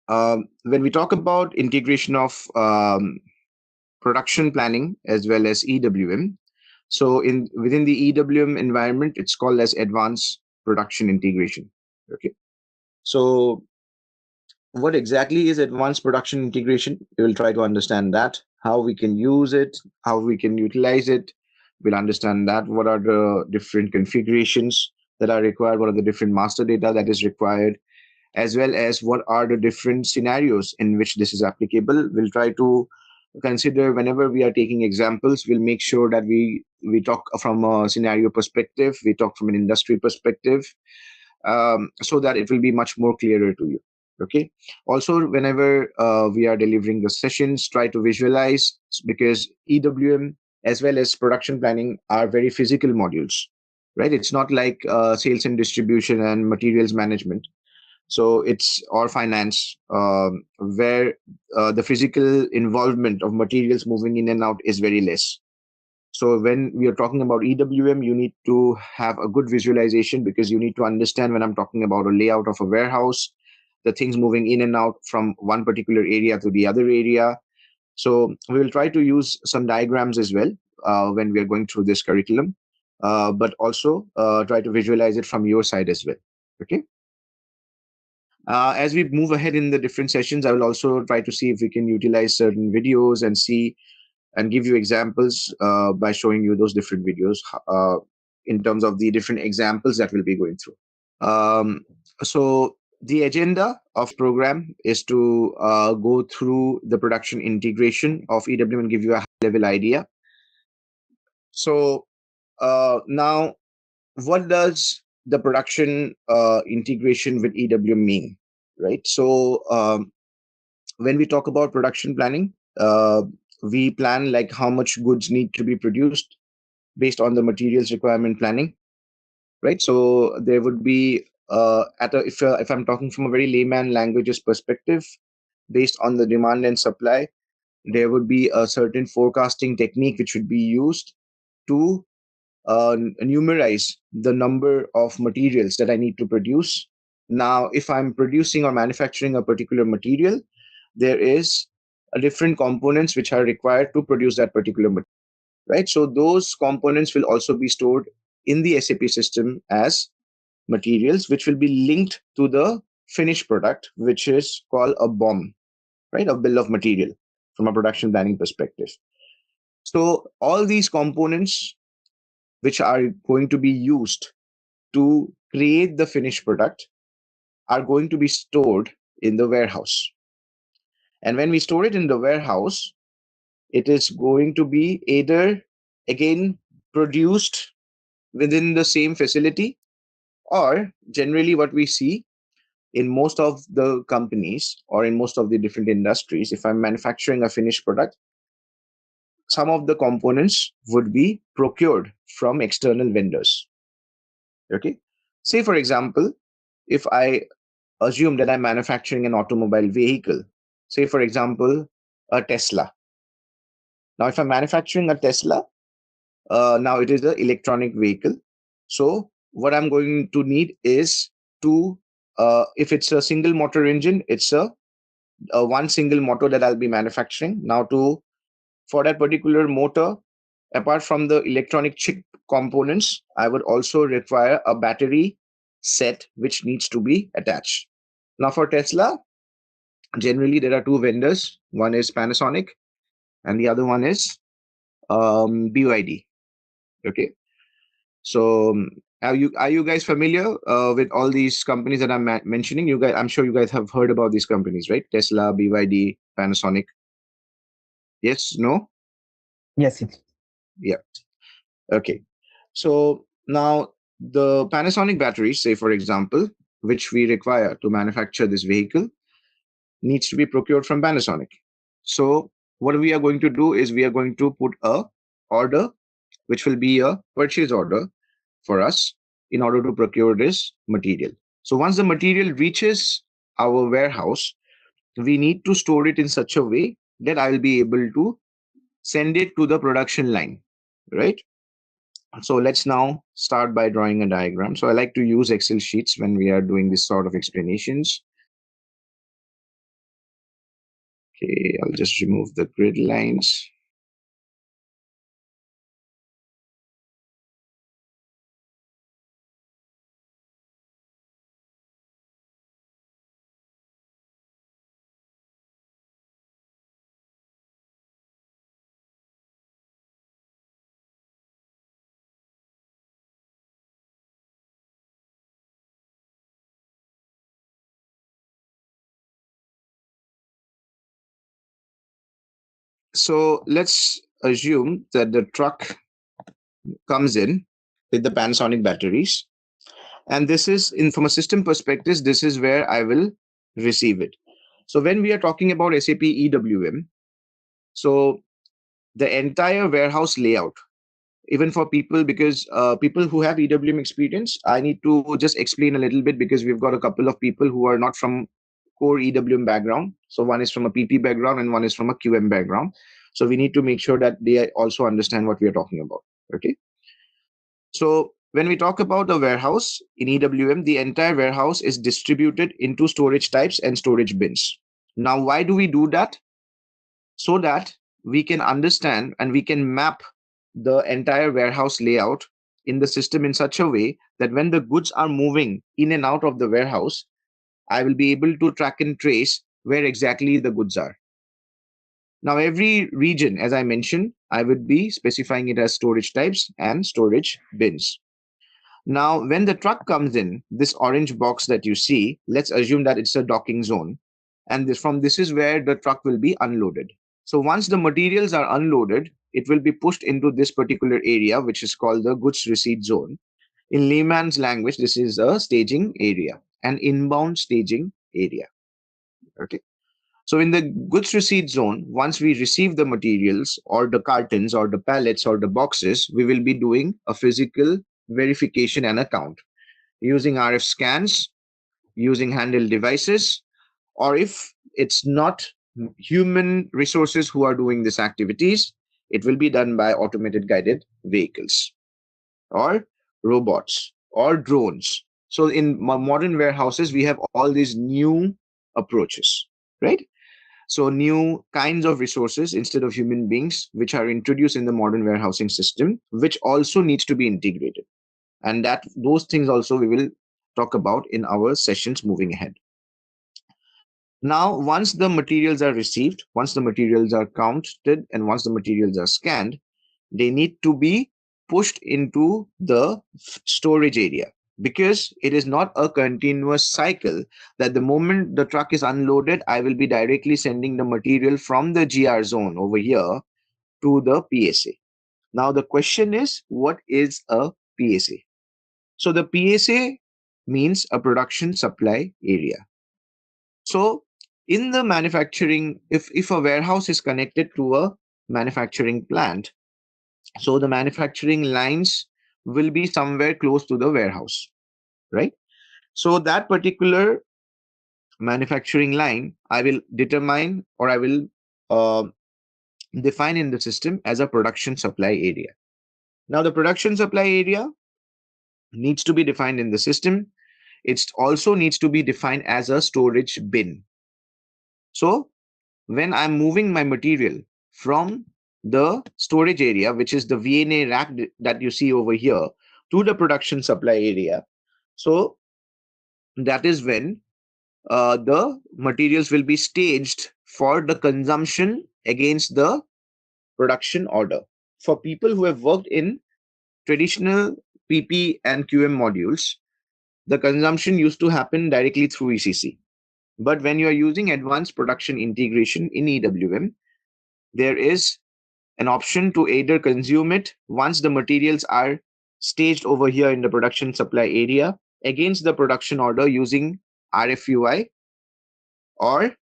When we talk about integration of production planning as well as EWM, so within the EWM environment, it's called as advanced production integration. Okay. So what exactly is advanced production integration? We will try to understand that, how we can use it, how we can utilize it. We'll understand that, what are the different configurations that are required, what are the different master data that is required, as well as what are the different scenarios in which this is applicable. We'll try to consider, whenever we are taking examples, we'll make sure that we talk from a scenario perspective, we talk from an industry perspective, so that it will be much more clearer to you. Okay. Also, whenever we are delivering the sessions, try to visualize, because EWM as well as production planning are very physical modules, right? It's not like sales and distribution and materials management. So it's or finance, where the physical involvement of materials moving in and out is very less. So when we are talking about EWM, you need to have a good visualization, because you need to understand, when I'm talking about a layout of a warehouse, the things moving in and out from one particular area to the other area. So we will try to use some diagrams as well when we are going through this curriculum, but also try to visualize it from your side as well. Okay. As we move ahead in the different sessions, I will also try to see if we can utilize certain videos and see and give you examples by showing you those different videos in terms of the different examples that we'll be going through. So the agenda of program is to go through the production integration of EWM and give you a high-level idea. So now, what does the production integration with EWM mean, right? So when we talk about production planning, we plan like how much goods need to be produced based on the materials requirement planning, right? So there would be if I'm talking from a very layman languages perspective, based on the demand and supply, there would be a certain forecasting technique which would be used to numerize the number of materials that I need to produce. Now, if I'm producing or manufacturing a particular material, there is a different components which are required to produce that particular material, right? So those components will also be stored in the SAP system as materials, which will be linked to the finished product, which is called a BOM, right? A bill of material from a production planning perspective. So all these components which are going to be used to create the finished product are going to be stored in the warehouse. And when we store it in the warehouse, it is going to be either again produced within the same facility, or generally what we see in most of the companies or in most of the different industries, if I'm manufacturing a finished product, some of the components would be procured from external vendors. Okay. Say, for example, if I assume that I'm manufacturing an automobile vehicle, say, for example, a Tesla. Now, if I'm manufacturing a Tesla, now it is an electronic vehicle. So what I'm going to need is to, if it's a single motor engine, it's a one single motor that I'll be manufacturing. Now, for that particular motor, apart from the electronic chip components, I would also require a battery set which needs to be attached. Now, for Tesla, generally there are two vendors. One is Panasonic and the other one is BYD. Okay. So are you guys familiar with all these companies that I'm mentioning? You guys, I'm sure you guys have heard about these companies, right? Tesla, BYD, Panasonic. Yes, no? Yes. Yeah. Okay. So now the Panasonic batteries, say for example, which we require to manufacture this vehicle, needs to be procured from Panasonic. So what we are going to do is we are going to put a order, which will be a purchase order for us in order to procure this material. So once the material reaches our warehouse, we need to store it in such a way that I will be able to send it to the production line, right? So let's now start by drawing a diagram. So I like to use Excel sheets when we are doing this sort of explanations. Okay, I'll just remove the grid lines. So let's assume that the truck comes in with the Panasonic batteries. And this is in from a system perspective, this is where I will receive it. So when we are talking about SAP EWM, so the entire warehouse layout, even for people, because people who have EWM experience, I need to just explain a little bit because we've got a couple of people who are not from core EWM background. So one is from a PP background and one is from a QM background. So we need to make sure that they also understand what we are talking about. Okay. So when we talk about the warehouse in EWM, the entire warehouse is distributed into storage types and storage bins. Now, why do we do that? So that we can understand and we can map the entire warehouse layout in the system in such a way that when the goods are moving in and out of the warehouse, I will be able to track and trace where exactly the goods are. Now, every region, as I mentioned, I would be specifying it as storage types and storage bins. Now, when the truck comes in, this orange box that you see, let's assume that it's a docking zone. And this is where the truck will be unloaded. So once the materials are unloaded, it will be pushed into this particular area, which is called the goods receipt zone. In layman's language, this is a staging area, an inbound staging area. Okay. So in the goods receipt zone, once we receive the materials or the cartons or the pallets or the boxes, we will be doing a physical verification and a count using RF scans, using handheld devices, or if it's not human resources who are doing these activities, it will be done by automated guided vehicles or robots or drones. So in modern warehouses, we have all these new approaches, right? So new kinds of resources instead of human beings, which are introduced in the modern warehousing system, which also needs to be integrated. And that those things also we will talk about in our sessions moving ahead. Now, once the materials are received, once the materials are counted, and once the materials are scanned, they need to be pushed into the storage area, because it is not a continuous cycle that the moment the truck is unloaded, I will be directly sending the material from the GR zone over here to the PSA. Now, the question is, what is a PSA? So the PSA means a production supply area. So in the manufacturing, if a warehouse is connected to a manufacturing plant, so the manufacturing lines will be somewhere close to the warehouse, right? So that particular manufacturing line, I will determine or I will uh, define in the system as a production supply area. Now, the production supply area needs to be defined in the system. It also needs to be defined as a storage bin. So when I'm moving my material from the storage area, which is the VNA rack that you see over here, to the production supply area, so that is when the materials will be staged for the consumption against the production order. For people who have worked in traditional PP and QM modules, the consumption used to happen directly through ECC. But when you are using advanced production integration in EWM, there is an option to either consume it once the materials are staged over here in the production supply area against the production order using RFUI, or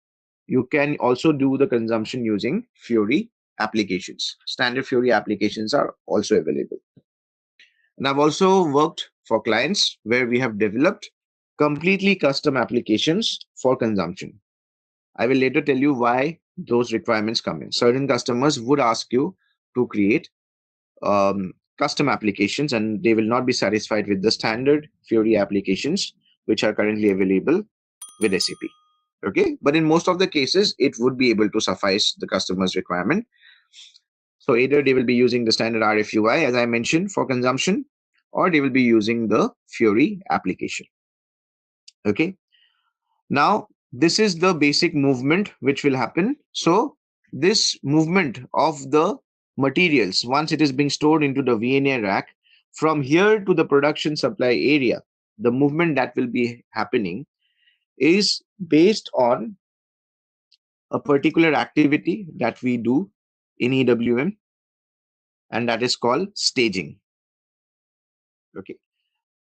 you can also do the consumption using Fiori applications. Standard Fiori applications are also available. And I've also worked for clients where we have developed completely custom applications for consumption. I will later tell you why those requirements come in. Certain customers would ask you to create custom applications, and they will not be satisfied with the standard Fiori applications which are currently available with SAP. Okay, but in most of the cases, it would be able to suffice the customer's requirement. So either they will be using the standard RFUI, as I mentioned, for consumption, or they will be using the Fiori application. Okay. Now, this is the basic movement which will happen. So this movement of the materials, once it is being stored into the VNA rack, from here to the production supply area, the movement that will be happening is based on a particular activity that we do in EWM, and that is called staging. Okay.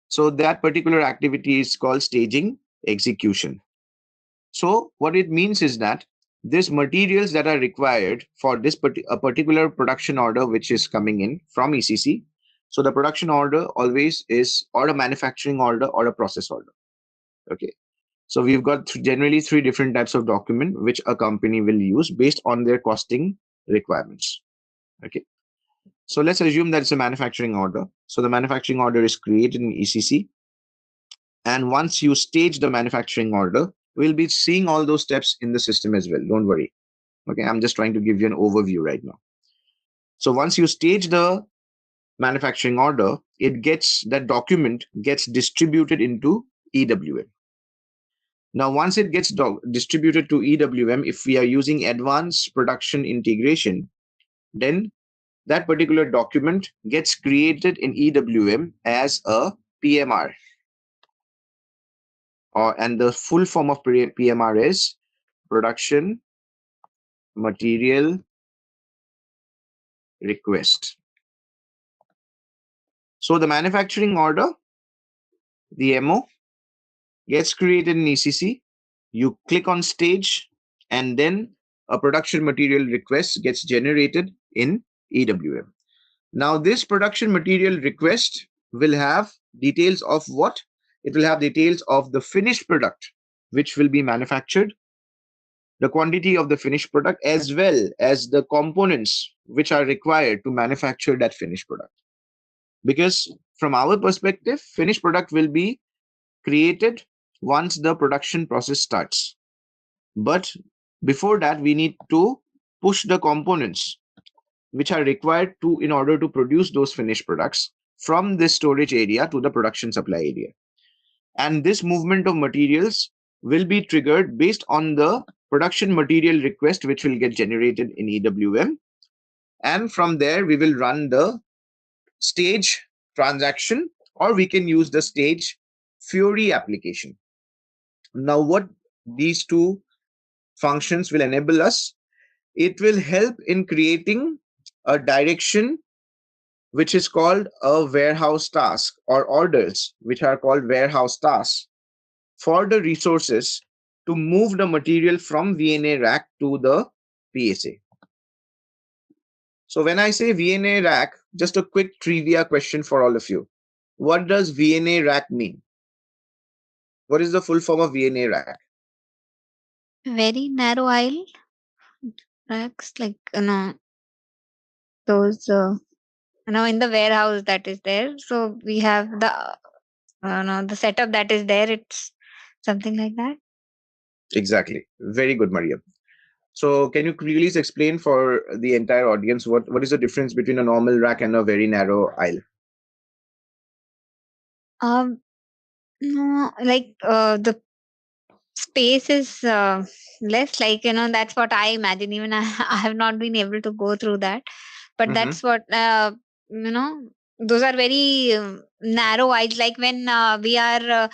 So that particular activity is called staging execution. So what it means is that these materials that are required for this a particular production order which is coming in from ECC. So the production order always is or a manufacturing order or a process order. Okay. So we've got generally three different types of document which a company will use based on their costing requirements. Okay. So let's assume that it's a manufacturing order. So the manufacturing order is created in ECC. And once you stage the manufacturing order, we'll be seeing all those steps in the system as well. Don't worry. Okay, I'm just trying to give you an overview right now. So once you stage the manufacturing order, that document gets distributed into EWM. Now, once it gets distributed to EWM, if we are using advanced production integration, then that particular document gets created in EWM as a PMR. And the full form of PMR is production material request. So the manufacturing order, the MO, gets created in ECC. You click on stage, and then a production material request gets generated in EWM. Now, this production material request will have details of what? It will have details of the finished product which will be manufactured, the quantity of the finished product, as well as the components which are required to manufacture that finished product. Because from our perspective, finished product will be created once the production process starts. But before that, we need to push the components which are required in order to produce those finished products from this storage area to the production supply area. And this movement of materials will be triggered based on the production material request which will get generated in EWM. And from there, we will run the stage transaction, or we can use the stage Fiori application. Now, what these two functions will enable us, it will help in creating a direction which is called a warehouse task, or orders which are called warehouse tasks for the resources to move the material from VNA rack to the PSA. So when I say VNA rack, just a quick trivia question for all of you. What does VNA rack mean? What is the full form of VNA rack? Very narrow aisle racks, like those in the warehouse that is there. So we have the setup that is there. It's something like that. Exactly. Very good, Mariam. So can you please explain for the entire audience what is the difference between a normal rack and a very narrow aisle? No, like the space is less, like that's what I imagine. Even I have not been able to go through that, but that's what those are very narrow eyes, like when we are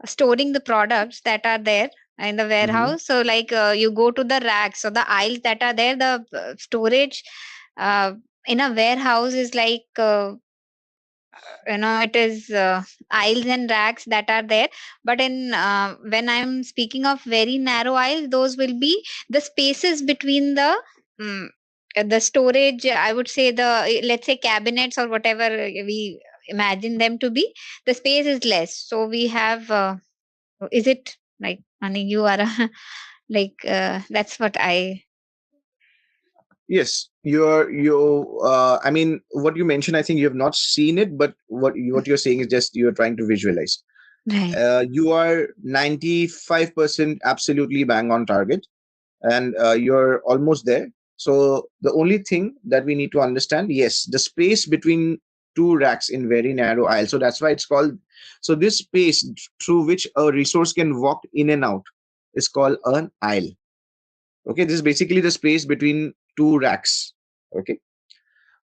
storing the products that are there in the warehouse. So like you go to the racks, so the aisles that are there, the storage in a warehouse is like it is aisles and racks that are there. But in when I'm speaking of very narrow aisles, those will be the spaces between mm, the storage, I would say, the let's say cabinets or whatever we imagine them to be. The space is less, so we have is it like, Ani, you are like that's what I. Yes, I mean, what you mentioned, I think you have not seen it, but what you're saying is just you're trying to visualize. Right. You are 95% absolutely bang on target, and you're almost there. So the only thing that we need to understand, yes, the space between two racks in very narrow aisle. So that's why it's called. So this space through which a resource can walk in and out is called an aisle. Okay, this is basically the space between two racks. Okay,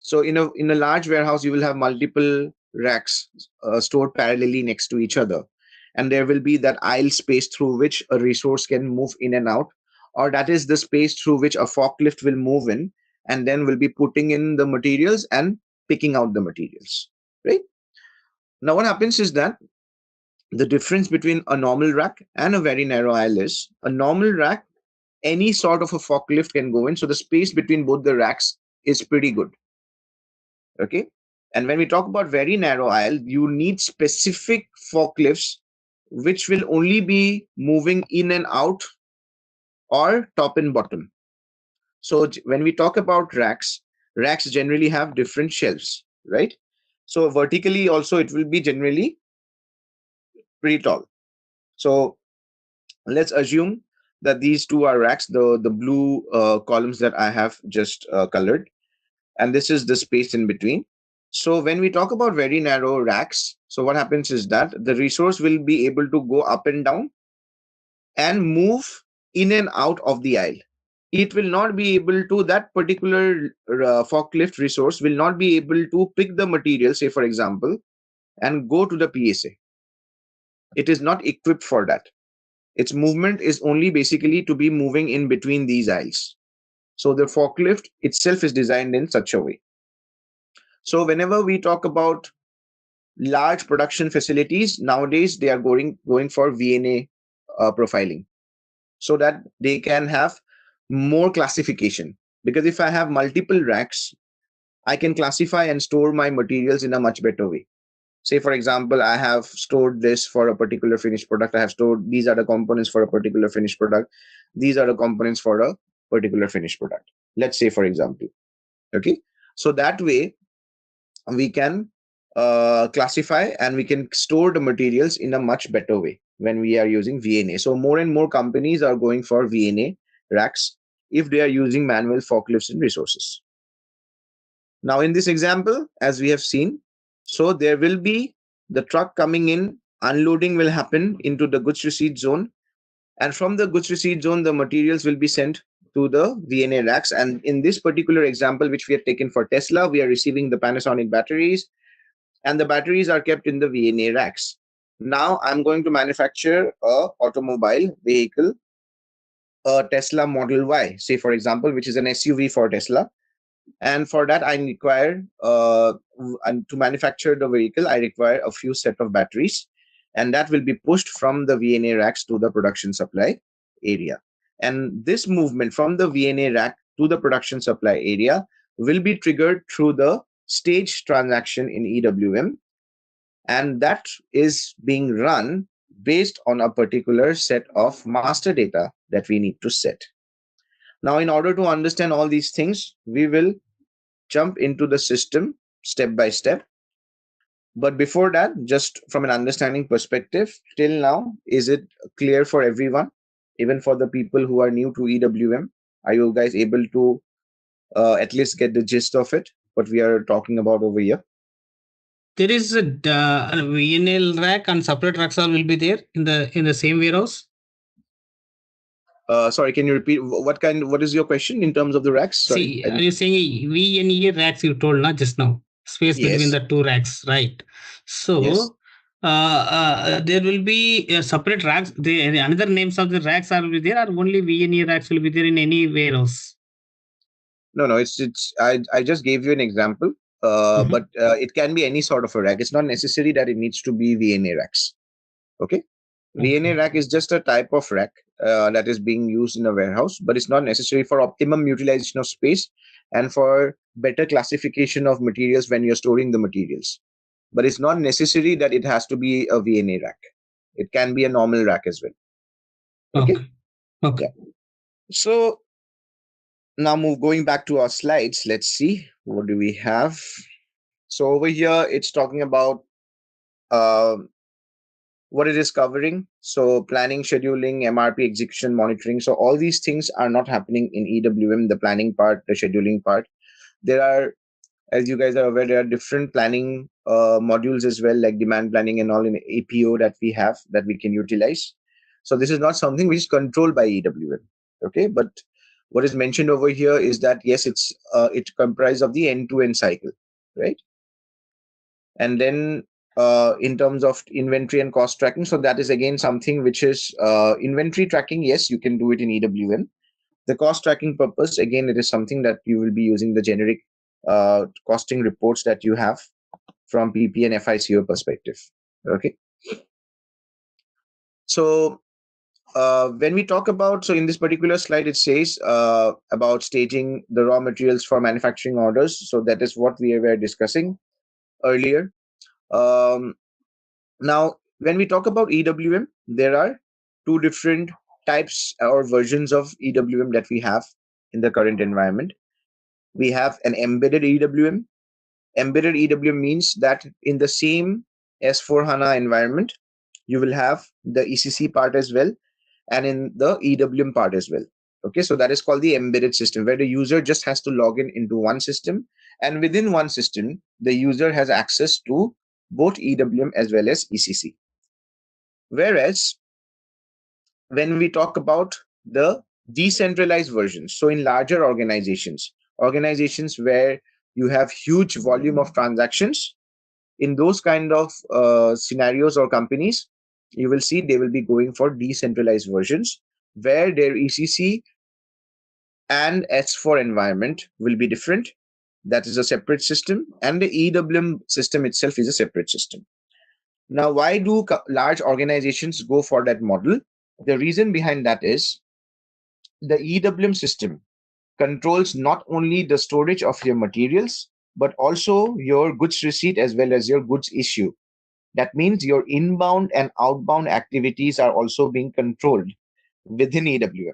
so in a large warehouse, you will have multiple racks stored parallelly next to each other, and there will be that aisle space through which a resource can move in and out, or that is the space through which a forklift will move in, and then will be putting in the materials and picking out the materials. Right now, what happens is that the difference between a normal rack and a very narrow aisle is a normal rack. Any sort of a forklift can go in, so the space between both the racks is pretty good. Okay, and when we talk about very narrow aisle, you need specific forklifts which will only be moving in and out or top and bottom. So when we talk about racks, racks generally have different shelves, right? So vertically also it will be generally pretty tall. So let's assume that these two are racks, the blue columns that I have just colored, and this is the space in between. So when we talk about very narrow racks, so what happens is that the resource will be able to go up and down and move in and out of the aisle. It will not be able to, that particular forklift resource will not be able to pick the material, say for example, and go to the PSA. It is not equipped for that. Its movement is only basically to be moving in between these aisles. So the forklift itself is designed in such a way. So whenever we talk about large production facilities nowadays, they are going for VNA profiling, so that they can have more classification. Because if I have multiple racks, I can classify and store my materials in a much better way. Say for example, I have stored this for a particular finished product. I have stored, these are the components for a particular finished product, these are the components for a particular finished product, let's say for example. Okay, so that way we can classify and we can store the materials in a much better way when we are using VNA. So more and more companies are going for VNA racks if they are using manual forklifts and resources. Now in this example, as we have seen, so there will be the truck coming in, unloading will happen into the goods receipt zone, and from the goods receipt zone the materials will be sent to the VNA racks. And in this particular example which we have taken for Tesla, we are receiving the Panasonic batteries, and the batteries are kept in the VNA racks. Now I'm going to manufacture a automobile vehicle, a Tesla Model Y, say for example, which is an SUV for Tesla. And for that I require and to manufacture the vehicle I require a few set of batteries, and that will be pushed from the VNA racks to the production supply area. And this movement from the VNA rack to the production supply area will be triggered through the stage transaction in EWM, and that is being run based on a particular set of master data that we need to set. Now in order to understand all these things, we will jump into the system step by step. But before that, just from an understanding perspective, till now, is it clear for everyone, even for the people who are new to EWM? Are you guys able to at least get the gist of it, what we are talking about over here? There is a VNL rack and separate racks all will be there in the same warehouse. Sorry, can you repeat what is your question in terms of the racks? Sorry, See, are you saying VNE racks you told not just now? Space between yes, the two racks, right? yes. So there will be separate racks. The another names of the racks are will be there, or only VNE racks will be there in any warehouse? No, it's I just gave you an example, Mhm. but it can be any sort of a rack. It's not necessary that it needs to be VNA racks. Okay. VNA Okay. rack is just a type of rack that is being used in a warehouse, but it's not necessary for optimum utilization of space and for better classification of materials when you're storing the materials. But it's not necessary that it has to be a VNA rack. It can be a normal rack as well. Okay. Okay. Okay. Yeah. So now going back to our slides. Let's see, what do we have? So over here, it's talking about uh, what it is covering. So planning, scheduling, MRP execution, monitoring. So all these things are not happening in EWM, the planning part, the scheduling part. There are, as you guys are aware, there are different planning modules as well, like demand planning and all in APO that we have that we can utilize. So this is not something which is controlled by EWM. Okay, but what is mentioned over here is that yes, it comprises of the end-to-end cycle, right? And then in terms of inventory and cost tracking, so that is again something which is inventory tracking. Yes, you can do it in EWM. The cost tracking purpose, again, it is something that you will be using the generic costing reports that you have from PP and FICO perspective. Okay. So when we talk about, so in this particular slide, it says about staging the raw materials for manufacturing orders. So that is what we were discussing earlier. Now, when we talk about EWM, there are two different types or versions of EWM that we have in the current environment. We have an embedded EWM. Embedded EWM means that in the same S4HANA environment, you will have the ECC part as well, and in the EWM part as well. Okay, so that is called the embedded system, where the user just has to log in into one system, and within one system, the user has access to both EWM as well as ECC. Whereas when we talk about the decentralized versions, so in larger organizations where you have huge volume of transactions, in those kind of scenarios or companies, you will see they will be going for decentralized versions where their ECC and S4 environment will be different. That is a separate system, and the EWM system itself is a separate system. Now, why do large organizations go for that model? The reason behind that is the EWM system controls not only the storage of your materials, but also your goods receipt as well as your goods issue. That means your inbound and outbound activities are also being controlled within EWM.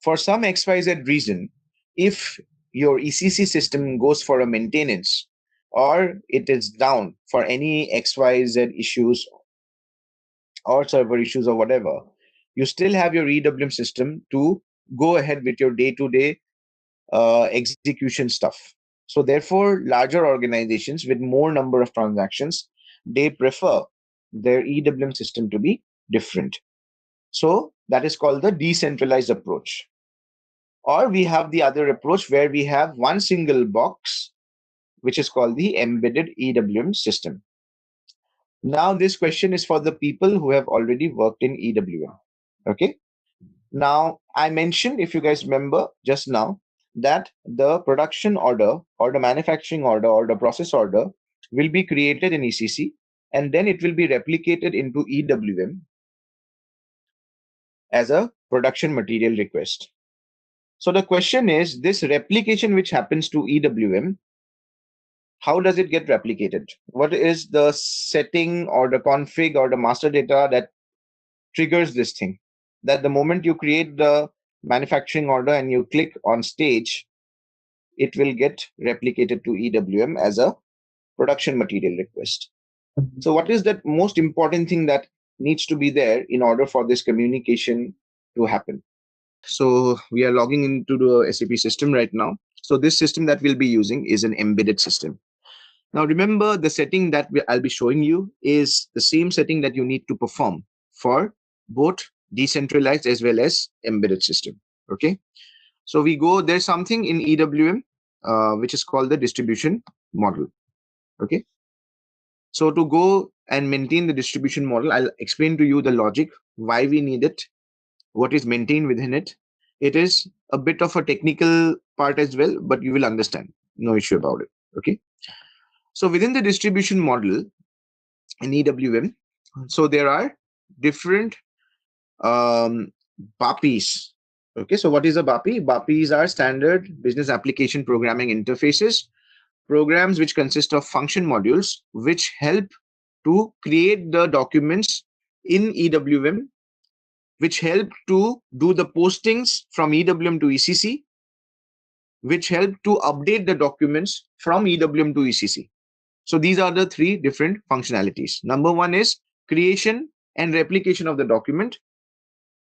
For some XYZ reason, if your ECC system goes for a maintenance or it is down for any XYZ issues or server issues or whatever, you still have your EWM system to go ahead with your day-to-day execution stuff. So therefore, larger organizations with more number of transactions, they prefer their EWM system to be different. So that is called the decentralized approach. Or we have the other approach where we have one single box, which is called the embedded EWM system. Now, this question is for the people who have already worked in EWM. Okay. Now, I mentioned, if you guys remember just now, that the production order or the manufacturing order or the process order will be created in ECC, and then it will be replicated into EWM as a production material request. So the question is, this replication which happens to EWM, how does it get replicated? What is the setting or the config or the master data that triggers this thing? That the moment you create the manufacturing order and you click on stage, it will get replicated to EWM as a production material request. So what is that most important thing that needs to be there in order for this communication to happen? So we are logging into the SAP system right now. So this system that we'll be using is an embedded system. Now remember, the setting that I'll be showing you is the same setting that you need to perform for both decentralized as well as embedded system. Okay. So we go, there's something in EWM which is called the distribution model. Okay. So to go and maintain the distribution model, I'll explain to you the logic, why we need it, what is maintained within it. It is a bit of a technical part as well, but you will understand. No issue about it. Okay. So within the distribution model in EWM, so there are different BAPIs. Okay, so what is a BAPI? BAPIs are standard business application programming interfaces, programs which consist of function modules which help to create the documents in EWM, which help to do the postings from EWM to ECC, which help to update the documents from EWM to ECC. So these are the three different functionalities. Number one is creation and replication of the document.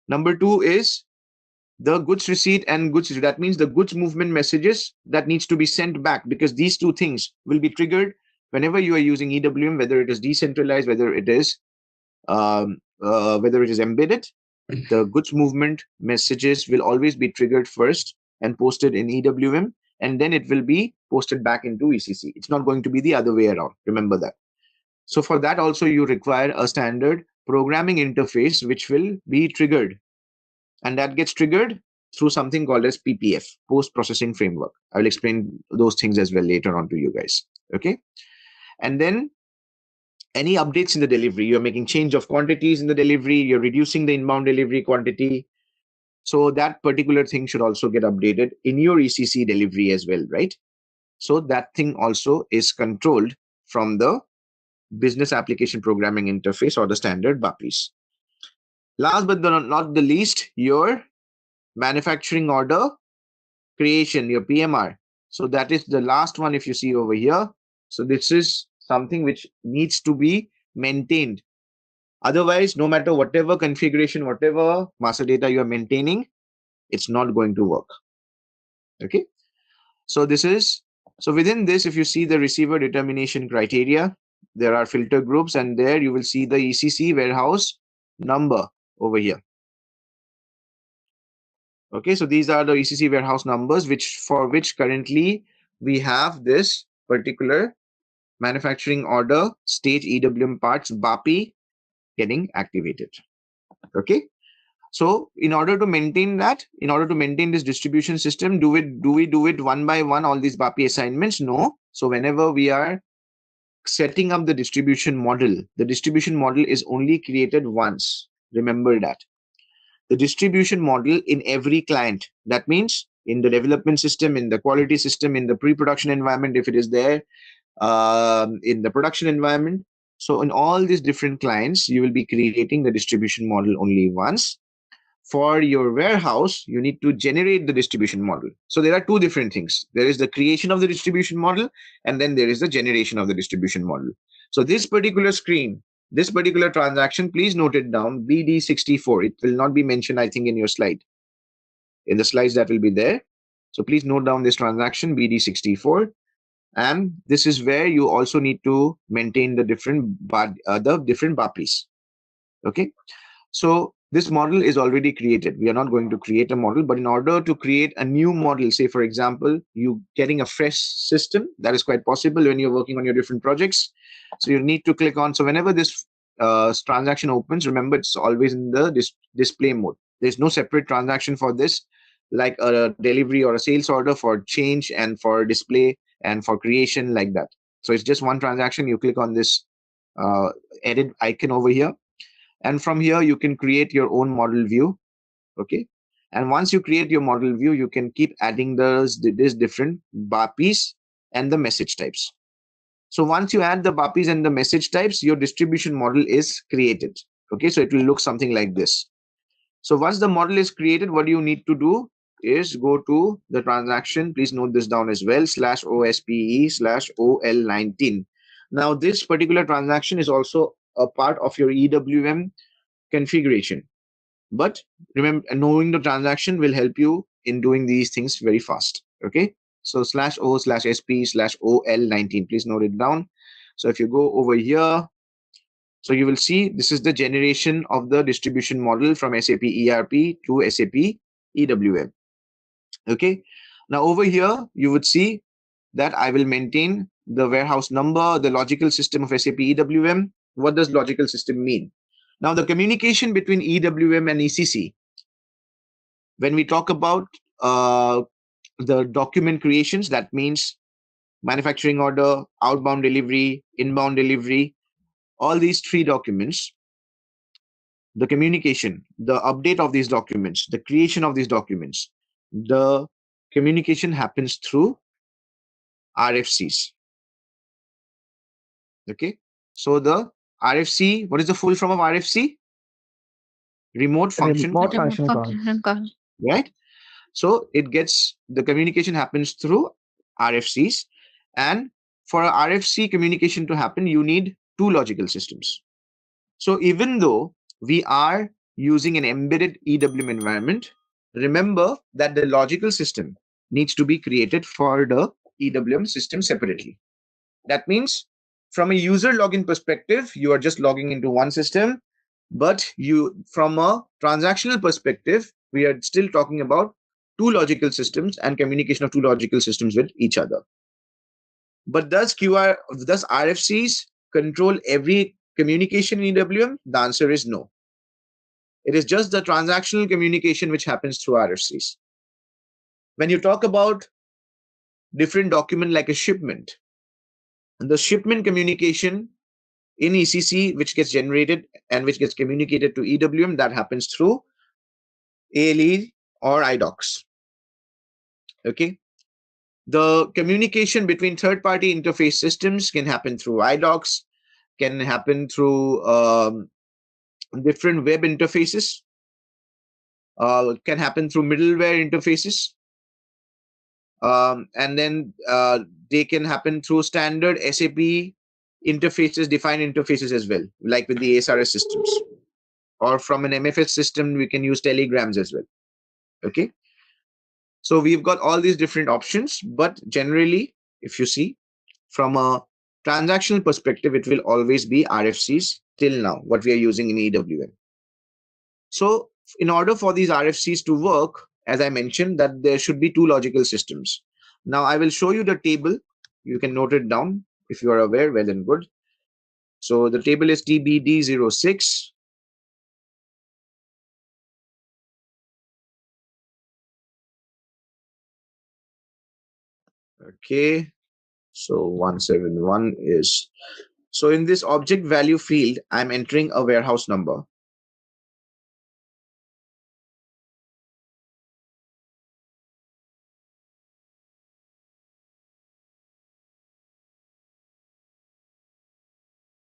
Number 2 is the goods receipt and goods receipt. That means the goods movement messages that needs to be sent back, because these two things will be triggered whenever you are using EWM, whether it is decentralized, whether it is embedded. The goods movement messages will always be triggered first and posted in EWM, and then it will be posted back into ECC. It's not going to be the other way around. Remember that. So for that also you require a standard programming interface which will be triggered, and that gets triggered through something called as PPF, post-processing framework. I will explain those things as well later on to you guys. Okay. And then any updates in the delivery, you're making change of quantities in the delivery, you're reducing the inbound delivery quantity. So that particular thing should also get updated in your ECC delivery as well, right? So that thing also is controlled from the business application programming interface or the standard BAPIs. Last but not the least, your manufacturing order creation, your PMR. So that is the last one if you see over here. So this is something which needs to be maintained. Otherwise, no matter whatever configuration, whatever master data you are maintaining, it's not going to work. Okay. So within this, if you see the receiver determination criteria, there are filter groups, and there you will see the ECC warehouse number over here. Okay, so these are the ECC warehouse numbers for which currently we have this particular manufacturing order stage EWM parts BAPI getting activated. Okay, so in order to maintain that, in order to maintain this distribution system, do we do it one by one, all these BAPI assignments? No. So whenever we are setting up the distribution model is only created once. Remember that. The distribution model in every client, that means in the development system, in the quality system, in the pre-production environment, if it is there, in the production environment. So in all these different clients, you will be creating the distribution model only once. For your warehouse, you need to generate the distribution model. So there are two different things. There is the creation of the distribution model, and then there is the generation of the distribution model. So this particular screen, this particular transaction, please note it down, BD64. It will not be mentioned, I think, in your slide. In the slides that will be there. So please note down this transaction, BD64. And this is where you also need to maintain the different BAPIs. Okay. So this model is already created. We are not going to create a model, but in order to create a new model, say, for example, you getting a fresh system, that is quite possible when you're working on your different projects. So you need to click on. So whenever this transaction opens, remember, it's always in the display mode. There's no separate transaction for this, like a delivery or a sales order for change and for display and for creation, like that. So it's just one transaction. You click on this edit icon over here. And from here, you can create your own model view. Okay. And once you create your model view, you can keep adding these different BAPIs and the message types. So once you add the BAPIs and the message types, your distribution model is created. Okay. So it will look something like this. So once the model is created, what you need to do is go to the transaction. Please note this down as well, /OSPE/OL19. Now, this particular transaction is also a part of your EWM configuration. But remember, knowing the transaction will help you in doing these things very fast. Okay. So /O/SP/OL19. Please note it down. So if you go over here, so you will see this is the generation of the distribution model from SAP ERP to SAP EWM. Okay. Now over here, you would see that I will maintain the warehouse number, the logical system of SAP EWM. What does logical system mean? Now the communication between EWM and ECC, when we talk about the document creations, that means manufacturing order, outbound delivery, inbound delivery, all these three documents, the communication, the update of these documents, the creation of these documents, the communication happens through RFCs. Okay. So the RFC, what is the full form of RFC? Remote function call. Right. So it gets, the communication happens through RFCs, and for RFC communication to happen, you need two logical systems. So even though we are using an embedded EWM environment, remember that the logical system needs to be created for the EWM system separately. That means from a user login perspective, you are just logging into one system, but from a transactional perspective, we are still talking about two logical systems and communication of two logical systems with each other. But does RFCs control every communication in EWM? The answer is no. It is just the transactional communication which happens through RFCs. When you talk about different document like a shipment, the shipment communication in ECC which gets generated and which gets communicated to EWM, that happens through ALE or iDocs. Okay. The communication between third-party interface systems can happen through iDocs, can happen through different web interfaces, can happen through middleware interfaces, and then they can happen through standard SAP interfaces, defined interfaces as well, like with the ASRS systems. Or from an MFS system, we can use telegrams as well. Okay. So we've got all these different options, but generally, if you see from a transactional perspective, it will always be RFCs till now, what we are using in EWM. So in order for these RFCs to work, as I mentioned, that there should be two logical systems. Now I will show you the table. You can note it down if you are aware, well and good. So the table is TBD06. Okay, so 171 is, so in this object value field, I'm entering a warehouse number.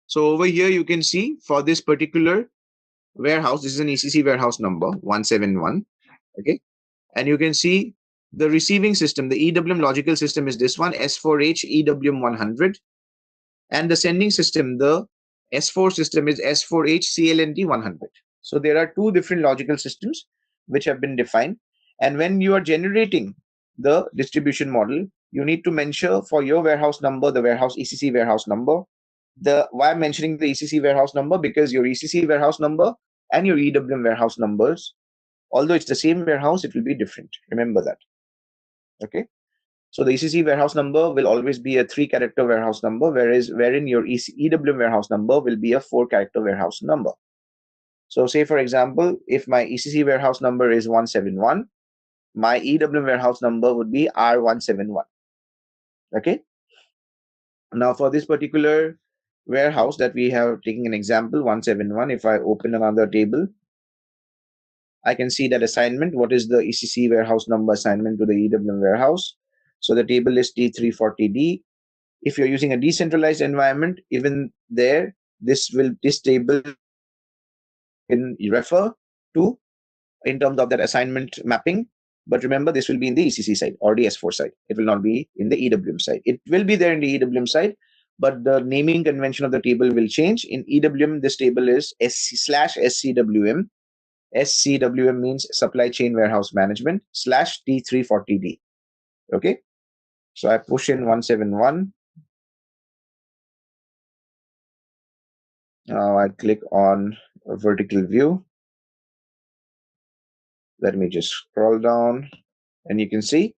So over here, you can see for this particular warehouse, this is an ECC warehouse number 171. Okay, and you can see the receiving system, the EWM logical system is this one, S4H EWM 100, and the sending system, the S4 system is S4H CLNT 100. So there are two different logical systems which have been defined, and when you are generating the distribution model, you need to mention for your warehouse number the warehouse ECC warehouse number. Why I'm mentioning the ECC warehouse number, because your ECC warehouse number and your EWM warehouse numbers, although it's the same warehouse, it will be different. Remember that. Okay. So the ECC warehouse number will always be a 3-character warehouse number, wherein your EWM warehouse number will be a 4-character warehouse number. So say for example, if my ECC warehouse number is 171, my EWM warehouse number would be R171. Okay. Now for this particular warehouse that we have taken an example 171, if I open another table, I can see that assignment. What is the ECC warehouse number assignment to the EWM warehouse? So the table is T340D. If you're using a decentralized environment, even there, this table can refer to in terms of that assignment mapping. But remember, this will be in the ECC side or the S4 side. It will not be in the EWM side. It will be there in the EWM side, but the naming convention of the table will change. In EWM, this table is SC/SCWM. SCWM means Supply Chain Warehouse Management /T340D. Okay. So I push in 171. Now I click on a vertical view. Let me just scroll down and you can see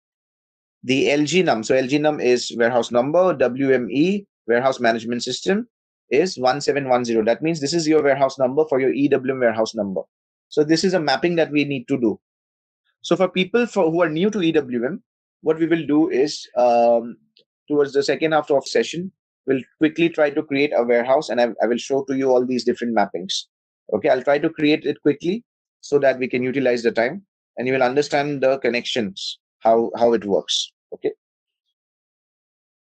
the LG-num. So LG-num is warehouse number, WME, warehouse management system, is 1710. That means this is your warehouse number for your EWM warehouse number. So this is a mapping that we need to do. So for people who are new to EWM, what we will do is towards the second half of session, we'll quickly try to create a warehouse, and I will show to you all these different mappings. Okay, I'll try to create it quickly so that we can utilize the time and you will understand the connections, how it works. Okay.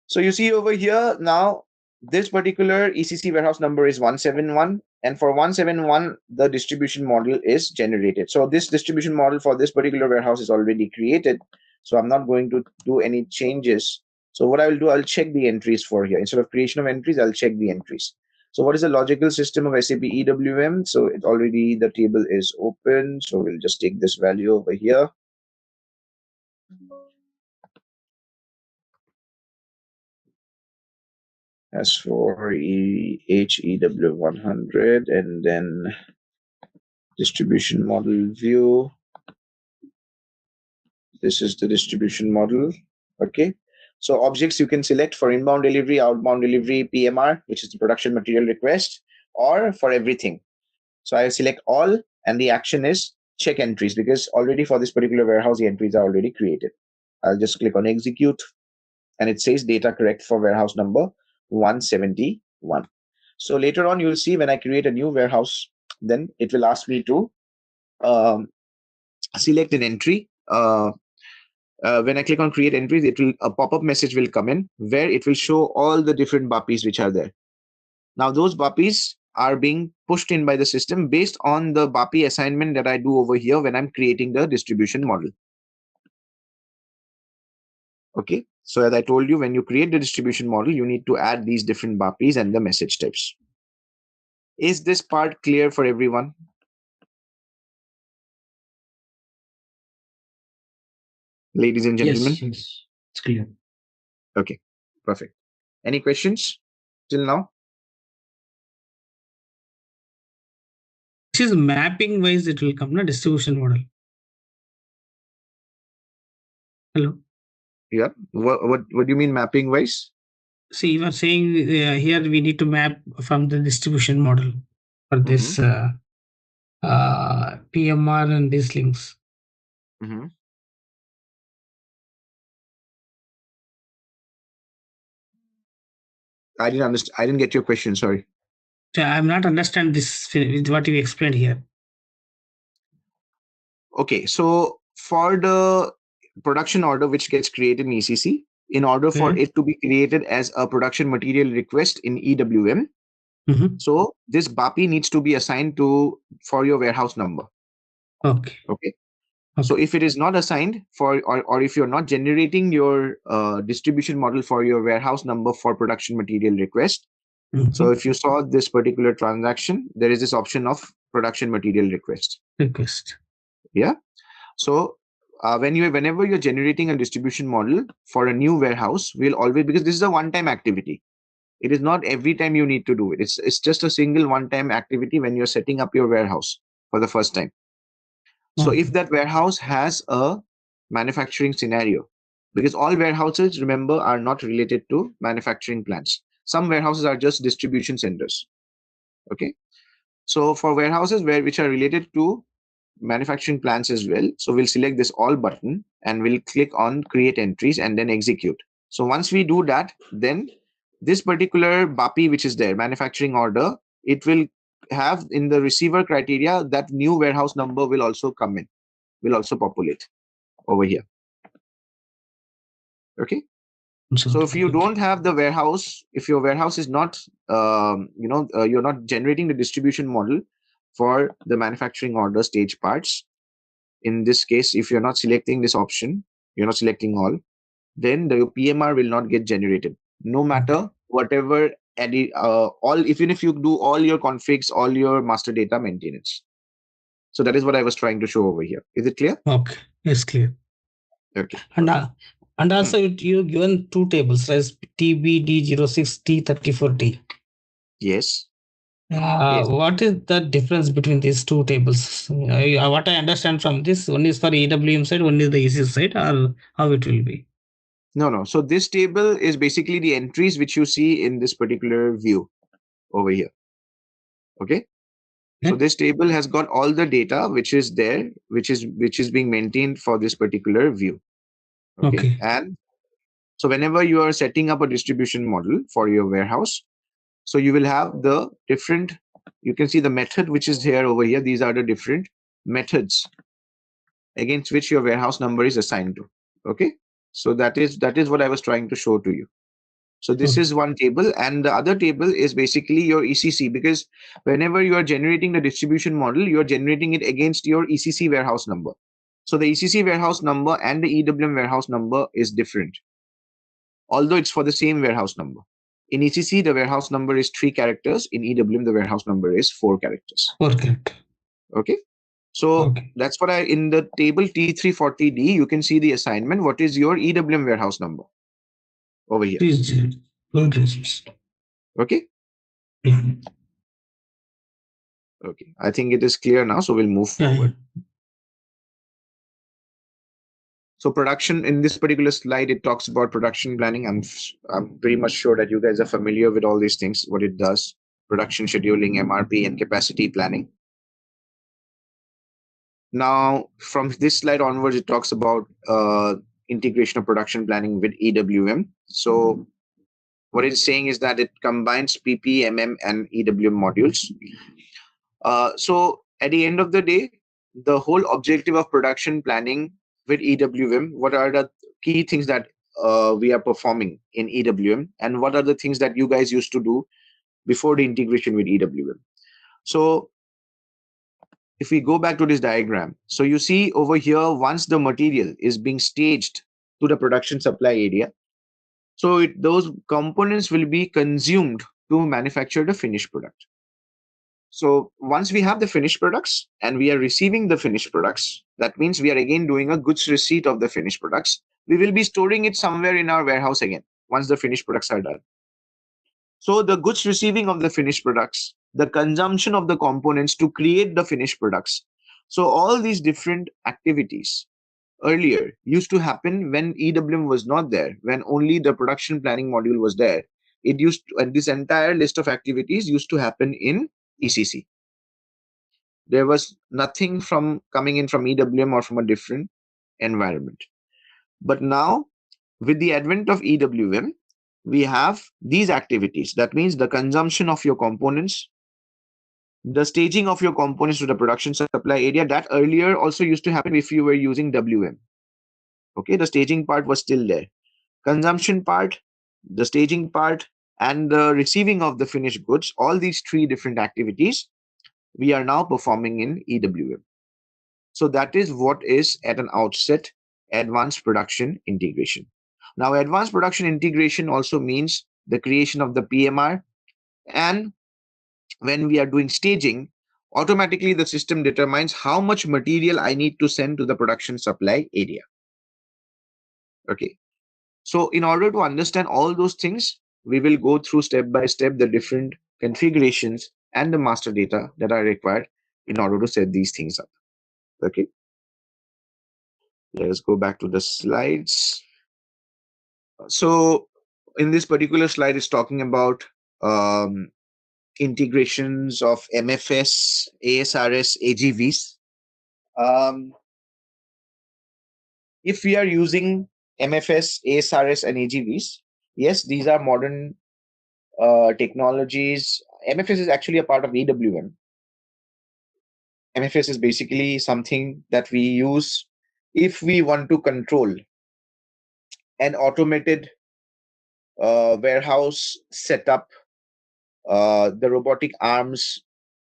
So you see over here now, this particular ECC warehouse number is 171, and for 171, the distribution model is generated. So this distribution model for this particular warehouse is already created. So I'm not going to do any changes. So what I will do, I'll check the entries for here. Instead of creation of entries, I'll check the entries. So what is the logical system of SAP EWM? So it already, the table is open. So we'll just take this value over here. As for HEW100, and then distribution model view. This is the distribution model. Okay. So objects you can select for inbound delivery, outbound delivery, PMR, which is the production material request, or for everything. So I select all, and the action is check entries, because already for this particular warehouse, the entries are already created. I'll just click on execute, and it says data correct for warehouse number 171. So later on, you'll see when I create a new warehouse, then it will ask me to select an entry. When I click on create entries, a pop-up message will come in where it will show all the different BAPIs which are there. Now those BAPIs are being pushed in by the system based on the BAPI assignment that I do over here when I'm creating the distribution model. Okay, so as I told you, when you create the distribution model, you need to add these different BAPIs and the message types. Is this part clear for everyone? Ladies and gentlemen? Yes, it's clear. Okay, perfect. Any questions till now? This is mapping wise, it will come, na distribution model. Hello. Yeah. What do you mean mapping wise? See, you are saying here we need to map from the distribution model for this PMR and these links. I didn't understand. I didn't get your question. Sorry. So I'm not understand this with what you explained here. Okay, so for the production order which gets created in ECC, in order for it to be created as a production material request in EWM, so this BAPI needs to be assigned for your warehouse number. Okay. So if it is not assigned or if you're not generating your distribution model for your warehouse number for production material request, so if you saw this particular transaction, there is this option of production material request. Yeah. So whenever you're generating a distribution model for a new warehouse, we'll always, because this is a one-time activity. It is not every time you need to do it. It's just a single one-time activity when you're setting up your warehouse for the first time. So if that warehouse has a manufacturing scenario, because all warehouses, remember, are not related to manufacturing plants. Some warehouses are just distribution centers. Okay. So for warehouses which are related to manufacturing plants as well, so we'll select this all button and we'll click on create entries and then execute. So once we do that, then this particular BAPI which is there, manufacturing order, it will have in the receiver criteria that new warehouse number will also come in, will also populate over here. Okay. So if you don't have the warehouse, if your warehouse is not, you're not generating the distribution model for the manufacturing order stage parts, in this case, if you're not selecting this option, you're not selecting all, then the PMR will not get generated. No matter whatever, even if you do all your configs, all your master data maintenance. So that is what I was trying to show over here. Is it clear? Okay, it's clear. Okay. And also you given two tables, as TBD06, T34D. Yes. Yes. What is the difference between these two tables? What I understand from this, one is for EWM side, one is the EC side, or how it will be? No. So this table is basically the entries which you see in this particular view over here. Okay. So this table has got all the data which is there, which is being maintained for this particular view. Okay. And so whenever you are setting up a distribution model for your warehouse, so you will have the different, you can see the method which is here over here. These are the different methods against which your warehouse number is assigned to. Okay. So that is what I was trying to show to you. So this is one table, and the other table is basically your ECC, because whenever you are generating the distribution model, you are generating it against your ECC warehouse number. So the ECC warehouse number and the EWM warehouse number is different, although it's for the same warehouse number. In ECC, the warehouse number is 3 characters. In EWM, the warehouse number is 4 characters. Okay. Okay. So that's what in the table T340D, you can see the assignment. What is your EWM warehouse number over here? Okay. Okay. I think it is clear now. So we'll move forward. So production, in this particular slide, it talks about production planning. I'm pretty much sure that you guys are familiar with all these things, what it does, production scheduling, MRP, and capacity planning. Now, from this slide onwards, it talks about integration of production planning with EWM. So what it's saying is that it combines PP, MM, and EWM modules. So at the end of the day, the whole objective of production planning with EWM, what are the key things that we are performing in EWM, and what are the things that you guys used to do before the integration with EWM? So if we go back to this diagram, so you see over here, once the material is being staged to the production supply area, so those components will be consumed to manufacture the finished product. So once we have the finished products and we are receiving the finished products, that means we are again doing a goods receipt of the finished products. We will be storing it somewhere in our warehouse again, once the finished products are done. So the goods receiving of the finished products, the consumption of the components to create the finished products. So all these different activities earlier used to happen when EWM was not there, when only the production planning module was there. It used to, and this entire list of activities used to happen in ECC. There was nothing from coming in from EWM or from a different environment. But now, with the advent of EWM, we have these activities. That means the consumption of your components, the staging of your components to the production supply area. That earlier also used to happen if you were using WM. Okay, the staging part was still there. Consumption part, the staging part, and the receiving of the finished goods, all these 3 different activities we are now performing in EWM. So that is what is at an outset advanced production integration. Now, advanced production integration also means the creation of the PMR, and when we are doing staging, automatically the system determines how much material I need to send to the production supply area. Okay. So in order to understand all those things, we will go through step by step the different configurations and the master data that are required in order to set these things up. Okay. Let us go back to the slides. So in this particular slide, it's talking about integrations of MFS, ASRS, AGVs. If we are using MFS, ASRS, and AGVs, yes, these are modern technologies. MFS is actually a part of EWM. MFS is basically something that we use if we want to control an automated warehouse setup, the robotic arms,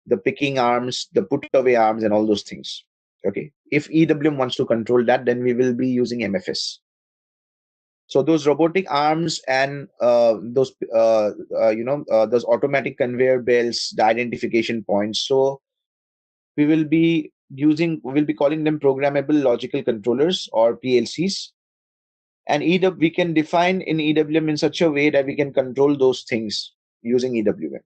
the picking arms, the put-away arms, and all those things. Okay. If EWM wants to control that, then we will be using MFS. So those robotic arms and those automatic conveyor belts, the identification points. So we will be calling them programmable logical controllers, or PLCs. And we can define in EWM in such a way that we can control those things using EWM.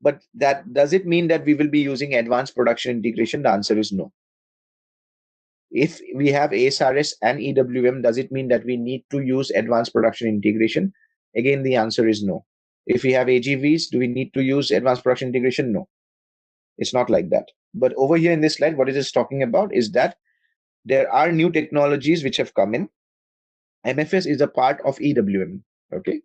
But does it mean that we will be using advanced production integration? The answer is no. If we have ASRS and EWM, does it mean that we need to use advanced production integration? Again, the answer is no. If we have AGVs, do we need to use advanced production integration? No. It's not like that. But over here in this slide, what it is talking about is that there are new technologies which have come in. MFS is a part of EWM. Okay.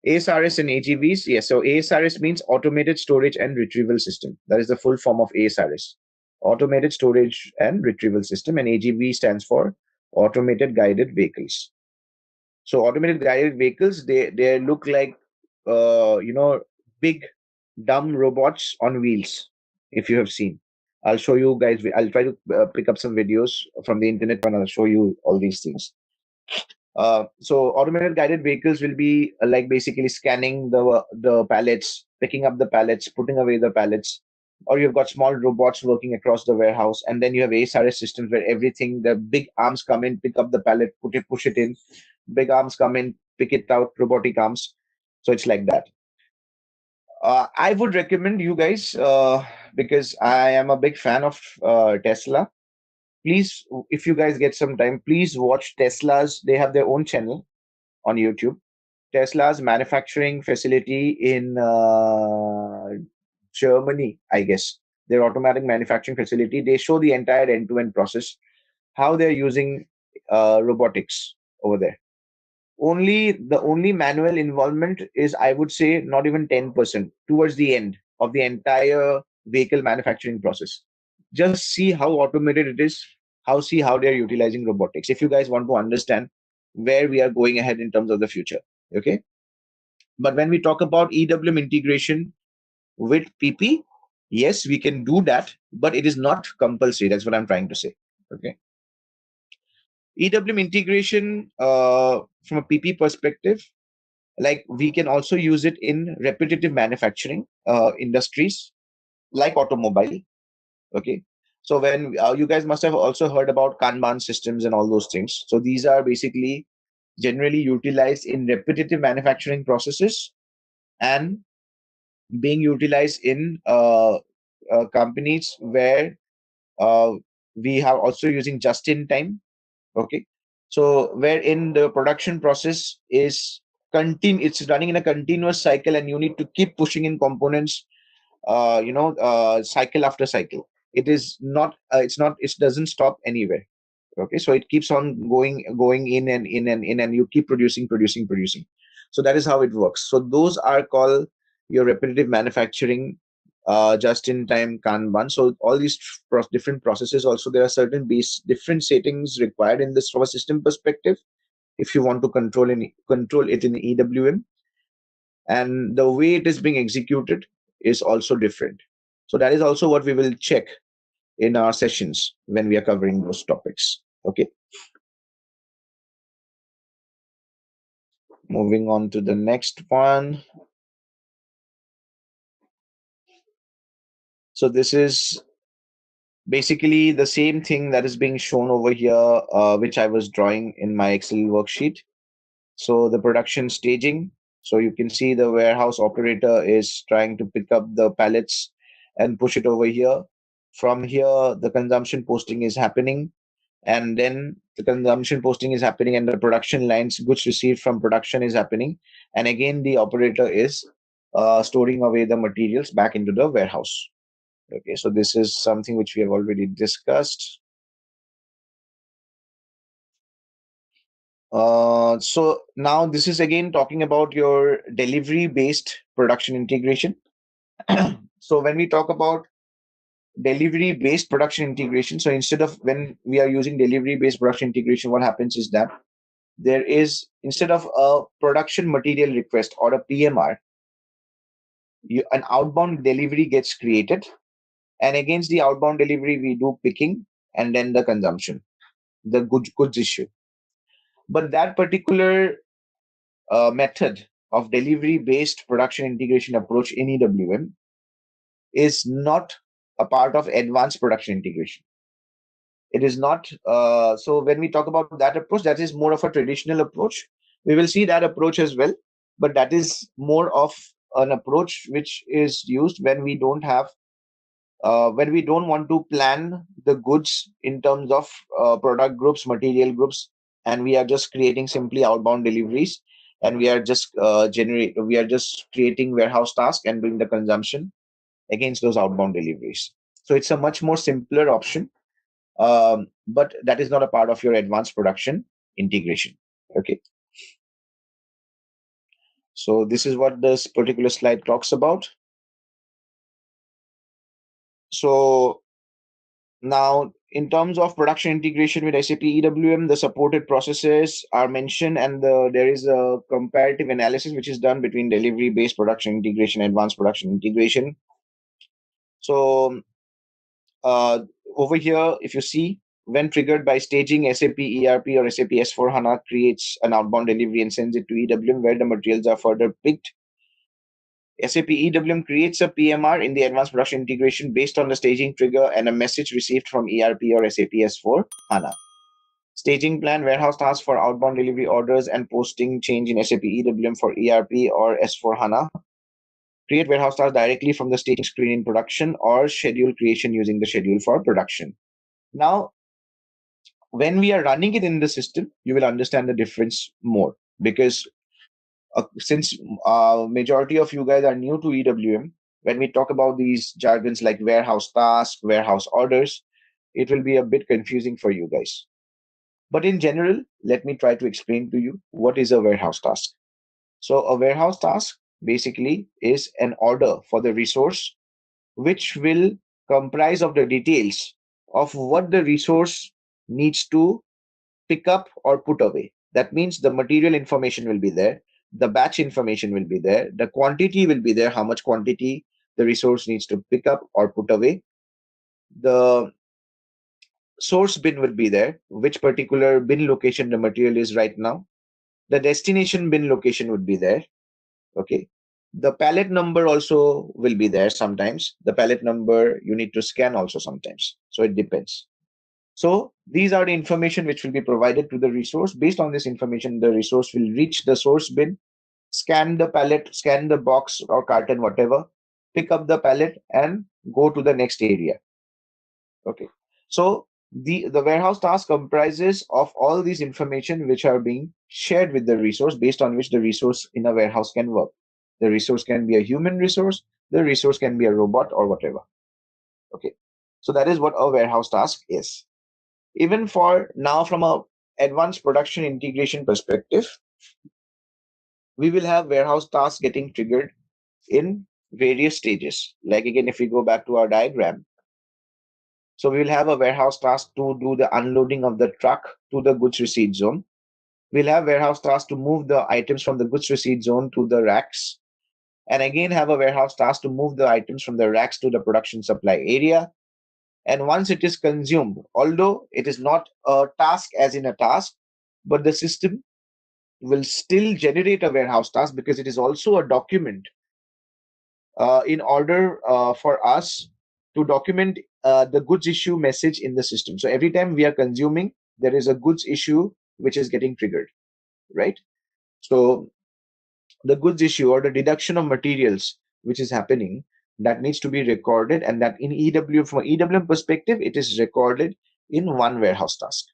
ASRS and AGVs, yes. So ASRS means Automated Storage and Retrieval System. That is the full form of ASRS. Automated Storage and Retrieval System, and AGV stands for Automated Guided Vehicles. So automated guided vehicles, they look like big dumb robots on wheels. If you have seen, I'll show you guys. I'll try to pick up some videos from the internet and I'll show you all these things. So automated guided vehicles will be like basically scanning the pallets, picking up the pallets, putting away the pallets, or you've got small robots working across the warehouse, and then you have ASRS systems where everything, the big arms come in, pick up the pallet, push it in, big arms come in, pick it out, robotic arms. So it's like that. I would recommend you guys, because I am a big fan of Tesla. Please, if you guys get some time, please watch Tesla's. They have their own channel on YouTube. Tesla's manufacturing facility in Germany, I guess, their automatic manufacturing facility. They show the entire end-to-end process, how they're using robotics over there. The only manual involvement is, I would say, not even 10% towards the end of the entire vehicle manufacturing process. Just see how automated it is, how they're utilizing robotics, if you guys want to understand where we are going ahead in terms of the future. Okay. But when we talk about EWM integration with PP, yes, we can do that, but it is not compulsory. That's what I'm trying to say. Okay. EWM integration from a PP perspective, like we can also use it in repetitive manufacturing industries like automobile. Okay. So when you guys must have also heard about Kanban systems and all those things. So these are basically generally utilized in repetitive manufacturing processes and being utilized in companies where we have also using just in time. Okay. So wherein the production process is it's running in a continuous cycle, and you need to keep pushing in components, cycle after cycle. It is not, it doesn't stop anywhere. Okay. So it keeps on going in and in and in, and you keep producing. So that is how it works. So those are called your repetitive manufacturing, just in time Kanban. So all these different processes, also there are certain different settings required in this from a system perspective if you want to control it in EWM, and the way it is being executed is also different. So that is also what we will check in our sessions when we are covering those topics. Okay. Moving on to the next one. So this is basically the same thing that is being shown over here, which I was drawing in my Excel worksheet. So the production staging. So you can see the warehouse operator is trying to pick up the pallets and push it over here. From here, the consumption posting is happening. And then the consumption posting is happening, and the production lines, goods received from production, is happening. And again, the operator is storing away the materials back into the warehouse. Okay, so this is something which we have already discussed. So now this is again talking about your delivery-based production integration. So when we talk about delivery-based production integration, so instead of when we are using delivery-based production integration, what happens is that there is, instead of a production material request or a PMR, an outbound delivery gets created, and against the outbound delivery we do picking and then the consumption, the goods issue. But that particular method of delivery-based production integration approach in EWM is not a part of advanced production integration. It is not. So when we talk about that approach, that is more of a traditional approach. We will see that approach as well, but that is more of an approach which is used when we don't have, when we don't want to plan the goods in terms of product groups, material groups, and we are just creating simply outbound deliveries, and we are just creating warehouse tasks and doing the consumption against those outbound deliveries. So it's a much more simpler option, but that is not a part of your advanced production integration. Okay. So this is what this particular slide talks about. So now, in terms of production integration with SAP EWM, the supported processes are mentioned, and there is a comparative analysis which is done between delivery-based production integration and advanced production integration. So over here, if you see, when triggered by staging, SAP ERP or SAP S4HANA creates an outbound delivery and sends it to EWM where the materials are further picked. SAP EWM creates a PMR in the advanced production integration based on the staging trigger and a message received from ERP or SAP S4HANA. Staging plan, warehouse tasks for outbound delivery orders and posting change in SAP EWM for ERP or S4HANA. Create warehouse tasks directly from the staging screen in production or schedule creation using the schedule for production. Now, when we are running it in the system, you will understand the difference more because since majority of you guys are new to EWM, when we talk about these jargons like warehouse task, warehouse orders, it will be a bit confusing for you guys. But in general, let me try to explain to you what is a warehouse task. So a warehouse task basically is an order for the resource which will comprise of the details of what the resource needs to pick up or put away. That means the material information will be there, the batch information will be there, the quantity will be there, how much quantity the resource needs to pick up or put away. The source bin will be there, which particular bin location the material is right now. The destination bin location would be there. Okay. The pallet number also will be there sometimes. The pallet number you need to scan also sometimes. So it depends. So these are the information which will be provided to the resource. Based on this information, the resource will reach the source bin, scan the pallet, scan the box or carton, whatever, pick up the pallet and go to the next area. Okay. So the warehouse task comprises of all these information which are being shared with the resource based on which the resource in a warehouse can work. The resource can be a human resource, the resource can be a robot or whatever. Okay. So that is what a warehouse task is. Even for now, from a advanced production integration perspective, we will have warehouse tasks getting triggered in various stages. Like again, if we go back to our diagram, so we will have a warehouse task to do the unloading of the truck to the goods receipt zone. We'll have warehouse task to move the items from the goods receipt zone to the racks. And again, have a warehouse task to move the items from the racks to the production supply area. And once it is consumed, although it is not a task as in a task, but the system will still generate a warehouse task because it is also a document in order for us to document the goods issue message in the system. So every time we are consuming, there is a goods issue which is getting triggered, right? So the goods issue or the deduction of materials which is happening, that needs to be recorded, and that in EWM, from EWM perspective, it is recorded in one warehouse task.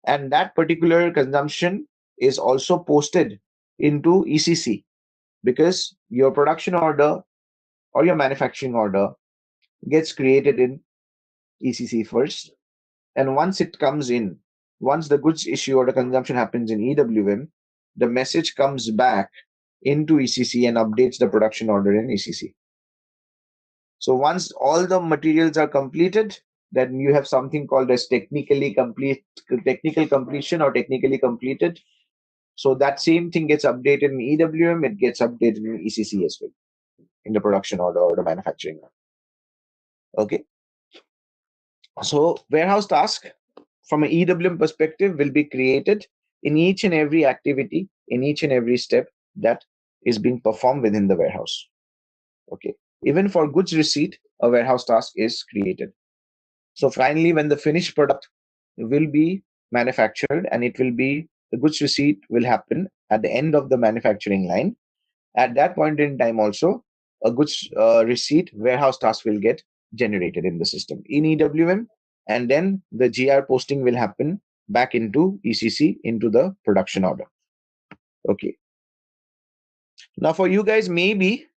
And that particular consumption is also posted into ECC because your production order or your manufacturing order gets created in ECC first. And once it comes in, once the goods issue or the consumption happens in EWM, the message comes back into ECC and updates the production order in ECC. So once all the materials are completed, then you have something called as technical completion or technically completed. So that same thing gets updated in EWM, it gets updated in ECC as well, in the production order or the manufacturing order. Okay. So warehouse task from an EWM perspective will be created in each and every activity, in each and every step that is being performed within the warehouse. Okay. Even for goods receipt, a warehouse task is created. So finally, when the finished product will be manufactured and it will be, the goods receipt will happen at the end of the manufacturing line. At that point in time also, a goods receipt warehouse task will get generated in the system in EWM, and then the GR posting will happen back into ECC, into the production order. Okay. Now for you guys, maybe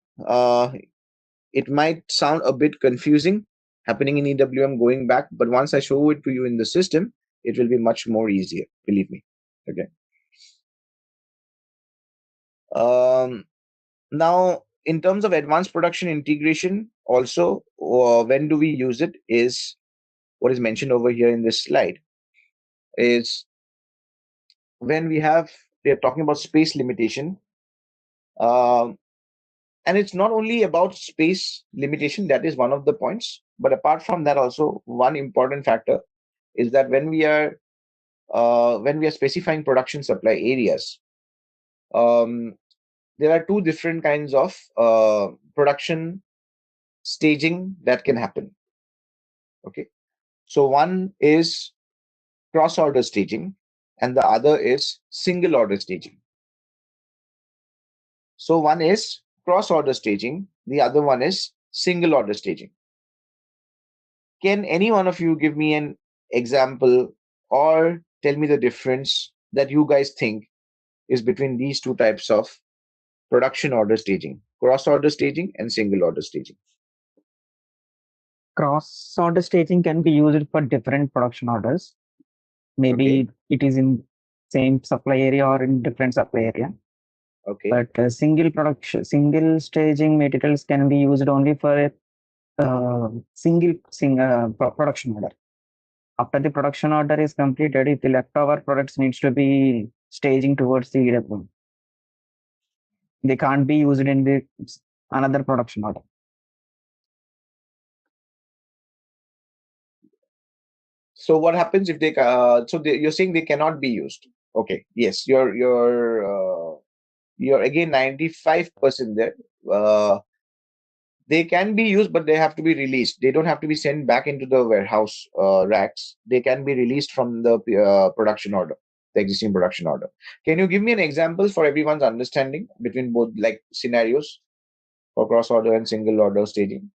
it might sound a bit confusing happening in EWM going back, but once I show it to you in the system, it will be much more easier, believe me. Okay. Now, in terms of advanced production integration, also, when do we use it is what is mentioned over here in this slide. Is when they're talking about space limitation. And it's not only about space limitation, that is one of the points. But apart from that, also one important factor is that when we are specifying production supply areas, there are two different kinds of production staging that can happen. Okay, so one is cross order staging, and the other is single order staging. So one is cross order staging, the other one is single order staging. Can any one of you give me an example or tell me the difference that you guys think is between these two types of production order staging, cross order staging and single order staging? Cross order staging can be used for different production orders. Maybe it is in same supply area or in different supply area. Okay. But single staging materials can be used only for a single production order. After the production order is completed, if the leftover products needs to be staging towards the EWM, they can't be used in the another production order. So what happens if they? You're saying they cannot be used? Okay. Yes, you're again 95% there. They can be used, but they have to be released. They don't have to be sent back into the warehouse racks. They can be released from the production order, the existing production order. Can you give me an example for everyone's understanding between both like scenarios for cross order and single order staging?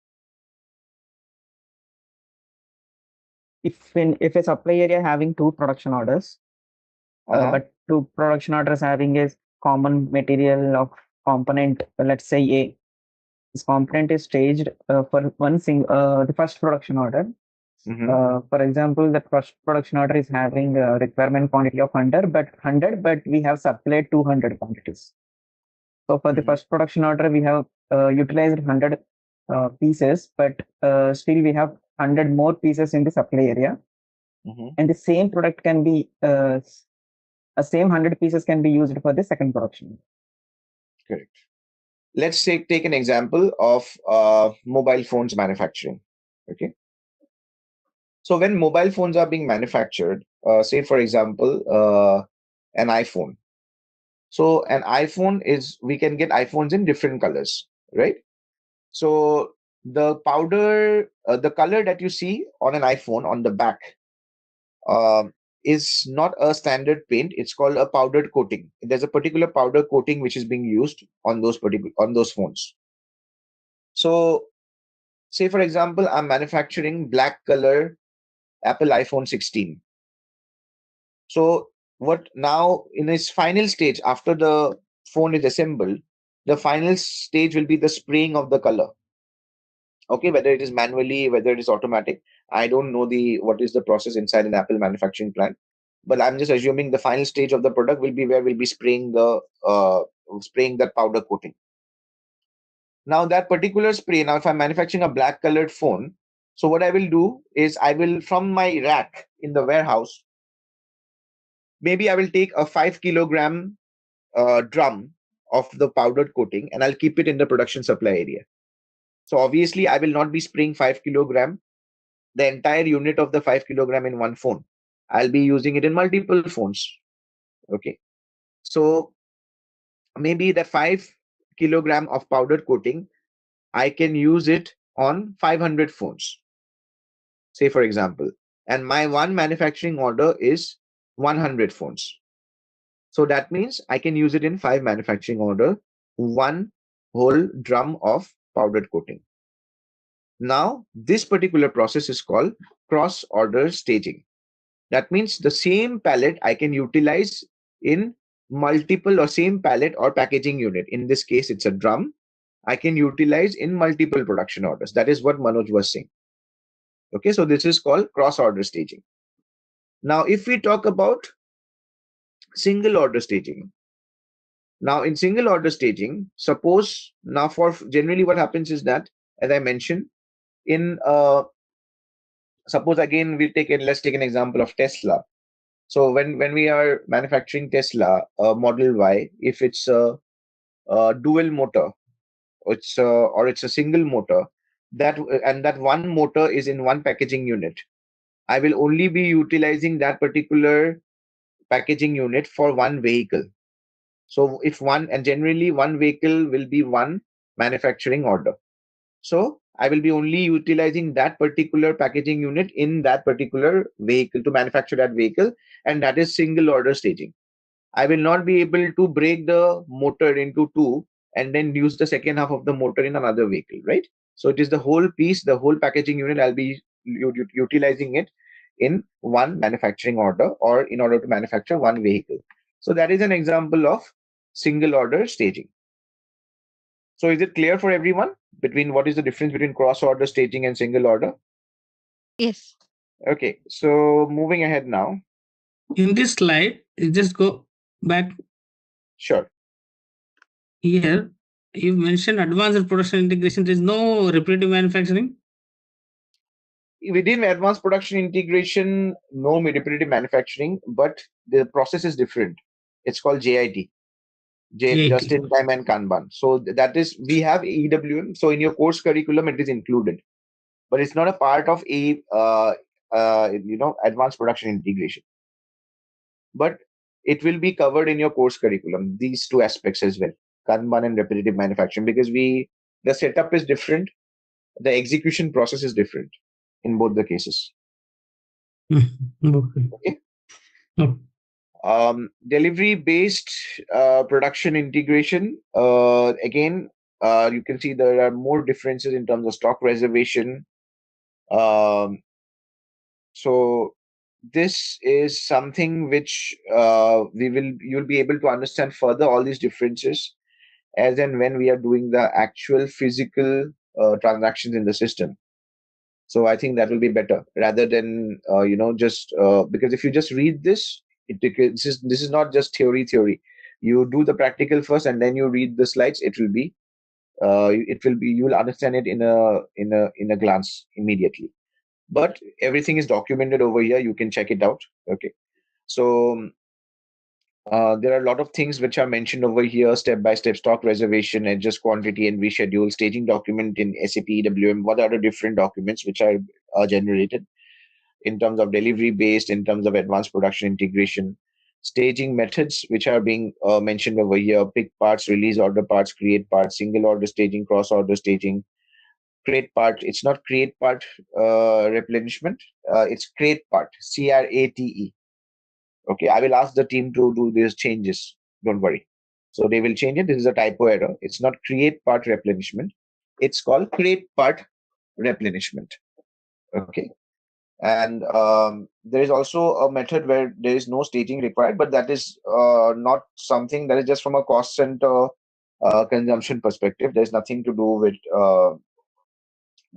If a supply area having two production orders, but two production orders having a common material of component, let's say A. This component is staged for the first production order. For example, the first production order is having a requirement quantity of 100, but we have supplied 200 quantities. So for the first production order, we have utilized 100 pieces, but still we have 100 more pieces in the supply area. And the same product can be, same 100 pieces can be used for the second production. Correct. Let's take an example of mobile phones manufacturing. Okay. So when mobile phones are being manufactured, say for example, an iPhone. So an iPhone we can get iPhones in different colors, right? So the powder, the color that you see on an iPhone on the back is not a standard paint. It's called a powdered coating. There's a particular powder coating which is being used on those phones. So say for example, I'm manufacturing black color Apple iPhone 16. So what now in its final stage, after the phone is assembled, the final stage will be the spraying of the color. Okay, whether it is manually, whether it is automatic, I don't know what is the process inside an Apple manufacturing plant, but I'm just assuming the final stage of the product will be where we'll be spraying that powder coating. Now that particular spray, now if I'm manufacturing a black colored phone, so what I will do is I will, from my rack in the warehouse, maybe I will take a 5 kilogram drum of the powdered coating and I'll keep it in the production supply area. So obviously I will not be spraying 5 kilogram, the entire unit of the 5 kilogram in one phone. I'll be using it in multiple phones. Okay. So maybe the 5 kilogram of powdered coating, I can use it on 500 phones, say for example, and my one manufacturing order is 100 phones. So that means I can use it in 5 manufacturing order, one whole drum of powdered coating. Now, this particular process is called cross-order staging. That means the same pallet I can utilize in multiple or same pallet or packaging unit. In this case, it's a drum. I can utilize in multiple production orders. That is what Manoj was saying. Okay, so this is called cross-order staging. Now, if we talk about single order staging. Now, in single order staging, suppose now for generally what happens is that, as I mentioned, in suppose again let's take an example of Tesla. So when we are manufacturing Tesla Model Y, if it's a dual motor, or it's a single motor, that one motor is in one packaging unit, I will only be utilizing that particular packaging unit for one vehicle. So if one, and generally one vehicle will be one manufacturing order. So I will be only utilizing that particular packaging unit in that particular vehicle to manufacture that vehicle, and that is single order staging. I will not be able to break the motor into two and then use the second half of the motor in another vehicle, right? So it is the whole piece, the whole packaging unit, I'll be utilizing it in one manufacturing order or in order to manufacture one vehicle. So that is an example of single order staging. So is it clear for everyone between what is the difference between cross order staging and single order? Yes. Okay, so moving ahead now. In this slide, you just go back Sure. here. You mentioned advanced production integration. There is no repetitive manufacturing. Within advanced production integration, no repetitive manufacturing, but the process is different. It's called JIT, JIT. just in time and Kanban. So that is, we have EWM. So in your course curriculum, it is included, but it's not a part of advanced production integration. But it will be covered in your course curriculum, these two aspects as well, Kanban and repetitive manufacturing, because the setup is different, the execution process is different in both the cases. Okay. Delivery based production integration, again, you can see there are more differences in terms of stock reservation. So this is something which you'll be able to understand further all these differences as and when we are doing the actual physical transactions in the system. So I think that will be better rather than just because if you just read this, this is not just theory. You do the practical first and then you read the slides. You will understand it in a glance immediately. But everything is documented over here. You can check it out. Okay. So there are a lot of things which are mentioned over here: step-by-step stock reservation, adjust quantity and reschedule, staging document in SAP EWM. What are the different documents which are generated in terms of delivery based, in terms of advanced production integration, staging methods which are being mentioned over here: pick parts, release order parts, create parts, single order staging, cross order staging, create part. It's not create part replenishment. It's create part, CRATE. Okay, I will ask the team to do these changes. Don't worry. So they will change it. This is a typo error. It's not create part replenishment. It's called create part replenishment. Okay. And there is also a method where there is no staging required, but that is not something that is just from a cost center consumption perspective. There's nothing to do with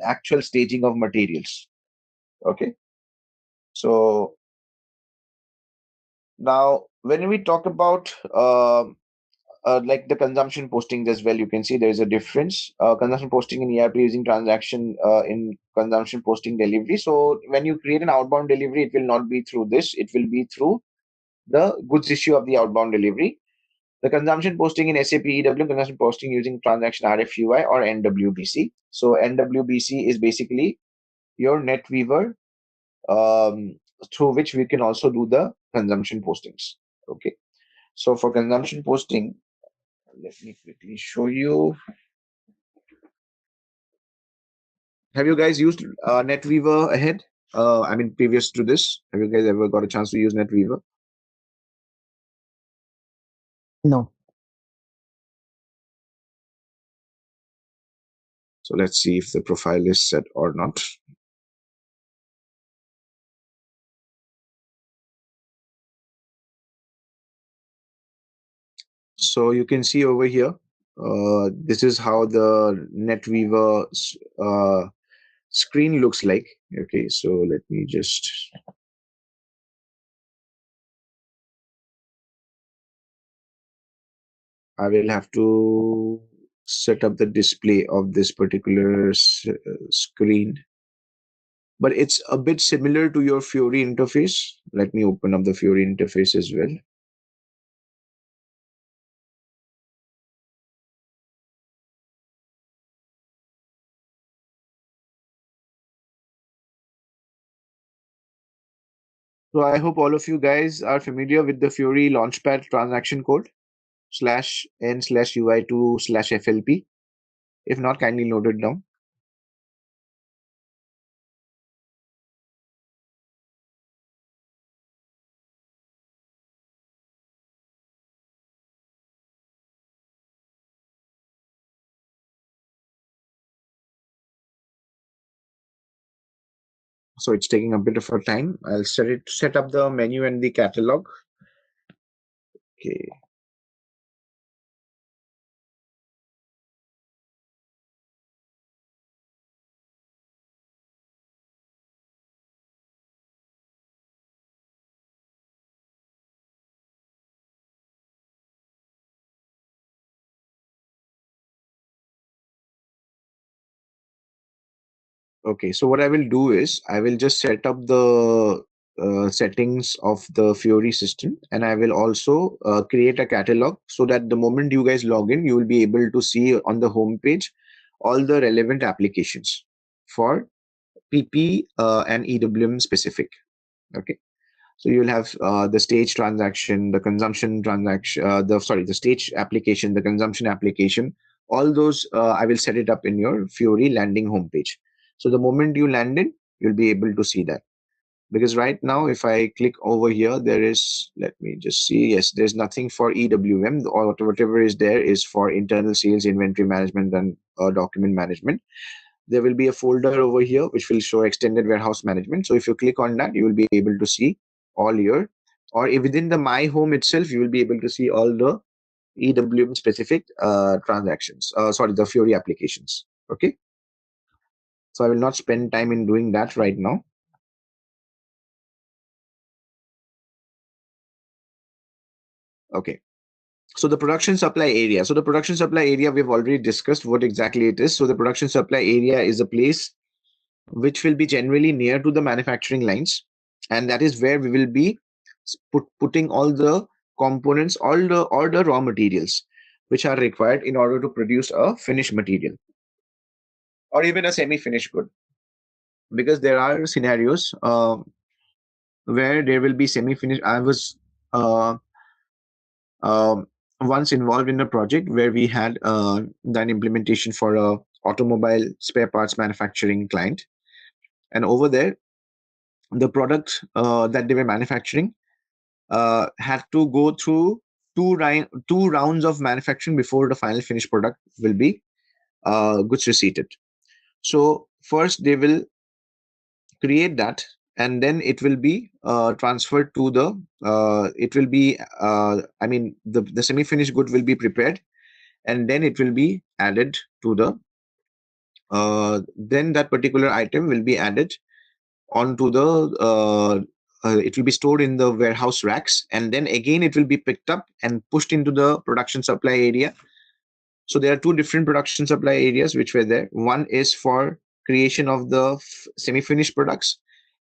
actual staging of materials. Okay. So now when we talk about like the consumption postings as well, you can see there is a difference. Consumption posting in ERP using transaction in consumption posting delivery. So when you create an outbound delivery, it will not be through this. It will be through the goods issue of the outbound delivery. The consumption posting in SAP EWM, consumption posting using transaction RFUI or NWBC. So NWBC is basically your NetWeaver through which we can also do the consumption postings. Okay. So for consumption posting, let me quickly show you. Have you guys used NetWeaver ahead? I mean, previous to this, have you guys ever got a chance to use NetWeaver? No. So let's see if the profile is set or not. So you can see over here, this is how the NetWeaver screen looks like. Okay, so let me just. I will have to set up the display of this particular screen. But it's a bit similar to your Fiori interface. Let me open up the Fiori interface as well. So I hope all of you guys are familiar with the Fiori Launchpad transaction code /n/UI2/FLP. If not, kindly note it down. So it's taking a bit of a time. I'll set up the menu and the catalog. Okay. Okay, so what I will do is I will just set up the settings of the Fiori system, and I will also create a catalog so that the moment you guys log in, you will be able to see on the home page all the relevant applications for PP and EWM specific. Okay, so you'll have the stage transaction, the consumption transaction, the stage application, the consumption application. All those I will set it up in your Fiori landing homepage. So the moment you land in, you'll be able to see that. Because right now, if I click over here, there is, let me just see, yes, there's nothing for EWM, or whatever is there is for internal sales, inventory management, and document management. There will be a folder over here which will show extended warehouse management. So if you click on that, you will be able to see all your, or within the my home itself, you will be able to see all the EWM specific transactions, the Fiori applications. Okay, so I will not spend time in doing that right now. Okay, so the production supply area. So the production supply area, we've already discussed what exactly it is. So the production supply area is a place which will be generally near to the manufacturing lines, and that is where we will be putting all the components, all the raw materials which are required in order to produce a finished material or even a semi-finished good. Because there are scenarios where there will be semi-finished. I was uh, once involved in a project where we had done implementation for a automobile spare parts manufacturing client, and over there the product that they were manufacturing had to go through two rounds of manufacturing before the final finished product will be goods receipted. So first they will create that, and then it will be transferred to the the semi-finished good will be prepared, and then it will be added to the then that particular item will be added onto the it will be stored in the warehouse racks, and then again it will be picked up and pushed into the production supply area. So there are two different production supply areas which were there. One is for creation of the semi-finished products,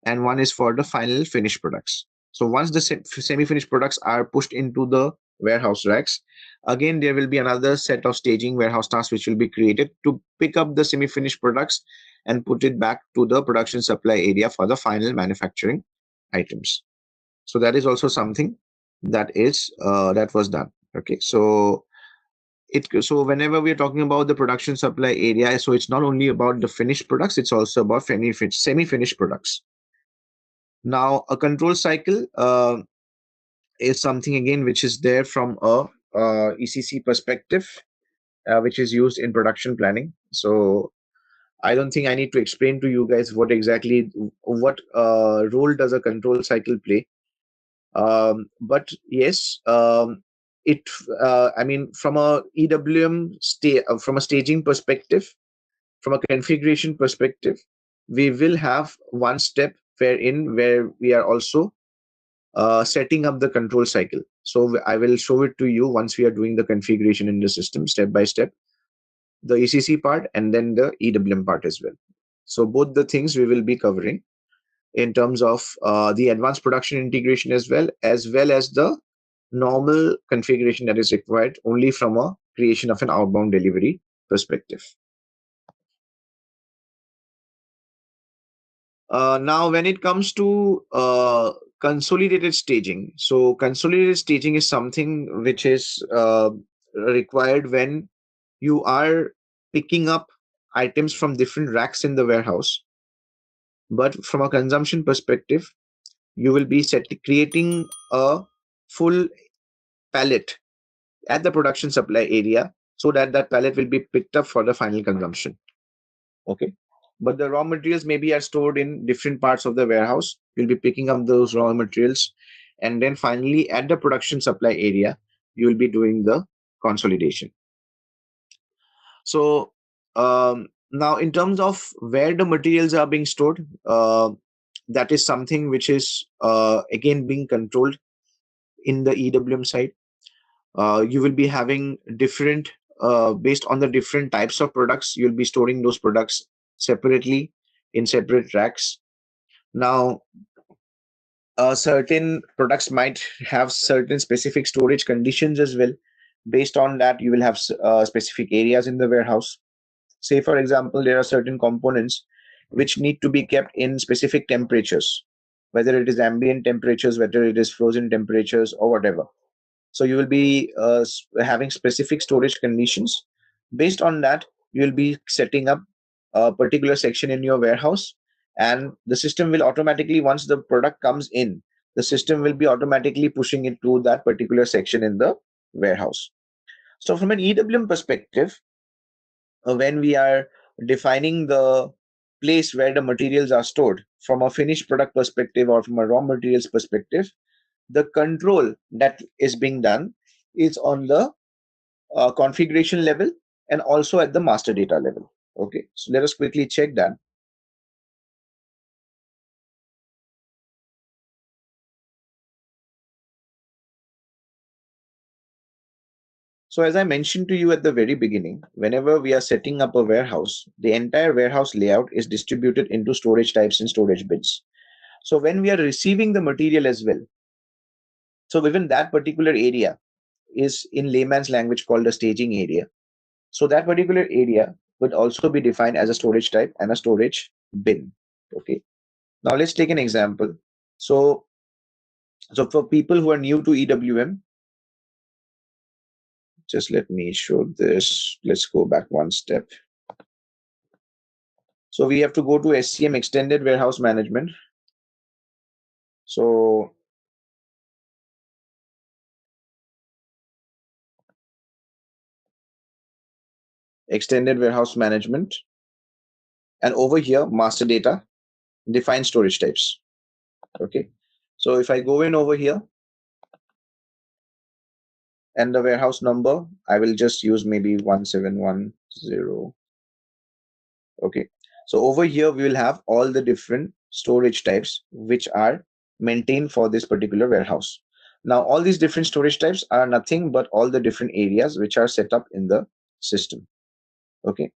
and one is for the final finished products. So once the semi-finished products are pushed into the warehouse racks, again there will be another set of staging warehouse tasks which will be created to pick up the semi-finished products and put it back to the production supply area for the final manufacturing items. So that is also something that was done. Okay, so whenever we are talking about the production supply area, so it's not only about the finished products, it's also about semi-finished products. Now a control cycle is something again which is there from a ECC perspective, which is used in production planning. So I don't think I need to explain to you guys what role does a control cycle play. But yes, it from a EWM from a staging perspective, from a configuration perspective, we will have one step where we are also setting up the control cycle. So I will show it to you once we are doing the configuration in the system step by step, the ECC part and then the EWM part as well. So both the things we will be covering in terms of the advanced production integration as well as the normal configuration that is required only from a creation of an outbound delivery perspective. Now, when it comes to consolidated staging. So consolidated staging is something which is required when you are picking up items from different racks in the warehouse. But from a consumption perspective, you will be creating a full pallet at the production supply area so that that pallet will be picked up for the final consumption. Okay. But the raw materials maybe are stored in different parts of the warehouse. You'll be picking up those raw materials. And then finally, at the production supply area, you will be doing the consolidation. So now in terms of where the materials are being stored, that is something which is again being controlled in the EWM side. You will be having different, based on the different types of products, you'll be storing those products separately in separate racks. Now, certain products might have certain specific storage conditions as well. Based on that, you will have specific areas in the warehouse. Say, for example, there are certain components which need to be kept in specific temperatures, whether it is ambient temperatures, whether it is frozen temperatures, or whatever. So you will be having specific storage conditions. Based on that, you will be setting up a particular section in your warehouse, and the system will automatically, once the product comes in, the system will be automatically pushing it to that particular section in the warehouse. So from an EWM perspective, when we are defining the place where the materials are stored, from a finished product perspective or from a raw materials perspective, the control that is being done is on the configuration level and also at the master data level. Okay, so let us quickly check that. So as I mentioned to you at the very beginning, whenever we are setting up a warehouse, the entire warehouse layout is distributed into storage types and storage bins. So when we are receiving the material as well, so within that particular area is in layman's language called a staging area. So that particular area would also be defined as a storage type and a storage bin. Okay. Now let's take an example. So for people who are new to EWM, just let me show this. Let's go back one step. So we have to go to SCM, Extended Warehouse Management. So Extended Warehouse Management, and over here, master data, define storage types. Okay. So if I go in over here, and the warehouse number, I will just use maybe 1710. Okay. So over here, we will have all the different storage types which are maintained for this particular warehouse. Now, all these different storage types are nothing but all the different areas which are set up in the system. Okay.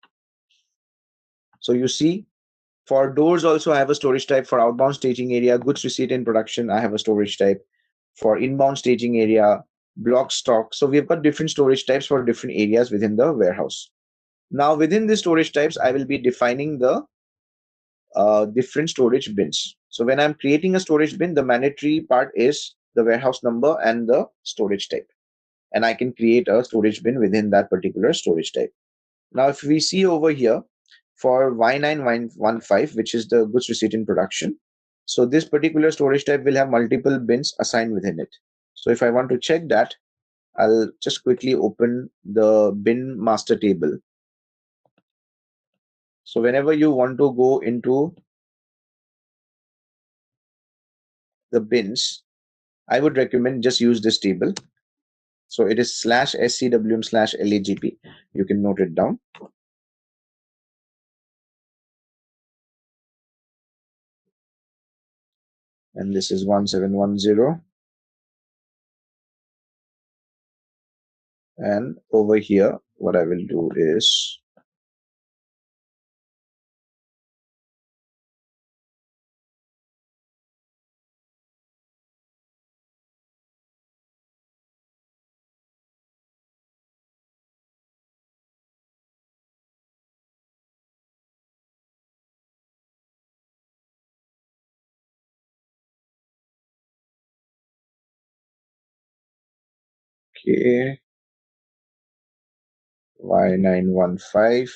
So you see, for doors also, I have a storage type. For outbound staging area, goods receipt in production, I have a storage type. For inbound staging area, block stock. So we've got different storage types for different areas within the warehouse. Now, within the storage types, I will be defining the different storage bins. So when I'm creating a storage bin, the mandatory part is the warehouse number and the storage type. And I can create a storage bin within that particular storage type. Now, if we see over here for Y915, which is the goods receipt in production, so this particular storage type will have multiple bins assigned within it. So if I want to check that, I'll just quickly open the bin master table. So whenever you want to go into the bins, I would recommend just use this table. So it is /SCWM/LAGP. You can note it down. And this is 1710. And over here, what I will do is Okay. Y915.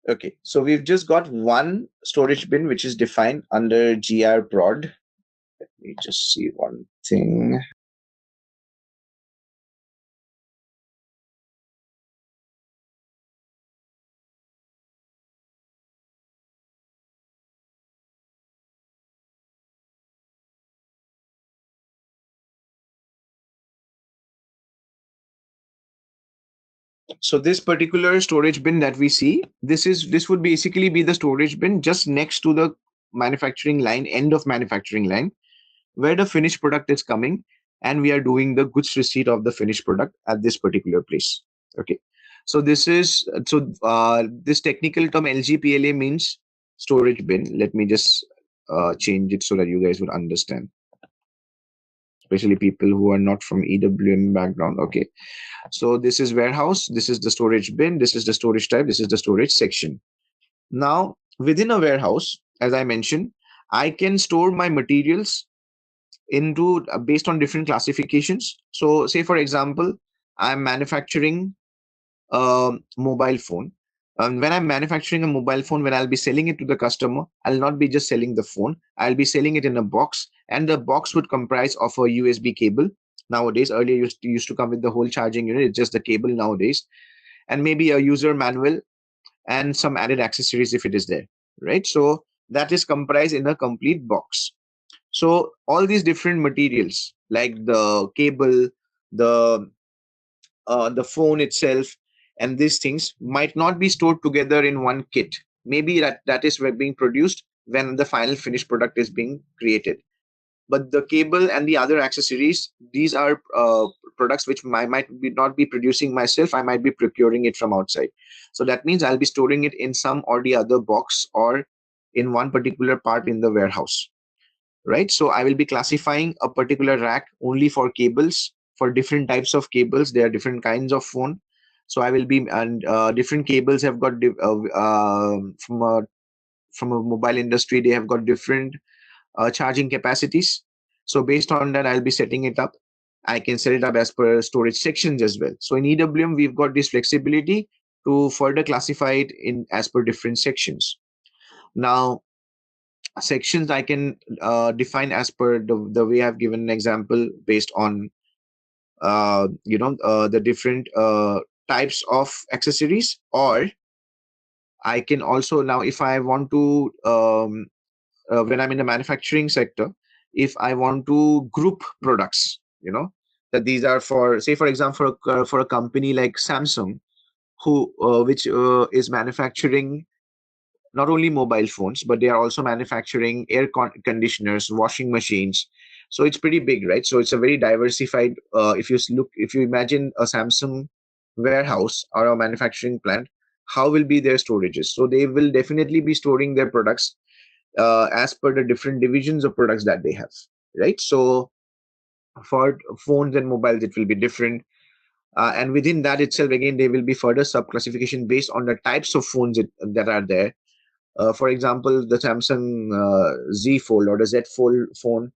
Okay, so we've just got one storage bin which is defined under GR prod. Let me just see one thing. So this particular storage bin that we see, this would basically be the storage bin just next to the manufacturing line, end of manufacturing line, where the finished product is coming, and we are doing the goods receipt of the finished product at this particular place. Okay, so this technical term LGPLA means storage bin. Let me just change it so that you guys would understand, especially people who are not from EWM background. Okay, so this is warehouse, this is the storage bin, this is the storage type, this is the storage section. Now within a warehouse, as I mentioned, I can store my materials into based on different classifications. So say for example, I'm manufacturing a mobile phone. When I'm manufacturing a mobile phone, when I'll be selling it to the customer, I'll not be just selling the phone, I'll be selling it in a box, and the box would comprise of a USB cable. Nowadays, earlier used to come with the whole charging unit, it's just the cable nowadays, and maybe a user manual and some added accessories if it is there, right? So that is comprised in a complete box. So all these different materials like the cable, the phone itself, and these things might not be stored together in one kit. Maybe that is being produced when the final finished product is being created. But the cable and the other accessories, these are products which I might not be producing myself. I might be procuring it from outside. So that means I'll be storing it in some or the other box or in one particular part in the warehouse, right? So I will be classifying a particular rack only for cables. For different types of cables, there are different kinds of phone. So I will be, and different cables have got from a mobile industry, they have got different charging capacities. So based on that, I'll be setting it up. I can set it up as per storage sections as well. So in EWM, we've got this flexibility to further classify it in as per different sections. Now, sections I can define as per the way I've given an example based on the different types of accessories, or I can also, now if I want to when I'm in the manufacturing sector, if I want to group products, that these are for, say for example, for a company like Samsung, who which is manufacturing not only mobile phones, but they are also manufacturing air conditioners, washing machines. So it's pretty big, right? So it's a very diversified. If you imagine a Samsung warehouse or a manufacturing plant, how will be their storages? So they will definitely be storing their products as per the different divisions of products that they have, right? So for phones and mobiles, it will be different. And within that itself, again, there will be further sub-classification based on the types of phones that are there. For example, the Samsung Z Fold or the Z Fold phone,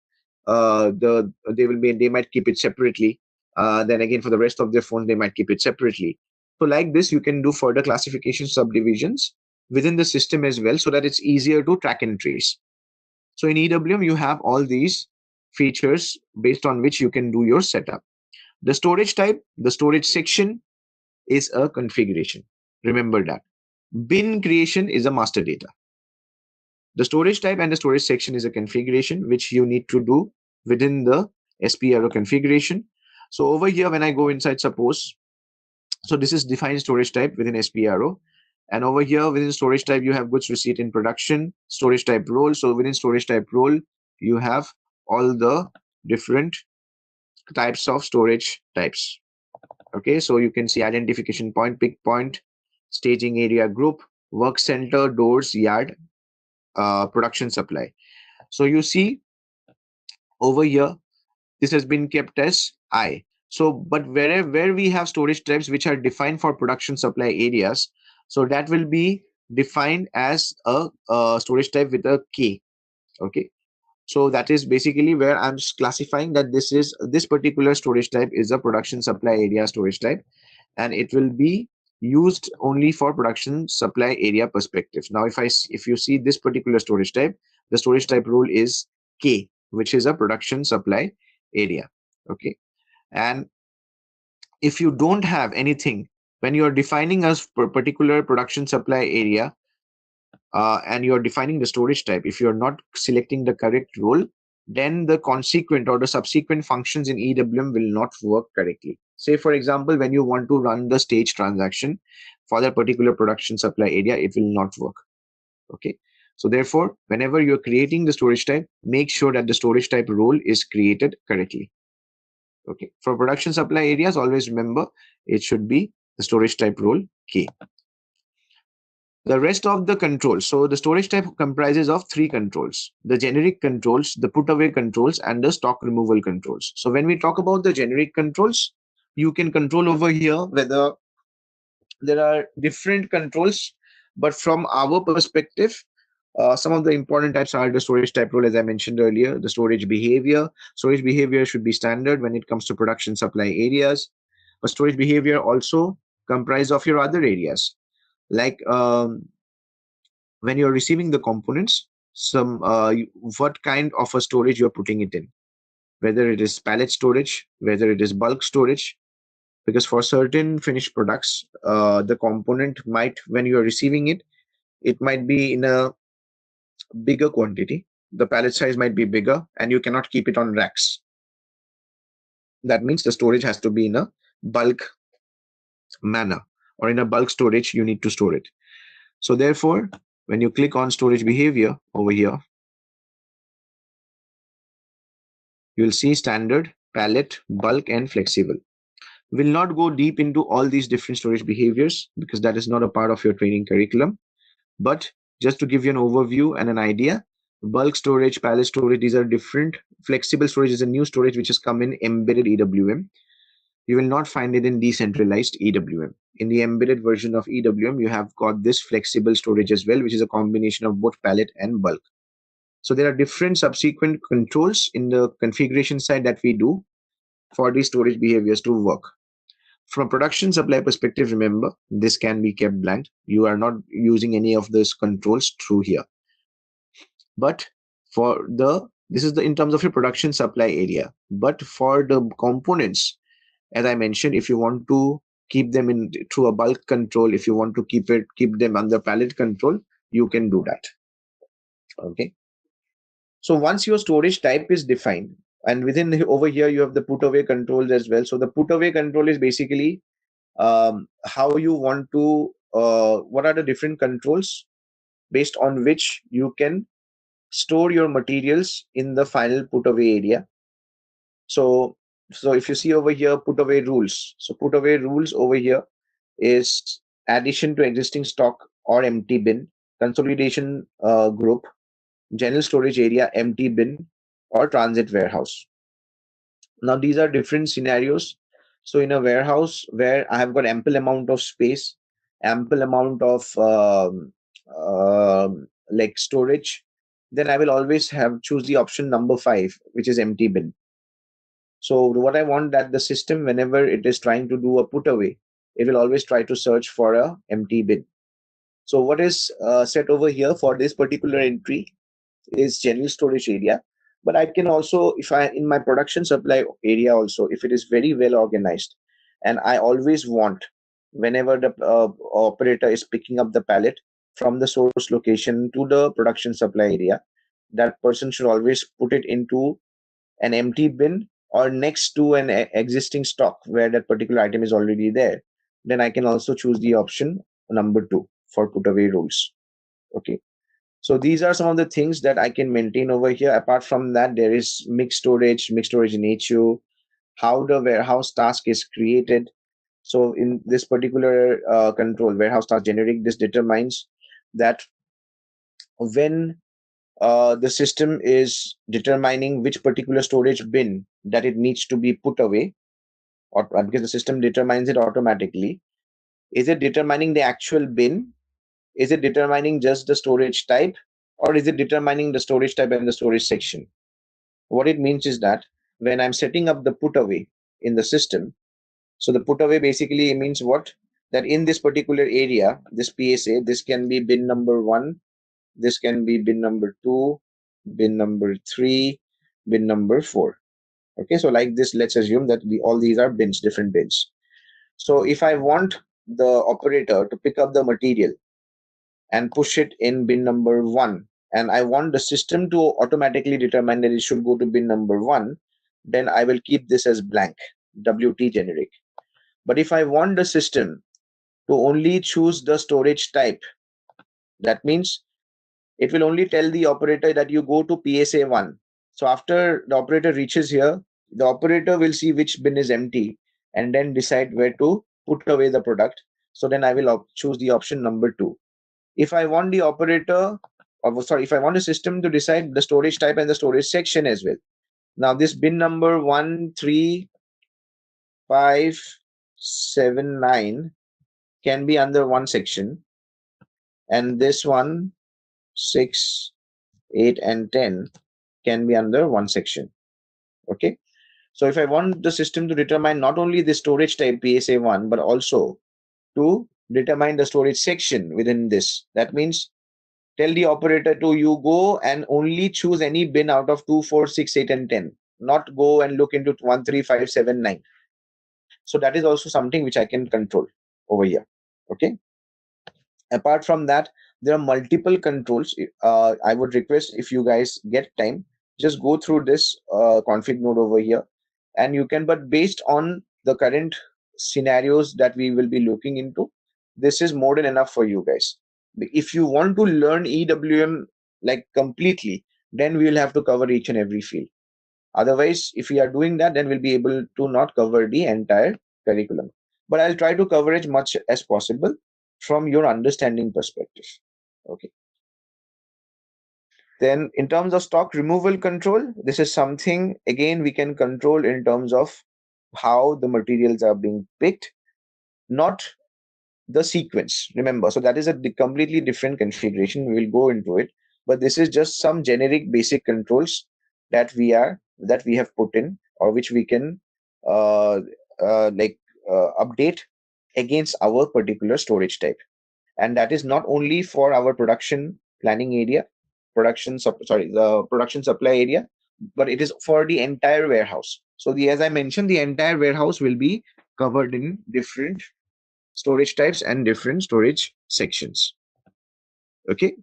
they might keep it separately. Then again, for the rest of their phones, they might keep it separately. So like this, you can do further classification subdivisions within the system as well, so that it's easier to track and trace. So in EWM, you have all these features based on which you can do your setup. The storage type, the storage section is a configuration. Remember that. Bin creation is a master data. The storage type and the storage section is a configuration which you need to do within the SPRO configuration. So over here, when I go inside, suppose, so this is defined storage type within SPRO. And over here within storage type, you have goods receipt in production, storage type role. So within storage type role, you have all the different types of storage types. Okay, so you can see identification point, pick point, staging area group, work center, doors, yard, production supply. So you see over here, this has been kept as I. So, but where we have storage types which are defined for production supply areas, so that will be defined as a storage type with a K. Okay. So that is basically where I'm just classifying that this particular storage type is a production supply area storage type, and it will be used only for production supply area perspective. Now, if you see this particular storage type, the storage type rule is K, which is a production supply area. Okay, and if you don't have anything when you are defining a particular production supply area, and you're defining the storage type, if you're not selecting the correct role, then the consequent or the subsequent functions in EWM will not work correctly. Say, for example, when you want to run the stage transaction for that particular production supply area, it will not work. Okay. So therefore, whenever you're creating the storage type, make sure that the storage type role is created correctly. Okay. For production supply areas, always remember it should be the storage type role K. The rest of the controls. So the storage type comprises of three controls: the generic controls, the put away controls, and the stock removal controls. So when we talk about the generic controls, you can control over here whether there are different controls, but from our perspective, some of the important types are the storage type role, as I mentioned earlier, the storage behavior. Storage behavior should be standard when it comes to production supply areas, but storage behavior also comprise of your other areas, like when you're receiving the components, what kind of a storage you're putting it in, whether it is pallet storage, whether it is bulk storage, because for certain finished products, the component might, when you're receiving it, it might be in a bigger quantity. The pallet size might be bigger and you cannot keep it on racks. That means the storage has to be in a bulk manner, or in a bulk storage you need to store it. So therefore, when you click on storage behavior over here, you will see standard, pallet, bulk, and flexible. We'll not go deep into all these different storage behaviors because that is not a part of your training curriculum. But just to give you an overview and an idea, bulk storage, pallet storage, these are different. Flexible storage is a new storage which has come in embedded EWM. You will not find it in decentralized EWM. In the embedded version of EWM, you have got this flexible storage as well, which is a combination of both pallet and bulk. So there are different subsequent controls in the configuration side that we do for these storage behaviors to work. From a production supply perspective, remember, this can be kept blank. You are not using any of those controls through here. But this is in terms of your production supply area. But for the components, as I mentioned, if you want to keep them in through a bulk control, if you want to keep them under pallet control, you can do that. Okay. So once your storage type is defined, and within over here you have the put away controls as well. So the put away control is basically how you want to what are the different controls based on which you can store your materials in the final put away area. So if you see over here, put away rules. So put away rules over here is addition to existing stock or empty bin, consolidation group, general storage area, empty bin, or transit warehouse. Now these are different scenarios. So in a warehouse where I have got ample amount of space, ample amount of like storage, then I will always choose the option number 5, which is empty bin. So what I want that the system, whenever it is trying to do a put away, it will always try to search for a empty bin. So what is set over here for this particular entry is general storage area. But I can also, if I in my production supply area also, if it is very well organized, and I always want, whenever the operator is picking up the pallet from the source location to the production supply area, that person should always put it into an empty bin or next to an existing stock where that particular item is already there. Then I can also choose the option number 2 for put away rules. Okay. So these are some of the things that I can maintain over here. Apart from that, there is mixed storage in HU, how the warehouse task is created. So in this particular control, warehouse task generic, this determines that when the system is determining which particular storage bin that it needs to be put away, or because the system determines it automatically, is it determining the actual bin? Is it determining just the storage type, or is it determining the storage type and the storage section? What it means is that when I'm setting up the putaway in the system, so the putaway basically means what? That in this particular area, this PSA, this can be bin number 1, this can be bin number 2, bin number 3, bin number 4. Okay, so like this, let's assume that all these are bins, different bins. So if I want the operator to pick up the material and push it in bin number 1, and I want the system to automatically determine that it should go to bin number 1, then I will keep this as blank, WT generic. But if I want the system to only choose the storage type, that means it will only tell the operator that you go to PSA 1. So after the operator reaches here, the operator will see which bin is empty and then decide where to put away the product. So then I will choose the option number 2. If I want the operator, if I want the system to decide the storage type and the storage section as well. Now this bin number 1, 3, 5, 7, 9 can be under one section, and this one, 6, 8, and 10 can be under one section. Okay, so if I want the system to determine not only the storage type PSA1 but also to determine the storage section within this, that means tell the operator to you go and only choose any bin out of 2, 4, 6, 8, and 10, not go and look into 1, 3, 5, 7, 9. So that is also something which I can control over here. Okay, apart from that, there are multiple controls. I would request, if you guys get time, just go through this config node over here, and you can, but based on the current scenarios that we will be looking into, this is more than enough for you guys. If you want to learn EWM like completely, then we will have to cover each and every field. Otherwise, if we are doing that, then we'll be able to not cover the entire curriculum. But I'll try to cover as much as possible from your understanding perspective. Okay. Then in terms of stock removal control, this is something again we can control in terms of how the materials are being picked, not the sequence. Remember, so that is a completely different configuration. We will go into it, but this is just some generic basic controls that we have put in, or which we can update against our particular storage type. And that is not only for our production planning area, the production supply area, but it is for the entire warehouse. So as I mentioned, the entire warehouse will be covered in different storage types and different storage sections. Okay.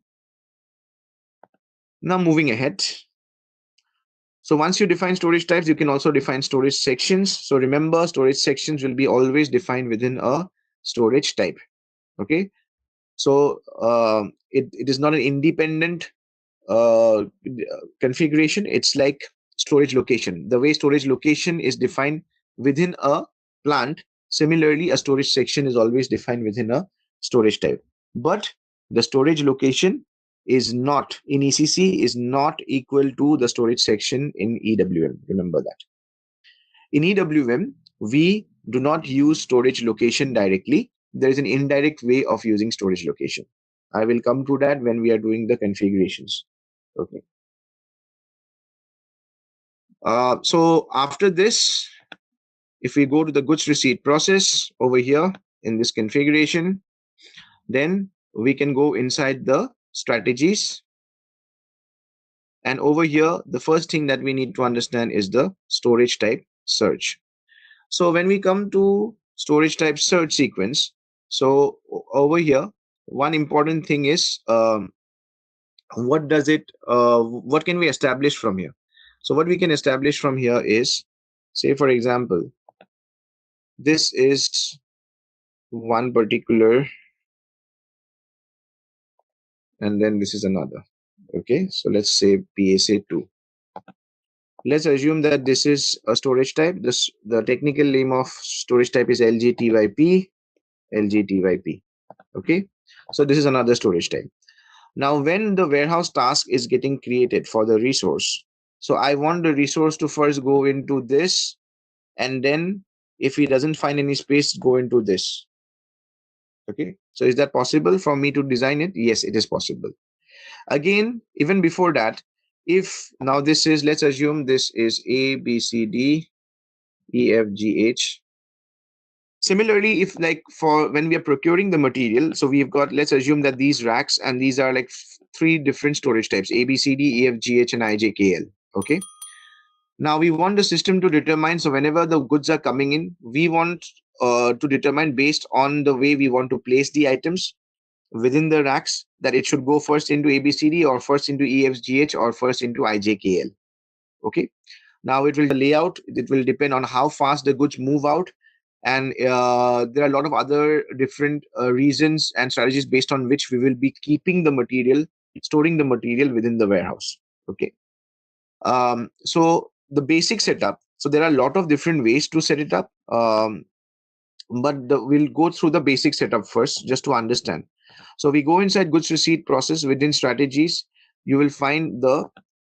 Now moving ahead. So once you define storage types, you can also define storage sections. So remember, storage sections will be always defined within a storage type. Okay. So it is not an independent configuration. It's like storage location. The way storage location is defined within a plant, similarly, a storage section is always defined within a storage type. But the storage location is not in ECC is not equal to the storage section in EWM. Remember that. In EWM, we do not use storage location directly. There is an indirect way of using storage location. I will come to that when we are doing the configurations. Okay. So after this, if we go to the goods receipt process over here in this configuration, then we can go inside the strategies. And over here, the first thing that we need to understand is the storage type search. So when we come to storage type search sequence, so over here, one important thing is what can we establish from here? So what we can establish from here is, say for example, this is one particular, and then this is another. Okay, so let's say PSA2. Let's assume that this is a storage type. The technical name of storage type is LGTYP, LGTYP. Okay, so this is another storage type. Now, when the warehouse task is getting created for the resource, so I want the resource to first go into this, and then if he doesn't find any space, go into this. Okay, so is that possible for me to design it? Yes, it is possible. Again, even before that, if now this is, let's assume this is A, B, C, D, E, F, G, H. Similarly, if like for when we are procuring the material, so we've got, let's assume that these racks, and these are like three different storage types: A, B, C, D, E, F, G, H, and I, J, K, L. Okay. Now we want the system to determine, so whenever the goods are coming in, we want to determine based on the way we want to place the items within the racks, that it should go first into ABCD, or first into EFGH, or first into IJKL. Okay. Now it will layout. It will depend on how fast the goods move out, and there are a lot of other different reasons and strategies based on which we will be keeping the material, storing the material within the warehouse. Okay. So the basic setup. So there are a lot of different ways to set it up, but we'll go through the basic setup first, just to understand. So we go inside goods receipt process. Within strategies, you will find the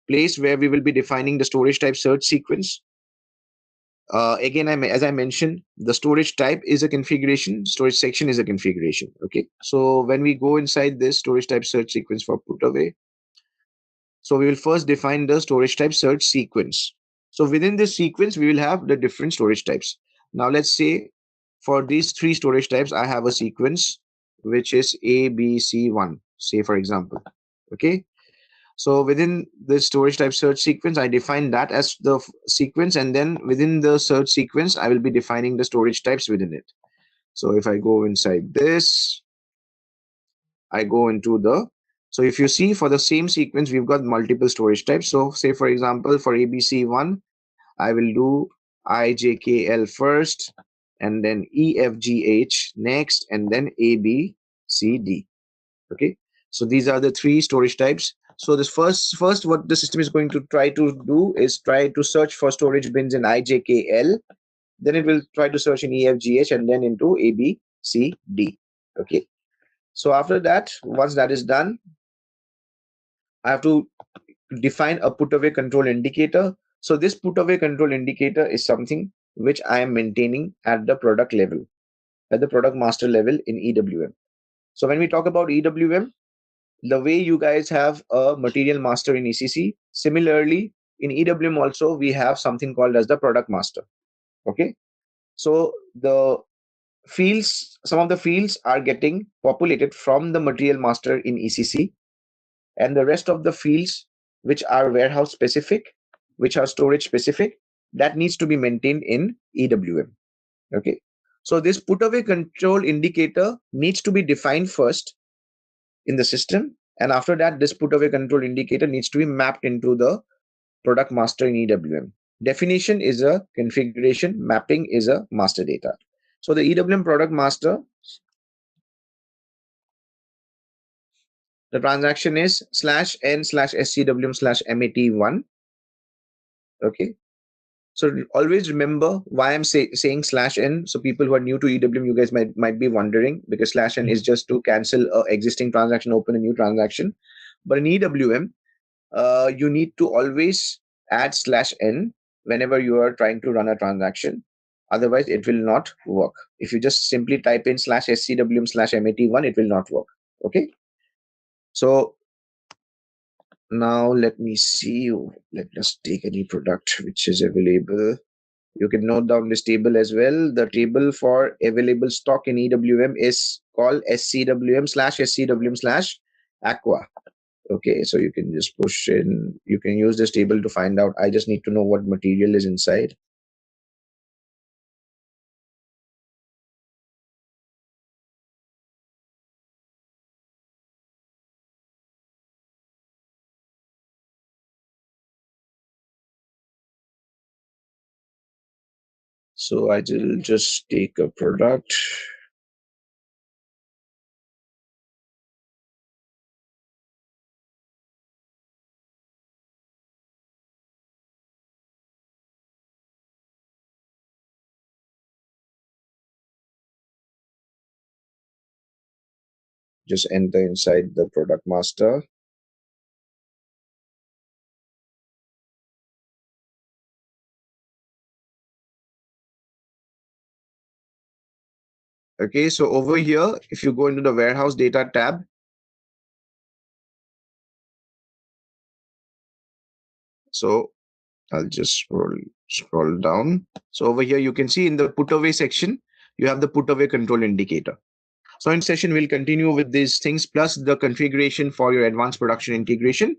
place where we will be defining the storage type search sequence. Again, as I mentioned, the storage type is a configuration, storage section is a configuration. Okay. So when we go inside this storage type search sequence for putaway, so we will first define the storage type search sequence. So within this sequence, we will have the different storage types. Now let's say for these three storage types, I have a sequence which is ABC1, say for example. Okay. So within the storage type search sequence, I define that as the sequence, and then within the search sequence, I will be defining the storage types within it. So if I go inside this, I go into the, so if you see for the same sequence, we've got multiple storage types. So say for example, for ABC1, I will do IJKL first, and then EFGH next, and then ABCD. Okay. So these are the three storage types. So this first what the system is going to try to do is try to search for storage bins in IJKL. Then it will try to search in EFGH, and then into ABCD. Okay. So after that, once that is done, I have to define a put away control indicator. So this put away control indicator is something which I am maintaining at the product level, at the product master level in EWM. So when we talk about EWM, the way you guys have a material master in ECC, similarly in EWM also we have something called as the product master. Okay. So the fields, some of the fields are getting populated from the material master in ECC, and the rest of the fields which are warehouse specific, which are storage specific, that needs to be maintained in EWM. Okay. So this put away control indicator needs to be defined first in the system, and after that this put away control indicator needs to be mapped into the product master in EWM. Definition is a configuration, mapping is a master data. So the EWM product master, the transaction is /n/scwm/mat1. Okay. So always remember why I'm saying /n. So people who are new to EWM, you guys might be wondering, because /n is just to cancel an existing transaction, open a new transaction. But in EWM, you need to always add /n whenever you are trying to run a transaction. Otherwise, it will not work. If you just simply type in /scwm/mat1, it will not work. Okay. So now let me see. Let us take any product which is available. You can note down this table as well. The table for available stock in EWM is called SCWM/SCWM/Aqua. Okay, so you can just push in. You can use this table to find out. I just need to know what material is inside. So I will just take a product. Just enter inside the product master. Okay, so over here, if you go into the warehouse data tab, So I'll just scroll down. So over here, you can see in the putaway section, you have the putaway control indicator. So in session, we'll continue with these things plus the configuration for your advanced production integration.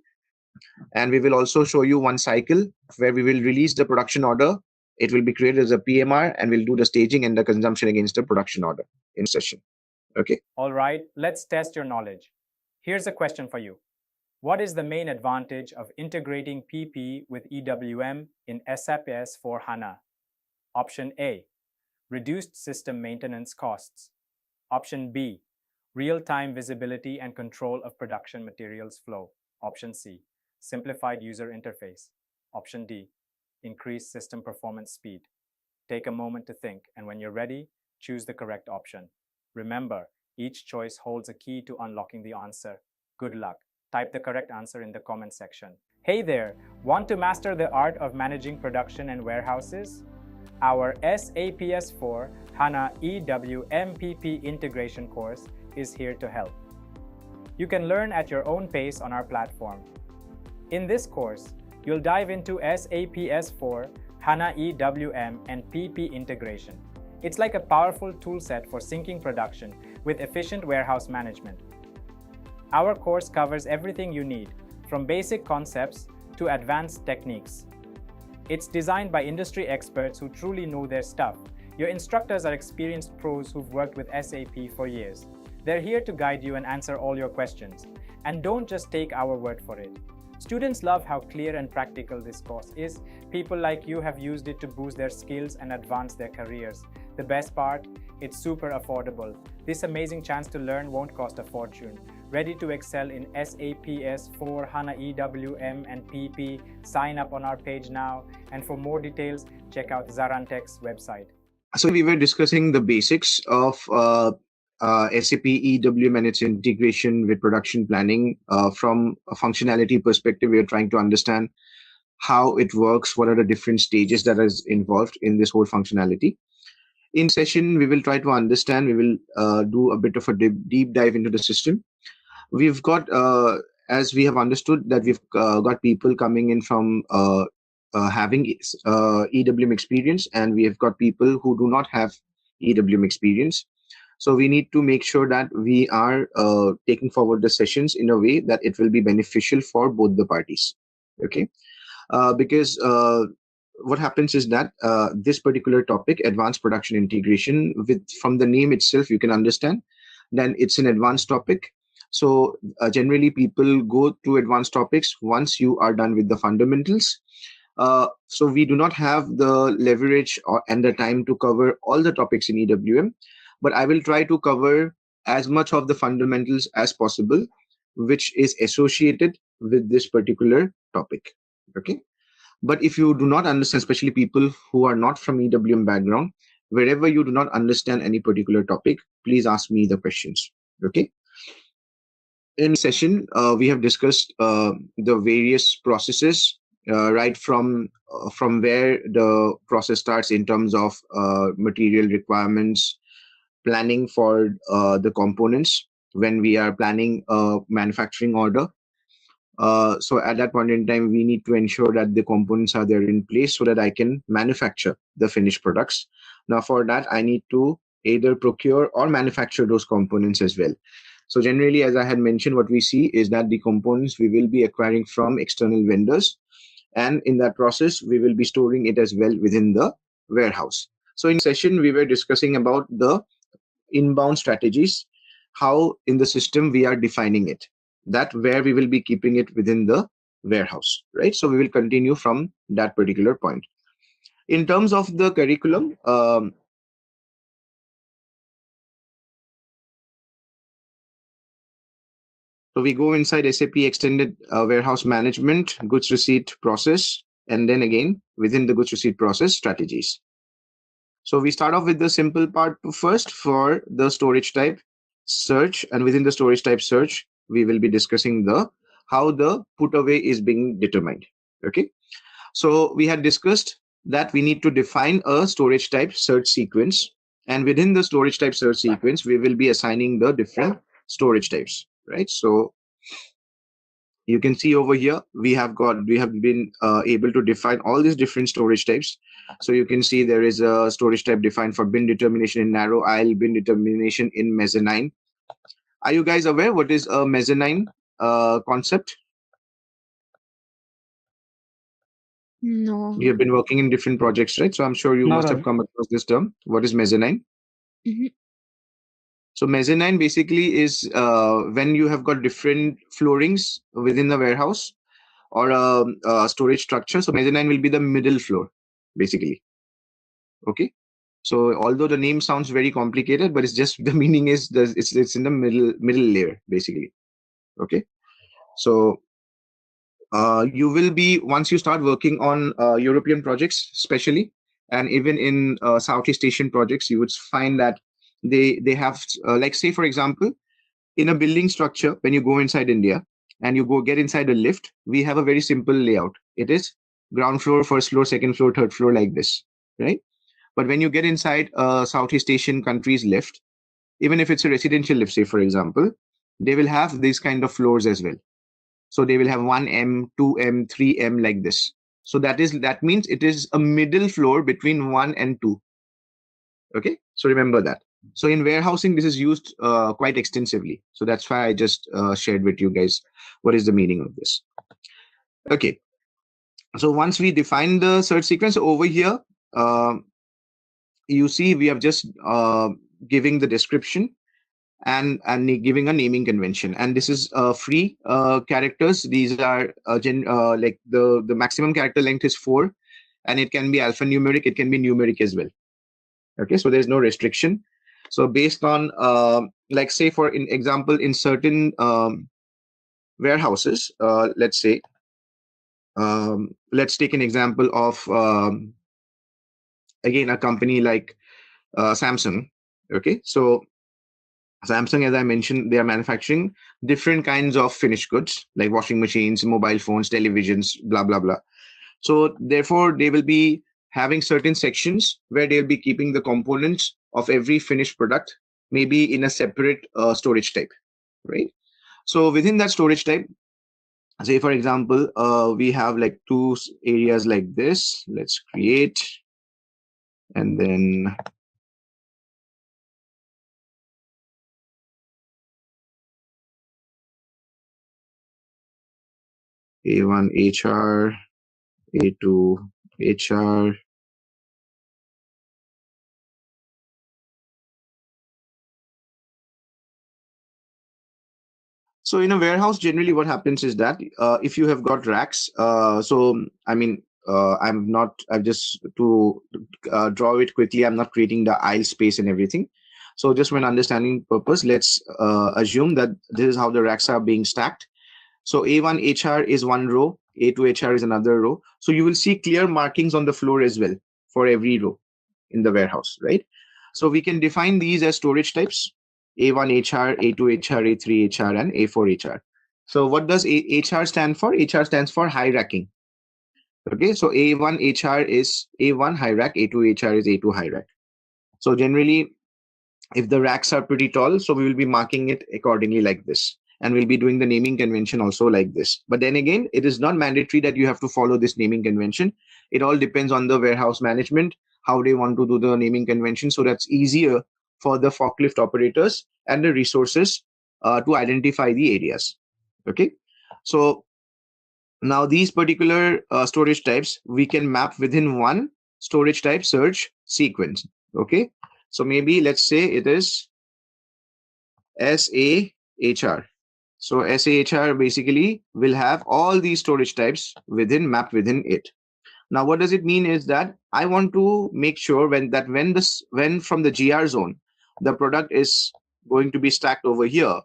And we will also show you one cycle where we will release the production order. It will be created as a PMR and we'll do the staging and the consumption against the production order in session. Okay. All right, let's test your knowledge. Here's a question for you. What is the main advantage of integrating PP with EWM in SAP S 4HANA? Option A, reduced system maintenance costs. Option B, real-time visibility and control of production materials flow. Option C, simplified user interface. Option D, increased system performance speed. Take a moment to think, and when you're ready, choose the correct option. Remember, each choice holds a key to unlocking the answer. Good luck. Type the correct answer in the comment section. Hey there, want to master the art of managing production and warehouses? Our SAP S4 HANA EWM PP integration course is here to help. You can learn at your own pace on our platform. In this course, you'll dive into SAP S4 HANA EWM and PP integration. It's like a powerful toolset for syncing production with efficient warehouse management. Our course covers everything you need, from basic concepts to advanced techniques. It's designed by industry experts who truly know their stuff. Your instructors are experienced pros who've worked with SAP for years. They're here to guide you and answer all your questions. And don't just take our word for it. Students love how clear and practical this course is. People like you have used it to boost their skills and advance their careers. The best part? It's super affordable. This amazing chance to learn won't cost a fortune. Ready to excel in SAP S4 HANA EWM and PP? Sign up on our page now. And for more details, check out ZaranTech's website. So we were discussing the basics of SAP EWM and its integration with production planning. From a functionality perspective, we are trying to understand how it works, what are the different stages that is involved in this whole functionality. In session, we will try to understand, we will do a bit of a deep dive into the system. We've got, as we have understood, that we've got people coming in from having EWM experience, and we have got people who do not have EWM experience. So we need to make sure that we are taking forward the sessions in a way that it will be beneficial for both the parties. Okay, because what happens is that this particular topic, advanced production integration, from the name itself, you can understand then it's an advanced topic. So generally people go to advanced topics once you are done with the fundamentals. So we do not have the leverage and the time to cover all the topics in EWM, but I will try to cover as much of the fundamentals as possible, which is associated with this particular topic. Okay. But if you do not understand, especially people who are not from EWM background, wherever you do not understand any particular topic, please ask me the questions. Okay. In session, we have discussed the various processes, right from where the process starts in terms of material requirements, planning for the components when we are planning a manufacturing order. So at that point in time, we need to ensure that the components are there in place so that I can manufacture the finished products. Now for that, I need to either procure or manufacture those components as well. So generally, as I had mentioned, what we see is that the components we will be acquiring from external vendors. And in that process, we will be storing it as well within the warehouse. So in session, we were discussing about the inbound strategies, how in the system we are defining it, that where we will be keeping it within the warehouse, right? So we will continue from that particular point. In terms of the curriculum, so we go inside SAP Extended Warehouse Management, goods receipt process, and then again within the goods receipt process strategies. So we start off with the simple part first for the storage type search, and within the storage type search, we will be discussing how the put away is being determined. Okay, so we had discussed that we need to define a storage type search sequence, and within the storage type search sequence, we will be assigning the different storage types, right? So you can see over here, we have been able to define all these different storage types. So you can see there is a storage type defined for bin determination in narrow aisle, bin determination in mezzanine. Are you guys aware what is a mezzanine concept? No. You have been working in different projects, right? So I'm sure you No, must have Ravi. come across this term. What is mezzanine? Mhm. So mezzanine basically is when you have got different floorings within the warehouse or a storage structure. So mezzanine will be the middle floor, basically. Okay. So although the name sounds very complicated, but it's just the meaning is it's in the middle layer, basically. Okay. So you will be, once you start working on European projects, especially, and even in Southeast Asian projects, you would find that they have like, say for example, in a building structure, when you go inside India and you go get inside a lift, we have a very simple layout. It is ground floor, first floor, second floor, third floor, like this, right? But when you get inside a Southeast Asian country's lift, even if it's a residential lift, say for example, they will have these kind of floors as well. So they will have 1M, 2M, 3M, like this. So that means it is a middle floor between 1 and 2. Okay, so remember that. So in warehousing, this is used quite extensively. So that's why I just shared with you guys what is the meaning of this. Okay, so once we define the search sequence over here, you see we have just giving the description and giving a naming convention, and this is free characters. These are like the maximum character length is 4, and it can be alphanumeric, it can be numeric as well. Okay, so there's no restriction. So based on like, say for in example, in certain warehouses, let's say let's take an example of again a company like Samsung. Okay, so Samsung, as I mentioned, they are manufacturing different kinds of finished goods like washing machines, mobile phones, televisions, blah blah blah. So therefore, they will be having certain sections where they'll be keeping the components of every finished product, maybe in a separate storage type, right? So within that storage type, say for example, we have like two areas like this. Let's create, and then A1 HR, A2 HR. So in a warehouse, generally what happens is that if you have got racks, so I mean, I've just to draw it quickly, I'm not creating the aisle space and everything. So just for an understanding purpose, let's assume that this is how the racks are being stacked. So A1 HR is one row, A2 HR is another row. So you will see clear markings on the floor as well for every row in the warehouse, right? So we can define these as storage types: A1 HR, A2 HR, A3 HR, and A4 HR. So what does HR stand for? HR stands for high racking. Okay, so A1 HR is A1 high rack, A2 HR is A2 high rack. So generally, if the racks are pretty tall, so we will be marking it accordingly like this. And we'll be doing the naming convention also like this. But then again, it is not mandatory that you have to follow this naming convention. It all depends on the warehouse management, how they want to do the naming convention. So that's easier for the forklift operators and the resources to identify the areas. Okay. So now these particular storage types, we can map within one storage type search sequence. Okay. So maybe let's say it is SAHR. So SAHR basically will have all these storage types mapped within it. Now, what does it mean is that I want to make sure when from the GR zone, the product is going to be stacked over here,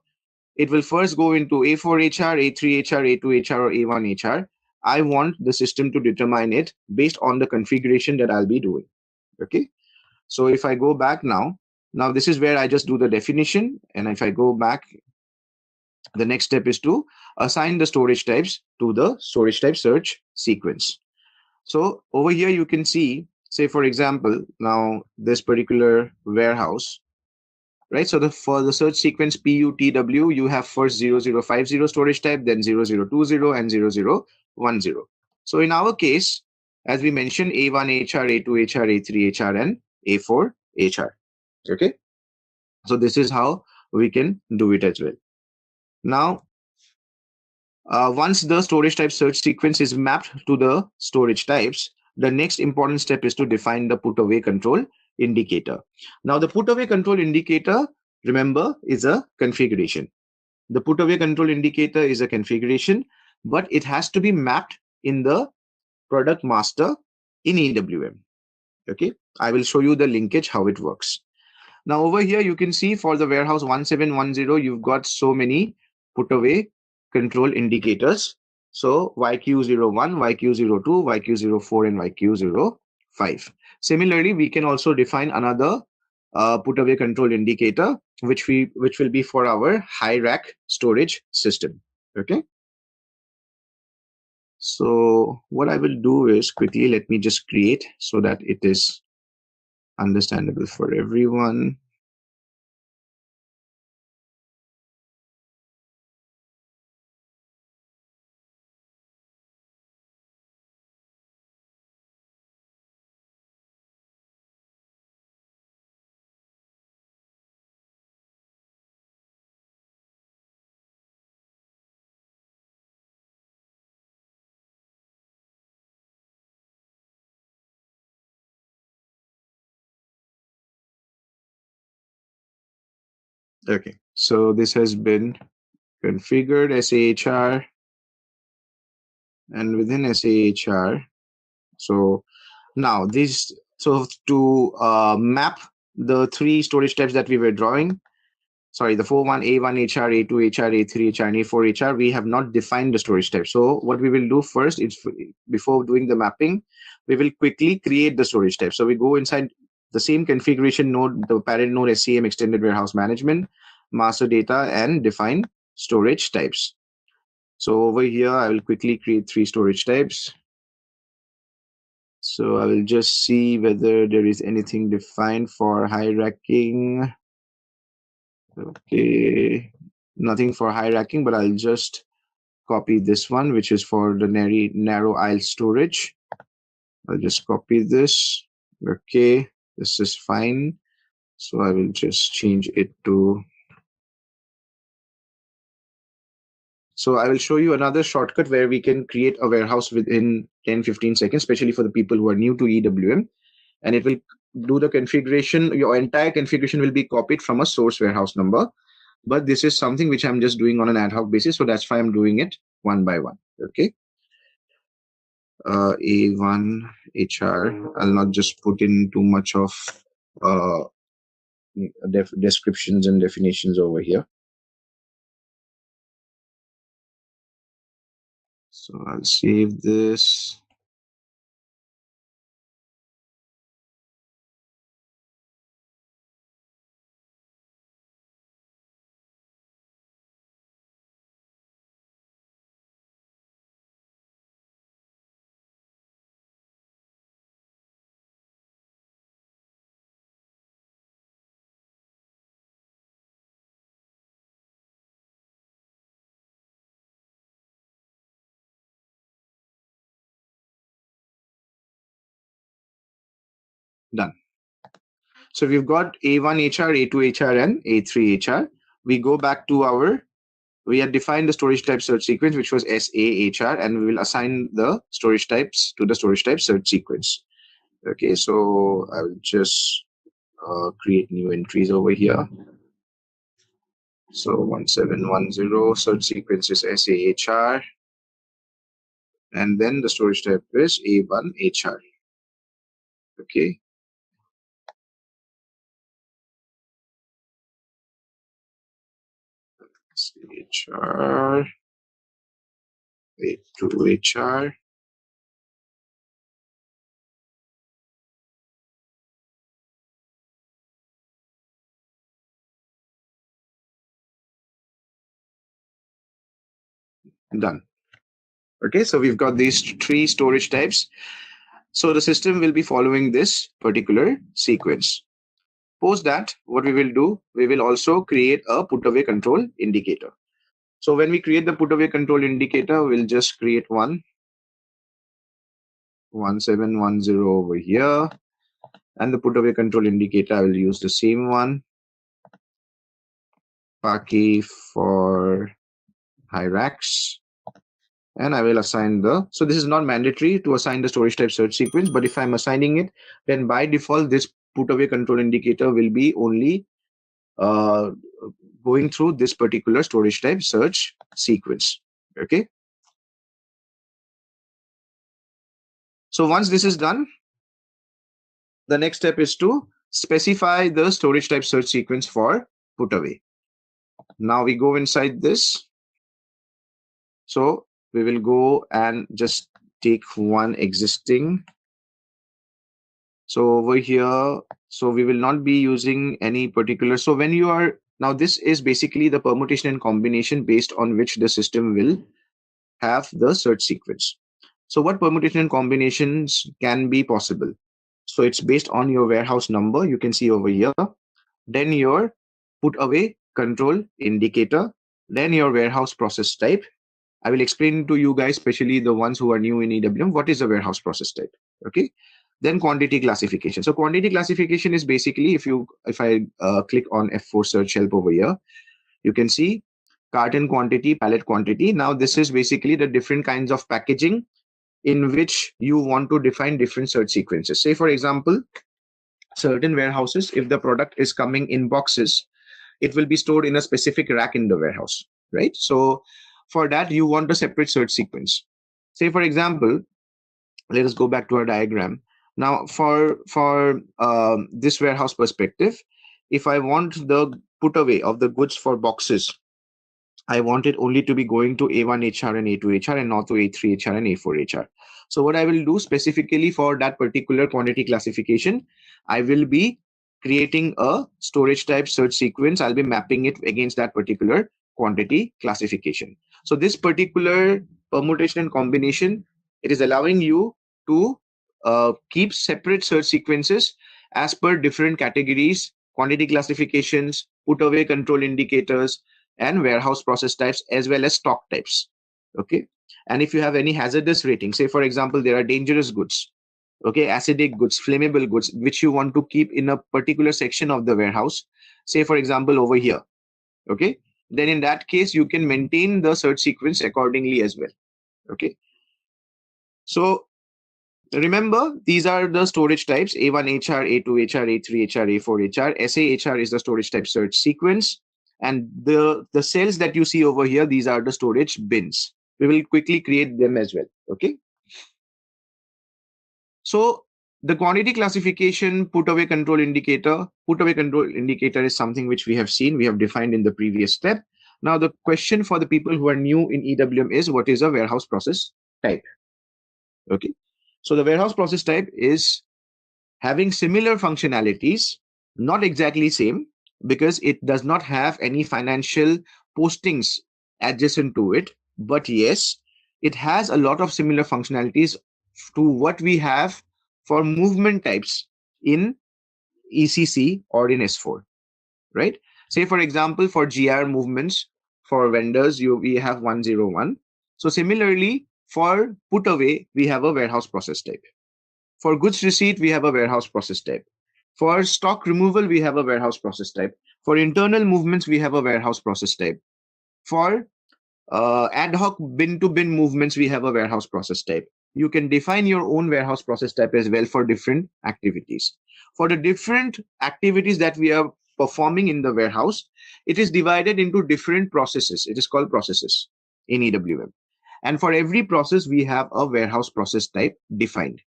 it will first go into A4 HR, A3 HR, A2 HR, or A1 HR. I want the system to determine it based on the configuration that I'll be doing. Okay. So if I go back now this is where I just do the definition. And if I go back, the next step is to assign the storage types to the storage type search sequence. So over here, you can see, say, for example, now this particular warehouse, right? So for the search sequence PUTW, you have first 0050 storage type, then 0020 and 0010. So in our case, as we mentioned, A1 HR, A2 HR, A3 HR, and A4 HR. Okay. So this is how we can do it as well. Now, once the storage type search sequence is mapped to the storage types, the next important step is to define the put-away control indicator. Now, the put-away control indicator, remember, is a configuration. The put-away control indicator is a configuration, but it has to be mapped in the product master in EWM. Okay, I will show you the linkage, how it works. Now, over here, you can see for the warehouse 1710, you've got so many put-away control indicators. So YQ01, YQ02, YQ04, and YQ05. Similarly, we can also define another put-away control indicator, which will be for our high rack storage system. Okay. So what I will do is quickly, let me just create so that it is understandable for everyone. Okay, so this has been configured SAHR, and within SAHR, so now this, so to map the three storage types that we were drawing, sorry, the 4.1, A1 HR, A2 HR, A3 HR, and A4 HR, we have not defined the storage type. So what we will do first is, before doing the mapping, we will quickly create the storage type. So we go inside the same configuration node, the parent node SCM, extended warehouse management, master data, and define storage types. So over here, I will quickly create three storage types. So I will just see whether there is anything defined for high racking. Okay, nothing for high racking, but I'll just copy this one, which is for the narrow aisle storage. I'll just copy this. Okay, this is fine. So I will just change it to. So I will show you another shortcut where we can create a warehouse within 10-15 seconds, especially for the people who are new to EWM. And it will do the configuration. Your entire configuration will be copied from a source warehouse number. But this is something which I'm just doing on an ad hoc basis. So that's why I'm doing it one by one. Okay. A1 HR. I'll not just put in too much of descriptions and definitions over here. So I'll save this. Done. So we've got A1 HR, A2 HR, and A3 HR. We go back to we had defined the storage type search sequence, which was SAHR, and we will assign the storage types to the storage type search sequence. Okay, so I will just create new entries over here. So 1710 search sequence is SAHR, and then the storage type is A1 HR. Okay. HR, A2 HR. Done. Okay, so we've got these three storage types. So the system will be following this particular sequence. Post that, what we will do, we will also create a put-away control indicator. So when we create the put-away control indicator, we'll just create 1710 over here. And the put-away control indicator, I will use the same one. Paki for Hyrax. And I will assign so this is not mandatory to assign the storage type search sequence, but if I'm assigning it, then by default, this put-away control indicator will be only going through this particular storage type search sequence. Okay. So once this is done, the next step is to specify the storage type search sequence for put-away. Now we go inside this. So we will go and just take one existing. So over here, so we will not be using any particular. So when you are, now this is basically the permutation and combination based on which the system will have the search sequence. So what permutation and combinations can be possible? So it's based on your warehouse number. You can see over here. Then your put-away control indicator. Then your warehouse process type. I will explain to you guys, especially the ones who are new in EWM, what is a warehouse process type. Okay. Then quantity classification. So quantity classification is basically, if I click on F4 search help over here, you can see carton quantity, pallet quantity. Now this is basically the different kinds of packaging in which you want to define different search sequences. Say for example, certain warehouses, if the product is coming in boxes, it will be stored in a specific rack in the warehouse, right? So for that, you want a separate search sequence. Say for example, let us go back to our diagram. Now for this warehouse perspective, if I want the put away of the goods for boxes, I want it only to be going to A1 HR and A2 HR and not to A3 HR and A4 HR. So what I will do specifically for that particular quantity classification, I will be creating a storage type search sequence. I'll be mapping it against that particular quantity classification. So this particular permutation and combination, it is allowing you to keep separate search sequences as per different categories, quantity classifications, put away control indicators, and warehouse process types, as well as stock types. Okay. And if you have any hazardous rating, say for example, there are dangerous goods, okay, acidic goods, flammable goods, which you want to keep in a particular section of the warehouse, say for example over here, okay, then in that case you can maintain the search sequence accordingly as well. Okay. So remember, these are the storage types: A1 HR, A2 HR, A3 HR, A4 HR. SA HR is the storage type search sequence. And the cells that you see over here, these are the storage bins. We will quickly create them as well. Okay. So the quantity classification put-away control indicator. Put-away control indicator is something which we have seen, we have defined in the previous step. Now the question for the people who are new in EWM is, what is a warehouse process type? Okay. So the warehouse process type is having similar functionalities, not exactly same, because it does not have any financial postings adjacent to it. But yes, it has a lot of similar functionalities to what we have for movement types in ECC or in S4, right? Say for example, for GR movements for vendors, we have 101. So similarly, for put away, we have a warehouse process type. For goods receipt, we have a warehouse process type. For stock removal, we have a warehouse process type. For internal movements, we have a warehouse process type. For ad hoc bin-to-bin movements, we have a warehouse process type. You can define your own warehouse process type as well for different activities. For the different activities that we are performing in the warehouse, it is divided into different processes. It is called processes in EWM. And for every process, we have a warehouse process type defined.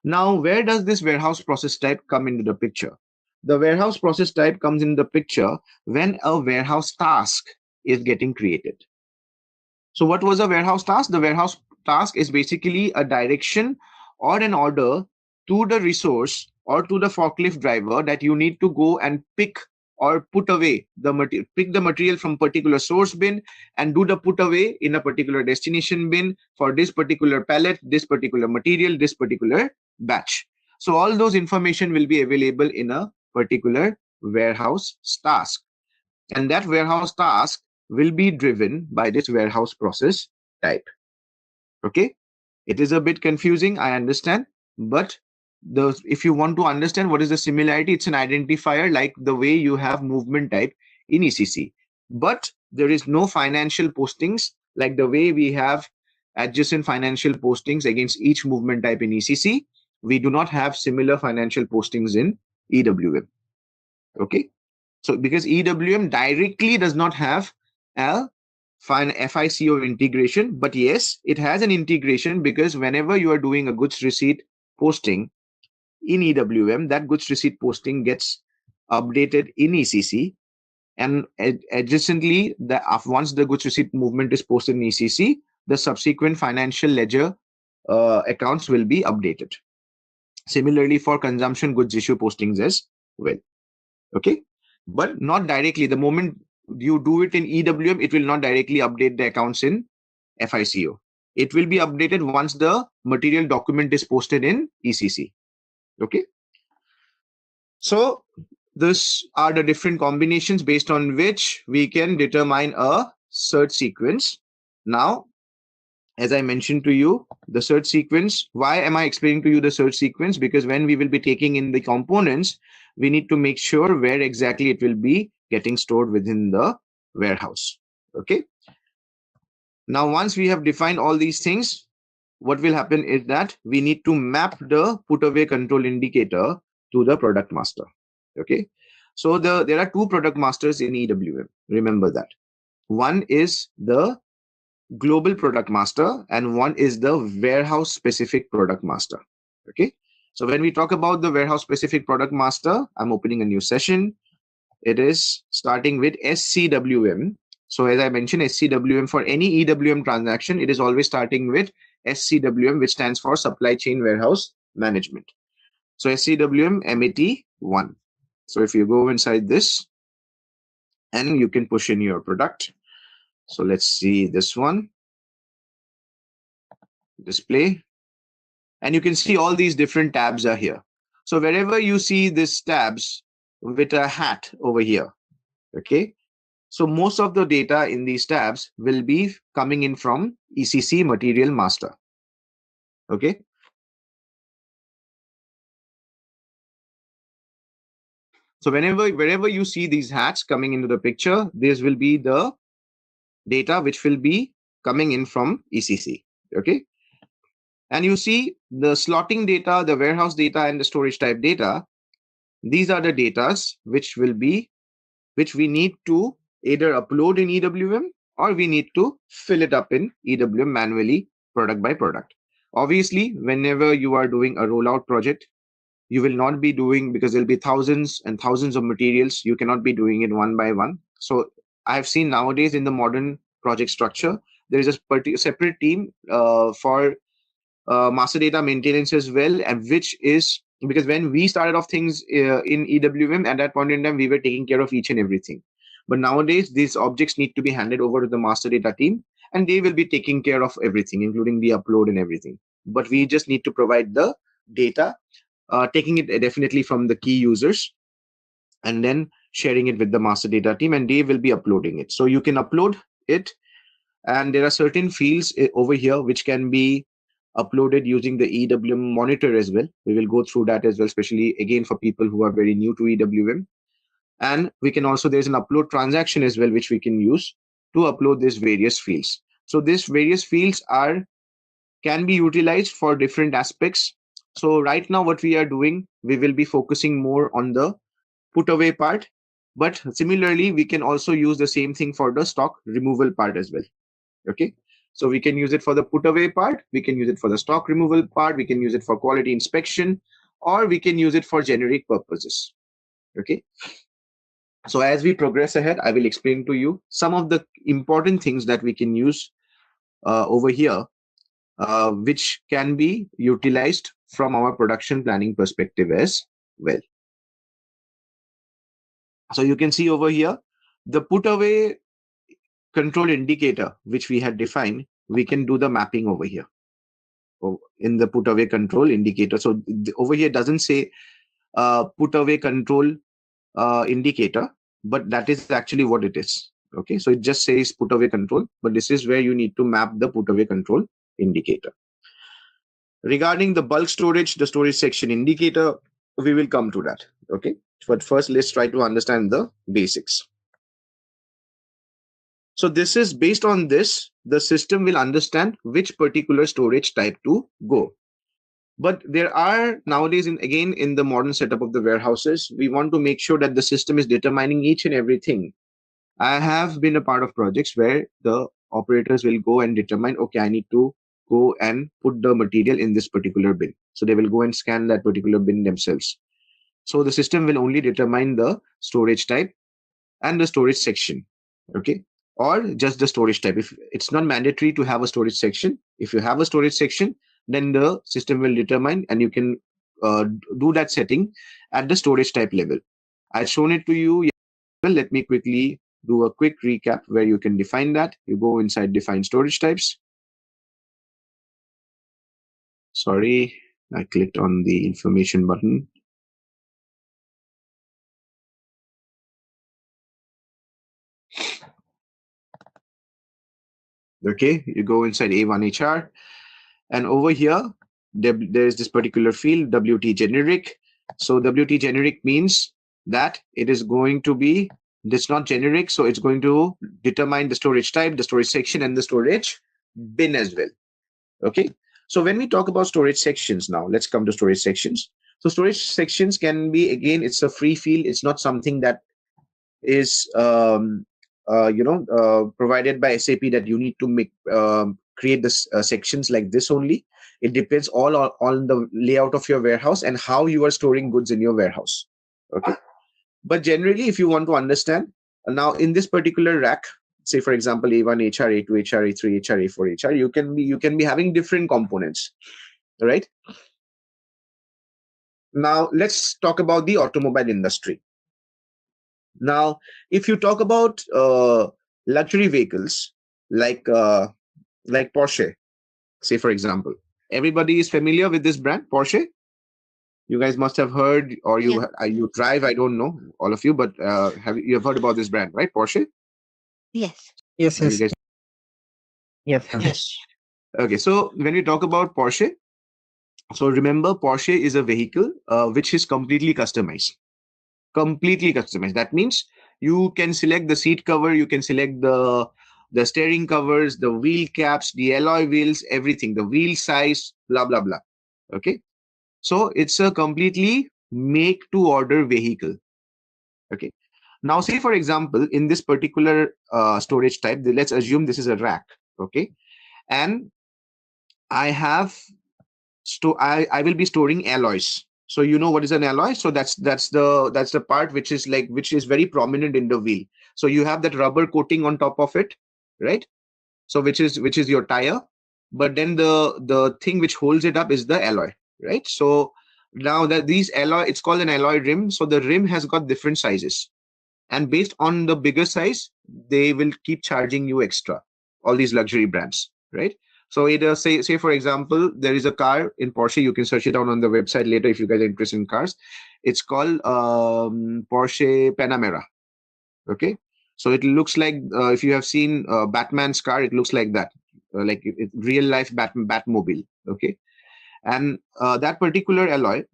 Now, where does this warehouse process type come into the picture? The warehouse process type comes in the picture when a warehouse task is getting created. So what was a warehouse task? The warehouse task is basically a direction or an order to the resource or to the forklift driver that you need to go and pick or put away the material, pick the material from particular source bin and do the put away in a particular destination bin for this particular pallet, this particular material, this particular batch. So all those information will be available in a particular warehouse task. And that warehouse task will be driven by this warehouse process type. Okay, it is a bit confusing, I understand, but if you want to understand what is the similarity, it's an identifier like the way you have movement type in ECC. But there is no financial postings like the way we have adjacent financial postings against each movement type in ECC. We do not have similar financial postings in EWM. Okay, so because EWM directly does not have a FICO integration, but yes, it has an integration because whenever you are doing a goods receipt posting in EWM, that goods receipt posting gets updated in ECC, and adjacently, once the goods receipt movement is posted in ECC, the subsequent financial ledger accounts will be updated. Similarly, for consumption goods issue postings as well. Okay, but not directly. The moment you do it in EWM, it will not directly update the accounts in FICO. It will be updated once the material document is posted in ECC. Okay, so these are the different combinations based on which we can determine a search sequence. Now, as I mentioned to you, the search sequence, why am I explaining to you the search sequence? Because when we will be taking in the components, we need to make sure where exactly it will be getting stored within the warehouse. Okay. Now, once we have defined all these things, what will happen is that we need to map the put-away control indicator to the product master. Okay. So there are two product masters in EWM. Remember that. One is the global product master and one is the warehouse specific product master. Okay, so when we talk about the warehouse specific product master, I'm opening a new session. It is starting with SCWM. So as I mentioned, SCWM, for any EWM transaction, it is always starting with SCWM, which stands for Supply Chain Warehouse Management. So SCWM MAT1. So if you go inside this and you can push in your product. So let's see this one. Display. And you can see all these different tabs are here. So wherever you see these tabs with a hat over here, okay, so most of the data in these tabs will be coming in from ECC Material Master. Okay. So wherever you see these hats coming into the picture, this will be the data which will be coming in from ECC. Okay. And you see the slotting data, the warehouse data, and the storage type data. These are the datas which we need to either upload in EWM or we need to fill it up in EWM manually, product by product. Obviously, whenever you are doing a rollout project, you will not be doing, because there'll be thousands and thousands of materials. You cannot be doing it one by one. So I've seen nowadays in the modern project structure, there is a separate team for master data maintenance as well, and which is because when we started off things in EWM, at that point in time, we were taking care of each and everything. But nowadays, these objects need to be handed over to the master data team, and they will be taking care of everything, including the upload and everything. But we just need to provide the data, taking it definitely from the key users, and then sharing it with the master data team, and they will be uploading it. So you can upload it, and there are certain fields over here which can be uploaded using the EWM monitor as well. We will go through that as well, especially again for people who are very new to EWM. And we can also, there's an upload transaction as well, which we can use to upload these various fields. So these various fields can be utilized for different aspects. So right now what we are doing, we will be focusing more on the put away part, but similarly, we can also use the same thing for the stock removal part as well. Okay. So we can use it for the put away part, we can use it for the stock removal part, we can use it for quality inspection, or we can use it for generic purposes. Okay. So as we progress ahead, I will explain to you some of the important things that we can use over here, which can be utilized from our production planning perspective as well. So you can see over here, the put away control indicator, which we had defined, we can do the mapping over here in the put away control indicator. So over here doesn't say putaway control indicator, but that is actually what it is. Okay, so it just says putaway control, but this is where you need to map the putaway control indicator. Regarding the bulk storage, the storage section indicator, we will come to that. Okay, but first let's try to understand the basics. So this is based on this, the system will understand which particular storage type to go. But there are nowadays, again, in the modern setup of the warehouses, we want to make sure that the system is determining each and everything. I have been a part of projects where the operators will go and determine, okay, I need to go and put the material in this particular bin. So they will go and scan that particular bin themselves. So the system will only determine the storage type and the storage section, okay, or just the storage type. If it's not mandatory to have a storage section, if you have a storage section, then the system will determine, and you can do that setting at the storage type level. I've shown it to you. Well, let me quickly do a quick recap where you can define that. You go inside define storage types. Sorry, I clicked on the information button. Okay, you go inside A1 HR, and over here there's this particular field WT generic. So WT generic means that it is going to be, it's not generic, so it's going to determine the storage type, the storage section, and the storage bin as well. Okay, so when we talk about storage sections, now let's come to storage sections. So storage sections can be, again, it's a free field. It's not something that is provided by SAP that you need to make create the sections like this only. It depends all on the layout of your warehouse and how you are storing goods in your warehouse. Okay, but generally, if you want to understand, now in this particular rack, say for example A1 HR, A2 HR, A3 HR, A4 HR, you can be having different components, right? Now let's talk about the automobile industry. Now, if you talk about luxury vehicles like Porsche, say for example, everybody is familiar with this brand, Porsche. You guys must have heard, or you drive. I don't know, all of you, but you have heard about this brand, right? Porsche. Yes. Yes. You guys... Yes. Okay, so when we talk about Porsche, so remember Porsche is a vehicle which is completely customized. That means you can select the seat cover, you can select the steering covers, the wheel caps, the alloy wheels, everything, the wheel size, blah blah blah. Okay, so it's a completely make to order vehicle. Okay, now say for example in this particular storage type, let's assume this is a rack. Okay, and I have I will be storing alloys. So you know what is an alloy? So that's the part which is very prominent in the wheel. So you have that rubber coating on top of it, right? So which is your tire, but then the thing which holds it up is the alloy, right? So now that these alloy, it's called an alloy rim. So the rim has got different sizes, and based on the bigger size, they will keep charging you extra. All these luxury brands, right? So either say for example, there is a car in Porsche. You can search it out on the website later if you guys are interested in cars. It's called Porsche Panamera. Okay, so it looks like if you have seen Batman's car, it looks like that, like real life Batmobile. Okay, and that particular alloy,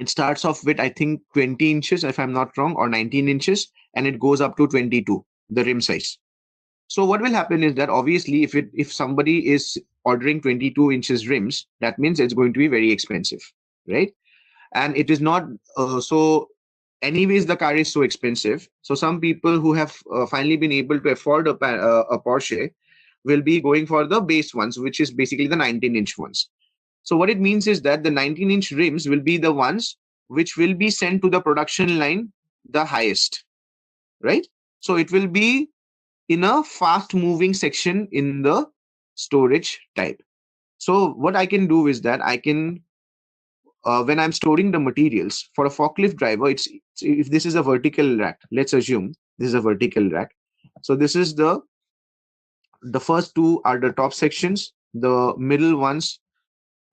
it starts off with I think 20 inches if I'm not wrong, or 19 inches, and it goes up to 22, the rim size. So what will happen is that obviously if somebody is ordering 22 inches rims, that means it's going to be very expensive, right? And it is not so anyways the car is so expensive. So some people who have finally been able to afford a Porsche will be going for the base ones, which is basically the 19-inch ones. So what it means is that the 19-inch rims will be the ones which will be sent to the production line the highest, right? So it will be in a fast moving section in the storage type. So what I can do is that I can, when I'm storing the materials for a forklift driver, if this is a vertical rack, let's assume this is a vertical rack. So this is the first two are the top sections, the middle ones,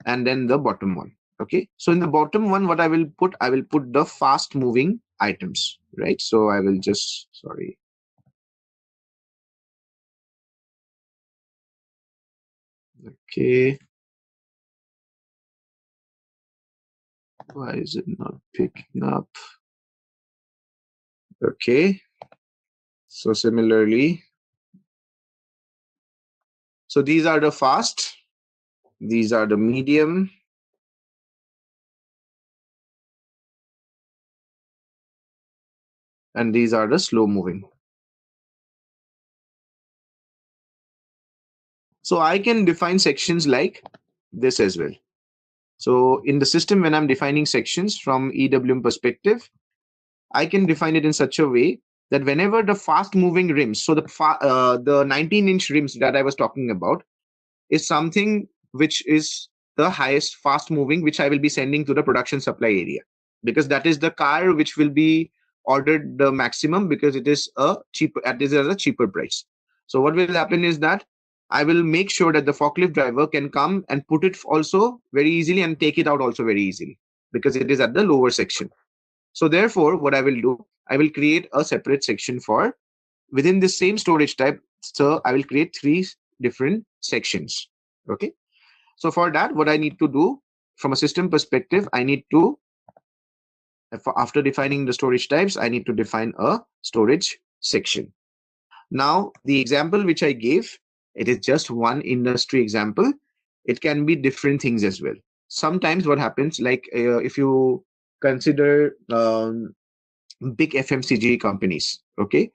and then the bottom one. Okay, so in the bottom one, what I will put the fast moving items, right? So I will just, sorry. Okay. Why is it not picking up? Okay. So similarly, so these are the fast, these are the medium, and these are the slow moving. So I can define sections like this as well. So in the system, when I'm defining sections from EWM perspective, I can define it in such a way that whenever the fast moving rims, so the 19-inch rims that I was talking about is something which is the highest fast moving, which I will be sending to the production supply area, because that is the car which will be ordered the maximum, because it is a cheaper price. So what will happen is that I will make sure that the forklift driver can come and put it also very easily and take it out also very easily, because it is at the lower section. So therefore, what I will do, I will create a separate section for within the same storage type. So I will create 3 different sections. Okay. So for that, what I need to do from a system perspective, I need to, after defining the storage types, I need to define a storage section. Now, the example which I gave, it is just one industry example. It can be different things as well. Sometimes what happens, like if you consider big FMCG companies, okay,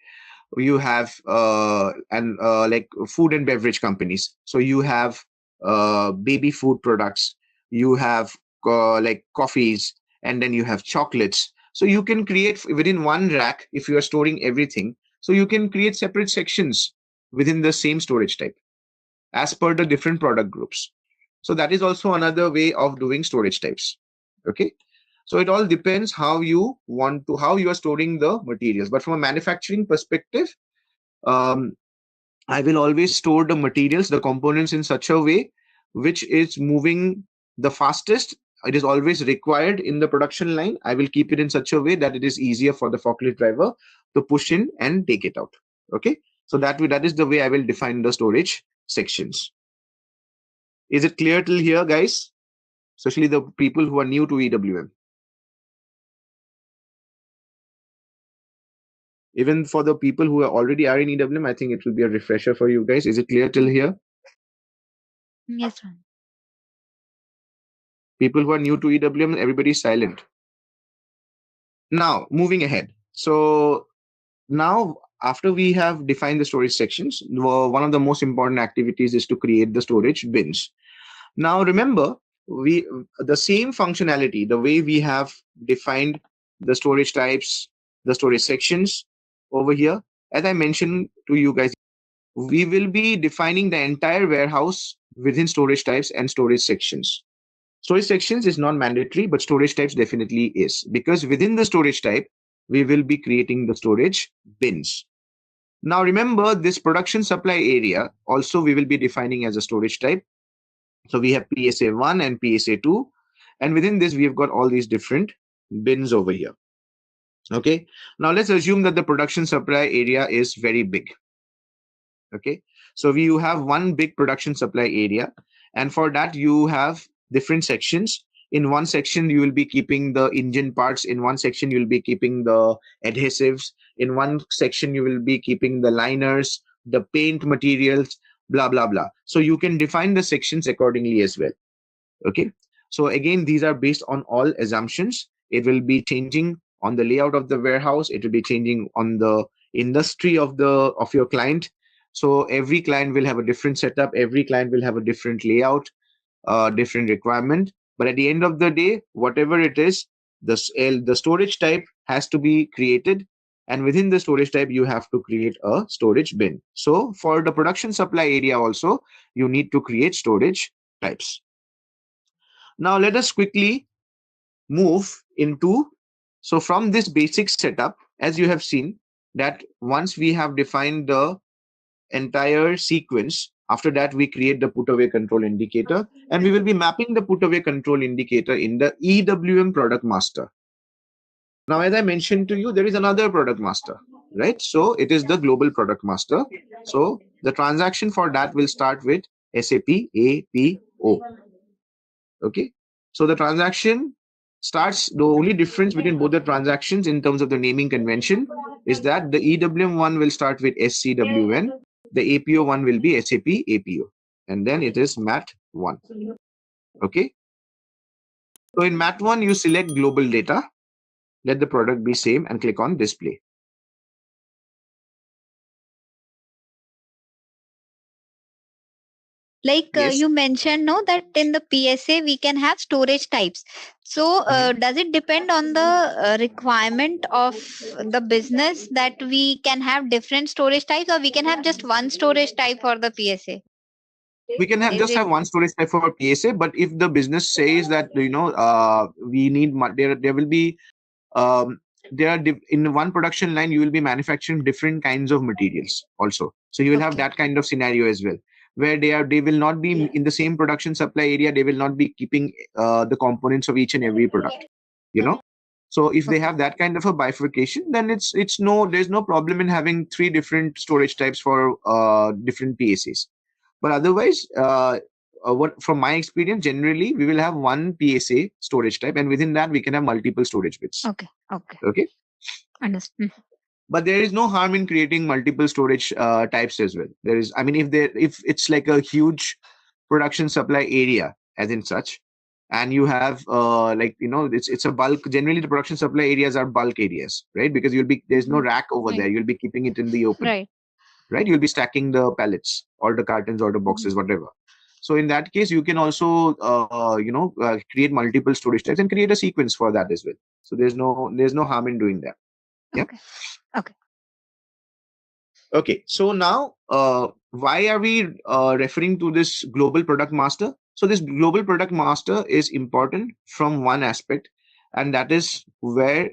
you have like food and beverage companies. So you have baby food products, you have like coffees, and then you have chocolates. So you can create within one rack, if you are storing everything, so you can create separate sections within the same storage type as per the different product groups. So that is also another way of doing storage types. Okay. So it all depends how you are storing the materials. But from a manufacturing perspective, I will always store the materials, the components in such a way which is moving the fastest. It is always required in the production line. I will keep it in such a way that it is easier for the forklift driver to push in and take it out. Okay. So that is the way I will define the storage sections. Is it clear till here, guys? Especially the people who are new to EWM. Even for the people who are already in EWM, I think it will be a refresher for you guys. Is it clear till here? Yes, sir. People who are new to EWM, everybody is silent. Now, moving ahead. So now, after we have defined the storage sections, one of the most important activities is to create the storage bins. Now, remember, the same functionality, the way we have defined the storage types, the storage sections over here, as I mentioned to you guys, we will be defining the entire warehouse within storage types and storage sections. Storage sections is not mandatory, but storage types definitely is, because within the storage type, we will be creating the storage bins. Now, remember, this production supply area also we will be defining as a storage type. So we have PSA1 and PSA2, and within this, we have got all these different bins over here. Okay. Now let's assume that the production supply area is very big. Okay. So you have one big production supply area, and for that you have different sections. In one section, you will be keeping the engine parts. In one section, you will be keeping the adhesives. In one section, you will be keeping the liners, the paint materials, blah, blah, blah. So you can define the sections accordingly as well. Okay. So again, these are based on all assumptions. It will be changing on the layout of the warehouse. It will be changing on the industry of your client. So every client will have a different setup. Every client will have a different layout, different requirement. But at the end of the day, whatever it is, the storage type has to be created. And within the storage type, you have to create a storage bin. So for the production supply area also, you need to create storage types. Now let us quickly move into, so from this basic setup, as you have seen, that once we have defined the entire sequence, After that, we create the put-away control indicator, and we will be mapping the put-away control indicator in the EWM product master. Now, as I mentioned to you, there is another product master, right? So it is the global product master. So the transaction for that will start with SAP APO. Okay. So the transaction starts, the only difference between both the transactions in terms of the naming convention is that the EWM one will start with SCWN, the APO one will be SAP APO, and then it is MAT1. Okay. So in MAT1, you select global data, let the product be same, and click on display. Like Yes. you mentioned, no, that in the PSA we can have storage types. So does it depend on the requirement of the business that we can have different storage types, or we can have just one storage type for the PSA? We can have Is just it- have one storage type for PSA, but if the business says that we need there will be in one production line you will be manufacturing different kinds of materials also. So you will have Okay. that kind of scenario as well, where they will not be in the same production supply area. They will not be keeping the components of each and every product. So if they have that kind of a bifurcation, then there's no problem in having 3 different storage types for different PSAs. But otherwise, what from my experience, generally we will have one PSA storage type, and within that we can have multiple storage bits. Okay. Understand. But there is no harm in creating multiple storage types as well. There is, I mean, if it's like a huge production supply area, as in such, and you have it's a bulk. Generally, the production supply areas are bulk areas, right? Because there's no rack over Right. there. You'll be keeping it in the open. Right. You'll be stacking the pallets or the cartons or the boxes, whatever. So in that case, you can also create multiple storage types and create a sequence for that as well. So there's no harm in doing that. Yeah. Okay. So now, why are we referring to this global product master? So this global product master is important from one aspect, and that is where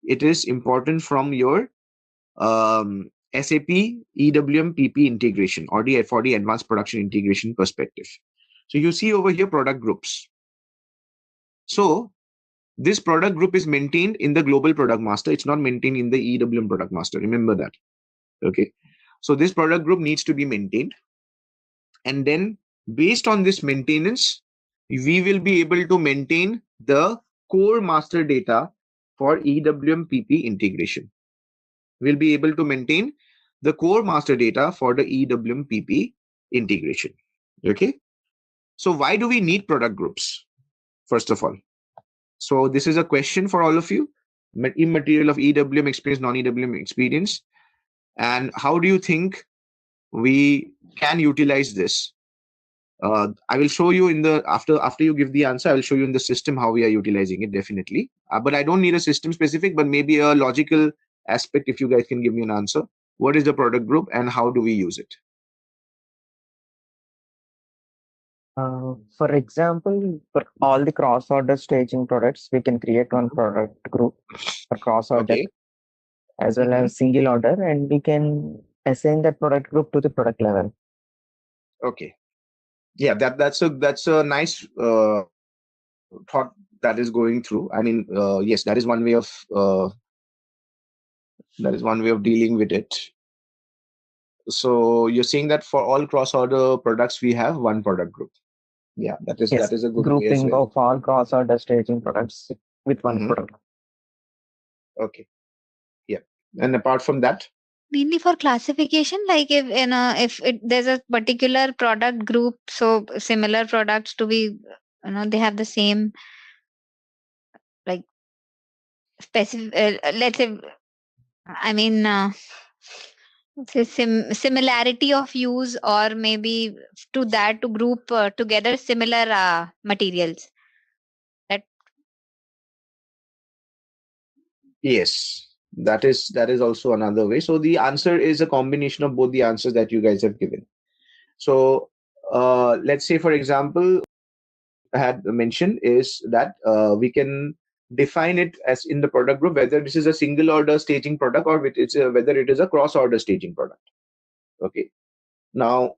it is important from your SAP EWM PP integration, or for the advanced production integration perspective. So you see over here product groups. So this product group is maintained in the global product master. It's not maintained in the EWM product master. Remember that. Okay. So this product group needs to be maintained. And then based on this maintenance, we will be able to maintain the core master data for EWM PP integration. We'll be able to maintain the core master data for the EWM PP integration. Okay. So why do we need product groups? First of all. So this is a question for all of you. Immaterial of EWM experience, non-EWM experience. And how do you think we can utilize this? I will show you in the after you give the answer, I will show you in the system how we are utilizing it, definitely. But I don't need a system specific, but maybe a logical aspect. If you guys can give me an answer, what is the product group and how do we use it? For example, for all the cross-order staging products, we can create one product group for cross-order, Okay. as well as single order, and we can assign that product group to the product level. Okay. Yeah, that's a nice thought that is going through. I mean, yes, that is one way of dealing with it. So you're saying that for all cross-order products, we have one product group. Yeah, that is a good way as grouping well. of all cross-order staging products with one product. Okay. Yeah. And apart from that, Mainly for classification, like if there's a particular product group, so similar products to be, they have the same like specific. Let's say, I mean, say similarity of use, or maybe to group together similar materials. yes, that is also another way. So the answer is a combination of both the answers that you guys have given. So let's say, for example, I had mentioned is that we can define it as in the product group, whether this is a single order staging product or whether it is a cross order staging product. Okay. Now,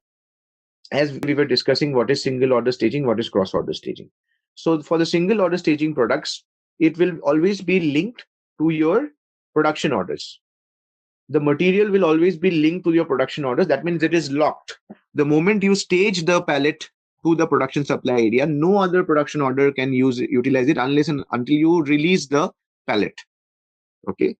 as we were discussing, what is single order staging, what is cross order staging. So for the single order staging products, it will always be linked to your production orders. The material will always be linked to your production orders. That means it is locked. The moment you stage the pallet to the production supply area, no other production order can utilize it unless and until you release the pallet. Okay.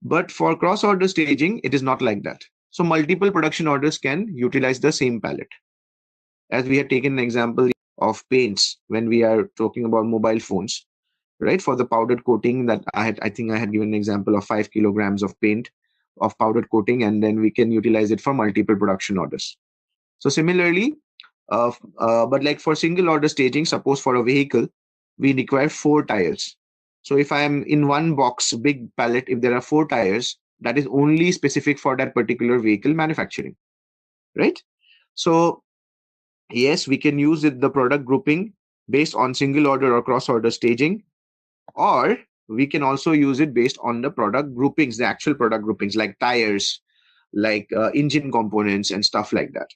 But for cross order staging, it is not like that. So multiple production orders can utilize the same pallet. As we had taken an example of paints when we are talking about mobile phones, right? For the powdered coating, that I think I had given an example of 5 kilograms of paint of powdered coating, and then we can utilize it for multiple production orders. So similarly, but like for single order staging, suppose for a vehicle, we require 4 tires. So if I am in one box, big pallet, if there are 4 tires, that is only specific for that particular vehicle manufacturing, right? So yes, we can use the product grouping based on single order or cross order staging, or we can also use it based on the product groupings, the actual product groupings like tires, like engine components and stuff like that.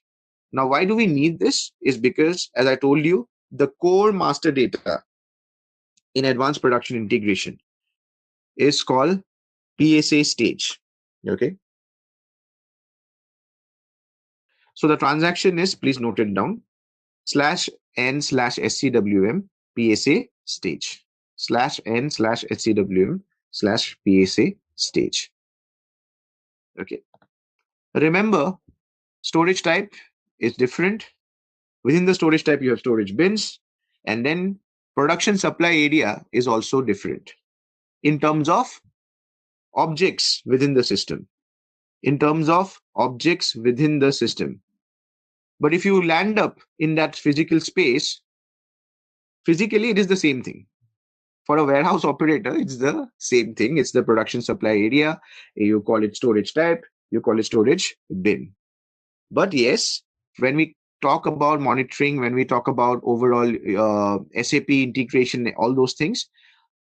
Now, why do we need this? Is because, as I told you, the core master data in advanced production integration is called PSA stage. Okay. So the transaction is, please note it down, /n/SCWM PSA stage, /n/SCWM/PSA stage. Okay. Remember, storage type is different. Within the storage type, you have storage bins, and then production supply area is also different in terms of objects within the system. But if you land up in that physical space, physically it is the same thing. For a warehouse operator, it's the same thing. It's the production supply area. You call it storage type, you call it storage bin. But yes, when we talk about monitoring, when we talk about overall SAP integration, all those things,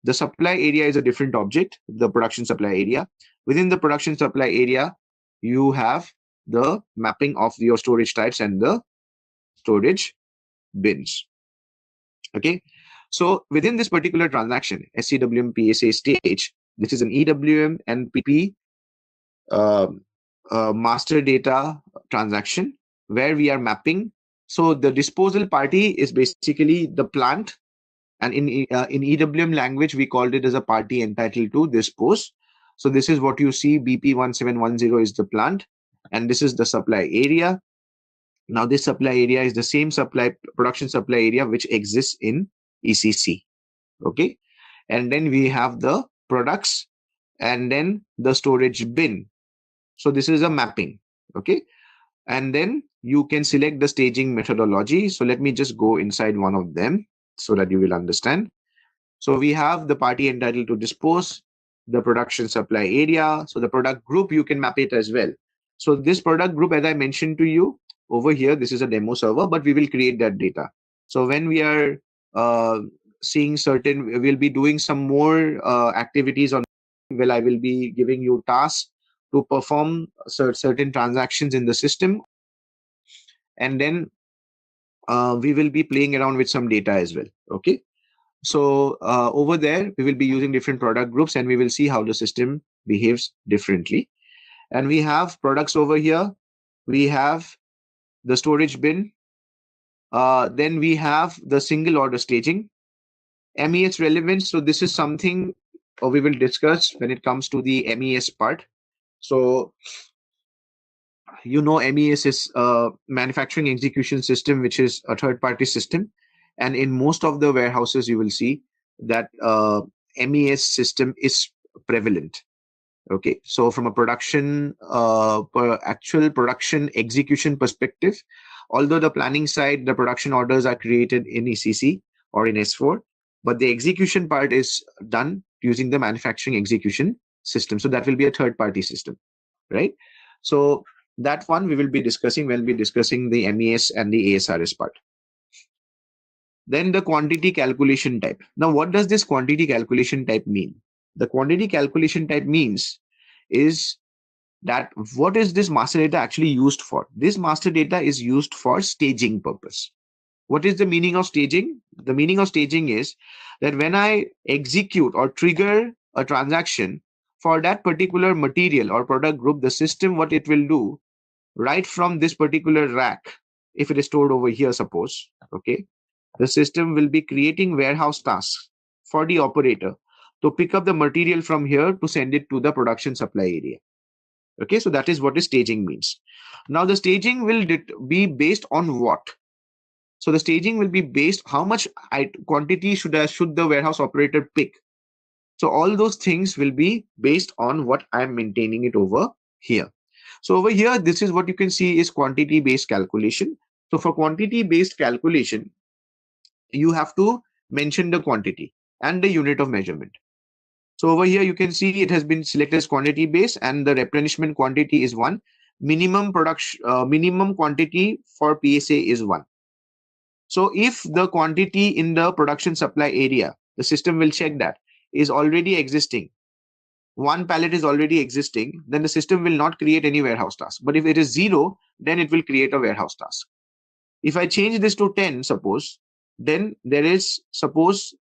the supply area is a different object, the production supply area. Within the production supply area, you have the mapping of your storage types and the storage bins. Okay. So within this particular transaction, SCWM PSA stage, this is an EWM and PP master data transaction where we are mapping. So the disposal party is basically the plant, and in EWM language we called it as a party entitled to dispose. So this is what you see, BP1710 is the plant, and this is the supply area. Now this supply area is the same production supply area which exists in ECC. Okay, and then we have the products and then the storage bin. So this is a mapping. Okay, and then you can select the staging methodology. So let me just go inside one of them so that you will understand. So we have the party entitled to dispose, the production supply area. So the product group, you can map it as well. So this product group, as I mentioned to you over here, this is a demo server, but we will create that data. So when we are seeing certain, we'll be doing some more activities on, well, I will be giving you tasks to perform certain transactions in the system. And then we will be playing around with some data as well. Okay. So over there, we will be using different product groups and we will see how the system behaves differently. And we have products over here. We have the storage bin. Then we have the single order staging. MES relevance. So this is something we will discuss when it comes to the MES part. So you know, MES is a manufacturing execution system, which is a third-party system. And in most of the warehouses, you will see that MES system is prevalent. Okay, so from a production, actual production execution perspective, although the planning side, the production orders are created in ECC or in S4, but the execution part is done using the manufacturing execution system. So that will be a third-party system, right? So that one we will be discussing when we'll be discussing the MES and the ASRS part. Then the quantity calculation type. Now, what does this quantity calculation type mean? The quantity calculation type means is that what is this master data actually used for? This master data is used for staging purpose. What is the meaning of staging? The meaning of staging is that when I execute or trigger a transaction for that particular material or product group, the system, what it will do, right from this particular rack, if it is stored over here, suppose, okay, the system will be creating warehouse tasks for the operator to pick up the material from here to send it to the production supply area. Okay, so that is what the staging means. Now the staging will be based on what? So the staging will be based how much quantity should the warehouse operator pick. So all those things will be based on what I'm maintaining it over here. So over here, this is what you can see is quantity based calculation. So for quantity based calculation, you have to mention the quantity and the unit of measurement. So over here, you can see it has been selected as quantity base and the replenishment quantity is 1. Minimum quantity for PSA is 1. So if the quantity in the production supply area, the system will check that is already existing. 1 pallet is already existing, then the system will not create any warehouse task. But if it is 0, then it will create a warehouse task. If I change this to 10, suppose, then there is, suppose,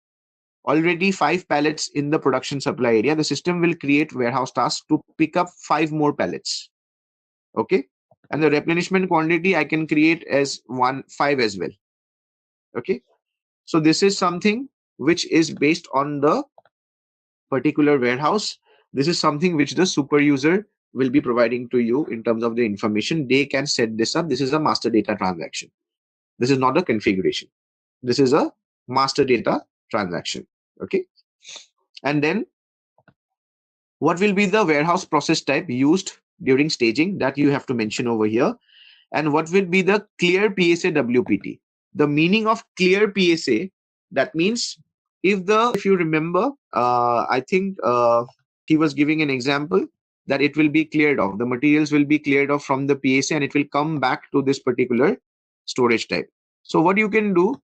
already 5 pallets in the production supply area. The system will create warehouse tasks to pick up 5 more pallets. Okay. And the replenishment quantity I can create as 5 as well. Okay. So this is something which is based on the particular warehouse. This is something which the super user will be providing to you in terms of the information. They can set this up. This is a master data transaction. This is not a configuration. This is a master data transaction. Okay. And then what will be the warehouse process type used during staging that you have to mention over here. And what will be the clear PSA WPT? The meaning of clear PSA, that means if you remember, I think he was giving an example that it will be cleared off. The materials will be cleared off from the PSA and it will come back to this particular storage type. So what you can do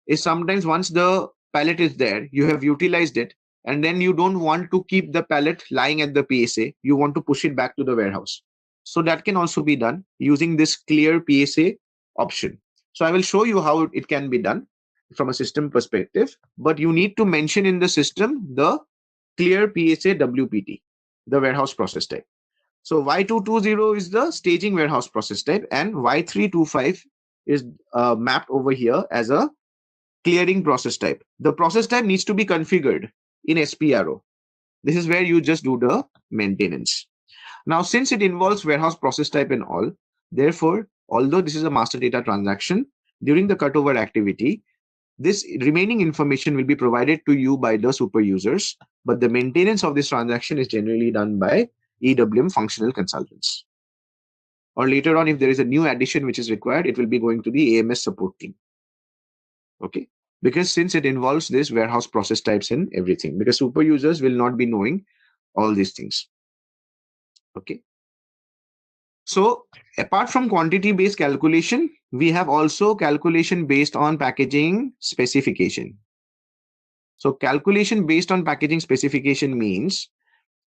is sometimes once the pallet is there, you have utilized it, and then you don't want to keep the pallet lying at the PSA. You want to push it back to the warehouse. So that can also be done using this clear PSA option. So I will show you how it can be done from a system perspective, but you need to mention in the system the clear PSA WPT, the warehouse process type. So Y220 is the staging warehouse process type, and Y325 is mapped over here as a clearing process type. The process type needs to be configured in SPRO. This is where you just do the maintenance. Now, since it involves warehouse process type and all, therefore, although this is a master data transaction, during the cutover activity, this remaining information will be provided to you by the super users, but the maintenance of this transaction is generally done by EWM functional consultants. Or later on, if there is a new addition which is required, it will be going to the AMS support team. Okay, because since it involves this warehouse process types and everything, because super users will not be knowing all these things. Okay. So apart from quantity based calculation, we have also calculation based on packaging specification. So calculation based on packaging specification means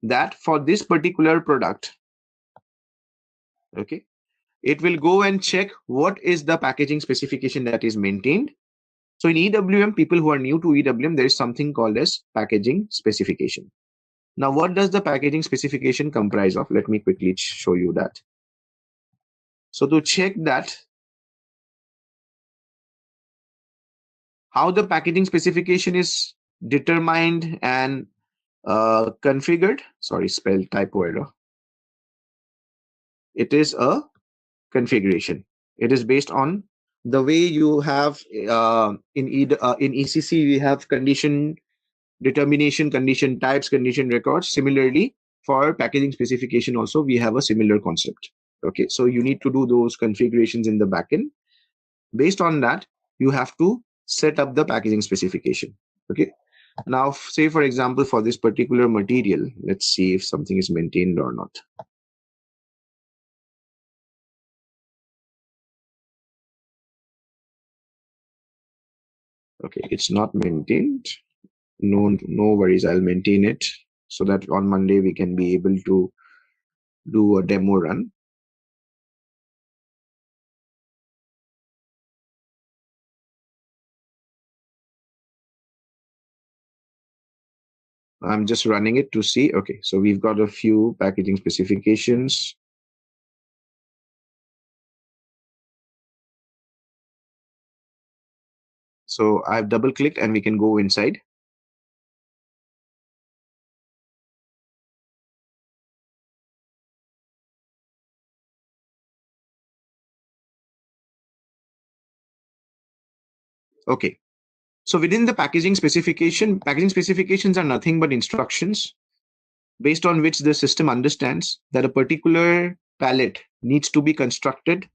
that for this particular product, okay, it will go and check what is the packaging specification that is maintained. So in EWM, people who are new to EWM, there is something called as packaging specification. Now, what does the packaging specification comprise of? Let me quickly show you that. So to check that, how the packaging specification is determined and configured, sorry, spell typo error. It is a configuration. It is based on the way you have in ECC, we have condition determination, condition types, condition records. Similarly, for packaging specification also, we have a similar concept. Okay, so you need to do those configurations in the backend. Based on that, you have to set up the packaging specification. Okay, now say for example, for this particular material, let's see if something is maintained or not. Okay, it's not maintained. No worries, I'll maintain it so that on Monday we can be able to do a demo run. I'm just running it to see. Okay, so we've got a few packaging specifications. So I've double clicked and we can go inside. Okay, so within the packaging specifications are nothing but instructions based on which the system understands that a particular pallet needs to be constructed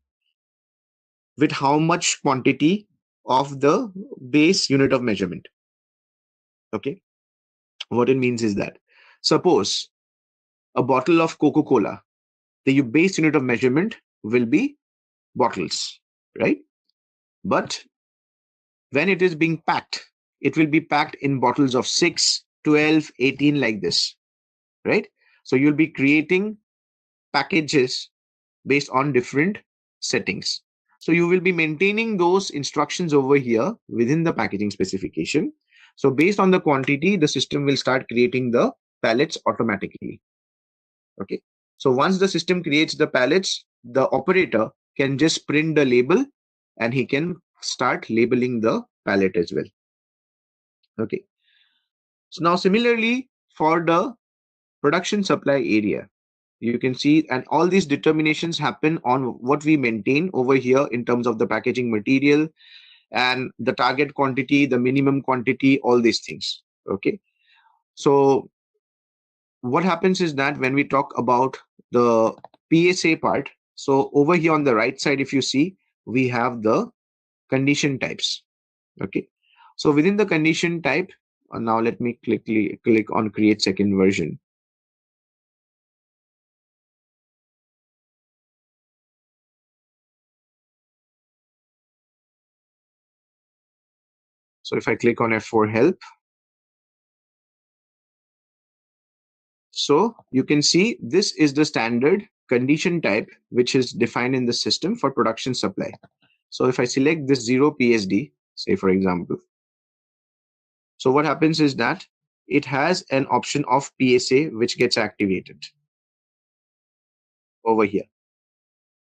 with how much quantity of the base unit of measurement. Okay, what it means is that suppose a bottle of Coca-Cola, the base unit of measurement will be bottles, right? But when it is being packed, it will be packed in bottles of 6, 12, 18 like this, right? So you'll be creating packages based on different settings. So you will be maintaining those instructions over here within the packaging specification. So based on the quantity, the system will start creating the pallets automatically. Okay. So once the system creates the pallets, the operator can just print the label and he can start labeling the pallet as well. Okay. So now similarly for the production supply area, you can see, and all these determinations happen on what we maintain over here in terms of the packaging material and the target quantity, the minimum quantity, all these things. Okay. So what happens is that when we talk about the PSA part, so over here on the right side, if you see, we have the condition types. Okay. So within the condition type, now let me click on create second version. So if I click on F4 help, so you can see this is the standard condition type which is defined in the system for production supply. So if I select this 0 PSD, say for example, so what happens is that it has an option of PSA which gets activated over here.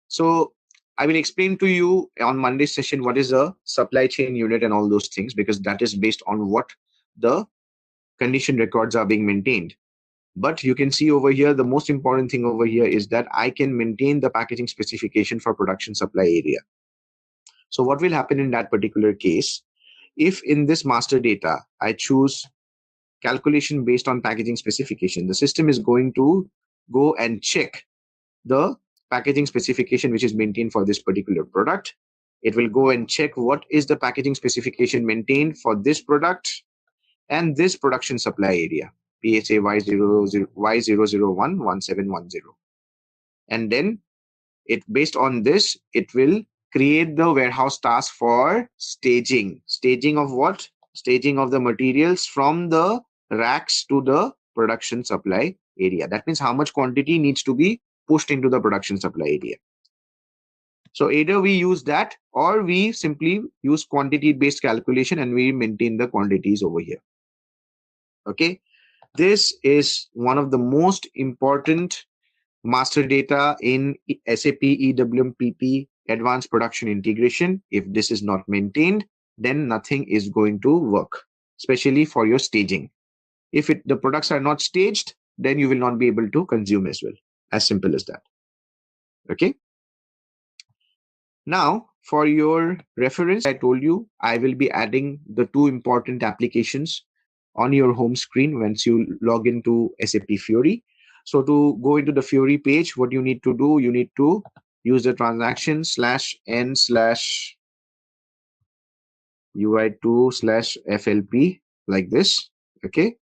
So I will explain to you on Monday's session what is a supply chain unit and all those things, because that is based on what the condition records are being maintained. But you can see over here, the most important thing over here is that I can maintain the packaging specification for production supply area. So what will happen in that particular case, if in this master data, I choose calculation based on packaging specification, the system is going to go and check the packaging specification which is maintained for this particular product. It will go and check what is the packaging specification maintained for this product and this production supply area, PSA Y0011710. And then based on this, it will create the warehouse task for staging. Staging of what? Staging of the materials from the racks to the production supply area. That means how much quantity needs to be pushed into the production supply area. So either we use that or we simply use quantity based calculation and we maintain the quantities over here. Okay. This is one of the most important master data in SAP EWM PP advanced production integration. If this is not maintained, then nothing is going to work, especially for your staging. If the products are not staged, then you will not be able to consume as well. As simple as that. Okay. Now, for your reference, I told you I will be adding the two important applications on your home screen once you log into SAP Fiori. So to go into the Fiori page, what you need to do, you need to use the transaction /n/UI2/FLP like this. Okay.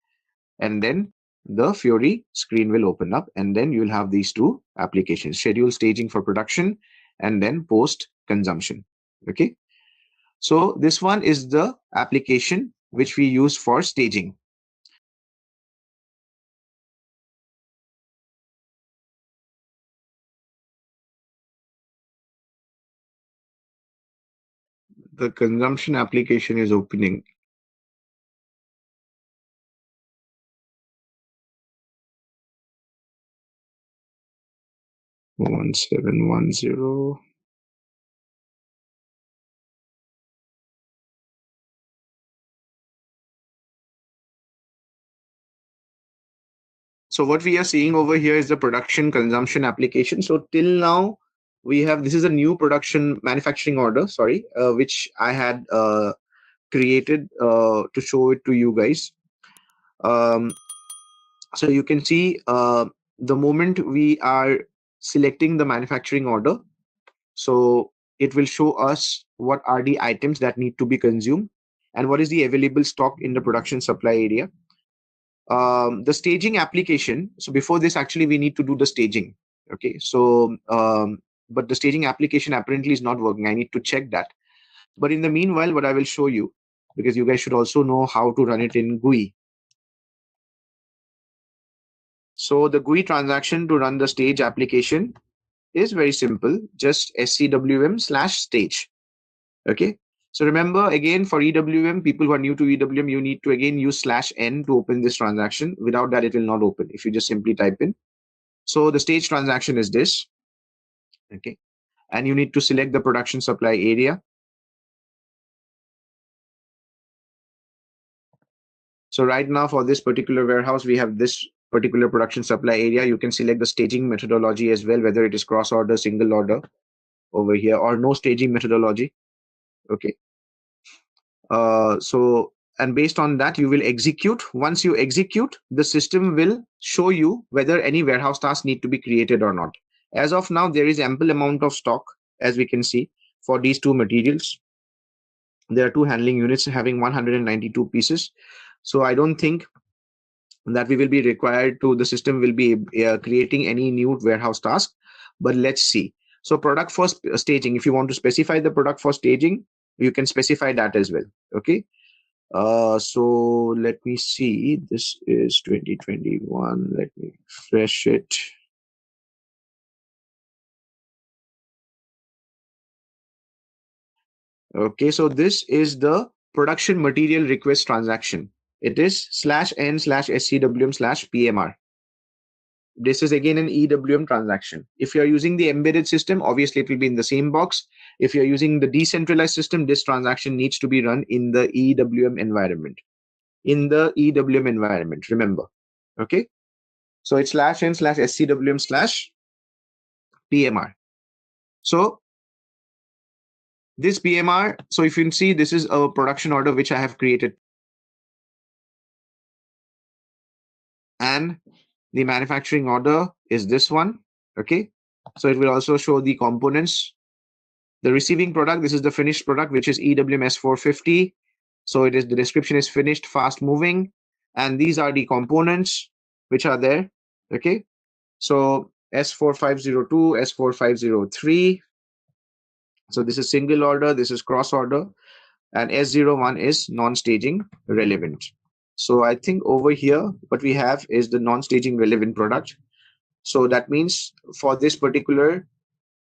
And then the Fiori screen will open up and then you'll have these two applications, schedule staging for production and then post consumption. Okay. So this one is the application which we use for staging. The consumption application is opening. One 710. So what we are seeing over here is the production consumption application. So till now we have, this is a new production manufacturing order, sorry, which I had created to show it to you guys. So you can see the moment we are selecting the manufacturing order, so it will show us what are the items that need to be consumed and what is the available stock in the production supply area. The staging application, so before this actually we need to do the staging. Okay, so but the staging application apparently is not working. I need to check that. But in the meanwhile, what I will show you, because you guys should also know how to run it in GUI. So the GUI transaction to run the stage application is very simple, just SCWM/stage. Okay, so remember again, for EWM, people who are new to EWM, you need to again use /n to open this transaction. Without that, it will not open if you just simply type in. So the stage transaction is this. Okay, and you need to select the production supply area. So right now for this particular warehouse, we have this particular production supply area. You can select the staging methodology as well, whether it is cross order, single order over here, or no staging methodology. Okay. And based on that, you will execute. Once you execute, the system will show you whether any warehouse tasks need to be created or not. As of now, there is ample amount of stock, as we can see, for these two materials. There are two handling units having 192 pieces. So I don't think that we will be required to, the system will be creating any new warehouse task. But let's see. So product for staging, if you want to specify the product for staging, you can specify that as well. Okay. So let me see. This is 2021. Let me refresh it. Okay, so this is the production material request transaction. It is /n/scwm/pmr. This is again an EWM transaction. If you're using the embedded system, obviously it will be in the same box. If you're using the decentralized system, this transaction needs to be run in the EWM environment. In the EWM environment, remember. Okay, so it's /n/scwm/pmr. So this PMR, so if you can see, this is a production order which I have created. And the manufacturing order is this one. Okay, so it will also show the components. The receiving product, this is the finished product, which is EWM S450. So it is, the description is finished, fast moving. And these are the components which are there. Okay, so S4502, S4503. So this is single order, this is cross order, and S01 is non-staging relevant. So I think over here, what we have is the non-staging relevant product. So that means for this particular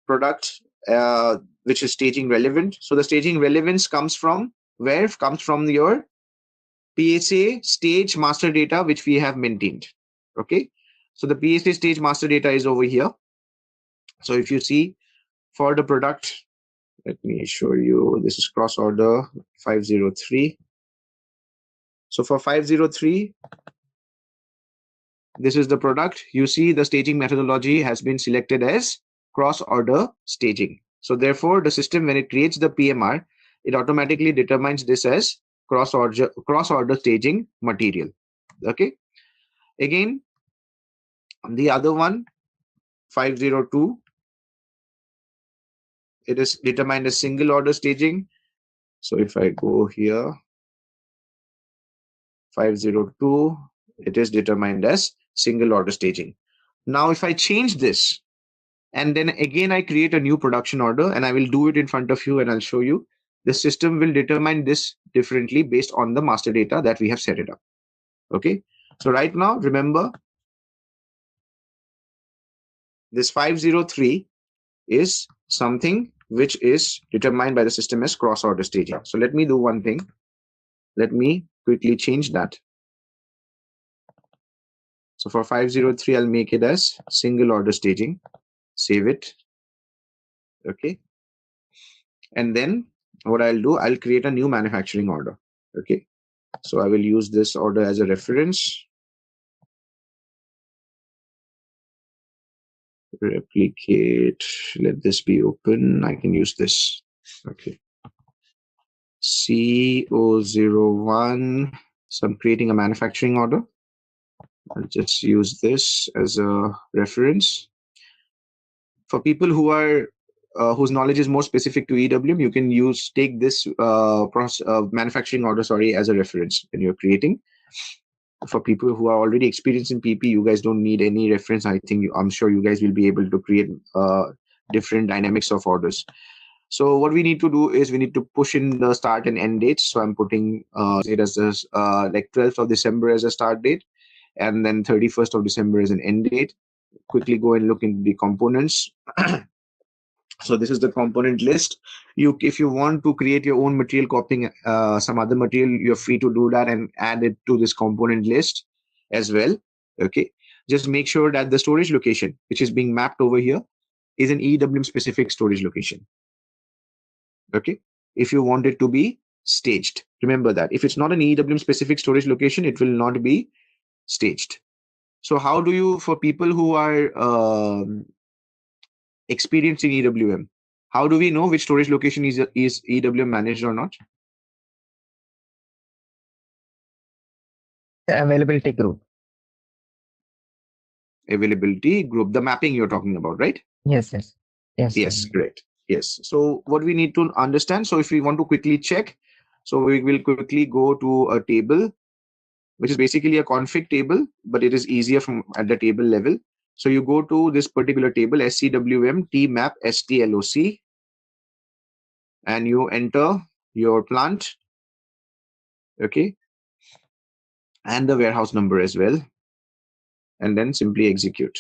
product, which is staging relevant. So the staging relevance comes from where? Comes from your PSA stage master data, which we have maintained. Okay. So the PSA stage master data is over here. So if you see for the product, let me show you, this is cross order 503. So for 503, this is the product. You see the staging methodology has been selected as cross order staging. So therefore, the system, when it creates the PMR, it automatically determines this as cross order staging material. Okay. Again, the other one, 502, it is determined as single order staging. So if I go here, 502, it is determined as single order staging. Now, if I change this, and then again I create a new production order, and I will do it in front of you and I'll show you, the system will determine this differently based on the master data that we have set it up. Okay. So right now, remember, this 503 is something which is determined by the system as cross-order staging. So let me do one thing. Let me quickly change that. So for 503, I'll make it as single order staging. Save it. Okay. And then what I'll do, I'll create a new manufacturing order. Okay. So I will use this order as a reference. Replicate. Let this be open. I can use this. Okay. CO01. So I'm creating a manufacturing order. I'll just use this as a reference. For people who are whose knowledge is more specific to EWM, you can take this manufacturing order, as a reference when you're creating. For people who are already experienced in PP, you guys don't need any reference. I'm sure you guys will be able to create different dynamics of orders. So what we need to do is we need to push in the start and end dates. So I'm putting it as like 12th of December as a start date, and then 31st of December as an end date. Quickly go and look into the components. So this is the component list. If you want to create your own material copying some other material, you're free to do that and add it to this component list as well. Okay. Just make sure that the storage location, which is being mapped over here, is an EWM specific storage location. Okay. If you want it to be staged, remember that. If it's not an EWM specific storage location, it will not be staged. So how do you, for people who are experienced in EWM, how do we know which storage location is EWM managed or not? The availability group. Availability group, the mapping you're talking about, right? Yes. Great. Yes. So what we need to understand, so if we want to quickly check, so we will quickly go to a table, which is basically a config table, but it is easier from at the table level. So you go to this particular table, SCWM tmap stloc, and you enter your plant, okay, and the warehouse number as well, and then simply execute.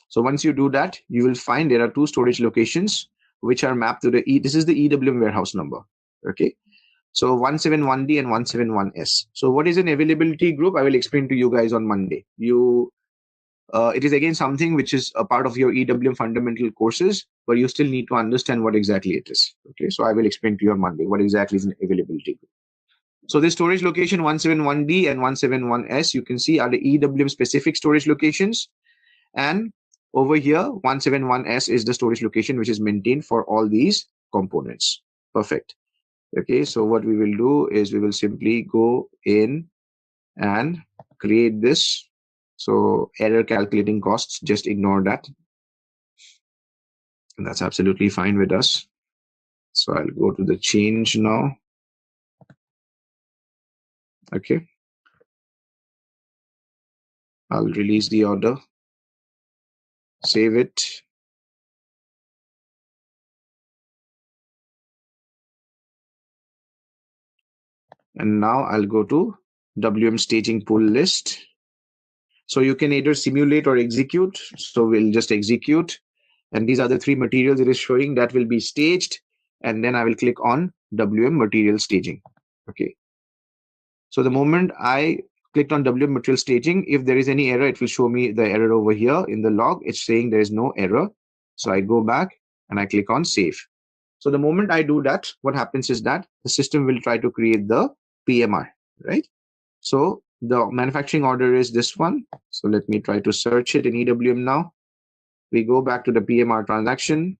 So once you do that, you will find there are two storage locations which are mapped to this is the EWM warehouse number, okay. So 171D and 171S. So what is an availability group? I will explain to you guys on Monday. It is again something which is a part of your EWM fundamental courses, but you still need to understand what exactly it is. Okay, so I will explain to you on Monday what exactly is an availability group. So the storage location 171D and 171S, you can see are the EWM specific storage locations. And over here, 171S is the storage location which is maintained for all these components. Perfect. Okay, so what we will do is we will simply go in and create this. So error calculating costs, just ignore that. And that's absolutely fine with us. So I'll go to the change now. Okay. I'll release the order. Save it. And now I'll go to WM staging pool list. So you can either simulate or execute. So we'll just execute. And these are the three materials it is showing that will be staged. And then I will click on WM material staging. Okay. So the moment I clicked on WM material staging, if there is any error, it will show me the error over here in the log. It's saying there is no error. So I go back and I click on save. So the moment I do that, what happens is that the system will try to create the PMR, right? So the manufacturing order is this one. So let me try to search it in EWM now. We go back to the PMR transaction,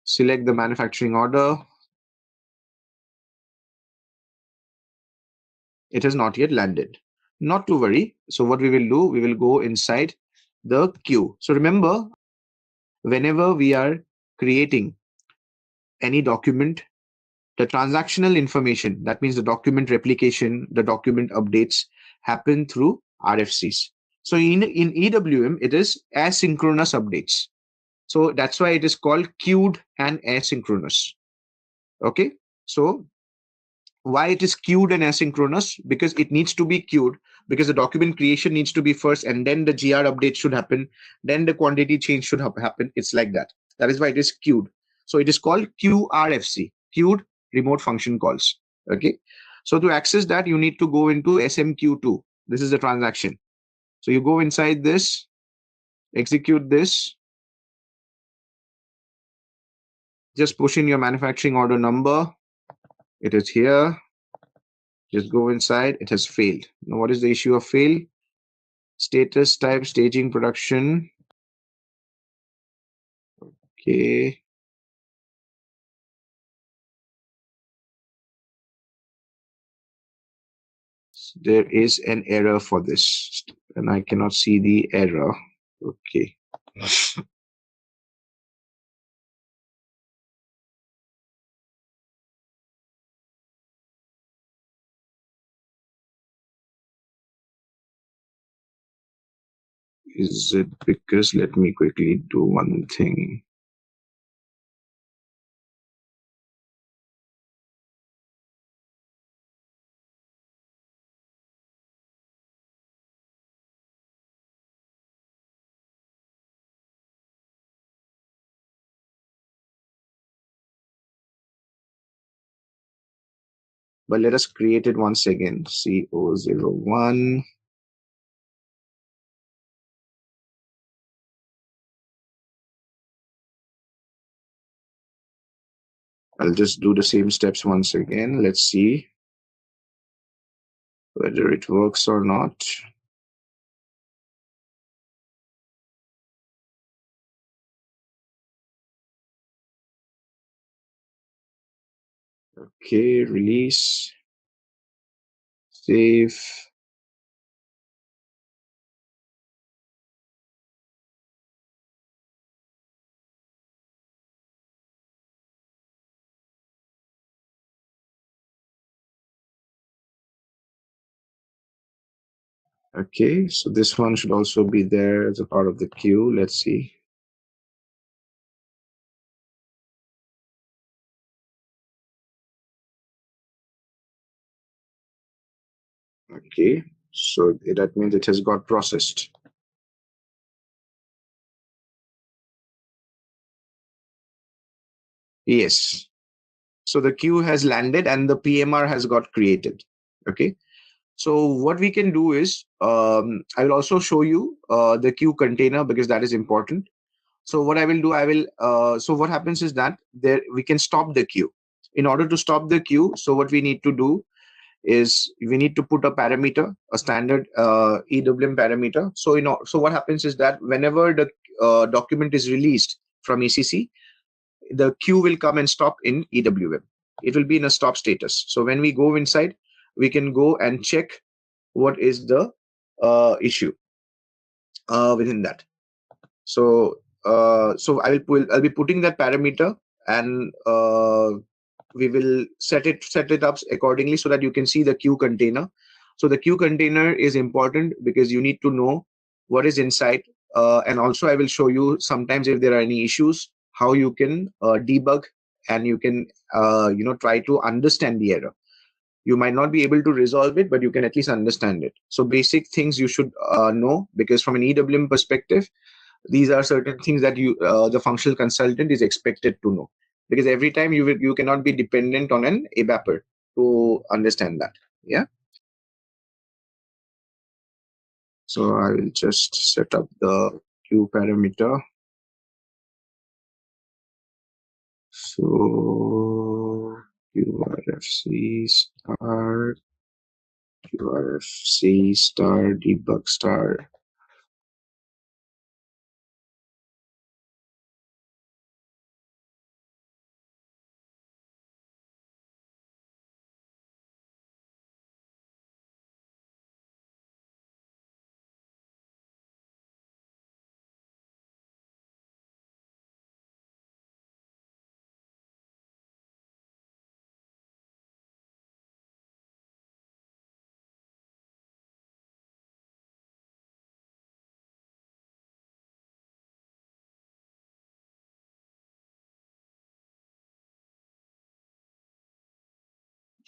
select the manufacturing order. It has not yet landed. Not to worry. So what we will do, we will go inside the queue. So remember, whenever we are creating any document, the transactional information, that means the document replication, the document updates happen through RFCs. So in EWM, it is asynchronous updates. So that's why it is called queued and asynchronous. Okay. So why it is queued and asynchronous? Because it needs to be queued, because the document creation needs to be first, and then the GR update should happen. Then the quantity change should happen. It's like that. That is why it is queued. So it is called QRFC, queued remote function calls. Okay. So to access that, you need to go into SMQ2. This is the transaction. So you go inside this, execute this, just push in your manufacturing order number. It is here. Just go inside. It has failed. Now, what is the issue of fail? Status type staging production. Okay. There is an error for this, and I cannot see the error. Okay. Is it because, let me quickly do one thing. But let us create it once again. CO01. I'll just do the same steps once again. Let's see whether it works or not. Okay, release, save. Okay, so this one should also be there as a part of the queue. Let's see. Okay, so that means it has got processed. Yes. So the queue has landed and the PMR has got created. Okay. So what we can do is, I will also show you the queue container because that is important. So what I will do, so what happens is that there we can stop the queue. In order to stop the queue, so what we need to do is we need to put a parameter, a standard EWM parameter. So so what happens is that whenever the document is released from ECC, the queue will come and stop in EWM. It will be in a stop status. So when we go inside, we can go and check what is the issue within that. So I'll be putting that parameter, and we will set it up accordingly so that you can see the queue container. So the queue container is important because you need to know what is inside, and also I will show you sometimes if there are any issues, how you can debug, and you can try to understand the error. You might not be able to resolve it, but you can at least understand it. So basic things you should know, because from an EWM perspective, these are certain things that the functional consultant is expected to know, because every time you cannot be dependent on an ABAPer to understand that. Yeah. So I will just set up the queue parameter. So QRFC star debug star.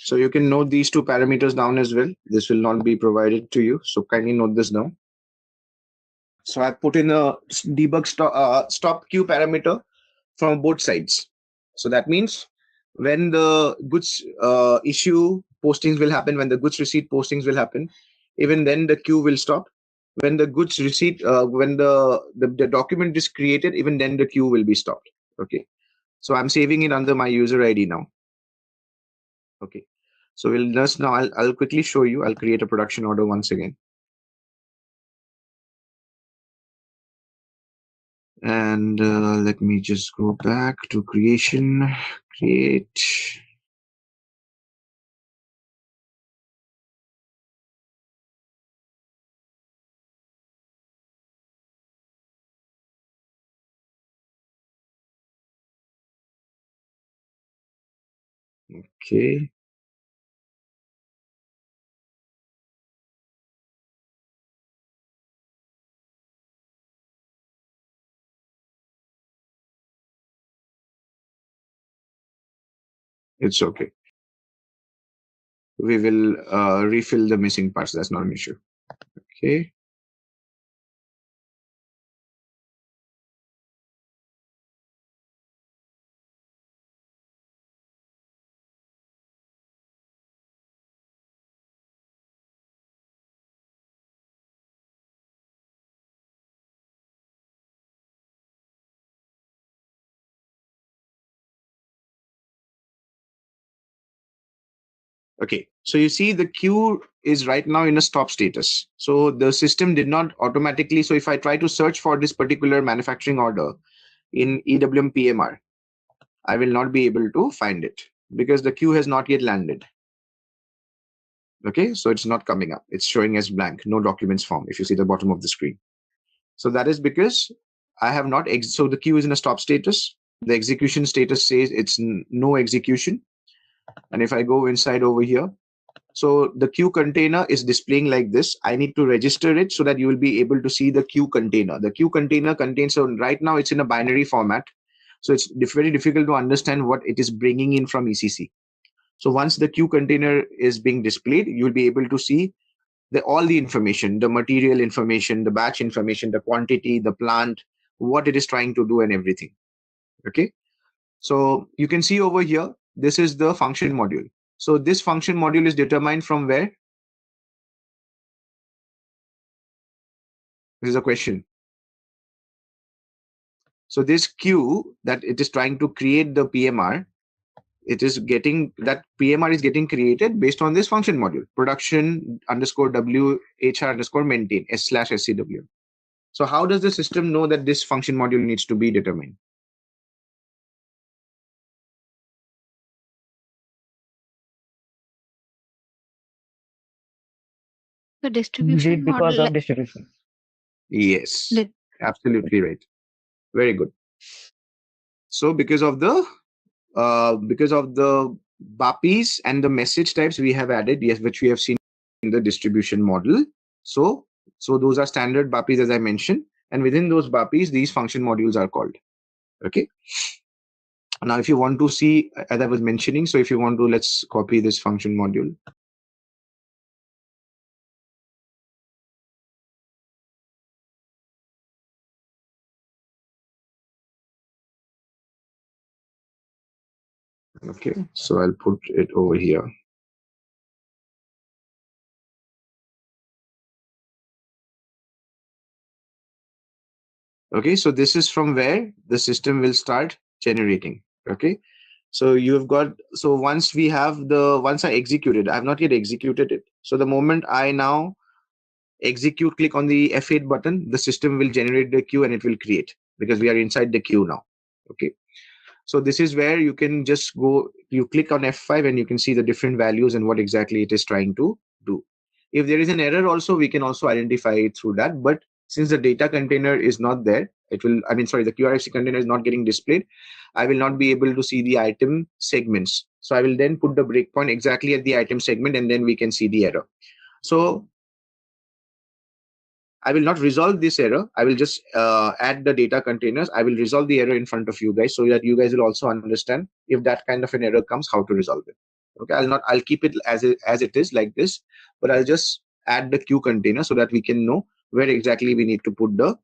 So you can note these two parameters down as well. This will not be provided to you, so kindly note this down. So I put in a debug stop queue parameter. from both sides. So that means when the goods issue postings will happen, when the goods receipt postings will happen, even then the queue will stop. When the goods receipt, when the document is created, even then the queue will be stopped. Okay. So I'm saving it under my user ID now. Okay. So we'll just now, I'll quickly show you. I'll create a production order once again. And let me just go back to create. Okay. It's okay. We will refill the missing parts. That's not an issue. Okay. Okay, so you see the queue is right now in a stop status. So the system did not automatically. So if I try to search for this particular manufacturing order in EWM PMR, I will not be able to find it because the queue has not yet landed. Okay, so it's not coming up. It's showing as blank, no documents form, if you see the bottom of the screen. So that is because I have not, so the queue is in a stop status. The execution status says it's no execution. And if I go inside over here, so the queue container is displaying like this. I need to register it so that you will be able to see the queue container. The queue container contains, so right now it's in a binary format. So it's very difficult to understand what it is bringing in from ECC. So once the queue container is being displayed, you'll be able to see all the information, the material information, the batch information, the quantity, the plant, what it is trying to do and everything. Okay. So you can see over here, this is the function module. So this function module is determined from where? This is a question. So this queue that it is trying to create the PMR, it is getting, that PMR is getting created based on this function module, production underscore WHR underscore maintain S/SCW. So how does the system know that this function module needs to be determined? The distribution because model. of distribution. Yes, absolutely right. Very good. So because of the BAPIs and the message types we have added, yes, which we have seen in the distribution model. So those are standard BAPIs, as I mentioned, and within those BAPIs, these function modules are called. Okay. Now, if you want to see, as I was mentioning, so if you want to, let's copy this function module. Okay, so I'll put it over here. Okay, so this is from where the system will start generating. Okay, so you've got, so once we have once I executed, I have not yet executed it. So the moment I now execute, click on the F8 button, the system will generate the queue and it will create, because we are inside the queue now. Okay. So this is where you can just go, you click on F5 and you can see the different values and what exactly it is trying to do. If there is an error also, we can also identify it through that. But since the data container is not there, it will, the QRFC container is not getting displayed, I will not be able to see the item segments. So I will then put the breakpoint exactly at the item segment and then we can see the error. So I will not resolve this error. I will just add the data containers. I will resolve the error in front of you guys so that you guys will also understand if that kind of an error comes, how to resolve it. Okay, I'll keep it as it is like this, but I'll just add the queue container so that we can know where exactly we need to put the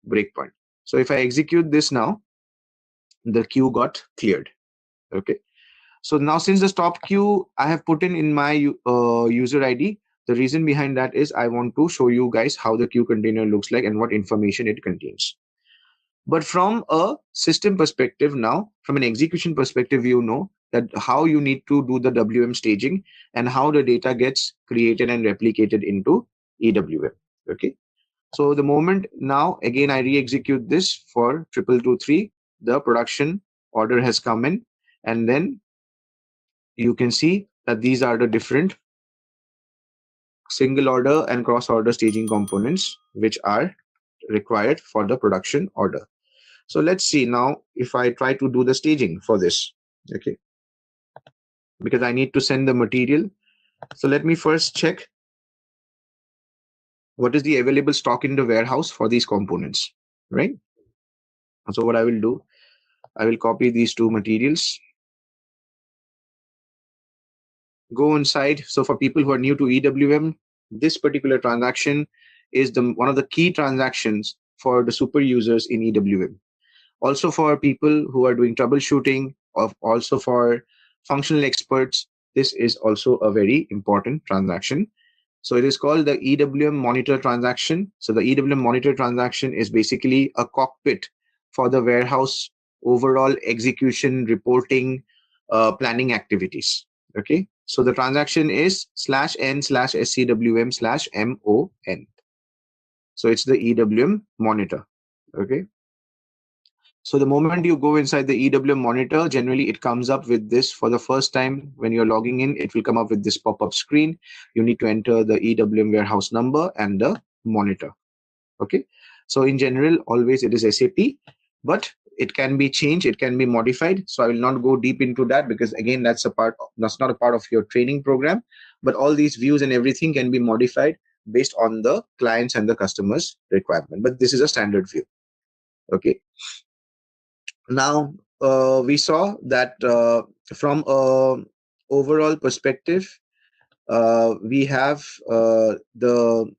breakpoint. So if I execute this now, the queue got cleared. Okay. So now since the stop queue I have put in my user ID, the reason behind that is I want to show you guys how the queue container looks like and what information it contains. But from a system perspective now, from an execution perspective, you know that how you need to do the WM staging and how the data gets created and replicated into EWM. Okay. So the moment now, again, I re-execute this for 2223, the production order has come in, and then you can see that these are the different single order and cross order staging components which are required for the production order. So let's see now if I try to do the staging for this. Okay, because I need to send the material. So let me first check what is the available stock in the warehouse for these components, right? So what I will do, I will copy these two materials, go inside. So for people who are new to EWM, this particular transaction is one of the key transactions for the super users in EWM. Also for people who are doing troubleshooting, or also for functional experts, this is also a very important transaction. So it is called the EWM monitor transaction. So the EWM monitor transaction is basically a cockpit for the warehouse overall execution, reporting, planning activities. Okay. So the transaction is /n/scwm/mon. So it's the EWM monitor. Okay. So the moment you go inside the EWM monitor, generally it comes up with this for the first time. When you're logging in, it will come up with this pop-up screen. You need to enter the EWM warehouse number and the monitor. Okay. So in general, always it is SAP, but it can be changed, it can be modified. So I will not go deep into that because again, that's not a part of your training program, but all these views and everything can be modified based on the clients and the customers' requirement. But this is a standard view. Okay. Now, we saw that from a overall perspective, we have the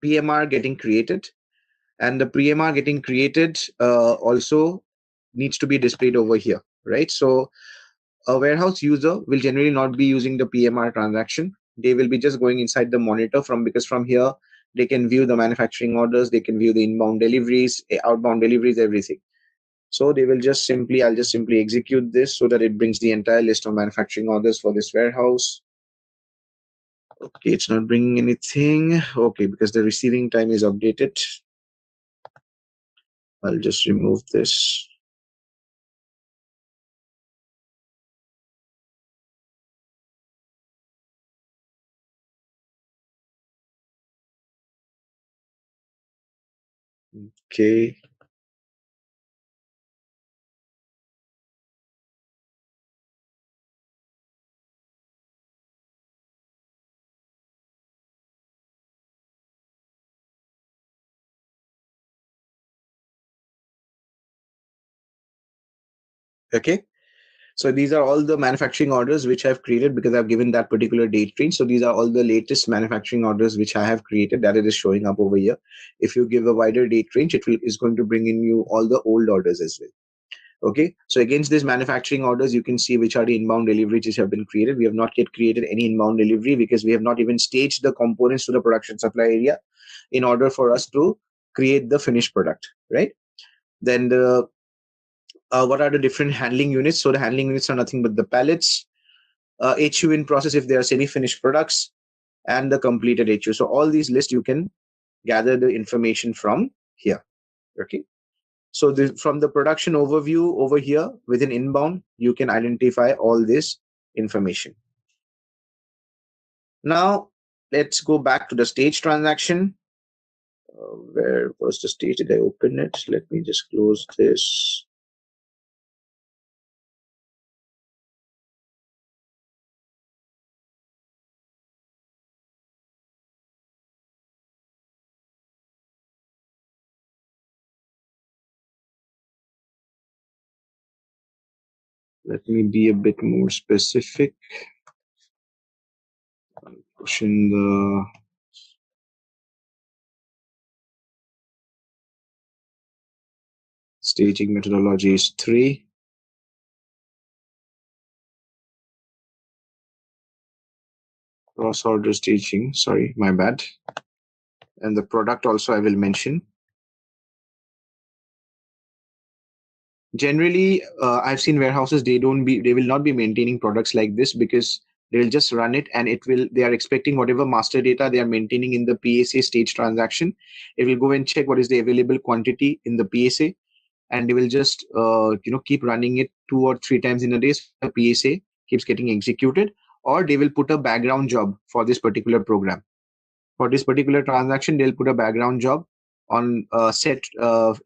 PMR getting created, and the PMR getting created also needs to be displayed over here, right? So a warehouse user will generally not be using the PMR transaction. They will be just going inside the monitor because from here they can view the manufacturing orders, they can view the inbound deliveries, outbound deliveries, everything. So they will just simply, I'll just simply execute this so that it brings the entire list of manufacturing orders for this warehouse. Okay, it's not bringing anything. Okay, because the receiving time is updated. I'll just remove this. Okay. Okay. So these are all the manufacturing orders which I've created because I've given that particular date range. So these are all the latest manufacturing orders which I have created, that it is showing up over here. If you give a wider date range, is going to bring in you all the old orders as well. Okay, so against these manufacturing orders, you can see which are the inbound deliveries which have been created. We have not yet created any inbound delivery because we have not even staged the components to the production supply area in order for us to create the finished product, right? Then what are the different handling units? So the handling units are nothing but the pallets, HU in process if they are semi-finished products, and the completed HU. So all these lists you can gather the information from here. Okay. So from the production overview over here within inbound, you can identify all this information. Now, let's go back to the stage transaction. Where was the stage? Did I open it? Let me just close this. Let me be a bit more specific. Push in the staging methodology is 3. Cross order staging, sorry, my bad. And the product also I will mention. Generally, I've seen warehouses, they will not be maintaining products like this, because they will just run it and they are expecting whatever master data they are maintaining in the PSA stage transaction. It will go and check what is the available quantity in the PSA, and they will just keep running it 2 or 3 times in a day, so the PSA keeps getting executed. Or they will put a background job for this particular program. For this particular transaction, they'll put a background job on set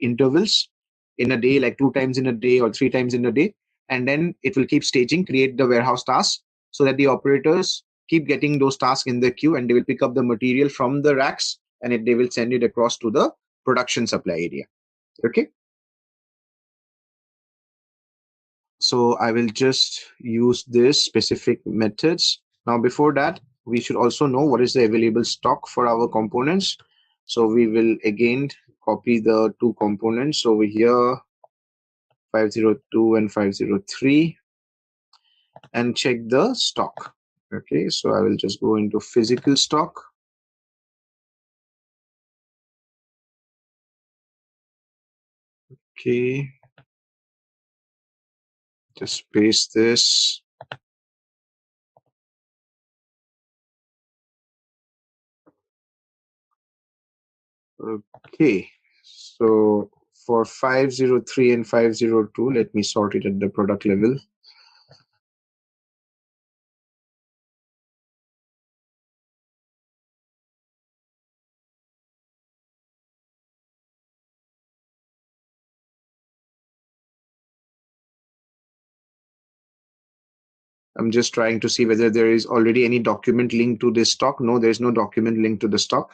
intervals in a day, like 2 times in a day or 3 times in a day, and then it will keep staging, create the warehouse tasks, so that the operators keep getting those tasks in the queue, and they will pick up the material from the racks, and they will send it across to the production supply area. Okay. So I will just use this specific methods. Now, before that, we should also know what is the available stock for our components. So we will again copy the 2 components over here, 502 and 503, and check the stock. Okay, so I will just go into physical stock. Okay, just paste this. Okay, so for 503 and 502, let me sort it at the product level. I'm just trying to see whether there is already any document linked to this stock. No, there's no document linked to the stock.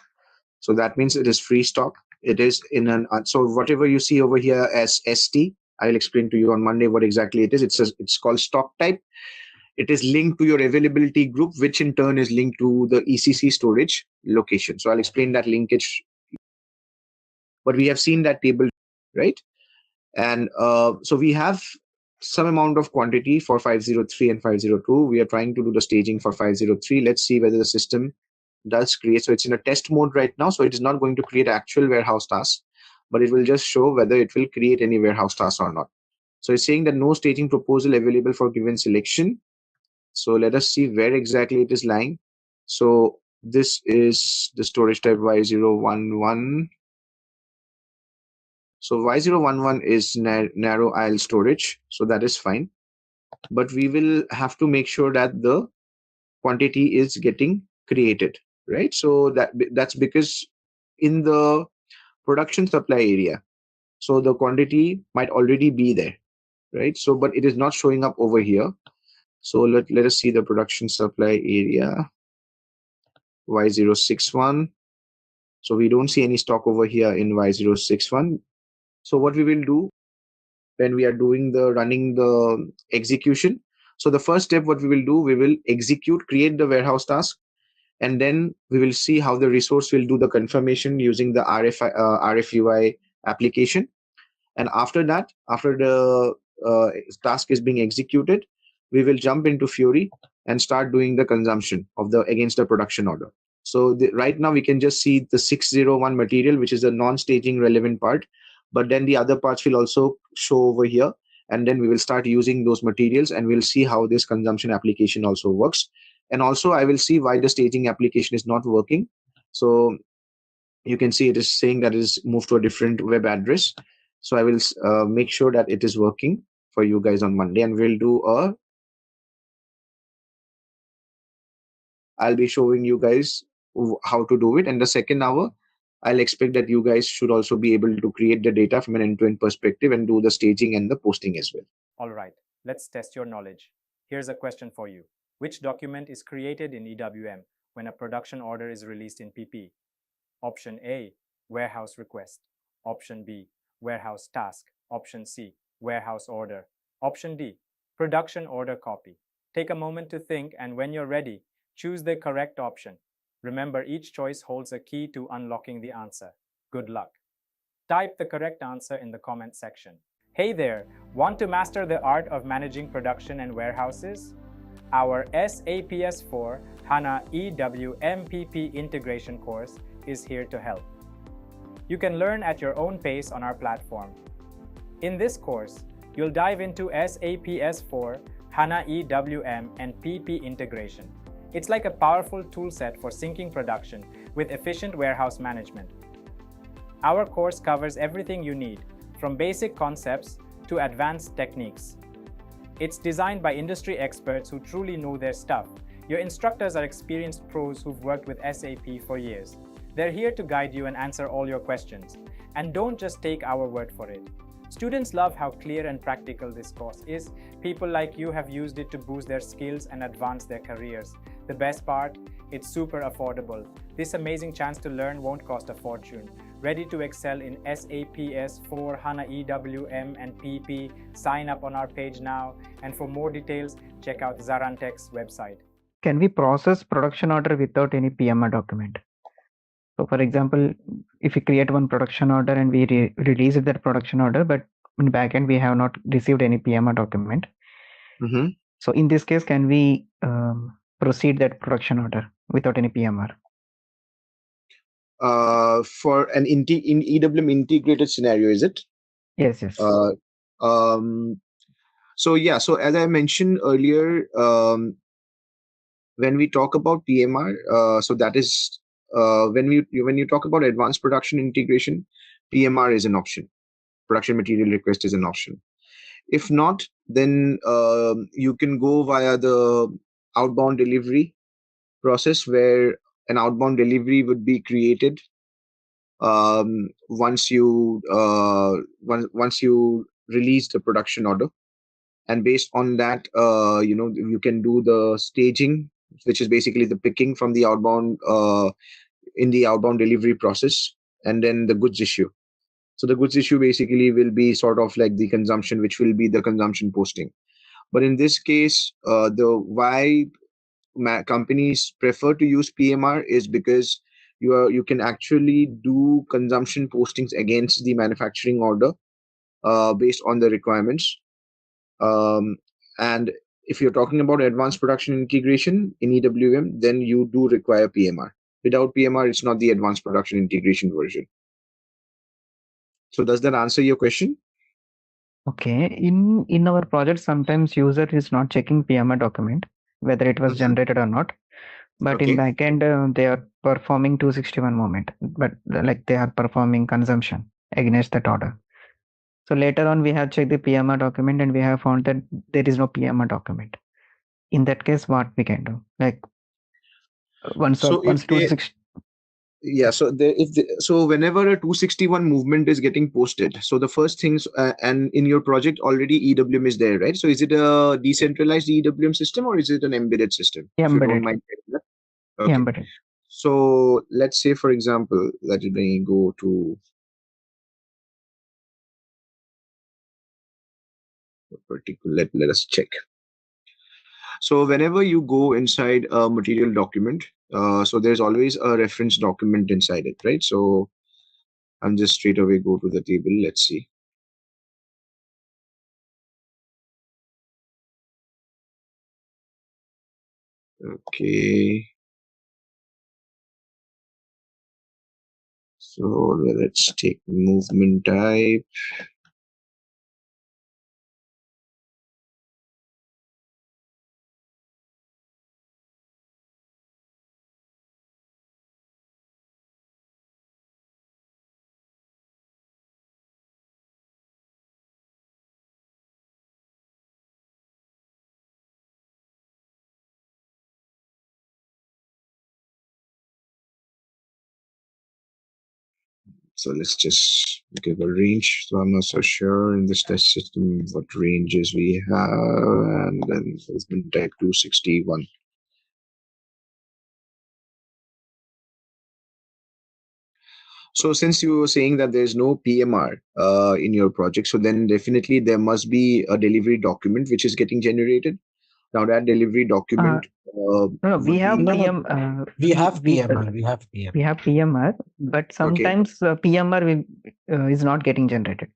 So that means it is free stock. It is in an, so whatever you see over here as ST, I'll explain to you on Monday what exactly it is. It's called stock type. It is linked to your availability group, which in turn is linked to the ECC storage location. So I'll explain that linkage. But we have seen that table, right? And so we have some amount of quantity for 503 and 502. We are trying to do the staging for 503. Let's see whether the system does create. So it's in a test mode right now. So it is not going to create actual warehouse tasks, but it will just show whether it will create any warehouse tasks or not. So it's saying that no staging proposal available for given selection. So let us see where exactly it is lying. So this is the storage type Y011. So Y011 is narrow aisle storage. So that is fine. But we will have to make sure that the quantity is getting created, right? So that's because in the production supply area, so the quantity might already be there, right? So, but it is not showing up over here. So let us see the production supply area, Y061. So we don't see any stock over here in Y061. So what we will do when we are doing the running the execution, so the first step, what we will do, we will create the warehouse task, and then we will see how the resource will do the confirmation using the RFUI application. And after that, after the task is being executed, we will jump into Fury and start doing the consumption of the against the production order. So right now we can just see the 601 material, which is the non-staging relevant part, but then the other parts will also show over here. And then we will start using those materials, and we'll see how this consumption application also works. And also I will see why the staging application is not working. So you can see it is saying that it is moved to a different web address. So I will make sure that it is working for you guys on Monday, and I'll be showing you guys how to do it. And the second hour, I'll expect that you guys should also be able to create the data from an end-to-end perspective and do the staging and the posting as well. All right, let's test your knowledge. Here's a question for you. Which document is created in EWM when a production order is released in PP? Option A, warehouse request. Option B, warehouse task. Option C, warehouse order. Option D, production order copy. Take a moment to think, and when you're ready, choose the correct option. Remember, each choice holds a key to unlocking the answer. Good luck. Type the correct answer in the comment section. Hey there, want to master the art of managing production and warehouses? Our SAP S4 HANA EWM PP integration course is here to help. You can learn at your own pace on our platform. In this course, you'll dive into SAP S4 HANA EWM and PP integration. It's like a powerful toolset for syncing production with efficient warehouse management. Our course covers everything you need, from basic concepts to advanced techniques. It's designed by industry experts who truly know their stuff. Your instructors are experienced pros who've worked with SAP for years. They're here to guide you and answer all your questions. And don't just take our word for it. Students love how clear and practical this course is. People like you have used it to boost their skills and advance their careers. The best part? It's super affordable. This amazing chance to learn won't cost a fortune. Ready to excel in SAP S4 HANA EWM and PP? Sign up on our page now. And for more details, check out ZaranTech's website. Can we process production order without any PMR document? So for example, if we create one production order and we release that production order, but in backend we have not received any PMR document. So in this case, can we proceed that production order without any PMR? For an in EWM integrated scenario, is it? Yes. So yeah, so as I mentioned earlier, when we talk about PMR, so that is when you talk about advanced production integration, PMR is an option. Production material request is an option. If not, then you can go via the outbound delivery process, where an outbound delivery would be created once you release the production order, and based on that, you can do the staging, which is basically the picking from the outbound in the outbound delivery process, and then the goods issue. So the goods issue basically will be sort of like the consumption, which will be the consumption posting. But in this case, why companies prefer to use PMR is because you can actually do consumption postings against the manufacturing order based on the requirements. And if you're talking about advanced production integration in EWM, then you do require PMR. Without PMR, it's not the advanced production integration version. So does that answer your question? Okay. In our project, sometimes user is not checking PMR document, whether it was generated or not. But in backend, they are performing 261 movement, but like they are performing consumption against that order. So later on, we have checked the PMR document and we have found that there is no PMR document. In that case, what we can do? Like once 260. Yeah, so so whenever a 261 movement is getting posted, so the first things, and in your project already EWM is there, right? So is it a decentralized EWM system or is it an embedded system? Embedded. If you don't mind. Okay. Embedded. So let's say, for example, let me go to a particular. Let us check. So whenever you go inside a material document, so there's always a reference document inside it, right? So I'm just straight away go to the table. Let's see. Okay. So let's take movement type. So let's just give a range. So I'm not so sure in this test system what ranges we have, and then movement type 261. So since you were saying that there's no PMR in your project, so then definitely there must be a delivery document which is getting generated. Now that delivery document. No, we have PMR. We have PMR. We have PMR, but sometimes PMR is not getting generated.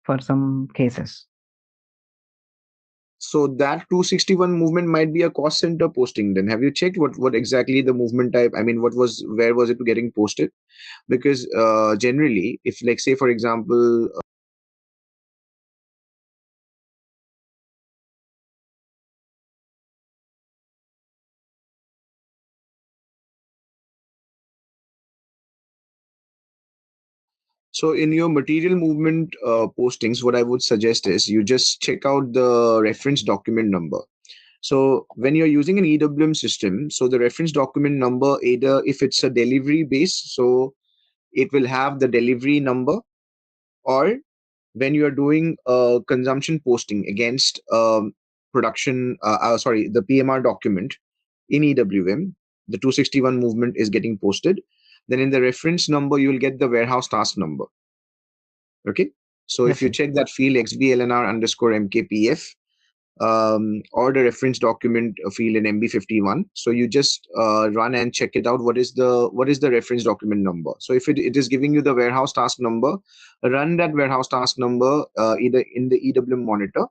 for some cases. So that 261 movement might be a cost center posting. Then have you checked what exactly the movement type? I mean, where was it getting posted? Because generally, if like say for example. So in your material movement postings, what I would suggest is you just check out the reference document number. So when you're using an EWM system, so the reference document number, either if it's a delivery base, so it will have the delivery number, or when you're doing consumption posting against the PMR document in EWM, the 261 movement is getting posted. Then in the reference number, you will get the warehouse task number. Okay. So Yes, if you sir. check that field XBLNR_MKPF, or the reference document field in MB51, so you just run and check it out. What is the reference document number? So if it is giving you the warehouse task number, run that warehouse task number either in the EWM monitor,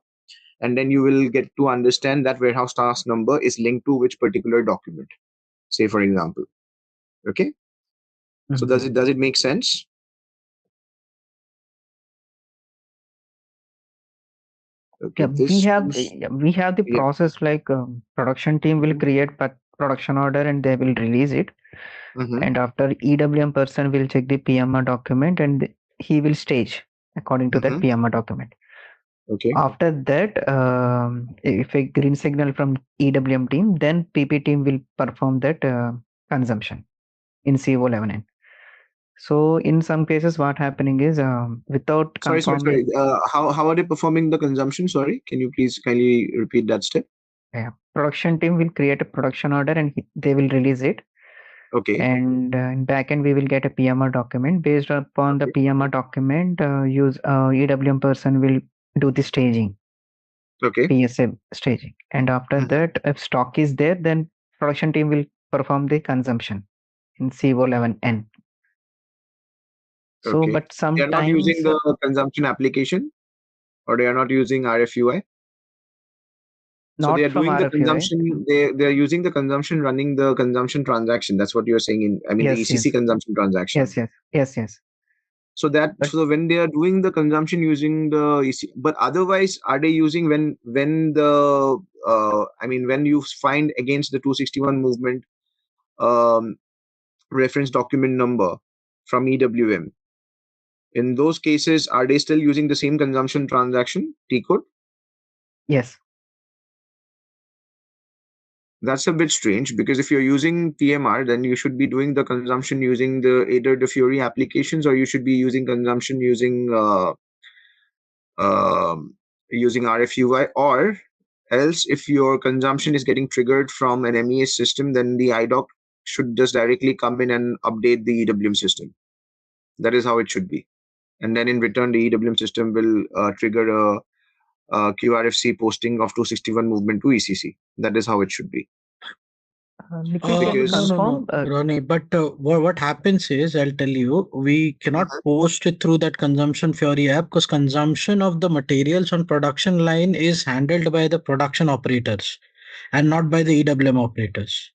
and then you will get to understand that warehouse task number is linked to which particular document, say for example. Okay. So Mhm. does it make sense? Okay, Yeah, we have the yeah. process like production team will create production order and they will release it. Mhm. And after EWM person will check the PMR document and he will stage according to that Mhm. PMR document. Okay. After that, if a green signal from EWM team, then PP team will perform that consumption in CO11N. So in some cases, what happening is without Sorry. confirming. How are they performing the consumption? Sorry, can you please kindly repeat that step? Yeah, production team will create a production order and they will release it. Okay. And in backend, we will get a PMR document. Based upon the Okay. PMR document, EWM person will do the staging, Okay. PSA staging. And after Mhm. that, if stock is there, then production team will perform the consumption in CO11N. So, Okay. but They are not using sometimes the consumption application, or they are not using RFUI. So they not are from doing the RFUI. consumption. They are using the consumption, running the consumption transaction. That's what you are saying the Yes, ECC yes, consumption transaction. yes. So But when they are doing the consumption using the EC, but otherwise are they using when the when you find against the 261 movement um, reference document number from EWM, in those cases are they still using the same consumption transaction T code? yes, That's a bit strange, because if you're using PMR, then you should be doing the consumption using either the Fury applications, or you should be using consumption using RFUI, or else if your consumption is getting triggered from an MES system, then the IDOC should just directly come in and update the EWM system. That is how it should be. And then in return, the EWM system will trigger a QRFC posting of 261 movement to ECC. That is how it should be. Nikhil, can you Because confirm? Ronnie, but what happens is, I'll tell you, we cannot post it through that consumption Fury app, because consumption of the materials on production line is handled by the production operators and not by the EWM operators.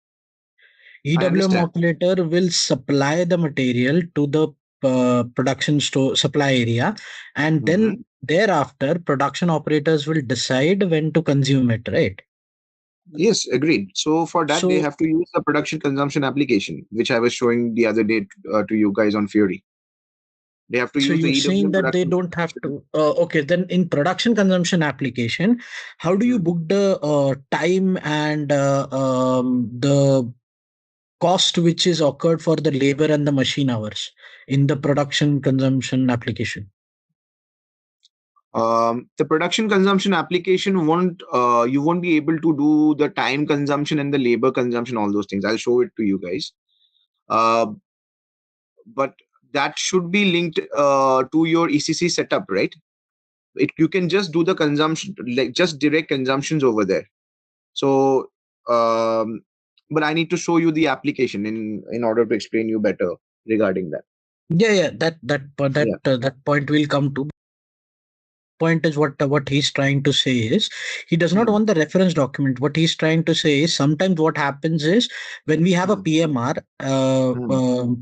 I EWM understand. operator will supply the material to the production store supply area, and then Mhm. thereafter production operators will decide when to consume it, right? Yes, agreed. So for that, they So have to use the production consumption application, which I was showing the other day to you guys on Fury. They have to So use the you're saying EWM that they production. don't have to. Okay, then in production consumption application, how do you Mhm. book the time and the cost which is occurred for the labor and the machine hours in the production consumption application? The production consumption application won't you won't be able to do the time consumption and the labor consumption, all those things. I'll show it to you guys. Uh, but that should be linked to your ECC setup, right? You can just do the consumption, like just direct consumptions over there. So, but I need to show you the application in order to explain you better regarding that. Yeah, that Yeah. that point will come to. point is what he's trying to say is he does not want the reference document. What he's trying to say is sometimes what happens is when we have a PMR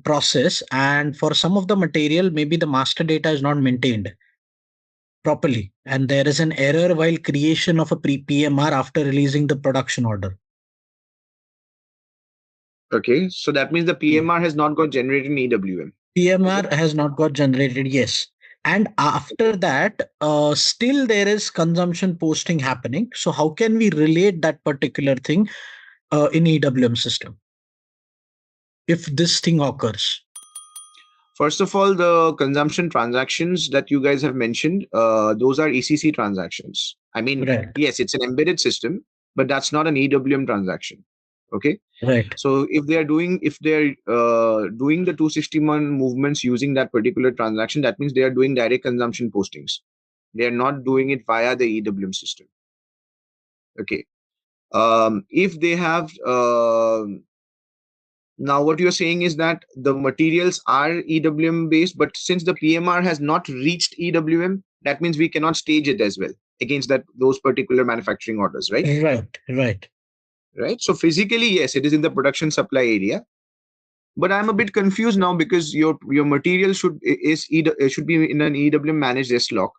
process, and for some of the material, maybe the master data is not maintained properly, and there is an error while creation of a PMR after releasing the production order. Okay, so that means the PMR has not got generated in EWM. PMR has not got generated, yes. And after that, still there is consumption posting happening. So how can we relate that particular thing in EWM system if this thing occurs? First of all, the consumption transactions that you guys have mentioned, those are ECC transactions. I mean, yes, it's an embedded system, but that's not an EWM transaction. Okay. Right. So if they're doing the 261 movements using that particular transaction, that means they are doing direct consumption postings. They are not doing it via the EWM system. Okay. If they have now what you're saying is that the materials are EWM based, but since the PMR has not reached EWM, that means we cannot stage it as well against those particular manufacturing orders, right? Right. So physically, yes, it is in the production supply area. But I'm a bit confused now because your material should be in an EWM managed S log.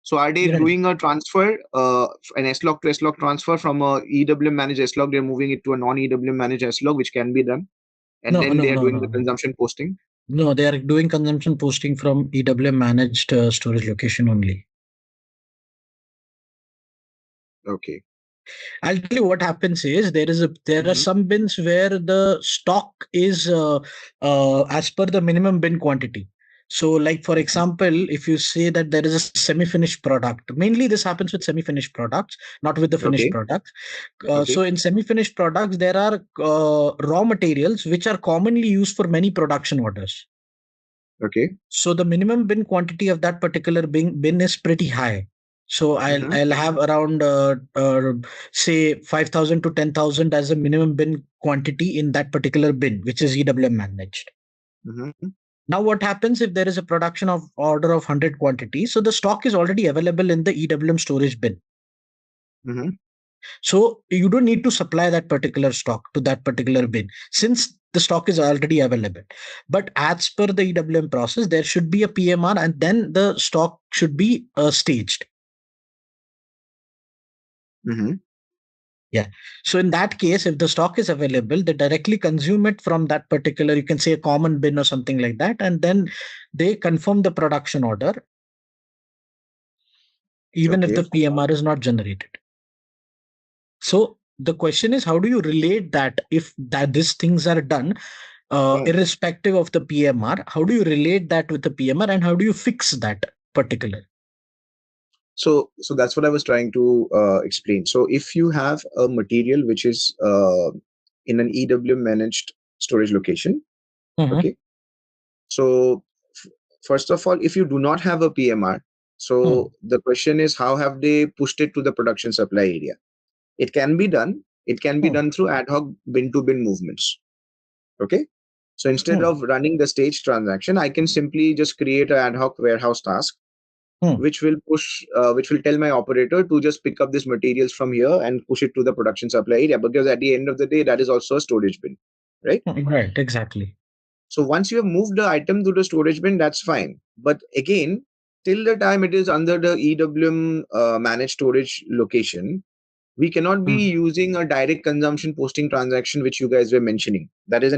So are they doing a transfer, an S log to S log transfer from a EWM managed S log? They're moving it to a non-EWM managed S log, which can be done, and then they are doing the consumption posting. No, they are doing consumption posting from EWM managed storage location only. Okay. I'll tell you what happens is there are some bins where the stock is as per the minimum bin quantity. So like, for example, if you say that there is a semi-finished product, mainly this happens with semi-finished products, not with the finished products. So in semi-finished products, there are raw materials which are commonly used for many production orders. Okay. So the minimum bin quantity of that particular bin is pretty high. So I'll have around say 5,000 to 10,000 as a minimum bin quantity in that particular bin, which is EWM managed. Now what happens if there is a production of order of 100 quantity? So the stock is already available in the EWM storage bin. So you don't need to supply that particular stock to that particular bin since the stock is already available. But as per the EWM process, there should be a PMR and then the stock should be staged. Yeah. So in that case, if the stock is available, they directly consume it from that particular, you can say a common bin or something like that. And then they confirm the production order, even if the PMR is not generated. So the question is, how do you relate that if these things are done irrespective of the PMR? How do you relate that with the PMR and how do you fix that particular? So that's what I was trying to explain. So if you have a material which is in an EWM managed storage location, okay. So first of all, if you do not have a PMR, so the question is, how have they pushed it to the production supply area? It can be done. It can be done through ad hoc bin-to-bin movements. Okay. So instead of running the stage transaction, I can simply just create an ad hoc warehouse task, which will tell my operator to just pick up these materials from here and push it to the production supply area. Because at the end of the day, that is also a storage bin, right? Right, exactly. So once you have moved the item to the storage bin, that's fine. But again, till the time it is under the EWM managed storage location, we cannot be using a direct consumption posting transaction, which you guys were mentioning. That is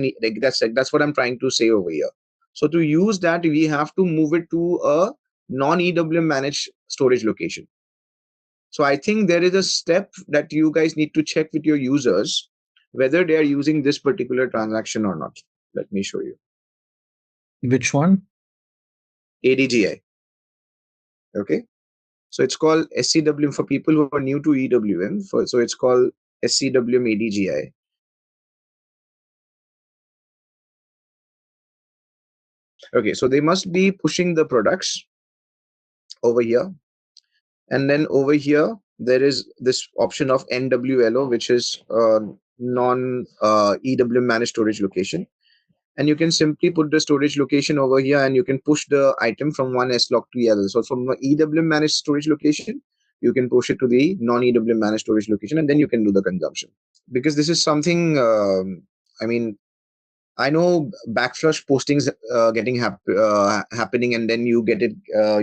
that's what I'm trying to say over here. So to use that, we have to move it to a non-EWM managed storage location. So I think there is a step that you guys need to check with your users whether they are using this particular transaction or not. Let me show you. Which one? ADGI. Okay. So it's called SCWM for people who are new to EWM. So it's called SCWM ADGI. Okay, so they must be pushing the products over here. And then over here, there is this option of NWLO, which is non-EWM managed storage location. and you can simply put the storage location over here, and you can push the item from one S log to the other. So from the EWM managed storage location, you can push it to the non-EWM managed storage location, and then you can do the consumption. Because this is something, I mean, I know backflush postings getting happening, and then you get it.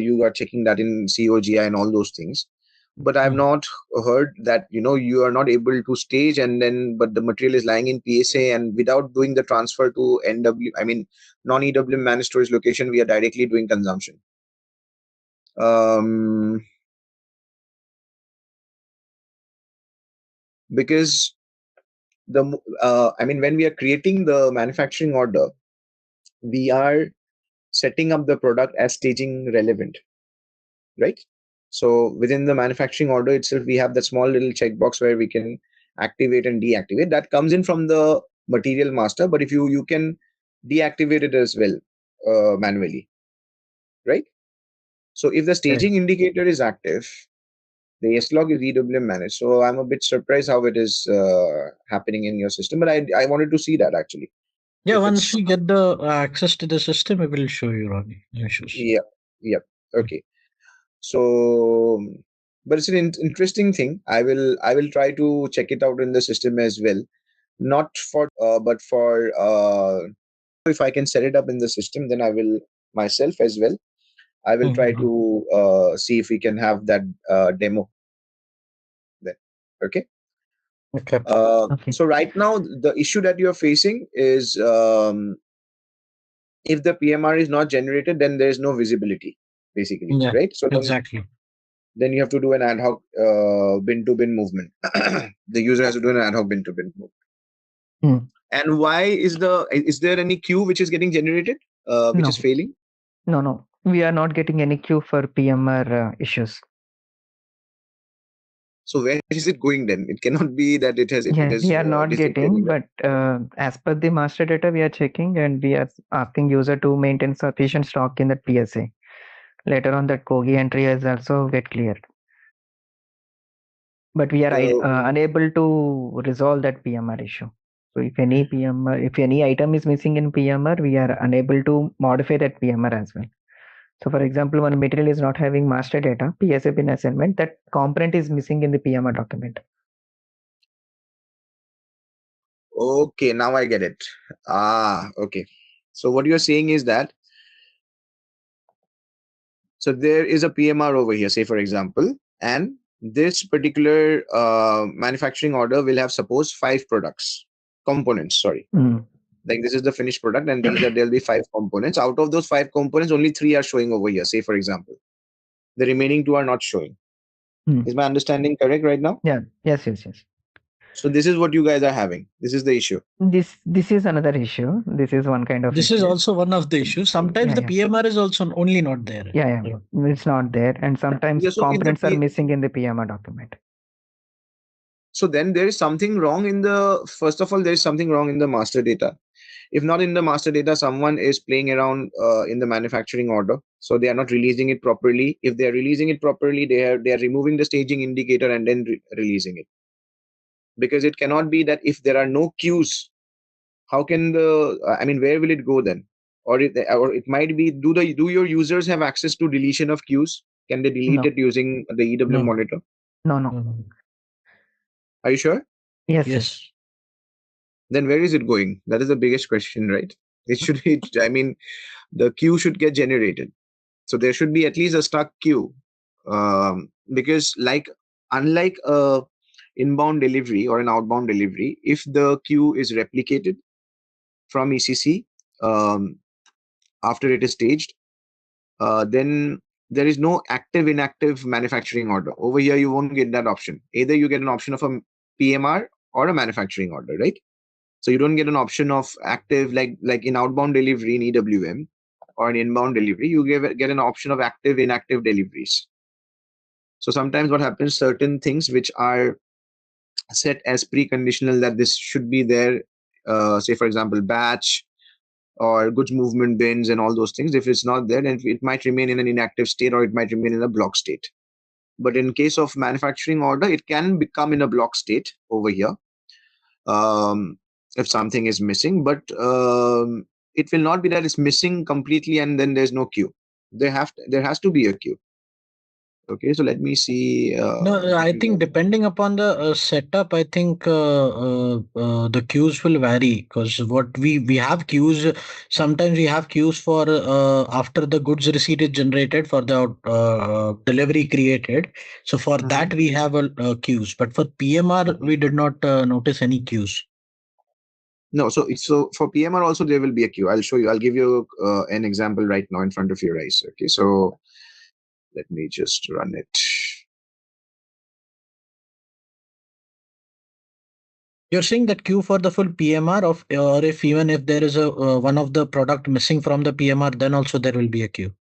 You are checking that in COGI and all those things. But I've not heard that you are not able to stage, and then but the material is lying in PSA, and without doing the transfer to NW, I mean non-EWM managed storage location, we are directly doing consumption. Because I mean, when we are creating the manufacturing order, we are setting up the product as staging relevant, right? So within the manufacturing order itself, we have that small little checkbox where we can activate and deactivate. That comes in from the material master, but if you can deactivate it as well manually, right? So if the staging indicator is active, the S log is EWM managed. So I'm a bit surprised how it is happening in your system, but I wanted to see that actually. Yeah, once we get the access to the system, we will show you, Ronnie. No issues. Yeah. Okay. So, but it's an interesting thing. I will try to check it out in the system as well. Not for, but for if I can set it up in the system, then I will myself as well. I will try to see if we can have that demo. Then, okay. Okay. So right now, the issue that you're facing is if the PMR is not generated, then there is no visibility, basically, right? So exactly. Then you have to do an ad hoc bin-to-bin movement. The user has to do an ad hoc bin-to-bin movement. And why is there any queue which is getting generated, which is failing? No. We are not getting any queue for PMR issues. So where is it going then? It cannot be that it has. We are not getting, but as per the master data, we are checking and we are asking user to maintain sufficient stock in the PSA. Later on, that Kogi entry has also get cleared. But we are unable to resolve that PMR issue. So if any item is missing in PMR, we are unable to modify that PMR as well. So for example, when material is not having master data, PSA bin assignment, that component is missing in the PMR document. Okay, now I get it. Okay. So what you're saying is that, so there is a PMR over here, say for example, and this particular manufacturing order will have suppose 5 components, sorry. Like this is the finished product, and there'll be 5 components. Out of those 5 components, only 3 are showing over here, say for example. The remaining 2 are not showing. Is my understanding correct right now? Yeah. Yes. So this is what you guys are having. This is the issue. This is another issue. This is one kind of This issue. is also one of the issues. Sometimes the PMR is also only not there. Yeah. It's not there. And sometimes components are missing in the PMR document. So then there is something wrong in first of all, there is something wrong in the master data. If not in the master data, someone is playing around in the manufacturing order. So they are not releasing it properly. If they are releasing it properly, they are removing the staging indicator and then releasing it. Because it cannot be that if there are no queues, how can where will it go then? Or it might be, do your users have access to deletion of queues? Can they delete it using the EWM monitor? No. Are you sure? Yes. Then where is it going? That is the biggest question, right? The queue should get generated. So there should be at least a stuck queue. Because unlike a inbound delivery or an outbound delivery, if the queue is replicated from ECC after it is staged, then there is no active-inactive manufacturing order. Over here, you won't get that option. Either you get an option of a PMR or a manufacturing order, right? So you don't get an option of active, like in outbound delivery in EWM or in inbound delivery, you get an option of active, inactive deliveries. So sometimes what happens, certain things which are set as preconditional that this should be there, say for example, batch or goods movement bins and all those things. If it's not there, then it might remain in an inactive state or it might remain in a block state. But in case of manufacturing order, it can become in a block state over here if something is missing. But it will not be that it's missing completely and then there's no queue. There has to be a queue. Okay, so let me see. No, I think depending upon the setup, I think the queues will vary, because what we have queues. Sometimes we have queues for after the goods receipt is generated for the delivery created. So for that we have queues, but for PMR we did not notice any queues. No, so for PMR also there will be a queue. I'll show you. I'll give you an example right now in front of your eyes. Okay, so let me just run it. You're saying that queue for the full PMR of, or if even if there is a one of the product missing from the PMR, then also there will be a queue.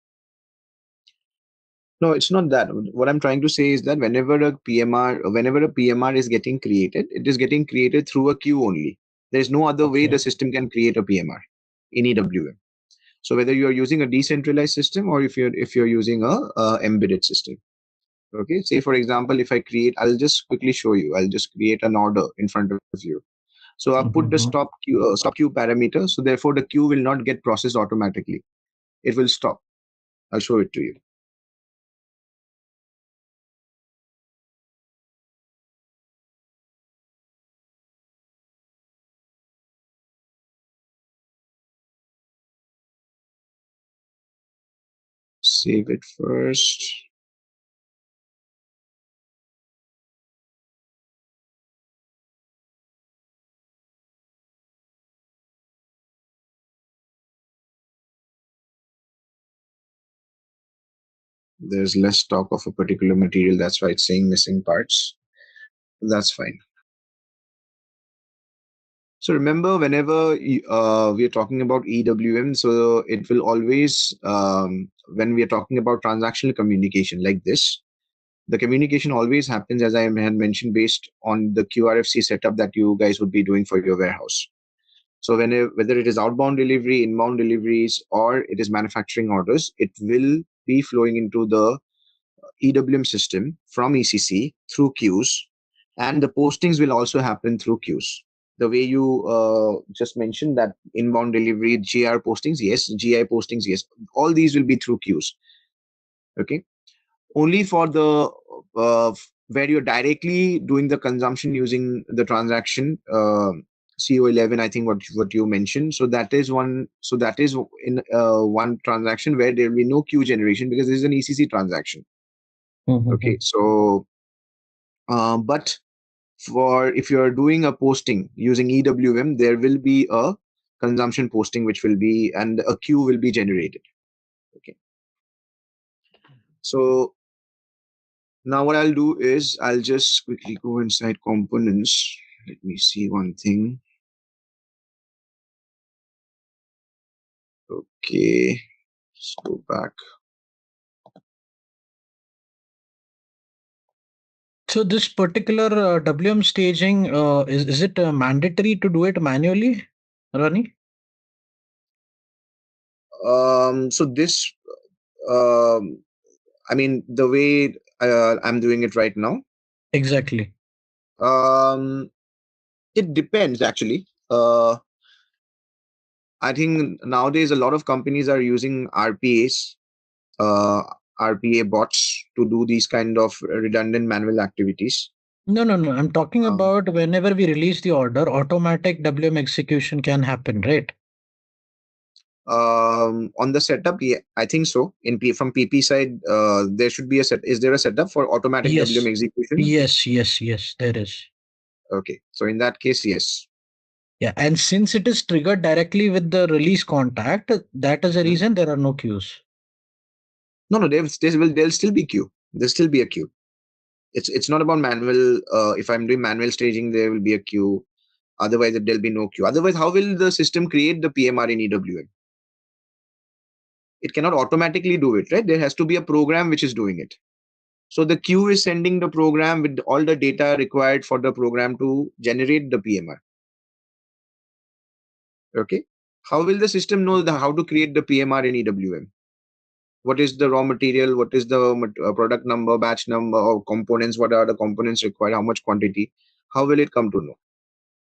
No, it's not that. What I'm trying to say is that whenever a PMR is getting created, it is getting created through a queue only. There is no other way the system can create a PMR in EWM. So whether you are using a decentralized system or if you're using a embedded system. Okay, say for example, if I create, I'll just quickly show you. I'll just create an order in front of you. So I'll put the stop queue parameter. So therefore the queue will not get processed automatically. It will stop. I'll show it to you. Save it first. There's less stock of a particular material. That's why it's saying missing parts. That's fine. So remember, whenever we are talking about EWM, so it will always, when we are talking about transactional communication like this, the communication always happens, as I had mentioned, based on the QRFC setup that you guys would be doing for your warehouse. So whether it is outbound delivery, inbound deliveries, or it is manufacturing orders, it will be flowing into the EWM system from ECC through queues, and the postings will also happen through queues. The way you just mentioned that inbound delivery, GR postings, yes, GI postings, yes, all these will be through queues. Okay, only for the where you're directly doing the consumption using the transaction CO11, I think what you mentioned. So that is one. So that is in one transaction where there will be no queue generation because this is an ECC transaction. Okay, so but for if you are doing a posting using EWM, there will be a consumption posting which will be, and a queue will be generated. Okay, so now what I'll do is I'll just quickly go inside components. Let me see one thing. Okay, let's go back. So this particular WM staging, is it mandatory to do it manually, Rani? So this, I mean, the way I'm doing it right now. Exactly. It depends actually. I think nowadays a lot of companies are using RPAs, RPA bots to do these kind of redundant manual activities. No. I'm talking about whenever we release the order, automatic WM execution can happen, right? On the setup, yeah, I think so. From PP side, there should be a set. Is there a setup for automatic WM execution? Yes, there is. Okay, so in that case, yes. Yeah, and since it is triggered directly with the release contact, that is the reason there are no queues. No, there'll still be queue. There'll still be a queue. It's not about manual. If I'm doing manual staging, there will be a queue. Otherwise, there'll be no queue. Otherwise, how will the system create the PMR in EWM? It cannot automatically do it, right? There has to be a program which is doing it. So the queue is sending the program with all the data required for the program to generate the PMR. Okay. How will the system know how to create the PMR in EWM? What is the raw material? What is the product number, batch number, or components? What are the components required? How much quantity? How will it come to know?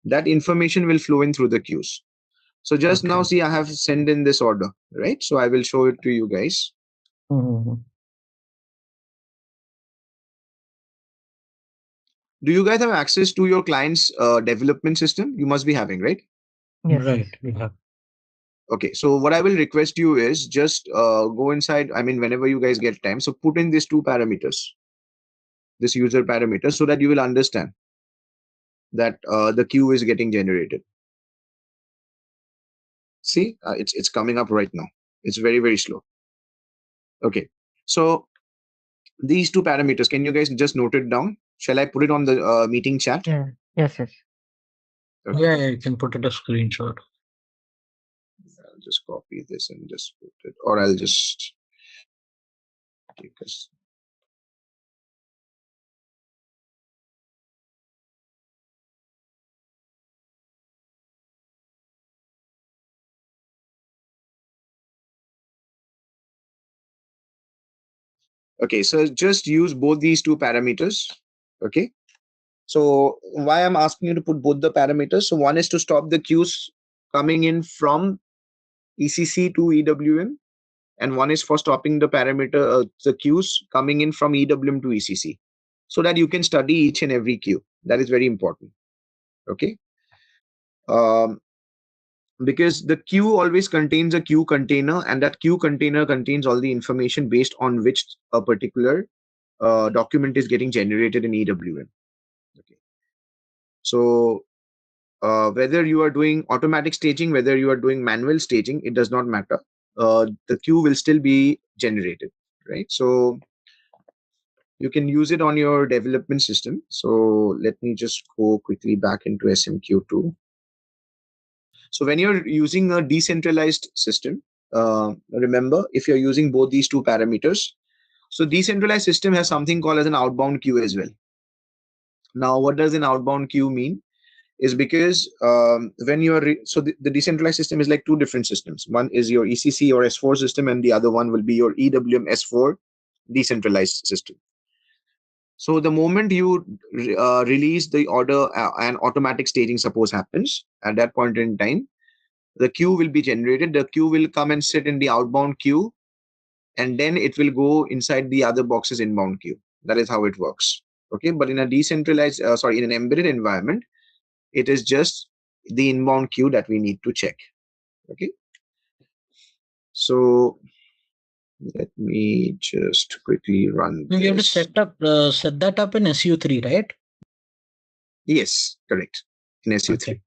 That information will flow in through the queues. So just now, Okay. see, I have sent in this order, right? So I will show it to you guys. Mm-hmm. Do you guys have access to your client's development system? You must be having, right? Yes. Right. We have. Okay, so what I will request you is just go inside. I mean, whenever you guys get time, so put in these two parameters, this user parameter, so that you will understand that the queue is getting generated. See, it's coming up right now. It's very, very slow. Okay, so these two parameters, can you guys just note it down? Shall I put it on the meeting chat? Yeah. Yes. Yes. Okay. Yeah, you can put it a screenshot. I'll just copy this and just put it, or I'll just take this. Okay, so just use both these two parameters. Okay, so why I'm asking you to put both the parameters? So one is to stop the queues coming in from ECC to EWM, and one is for stopping the the queues coming in from EWM to ECC, so that you can study each and every queue. That is very important. Okay, because the queue always contains a queue container, and that queue container contains all the information based on which a particular document is getting generated in EWM. Okay, so whether you are doing automatic staging, whether you are doing manual staging, it does not matter. The queue will still be generated, right? So you can use it on your development system. So let me just go quickly back into SMQ2. So when you're using a decentralized system, remember, if you're using both these two parameters, so decentralized system has something called as an outbound queue as well. Now, what does an outbound queue mean? Is because when you are the decentralized system is like two different systems. One is your ECC or S4 system, and the other one will be your EWM S4 decentralized system. So the moment you release the order, and automatic staging suppose happens, at that point in time, the queue will be generated. The queue will come and sit in the outbound queue, and then it will go inside the other box's inbound queue. That is how it works. Okay, but in a decentralized, in an embedded environment, it is just the inbound queue that we need to check. Okay, so let me just quickly run You have to this. set that up in SU3, right? Yes, correct, in SU3. Okay.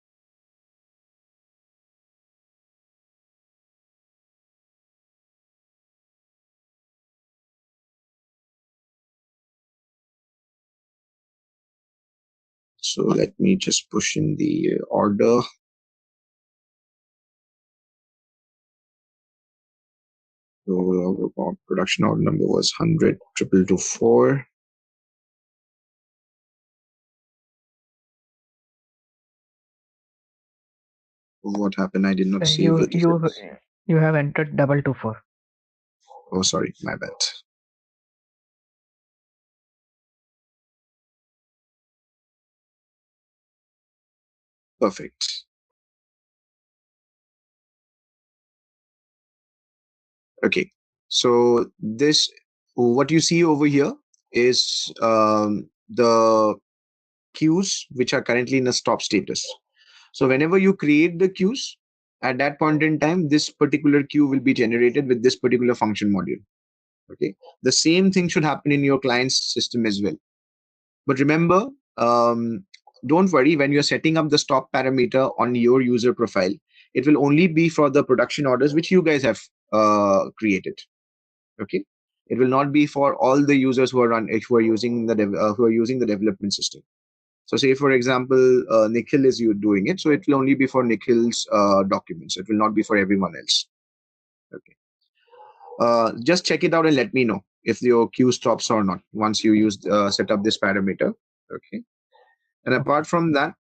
So let me just push in the order. So our production order number was 100,224. What happened? I did not see You the digits. you have entered 224. Oh, sorry, my bad. Perfect. Okay, so this, what you see over here is the queues which are currently in a stop status. So whenever you create the queues, at that point in time, this particular queue will be generated with this particular function module. Okay, the same thing should happen in your client's system as well. But remember, don't worry, when you're setting up the stop parameter on your user profile, it will only be for the production orders which you guys have created. Okay, it will not be for all the users who are using the development system. So say for example, Nikhil is doing it, so it will only be for Nikhil's documents. It will not be for everyone else. Okay, just check it out and let me know if your queue stops or not once you set up this parameter. Okay, and apart from that,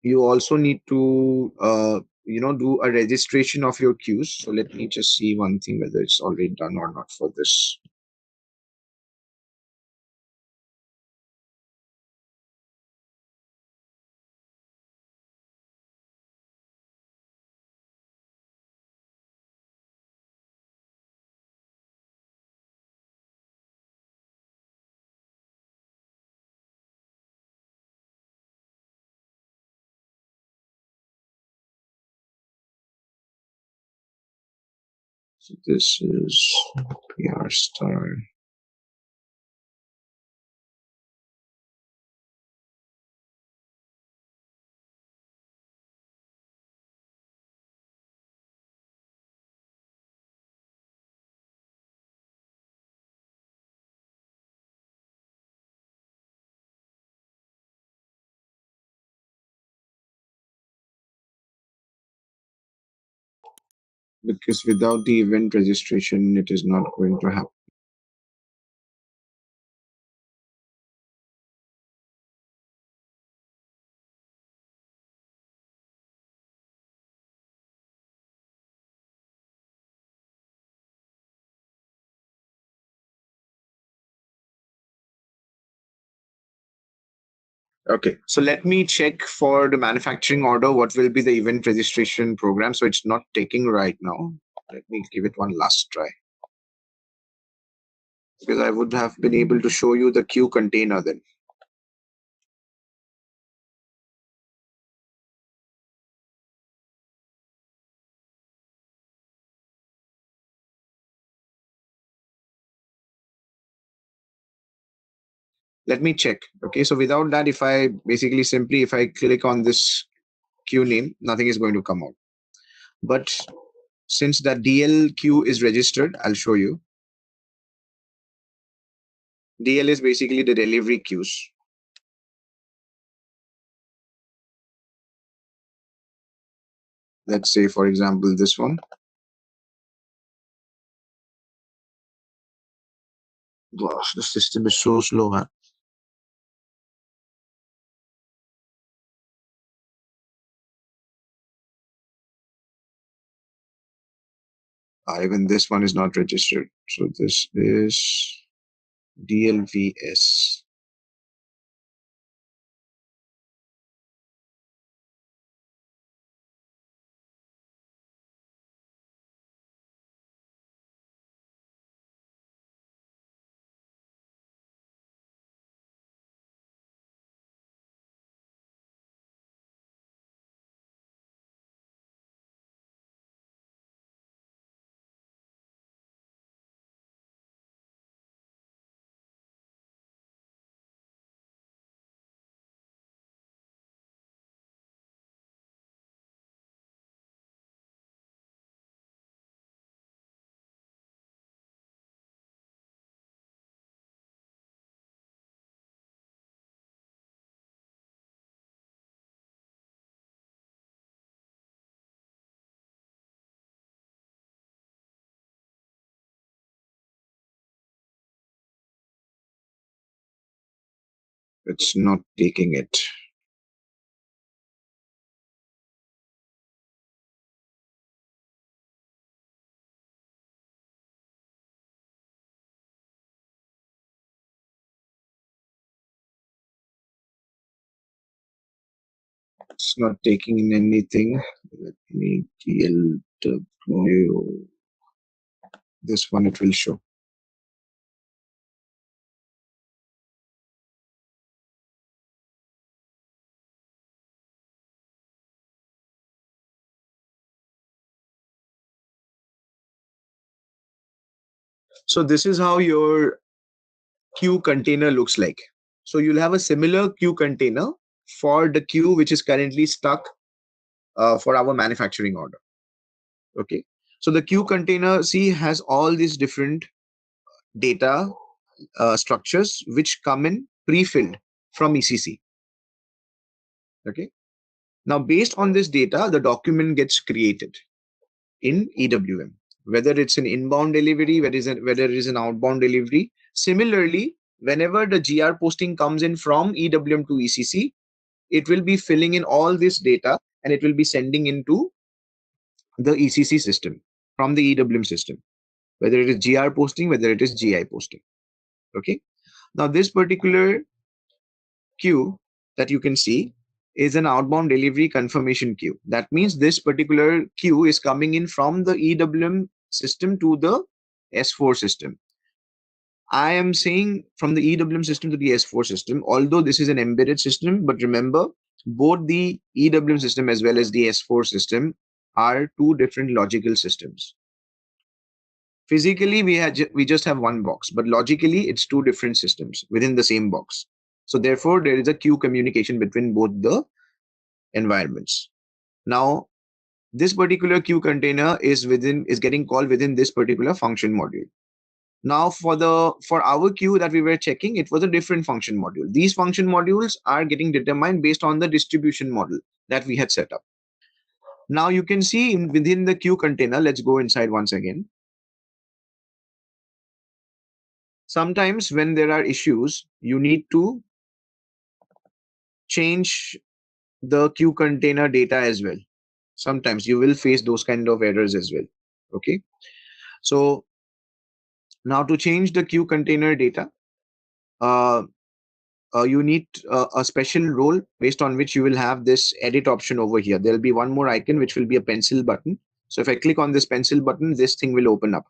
you also need to do a registration of your queues. So let me just see one thing, whether it's already done or not for this. So this is PR star. Because without the event registration, it is not going to happen. Okay, so let me check for the manufacturing order what will be the event registration program. So it's not taking right now. Let me give it one last try. Because I would have been able to show you the queue container then. Let me check. Okay, so without that, if I click on this queue name, nothing is going to come out. But since that DL queue is registered, I'll show you. DL is basically the delivery queues. Let's say, for example, this one. Gosh, the system is so slow, man. Even this one is not registered. So this is DLVS. It's not taking it. It's not taking in anything. Let me DLW. This one it will show. So this is how your queue container looks like. So you'll have a similar queue container for the queue which is currently stuck for our manufacturing order. Okay. So the queue container, see, has all these different data structures which come in pre-filled from ECC. Okay. Now, based on this data, the document gets created in EWM, whether it's an inbound delivery, whether it is an outbound delivery. Similarly, whenever the GR posting comes in from EWM to ECC, it will be filling in all this data and it will be sending into the ECC system from the EWM system, whether it is GR posting, whether it is GI posting. Okay. Now, this particular queue that you can see is an outbound delivery confirmation queue. That means this particular queue is coming in from the EWM system to the S4 system. I am saying from the EWM system to the S4 system, although this is an embedded system, but remember, both the EWM system as well as the S4 system are two different logical systems. Physically, we just have one box, but logically, it's two different systems within the same box. So therefore, there is a queue communication between both the environments. Now, this particular queue container is getting called within this particular function module. Now, for our queue that we were checking, it was a different function module. These function modules are getting determined based on the distribution model that we had set up. Now you can see within the queue container, let's go inside once again. Sometimes when there are issues, you need to change the queue container data as well. Sometimes you will face those kind of errors as well. Okay. So now to change the queue container data, you need a special role based on which you will have this edit option over here. There'll be one more icon, which will be a pencil button. So if I click on this pencil button, this thing will open up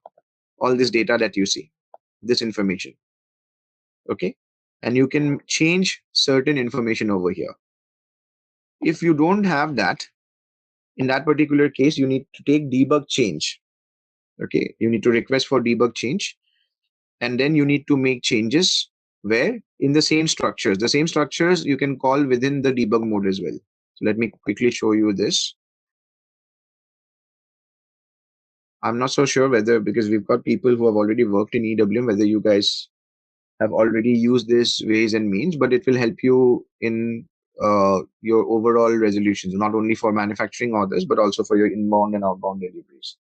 all this data that you see, this information. Okay. And you can change certain information over here. If you don't have that, in that particular case, you need to take debug change. Okay. You need to request for debug change. And then you need to make changes where in the same structures you can call within the debug mode as well. So let me quickly show you this. I'm not so sure whether, because we've got people who have already worked in EWM, whether you guys have already used this ways and means, but it will help you in your overall resolutions, not only for manufacturing orders, but also for your inbound and outbound deliveries.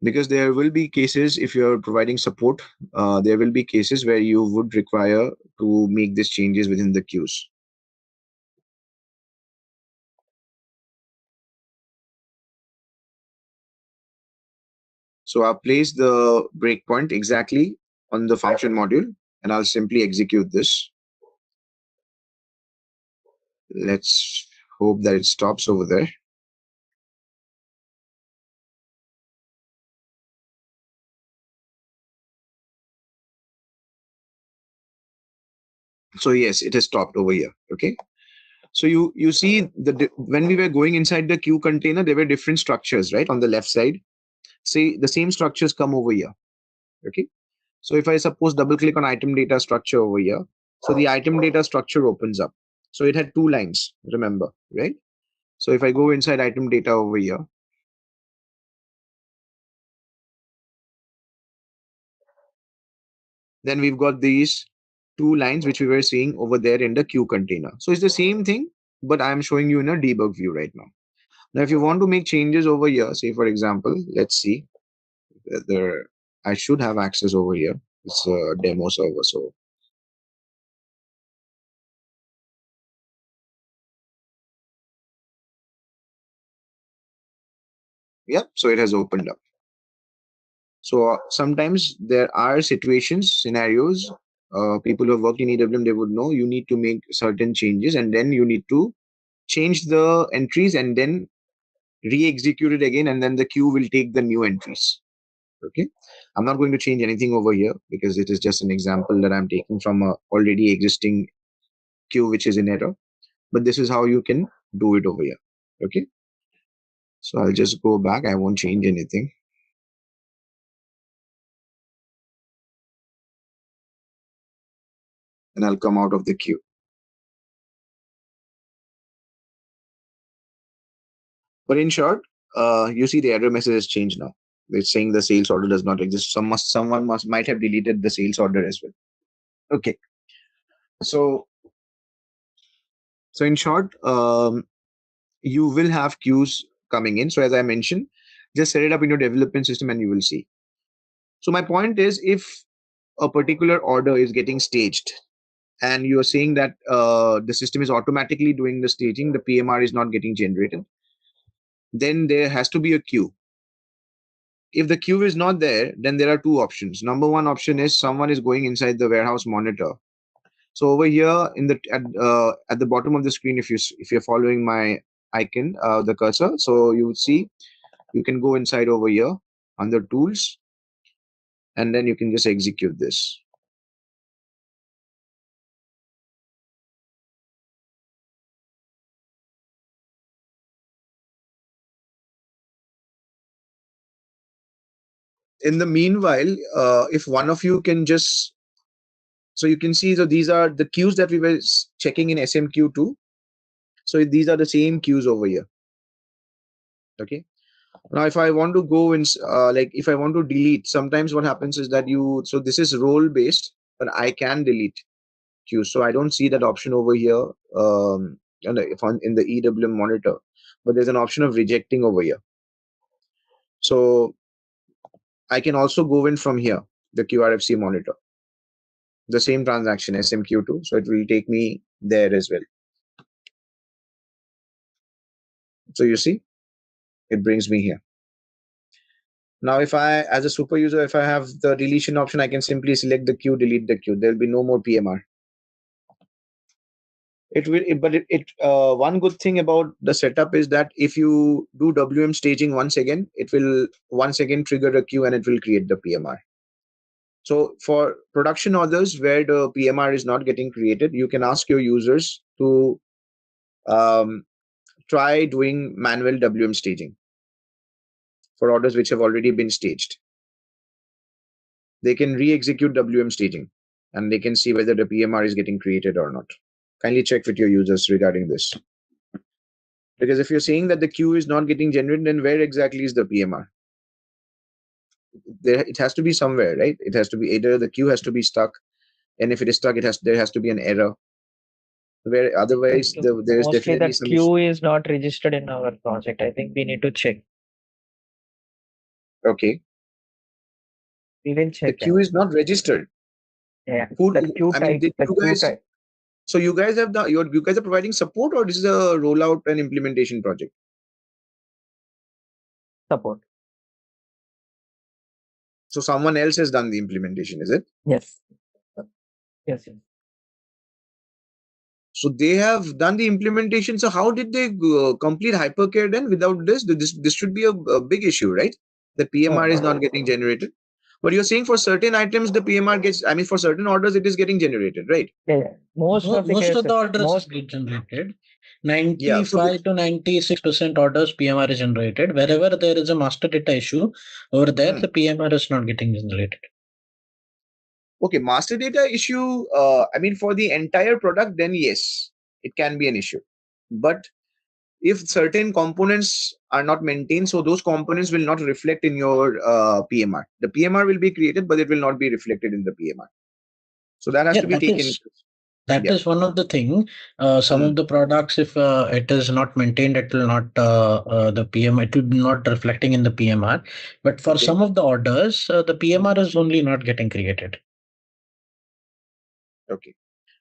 Because there will be cases, if you're providing support, there will be cases where you would require to make these changes within the queues. So I'll place the breakpoint exactly on the function module, and I'll simply execute this. Let's hope that it stops over there. So yes, it has stopped over here. Okay. So you see when we were going inside the queue container, there were different structures, right? On the left side, see the same structures come over here. Okay. So if I suppose double click on item data structure over here, so the item data structure opens up. So it had two lines, remember, right? So if I go inside item data over here, then we've got these two lines which we were seeing over there in the queue container. So it's the same thing, but I'm showing you in a debug view right now. Now, if you want to make changes over here, say for example, let's see whether I should have access over here. It's a demo server. So yeah, so it has opened up. So sometimes there are scenarios, people who have worked in EWM, they would know you need to make certain changes and then you need to change the entries and then re-execute it again, and then the queue will take the new entries. Okay. I'm not going to change anything over here because it is just an example that I'm taking from a already existing queue which is in error. But this is how you can do it over here. Okay. So I'll just go back. I won't change anything. And I'll come out of the queue. But in short, you see the error message has changed now. It's saying the sales order does not exist. Someone might have deleted the sales order as well. Okay. So in short, you will have queues coming in. So as I mentioned, just set it up in your development system and you will see. So my point is, if a particular order is getting staged and you're saying that the system is automatically doing the staging, the PMR is not getting generated, then there has to be a queue. If the queue is not there, then there are two options. Number one option is someone is going inside the warehouse monitor. So over here in the at the bottom of the screen, if you're following my icon, the cursor, so you would see you can go inside over here under tools, and then you can just execute this. in the meanwhile, if one of you can just, so you can see, so these are the queues that we were checking in SMQ2. So these are the same queues over here. Okay. Now, if I want to go in, like if I want to delete, sometimes what happens is that so this is role based, but I can delete queues. So I don't see that option over here in the EWM monitor, but there's an option of rejecting over here. So I can also go in from here, the QRFC monitor, the same transaction SMQ2. So it will take me there as well. So you see, it brings me here. Now, if I, as a super user, if I have the deletion option, I can simply select the queue, delete the queue. There'll be no more PMR. It will, but one good thing about the setup is that if you do WM staging once again, it will once again trigger a queue and it will create the PMR. So for production orders where the PMR is not getting created, you can ask your users to try doing manual WM staging for orders which have already been staged. They can re-execute WM staging and they can see whether the PMR is getting created or not. Kindly check with your users regarding this. Because if you're saying that the queue is not getting generated, then where exactly is the PMR? It has to be somewhere, right? It has to be either the queue has to be stuck, and if it is stuck, there has to be an error. Where otherwise there is definitely the queue is not registered in our project. I think we need to check. Okay. We will check. The queue is not registered. Yeah. The queue type. So you guys have you guys are providing support, or this is a rollout and implementation project? Support. So someone else has done the implementation, is it? Yes. Yes. So they have done the implementation. So how did they complete hypercare then without this? This should be a big issue, right? The PMR is not getting generated. But you're saying for certain items, the PMR gets, I mean, for certain orders, it is getting generated, right? Yeah. Most of the orders get generated. 95 to 96% orders PMR is generated. Wherever there is a master data issue, over there, the PMR is not getting generated. Okay, master data issue, I mean, for the entire product, then yes, it can be an issue. But if certain components are not maintained, so those components will not reflect in your PMR. The PMR will be created, but it will not be reflected in the PMR. So that has to be taken. That is one of the thing. Some of the products, if it is not maintained, it will not the PMR. It will be not reflecting in the PMR. But for some of the orders, the PMR is only not getting created. Okay.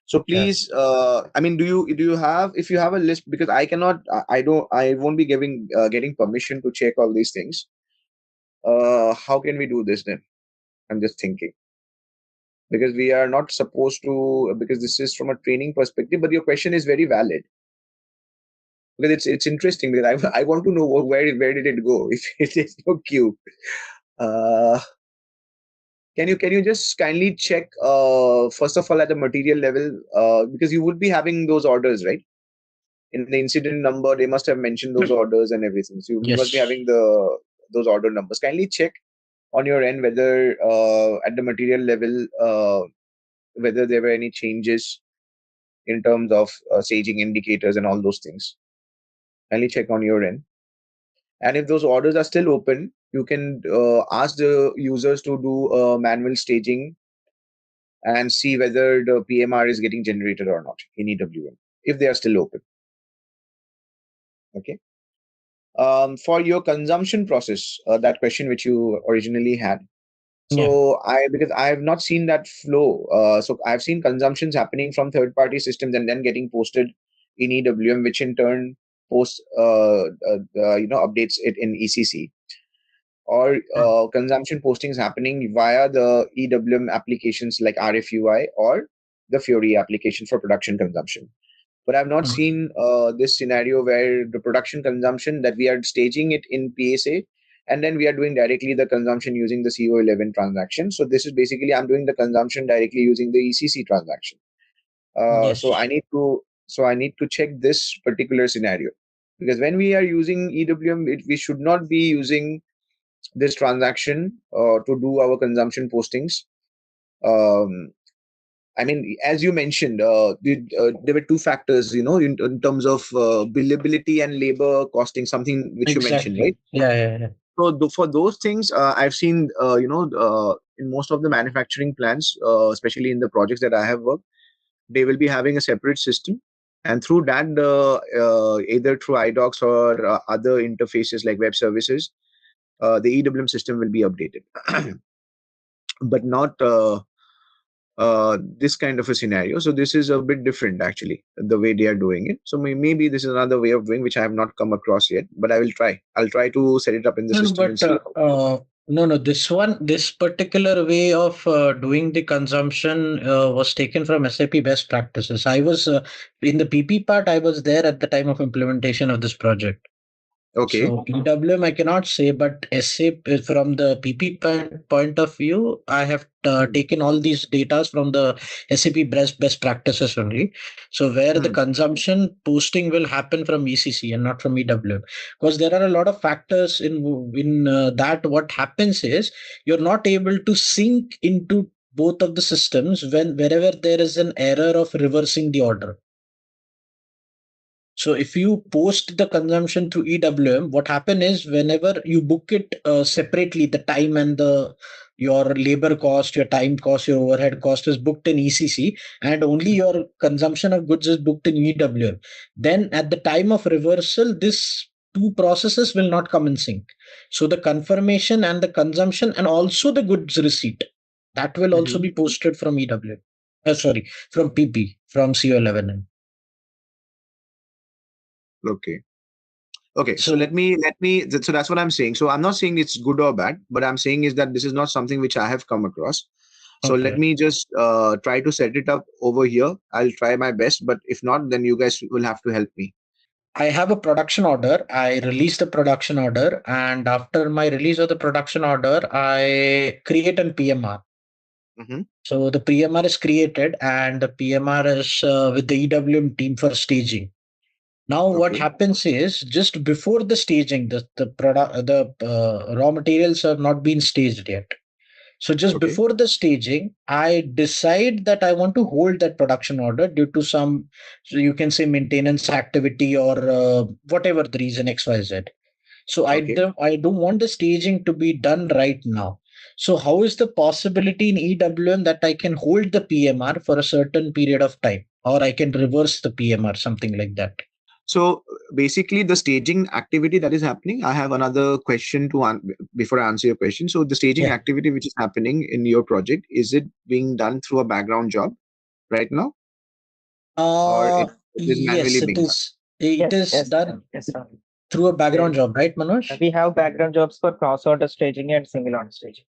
So please, I mean, do you have, if you have a list, because I cannot, I won't be getting permission to check all these things. How can we do this then? I'm just thinking. Because we are not supposed to, because this is from a training perspective, but your question is very valid. Because it's interesting, because I want to know where did it go if it is no queue. Can you just kindly check first of all at the material level, because you would be having those orders, right? In the incident number, they must have mentioned those orders and everything. So you must be having those order numbers. Kindly check on your end whether at the material level whether there were any changes in terms of staging indicators and all those things. Kindly check on your end. And if those orders are still open, you can ask the users to do manual staging and see whether the PMR is getting generated or not in EWM, if they are still open. Okay. For your consumption process, that question which you originally had. So because I have not seen that flow. So I've seen consumptions happening from third-party systems and then getting posted in EWM, which in turn posts, updates it in ECC. Or consumption postings happening via the EWM applications like RFUI or the Fiori application for production consumption. But I've not seen this scenario where the production consumption that we are staging it in PSA and then we are doing directly the consumption using the CO11 transaction. So this is basically I'm doing the consumption directly using the ECC transaction. So I need to check this particular scenario, because when we are using EWM, we should not be using this transaction to do our consumption postings. I mean, as you mentioned, there were two factors, in terms of billability and labor costing, something which you mentioned, right? Yeah. So for those things, I've seen, in most of the manufacturing plants, especially in the projects that I have worked, they will be having a separate system. And through that, either through iDocs or other interfaces like web services, the EWM system will be updated. But not this kind of a scenario. So this is a bit different, actually, the way they are doing it. So maybe this is another way of doing which I have not come across yet, but I will try. I'll try to set it up in the system and see. No, this particular way of doing the consumption was taken from SAP best practices. I was in the PP part, I was there at the time of implementation of this project. Okay. So EWM I cannot say, but SAP from the PP point of view, I have taken all these data from the SAP best practices only. So where the consumption posting will happen from ECC and not from EWM, because there are a lot of factors in that. What happens is you're not able to sync into both of the systems wherever there is an error of reversing the order. So if you post the consumption through EWM, what happen is whenever you book it separately, the time and your labor cost, your time cost, your overhead cost is booked in ECC, and only your consumption of goods is booked in EWM. Then at the time of reversal, this two processes will not come in sync. So the confirmation and the consumption and also the goods receipt, that will also be posted from EWM. From PP, from CO11N. Okay. So let me. So that's what I'm saying. So I'm not saying it's good or bad, but I'm saying is that this is not something which I have come across. So let me just try to set it up over here. I'll try my best, but if not, then you guys will have to help me. I have a production order. I release the production order, and after my release of the production order, I create a PMR. So the PMR is created, and the PMR is with the EWM team for staging. Now, what happens is just before the staging, the raw materials have not been staged yet. So just before the staging, I decide that I want to hold that production order due to some, so you can say maintenance activity or whatever the reason XYZ. So I don't want the staging to be done right now. So how is the possibility in EWM that I can hold the PMR for a certain period of time, or I can reverse the PMR, something like that? So basically, the staging activity that is happening, I have another question before I answer your question. So the staging activity which is happening in your project, is it being done through a background job right now? Or it is manually being done? It is done through a background job, right, Manoj? We have background jobs for cross order staging and single order staging.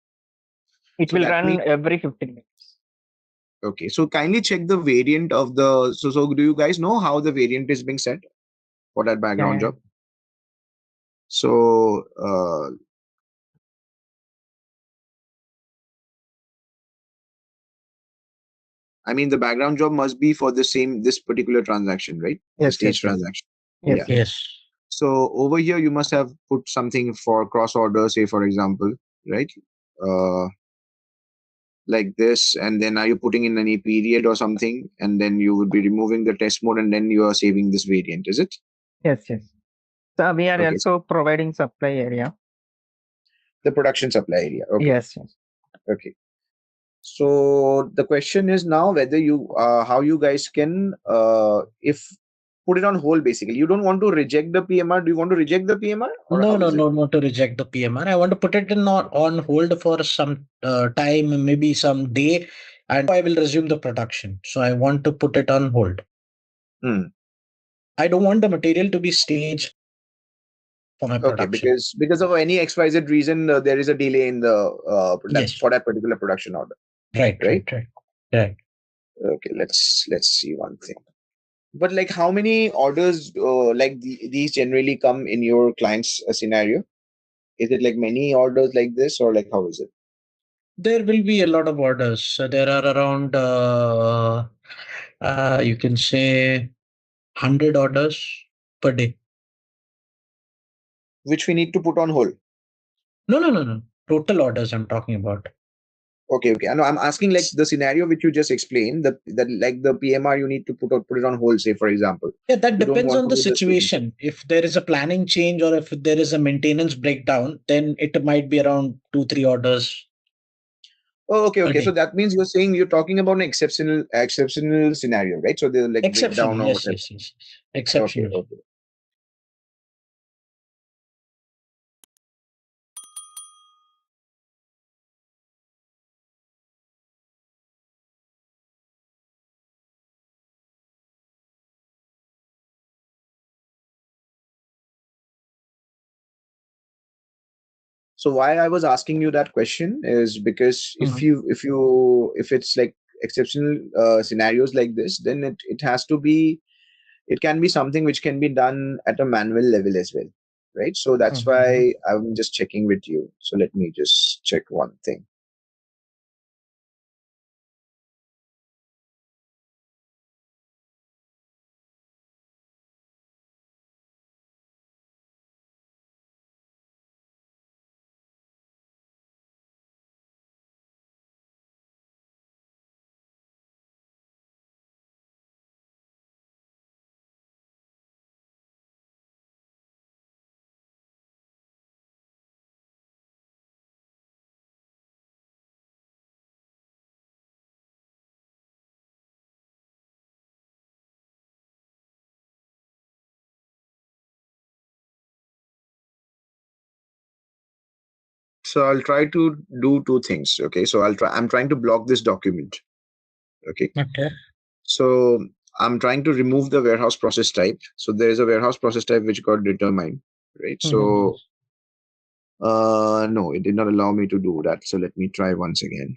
It will run every 15 minutes. Okay, so kindly check the variant of the. So do you guys know how the variant is being set for that background job? So I mean, the background job must be for this particular transaction, right? Yes, the stage transaction. Yes. So over here, you must have put something for cross order, say for example, right? Like this, and then are you putting in any period or something, and then you would be removing the test mode, and then you are saving this variant, is it? Yes. So we are also providing supply area. The production supply area. Okay. Yes. Okay. So the question is now whether how you guys can if put it on hold. Basically, you don't want to reject the PMR. Do you want to reject the PMR? No, not to reject the PMR. I want to put it on hold for some time, maybe some day, and I will resume the production. So I want to put it on hold. I don't want the material to be staged for my production. Because of any XYZ reason, there is a delay in the for that particular production order. Right. Okay, let's see one thing. But like, how many orders these generally come in your client's scenario? Is it like many orders like this, or like how is it? There will be a lot of orders. So there are around you can say 100 orders per day, which we need to put on hold. No. Total orders I'm talking about. Okay. No, I'm asking like the scenario which you just explained, that like the PMR you need to put it on hold, say for example. Yeah, that You don't depends want on to the do the staging. situation. If there is a planning change or if there is a maintenance breakdown, then it might be around 2-3 orders. Oh, okay. a So day. that means you're talking about an exceptional scenario, right? So they're like Exceptional. breakdown or Yes. whatever. Exceptional. Okay. So why I was asking you that question is because if it's like exceptional scenarios like this, then it has to be, it can be something which can be done at a manual level as well, right? So that's why I'm just checking with you. So let me just check one thing. So I'll try to do two things. Okay. So I'm trying to block this document. Okay. So I'm trying to remove the warehouse process type. So there is a warehouse process type which got determined, right? So no, it did not allow me to do that. So let me try once again.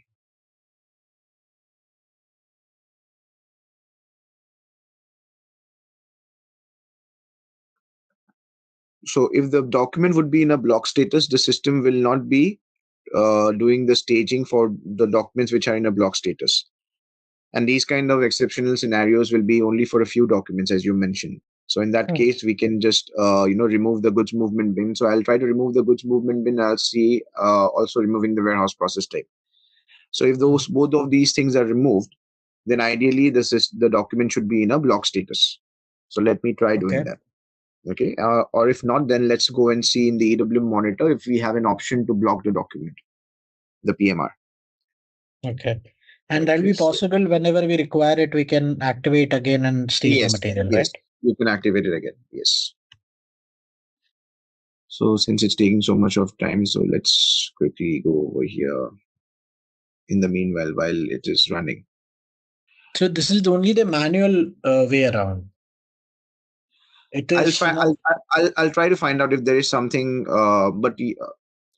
So if the document would be in a block status, the system will not be doing the staging for the documents which are in a block status. And these kind of exceptional scenarios will be only for a few documents, as you mentioned. So in that case, we can just remove the goods movement bin. So I'll try to remove the goods movement bin. I'll see also removing the warehouse process type. So if both of these things are removed, then ideally the document should be in a block status. So let me try doing that. Okay. Or if not, then let's go and see in the EWM monitor if we have an option to block the document, the PMR. Okay. And that'll be possible whenever we require it, we can activate again and stage the material, right? You can activate it again. Yes. So since it's taking so much of time, so let's quickly go over here in the meanwhile while it is running. So this is only the manual way around. It is. I'll try to find out if there is something. But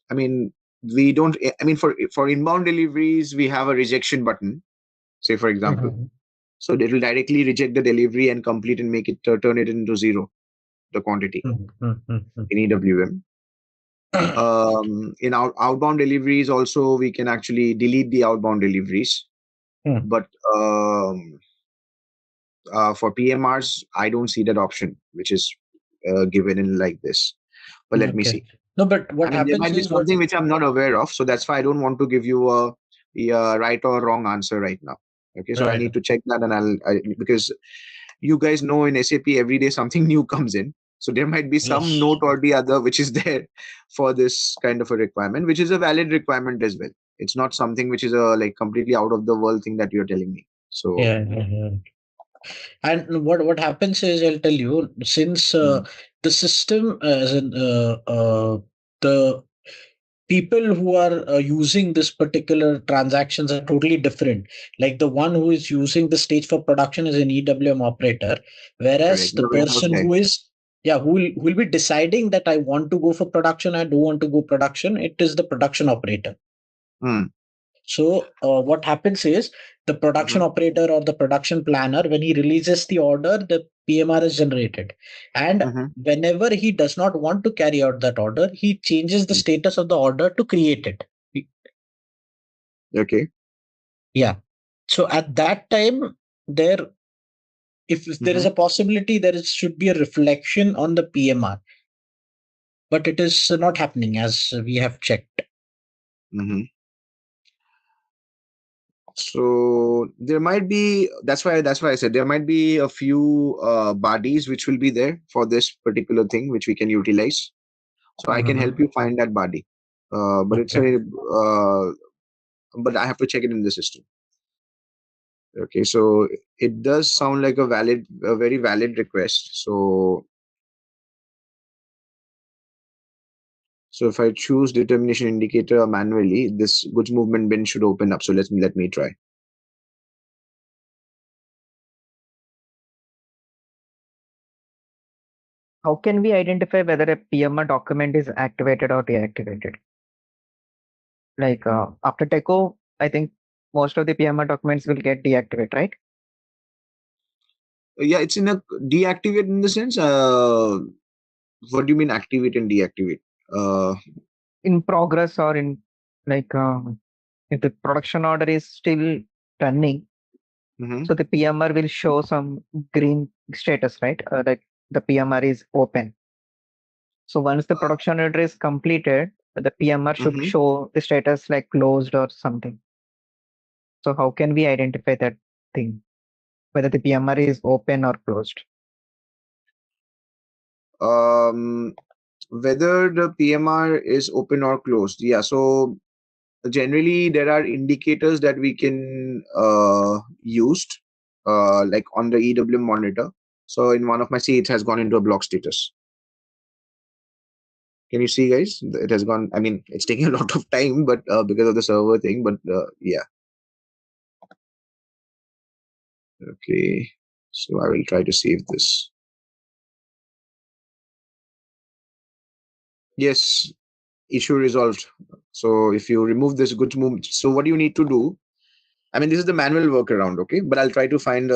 I mean, we don't. I mean, for inbound deliveries, we have a rejection button. Say for example, so it will directly reject the delivery and complete and make it turn it into 0, the quantity in EWM. In outbound deliveries also we can actually delete the outbound deliveries, but for PMRs I don't see that option which is given in like this. But let me see. No, but what happens there might be something which I'm not aware of, so that's why I don't want to give you a right or wrong answer right now. Okay, so I need to check that, and because you guys know in SAP every day something new comes in. So there might be some note or the other which is there for this kind of a requirement, which is a valid requirement as well. It's not something which is a like completely out of the world thing that you're telling me. So and what happens is, I'll tell you, since the system, as in the people who are using this particular transactions are totally different. Like the one who is using the stage for production is an EWM operator, whereas the person who is who will be deciding that I want to go for production, I don't want to go production, it is the production operator. So what happens is the production operator or the production planner, when he releases the order, the PMR is generated. And whenever he does not want to carry out that order, he changes the status of the order to create it. Okay. Yeah. So at that time, if there is a possibility, should be a reflection on the PMR. but it is not happening as we have checked. So there might be, that's why I said there might be a few bodies which will be there for this particular thing which we can utilize. So I can help you find that body. But it's a but I have to check it in the system. Okay, so it does sound like a very valid request. So if I choose determination indicator manually, this goods movement bin should open up. So let me try. How can we identify whether a PMR document is activated or deactivated? Like after TECO, I think most of the PMR documents will get deactivated, right? Yeah, it's in a deactivate in the sense. What do you mean activate and deactivate? In progress or in like if the production order is still running, so the PMR will show some green status, right? Like the PMR is open. So once the production order is completed, the PMR should show the status like closed or something. So how can we identify that thing, whether the PMR is open or closed? Whether the PMR is open or closed. Yeah, so generally there are indicators that we can use like on the EWM monitor. So in one of my C, it has gone into a block status. Can you see, guys? It has gone. I mean, it's taking a lot of time, but because of the server thing. But yeah. Okay. So I will try to save this. Yes, issue resolved. So if you remove this goods movement, so what do you need to do? I mean, this is the manual workaround, okay? But I'll try to find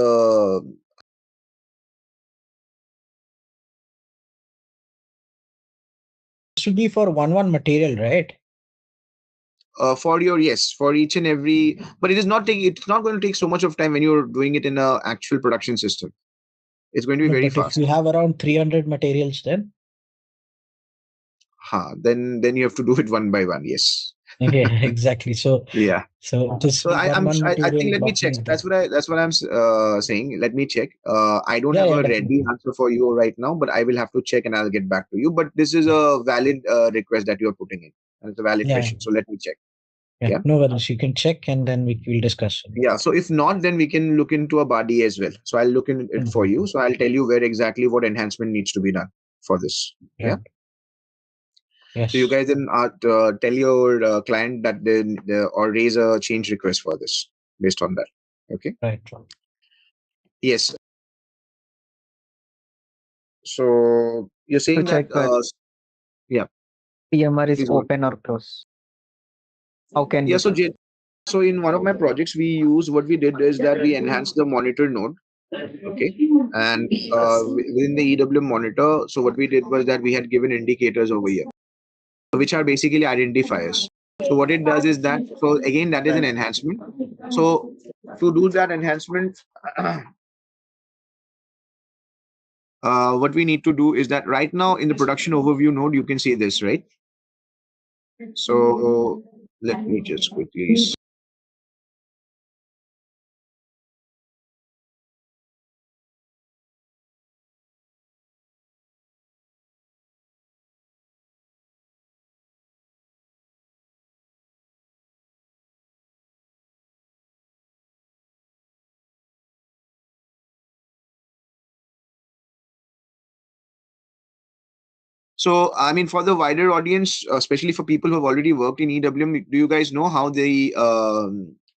should be for one material, right? For each and every, but it's not going to take so much of time when you're doing it in a actual production system. It's going to be very fast. If you have around 300 materials, then then you have to do it one by one. Yes. Yeah, exactly. So yeah. So I think let me check. That's what I'm saying. Let me check. I don't have a ready answer for you right now, but I will have to check and I'll get back to you. But this is a valid request that you're putting in, and it's a valid question. So let me check. Yeah, no worries. You can check and then we'll discuss. Yeah. So if not, then we can look into a body as well. So I'll look in it for you. So I'll tell you where exactly what enhancement needs to be done for this. Yeah. Yes. So you guys then tell your client that or raise a change request for this based on that. Okay. Right. Yes. So you're saying that yeah, PMR is open or closed. How can we? So in one of my projects, what we did is that we enhanced the monitor node. Okay, and within the EWM monitor, so what we did was that we had given indicators over here, which are basically identifiers. So what it does is that, so again, that is an enhancement. So to do that enhancement, what we need to do is that right now in the production overview node, you can see this, right? So let me just quickly. So, I mean, for the wider audience, especially for people who have already worked in EWM, do you guys know how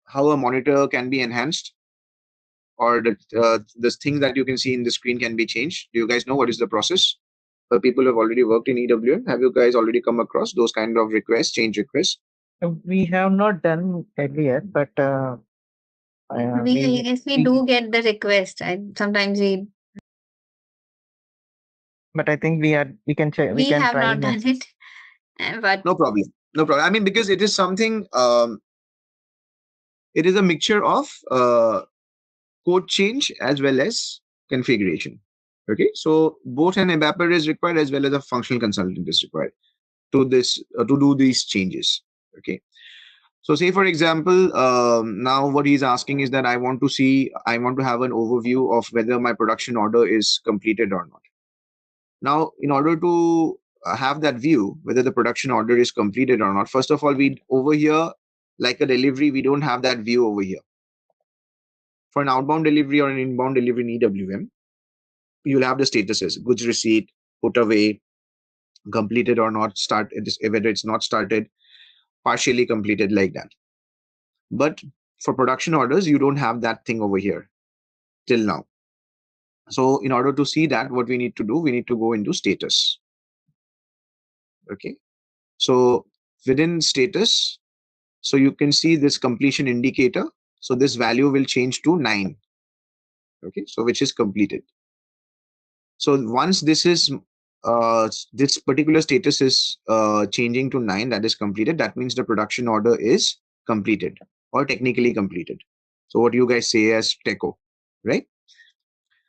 how a monitor can be enhanced, or the things that you can see in the screen can be changed? Do you guys know what is the process? For people who have already worked in EWM, have you guys already come across those kind of requests, change requests? We have not done earlier, but we do get the request. Sometimes we. But I think we can check. We have not done it, but no problem. No problem. I mean, because it is something. It is a mixture of code change as well as configuration. Okay, so both an evaporator is required as well as a functional consultant is required to do these changes. Okay, so say for example, now what he's asking is that I want to have an overview of whether my production order is completed or not. Now, in order to have that view, whether the production order is completed or not, first of all, we over here, like a delivery, we don't have that view over here. For an outbound delivery or an inbound delivery in EWM, you'll have the statuses: goods receipt, put away, completed or not, whether it's not started, partially completed, like that. But for production orders, you don't have that thing over here till now. So in order to see that, what we need to do, we need to go into status. Okay, so within status, so you can see this completion indicator. So this value will change to 9. Okay, so which is completed. So once this particular status is changing to 9, that is completed, that means the production order is completed or technically completed. So what you guys say as TECO, right?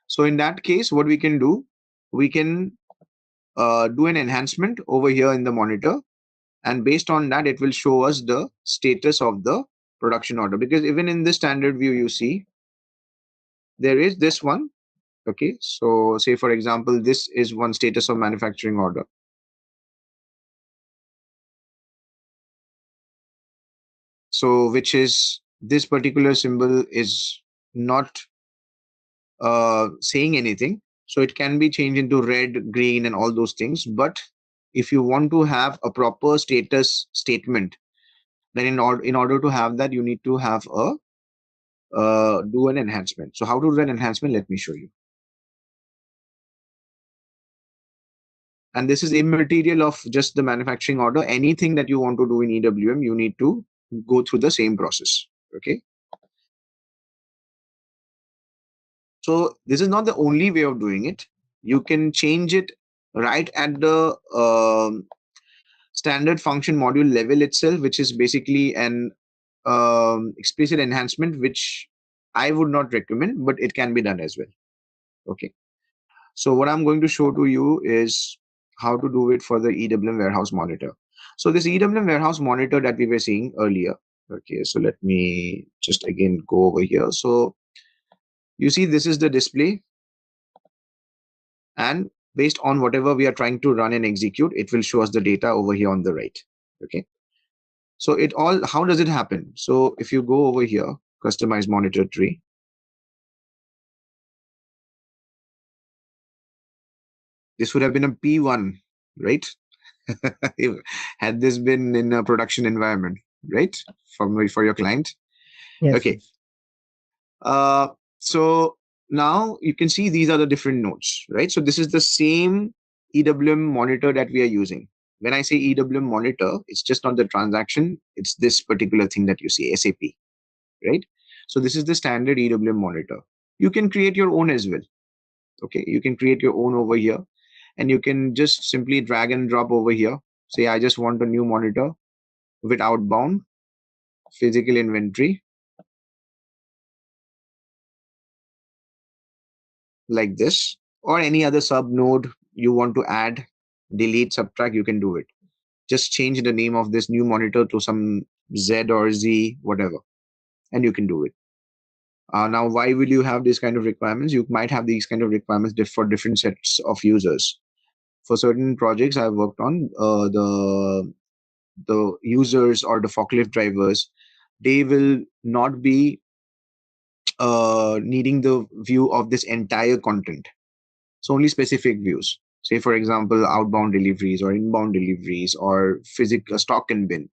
So in that case, what we can do, we can do an enhancement over here in the monitor, and based on that, it will show us the status of the production order. Because even in the standard view, you see there is this one. Okay, so say for example, this is one status of manufacturing order. So which is this particular symbol is not saying anything. So it can be changed into red, green, and all those things. But if you want to have a proper status statement, then in order to have that, you need to have a do an enhancement. So how to do an enhancement? Let me show you. And this is immaterial of just the manufacturing order. Anything that you want to do in EWM, you need to go through the same process. Okay. So this is not the only way of doing it. You can change it right at the standard function module level itself, which is basically an explicit enhancement, which I would not recommend, but it can be done as well. Okay. So what I'm going to show to you is how to do it for the EWM warehouse monitor. So this EWM warehouse monitor that we were seeing earlier. Okay, so let me just again go over here. So you see, this is the display, and based on whatever we are trying to run and execute, it will show us the data over here on the right. Okay. So how does it happen? So if you go over here, customize monitor tree. This would have been a P1, right? Had this been in a production environment, right? For your client. Yes. Okay. So now you can see these are the different nodes, right? So this is the same EWM monitor that we are using. When I say EWM monitor, it's just not the transaction. It's this particular thing that you see, SAP, right? So this is the standard EWM monitor. You can create your own as well. Okay, you can create your own over here, and you can just simply drag and drop over here. Say, I just want a new monitor with outbound physical inventory, like this, or any other sub node you want to add, delete, subtract, you can do it. Just change the name of this new monitor to some Z or Z, whatever, and you can do it. Now, why will you have these kind of requirements? You might have these kind of requirements for different sets of users. For certain projects I've worked on, the users or the forklift drivers, they will not be needing the view of this entire content. So only specific views. Say, for example, outbound deliveries or inbound deliveries or physical stock and bin,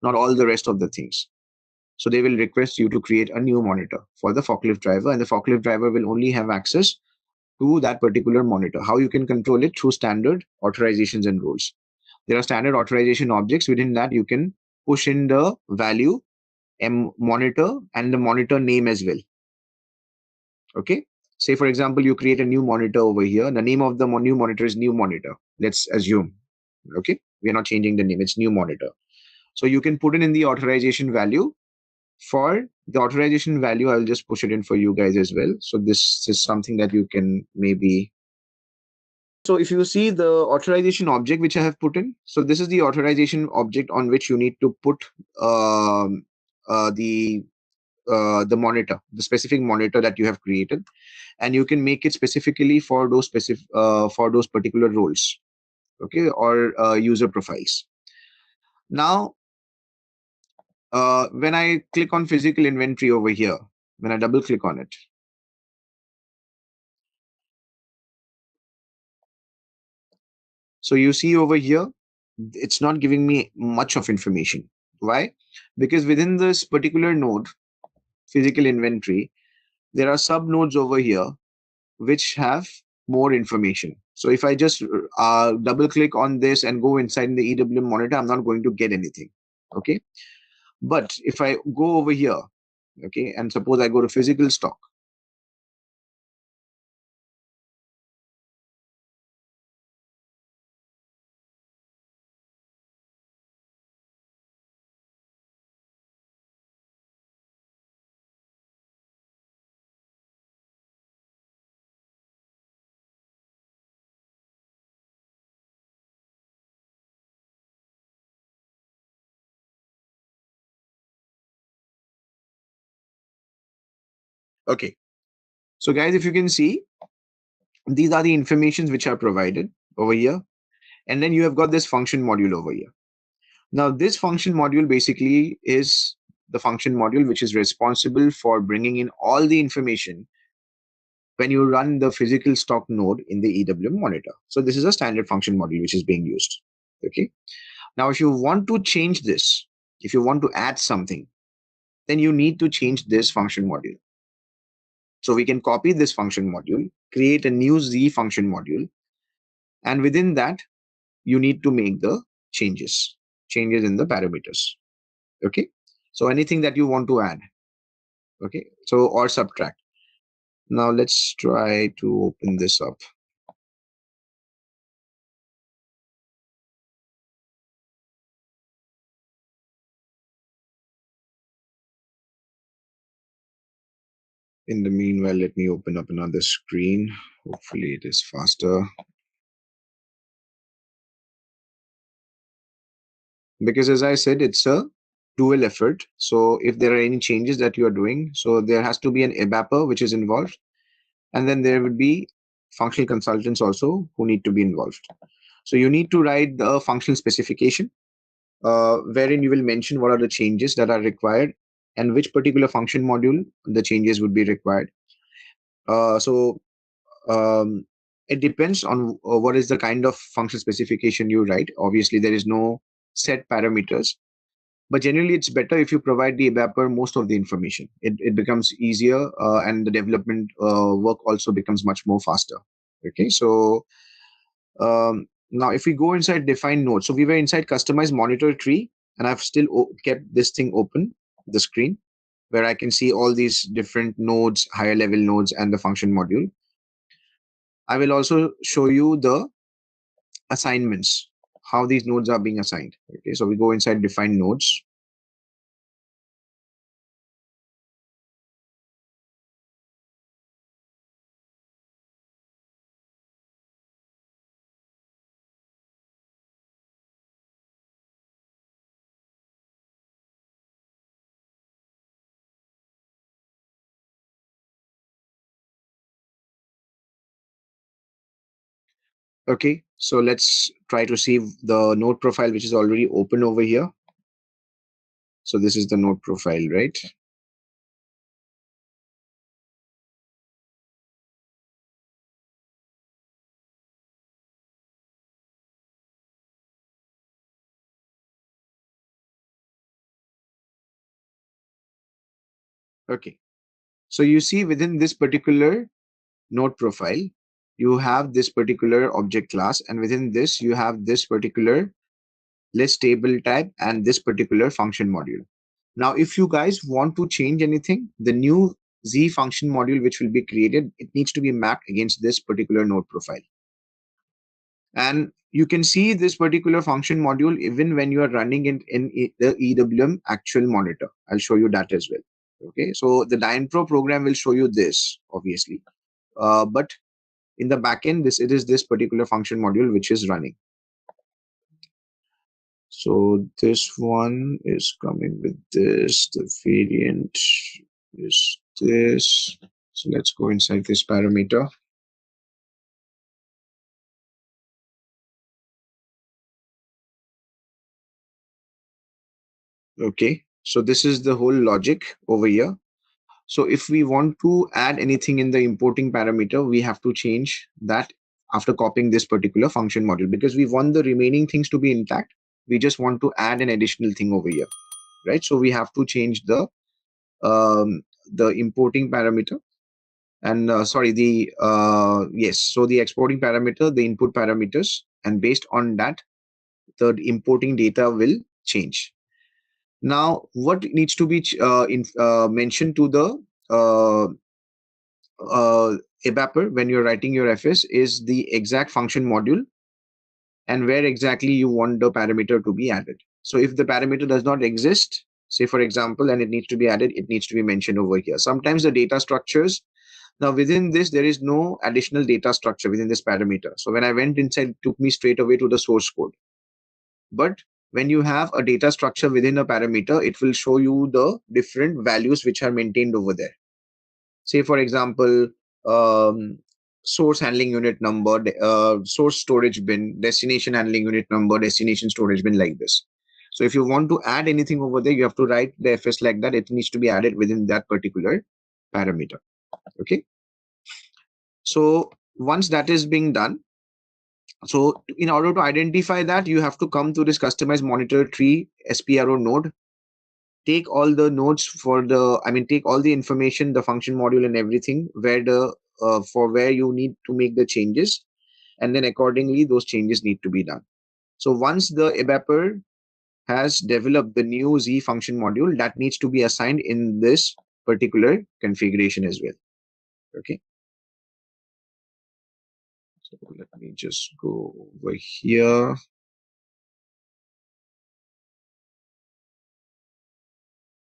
not all the rest of the things. So they will request you to create a new monitor for the forklift driver, and the forklift driver will only have access to that particular monitor. How you can control it? Through standard authorizations and rules. There are standard authorization objects. Within that, you can push in the value monitor and the monitor name as well. Okay. Say, for example, you create a new monitor over here. The name of the new monitor is new monitor. Let's assume. Okay. We are not changing the name. It's new monitor. So you can put it in the authorization value. For the authorization value, I'll just push it in for you guys as well. So this is something that you can maybe So if you see the authorization object which I have put in, so this is the authorization object on which you need to put the monitor, the specific monitor that you have created, and you can make it specifically for those particular roles, okay, or user profiles. Now, when I click on physical inventory over here, when I double click on it, so you see over here, it's not giving me much of information. Why? Because within this particular node, physical inventory, there are sub nodes over here which have more information. So if I just double click on this and go inside the EWM monitor, I'm not going to get anything. Okay. But if I go over here, okay, and suppose I go to physical stock, okay. So guys, if you can see, these are the informations which are provided over here. And then you have got this function module over here. Now, this function module basically is the function module which is responsible for bringing in all the information when you run the physical stock node in the EWM monitor. So this is a standard function module which is being used. Okay. Now, if you want to change this, if you want to add something, then you need to change this function module. So we can copy this function module, create a new Z function module, and within that, you need to make the changes in the parameters. Okay. So anything that you want to add. Okay. So, or subtract. Now let's try to open this up. In the meanwhile, let me open up another screen. Hopefully it is faster. Because as I said, it's a dual effort. So if there are any changes that you are doing, so there has to be an EBAPer which is involved. And then there would be functional consultants also who need to be involved. So you need to write the functional specification, wherein you will mention what are the changes that are required and which particular function module the changes would be required. So it depends on what is the kind of functional specification you write. Obviously, there is no set parameters, but generally it's better if you provide the EBAPer most of the information. It becomes easier and the development work also becomes much more faster. Okay, so now if we go inside define node, so we were inside customize monitor tree, and I've still kept this thing open, the screen, where I can see all these different nodes, higher level nodes, and the function module. I will also show you the assignments, how these nodes are being assigned. Okay, so we go inside define nodes. Okay, so let's try to see the node profile which is already open over here. So this is the node profile, right? Okay, so you see within this particular node profile, you have this particular object class, and within this you have this particular list table type and this particular function module. Now, if you guys want to change anything, the new Z function module which will be created, it needs to be mapped against this particular node profile. And you can see this particular function module even when you are running in the EWM actual monitor. I'll show you that as well. Okay, so the DynPro program will show you this, obviously. But in the backend, it is this particular function module which is running. So this one is coming with this, the variant is this. So let's go inside this parameter. Okay, so this is the whole logic over here. So if we want to add anything in the importing parameter, we have to change that after copying this particular function module, because we want the remaining things to be intact. We just want to add an additional thing over here, right? So we have to change the importing parameter, and yes, so the exporting parameter, the input parameters, and based on that, the importing data will change. Now, what needs to be mentioned to the evaper when you're writing your FS is the exact function module and where exactly you want the parameter to be added. So if the parameter does not exist, say for example, and it needs to be added, it needs to be mentioned over here. Sometimes the data structures, now within this, there is no additional data structure within this parameter. So when I went inside, it took me straight away to the source code. But when you have a data structure within a parameter, it will show you the different values which are maintained over there. Say for example, source handling unit number, source storage bin, destination handling unit number, destination storage bin, like this. So if you want to add anything over there, you have to write the FS like that. It needs to be added within that particular parameter. Okay. So once that is being done, so in order to identify that, you have to come to this customized monitor tree SPRO node. Take all the nodes for the, take all the information, the function module and everything, where the for where you need to make the changes, and then accordingly those changes need to be done. So once the evaper has developed the new Z function module, that needs to be assigned in this particular configuration as well. Okay. So let me just go over here.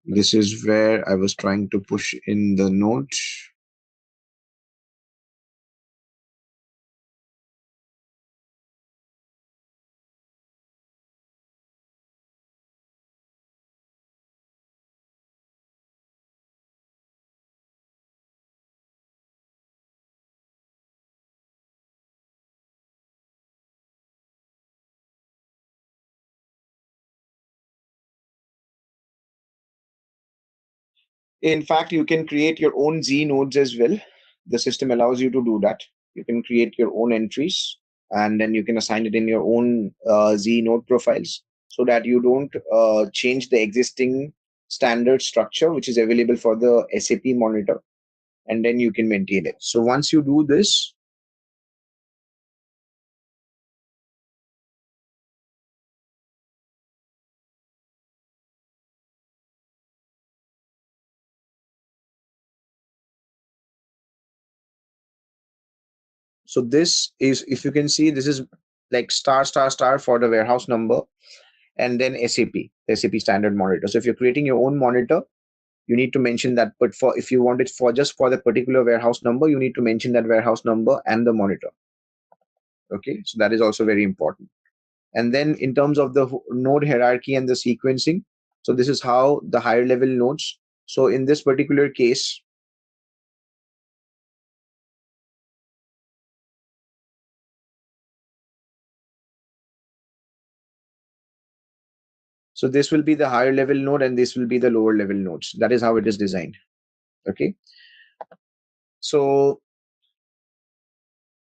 This is where I was trying to push in the node. In fact, you can create your own Z nodes as well. The system allows you to do that. You can create your own entries, and then you can assign it in your own Z node profiles, so that you don't change the existing standard structure which is available for the SAP monitor, and then you can maintain it. So once you do this, so this is, if you can see, this is like star star star for the warehouse number, and then SAP standard monitor. So if you're creating your own monitor, you need to mention that. But for if you want it for just for the particular warehouse number, you need to mention that warehouse number and the monitor. Okay, so that is also very important. And then in terms of the node hierarchy and the sequencing, so this is how the higher level nodes. So in this particular case, so this will be the higher level node and this will be the lower level nodes. That is how it is designed. Okay. So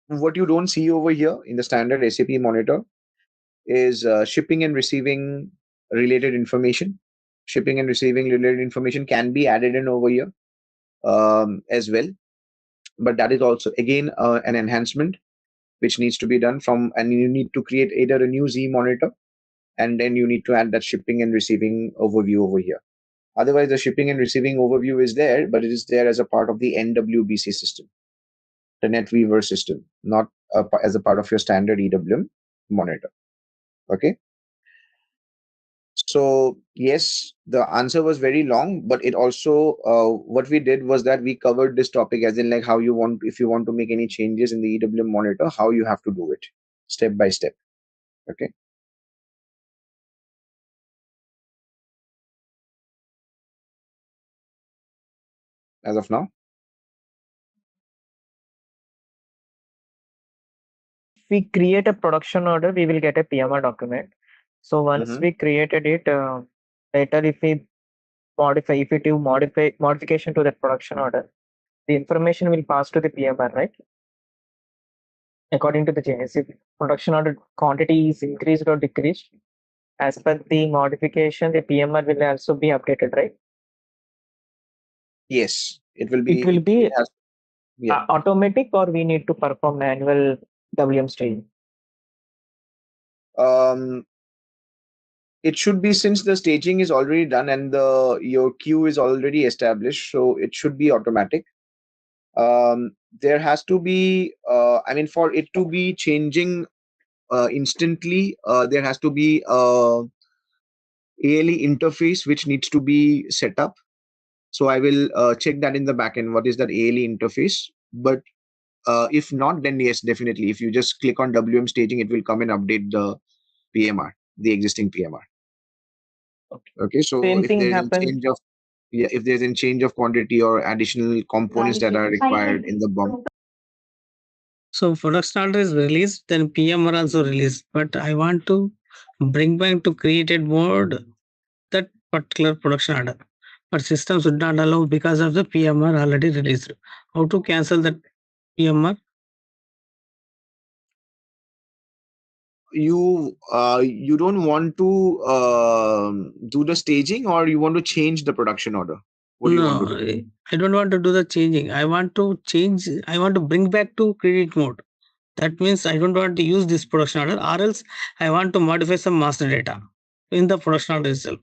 what you don't see over here in the standard SAP monitor is shipping and receiving related information. Shipping and receiving related information can be added in over here as well. But that is also, again, an enhancement which needs to be done from, and you need to create either a new Z monitor, and then you need to add that shipping and receiving overview over here. Otherwise, the shipping and receiving overview is there, but it is there as a part of the NWBC system, the NetWeaver system, not as a part of your standard EWM monitor. Okay. So yes, the answer was very long, but it also what we did was that we covered this topic as in like how you want, if you want to make any changes in the EWM monitor, how you have to do it step by step. Okay. As of now. If we create a production order, we will get a PMR document. So once we created it, later if we do modification to that production order, the information will pass to the PMR, right? According to the changes, if production order quantity is increased or decreased, as per the modification, the PMR will also be updated, right? Yes, it will be. It will be automatic, or we need to perform manual WM staging? It should be, since the staging is already done and your queue is already established, so it should be automatic. There has to be, I mean, for it to be changing instantly, there has to be a ALE interface which needs to be set up. So I will check that in the backend. What is that ALE interface? But if not, then yes, definitely. If you just click on WM staging, it will come and update the PMR, the existing PMR. Okay. So Same if thing there's happens. a change of, if there's a change of quantity or additional components that are required in the BOM. So production order is released, then PMR also released. But I want to bring back to created mode that particular production order. But system should not allow because of the PMR already released. How to cancel that PMR? You don't want to do the staging, or you want to change the production order? What do you want to do? I don't want to do the changing. I want to change. I want to bring back to credit mode. That means I don't want to use this production order, or else I want to modify some master data in the production order itself.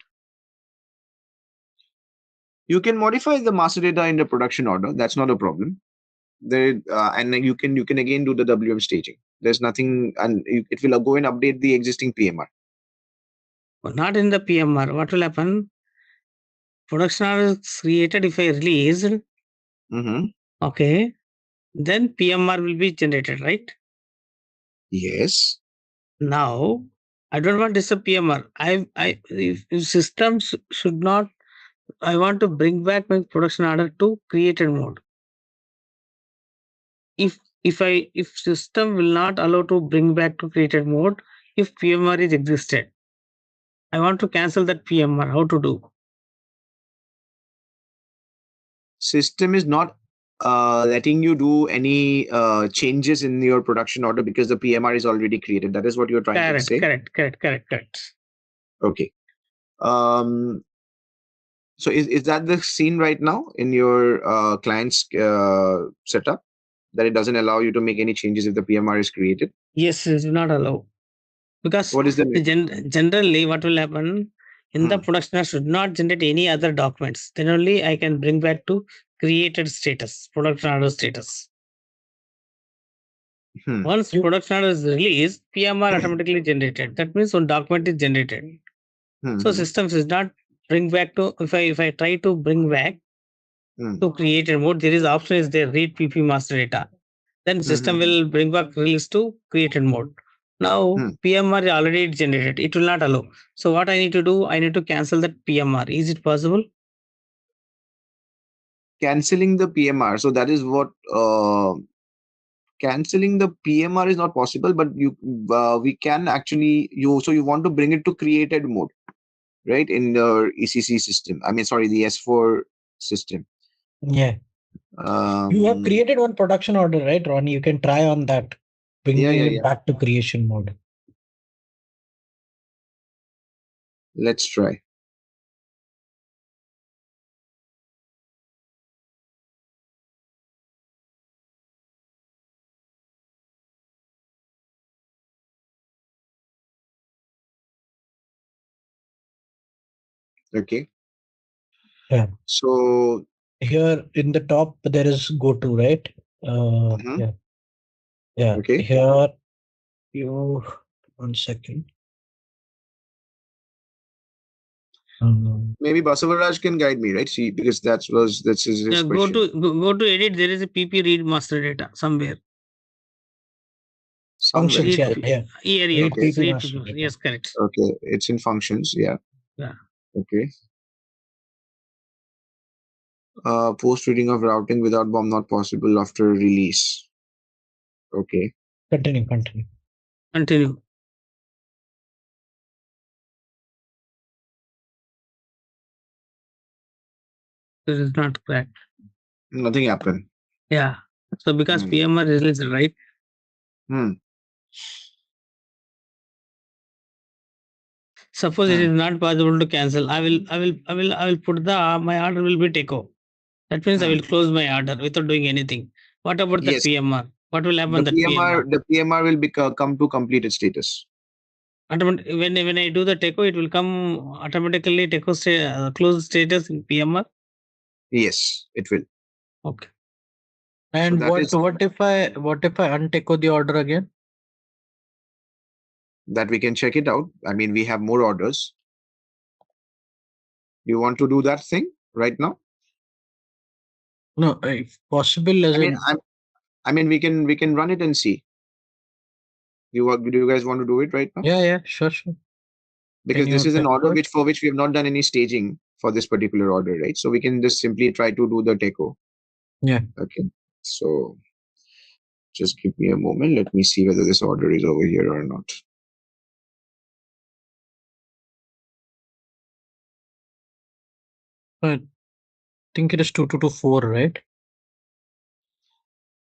You can modify the master data in the production order. That's not a problem. There and you can again do the WM staging. There's nothing, and it will go and update the existing PMR. But not in the PMR. What will happen? Production order is created if I released. Okay. Then PMR will be generated, right? Yes. Now, I don't want this a PMR. If systems should not, I want to bring back my production order to created mode. If system will not allow to bring back to created mode, if PMR is existed, I want to cancel that PMR. How to do? System is not letting you do any changes in your production order because the PMR is already created. That is what you're trying to say. Correct. Okay. So is that the scene right now in your client's setup, that it doesn't allow you to make any changes if the PMR is created? Yes, it will not allow. Because what is the generally what will happen in the production should not generate any other documents. Then only I can bring back to created status, production order status. Once production order is released, PMR automatically generated. That means one document is generated. So systems is not bring back to, if I try to bring back to created mode, there is option is there, read PP master data. Then system will bring back release to created mode. Now PMR is already generated. It will not allow. So what I need to do, I need to cancel that PMR. Is it possible? Canceling the PMR. So that is what canceling the PMR is not possible, but we can actually so you want to bring it to created mode, right? In the ECC system. I mean, sorry, the S4 system. Yeah. You have created one production order, right, Ronnie? You can try on that. Bringing it back to creation mode. Let's try. Okay. Yeah. So here in the top there is go to, right? Yeah. Yeah. Okay. Here you 1 second. Maybe Basavaraj can guide me, right? See, because that's his Go question. go to edit. There is a PP read master data somewhere. Functions, yeah. Here, Read okay. PP master data. Yes, correct. Okay, it's in functions, yeah. Yeah. Okay. Post reading of routing without bomb not possible after release. Okay. Continue. This is not correct. Nothing happened. Yeah. So because PMR is released, right? Suppose it is not possible to cancel. I will put my order will be takeover. That means I will close my order without doing anything. What about the PMR? What will happen? The PMR will come to completed status. When I do the takeover, it will come automatically close status in PMR. Yes, it will. Okay. And so what if I untakeover the order again? That we can check it out. I mean, we have more orders. You want to do that thing right now? No, if possible. I mean, we can run it and see. Do you guys want to do it right now? Yeah, sure. Because this is an order for which we have not done any staging for this particular order, right? So we can just simply try to do the takeover. Yeah. Okay. So just give me a moment. Let me see whether this order is over here or not. I think it is 2224, right?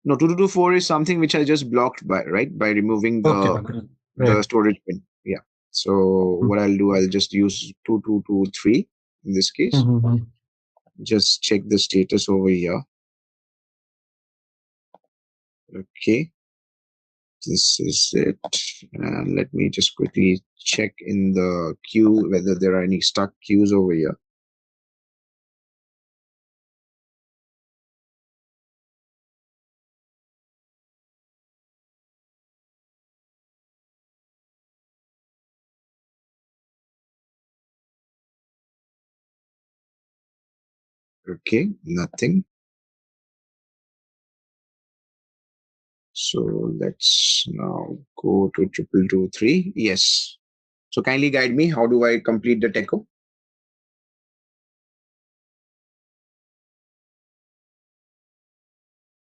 No, 2224 is something which I just blocked by removing the storage pin. Yeah. So what I'll do, I'll just use 2223 in this case. Just check the status over here. Okay. This is it. And let me just quickly check in the queue whether there are any stuck queues over here. Okay, nothing. So let's now go to 2223. Yes. So kindly guide me. How do I complete the takeover?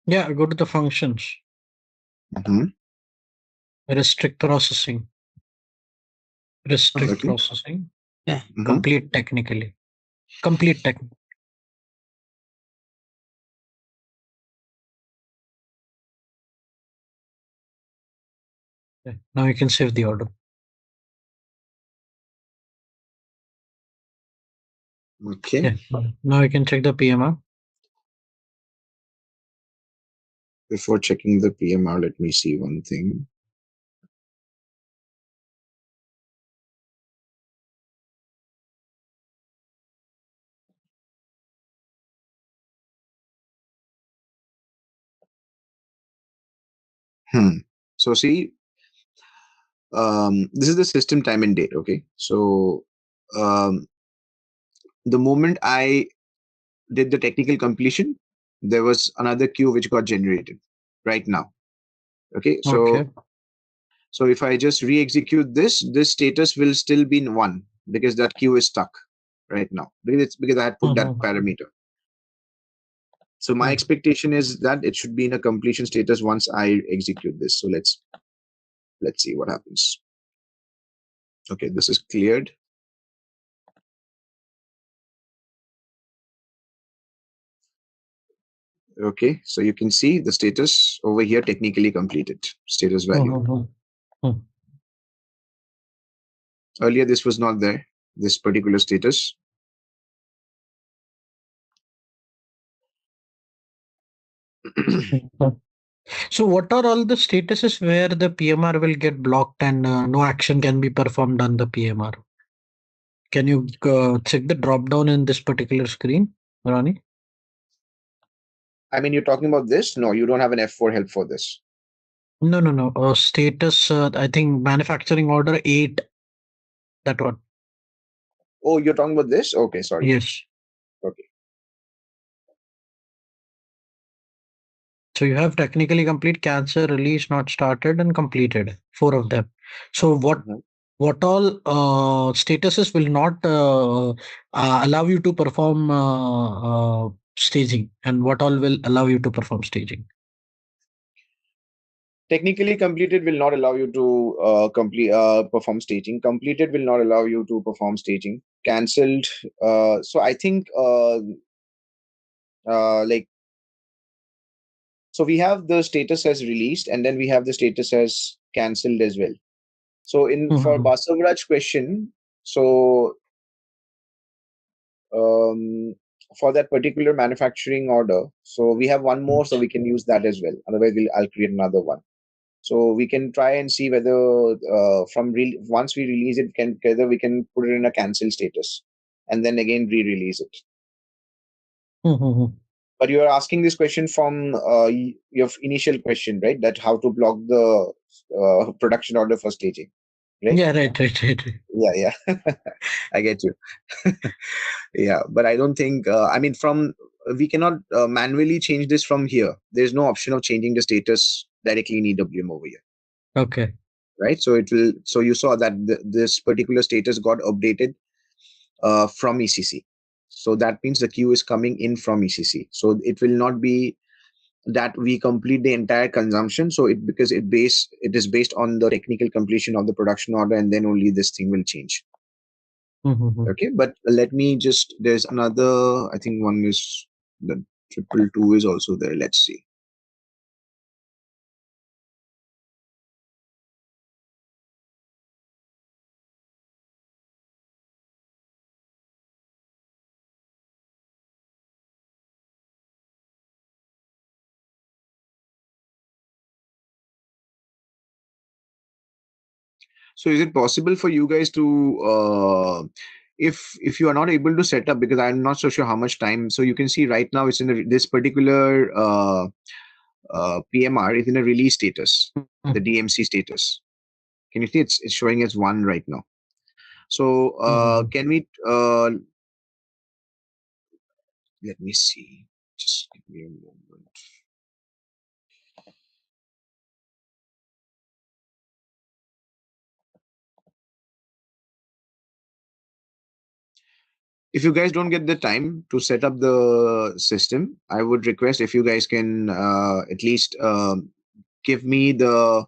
Yeah, go to the functions. Restrict processing. Processing. Yeah. Complete technically. Yeah. Now you can save the order. Okay. Yeah. Now you can check the PMR. Before checking the PMR, let me see one thing. So see, this is the system time and date. Okay. So the moment I did the technical completion, there was another queue which got generated right now. Okay. So if I just re-execute this status will still be in 1 because that queue is stuck right now because I had put that parameter. So my expectation is that it should be in a completion status once I execute this. So let's see what happens. Okay, this is cleared. Okay, so you can see the status over here, technically completed, status value. Earlier, this was not there, this particular status. So what are all the statuses where the PMR will get blocked and no action can be performed on the PMR? Can you check the drop down in this particular screen, Rani? I mean, you're talking about this? No, you don't have an F4 help for this. No. Status, I think manufacturing order 8. That one. Oh, you're talking about this? Okay, sorry. Yes. Okay. So you have technically complete, cancel, release, not started, and completed. 4 of them. So what all statuses will not allow you to perform staging, and what all will allow you to perform staging? Technically completed will not allow you to perform staging. Completed will not allow you to perform staging. Cancelled. So I think so we have the status as released, and then we have the status as cancelled as well. So for Basavaraj question, so for that particular manufacturing order, so we have one more, so we can use that as well. Otherwise, I'll create another one. So we can try and see whether once we release it, whether we can put it in a cancel status and then again re-release it. But you are asking this question from your initial question, right? That how to block the production order for staging, right? Yeah, right. Yeah. I get you. Yeah, but I don't think, we cannot manually change this from here. There's no option of changing the status directly in EWM over here. Okay. Right. So so you saw that this particular status got updated from ECC. So that means the queue is coming in from ECC. So it will not be that we complete the entire consumption. So because it is based on the technical completion of the production order, and then only this thing will change. Okay, but let me there's another, I think one is the 222 is also there. Let's see. So is it possible for you guys to, if you are not able to set up, because I'm not so sure how much time, so you can see right now it's in this particular PMR is in a release status, the DMC status. Can you see it's showing as 1 right now? So can we, let me see, just give me a moment. If you guys don't get the time to set up the system, I would request if you guys can at least give me the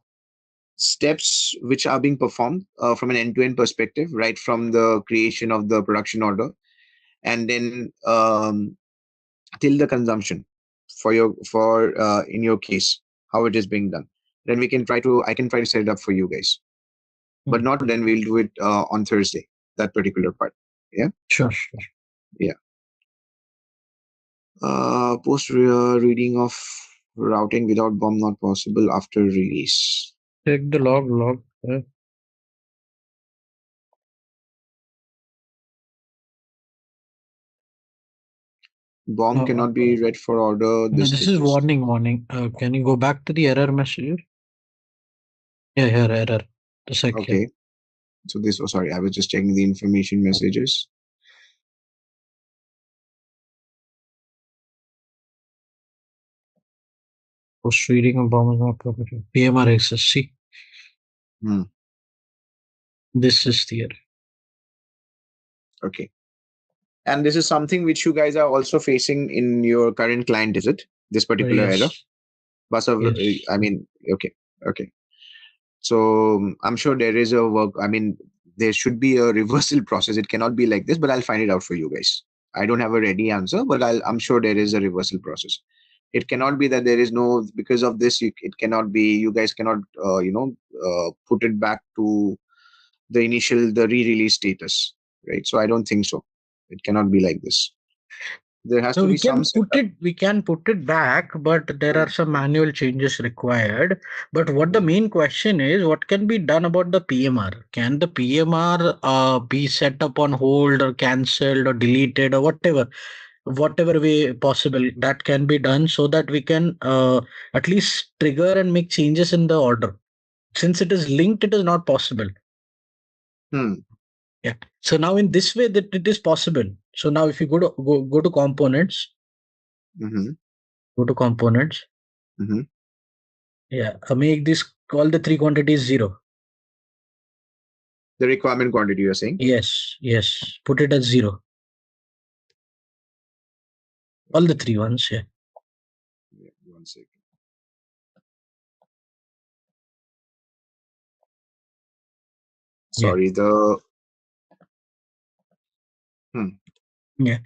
steps which are being performed from an end-to-end perspective, right from the creation of the production order, and then till the consumption for in your case, how it is being done. Then I can try to set it up for you guys, but not then. We'll do it on Thursday, that particular part. Yeah, sure. Yeah. Post reading of routing without bomb not possible after release. Check the log. Yeah. Bomb cannot be read for order. This is warning. Can you go back to the error message? Yeah, here error. The second. Okay. So this. Oh, sorry. I was just checking the information messages. Post reading of bomb is not permitted. PMR access. See. This is the error. Okay. And this is something which you guys are also facing in your current client, is it? This particular error? Yes. I mean, okay. So I'm sure there is a work. I mean, there should be a reversal process. It cannot be like this, but I'll find it out for you guys. I don't have a ready answer, but I'm sure there is a reversal process. It cannot be that there is no, because of this, it cannot be, you guys cannot, put it back to the re-release status, right? So I don't think so. It cannot be like this. There has to be some we can put it back, but there are some manual changes required. But what the main question is, what can be done about the PMR? Can the PMR be set up on hold or cancelled or deleted or whatever way possible that can be done, so that we can at least trigger and make changes in the order? Since it is linked, it is not possible. Yeah. So now in this way that it is possible. So now if you go to components, go to components. Yeah, make this all the three quantities 0. The requirement quantity you're saying? Yes, yes. Put it as 0. All the three ones, yeah. Yeah, 1 second. Sorry, Yeah.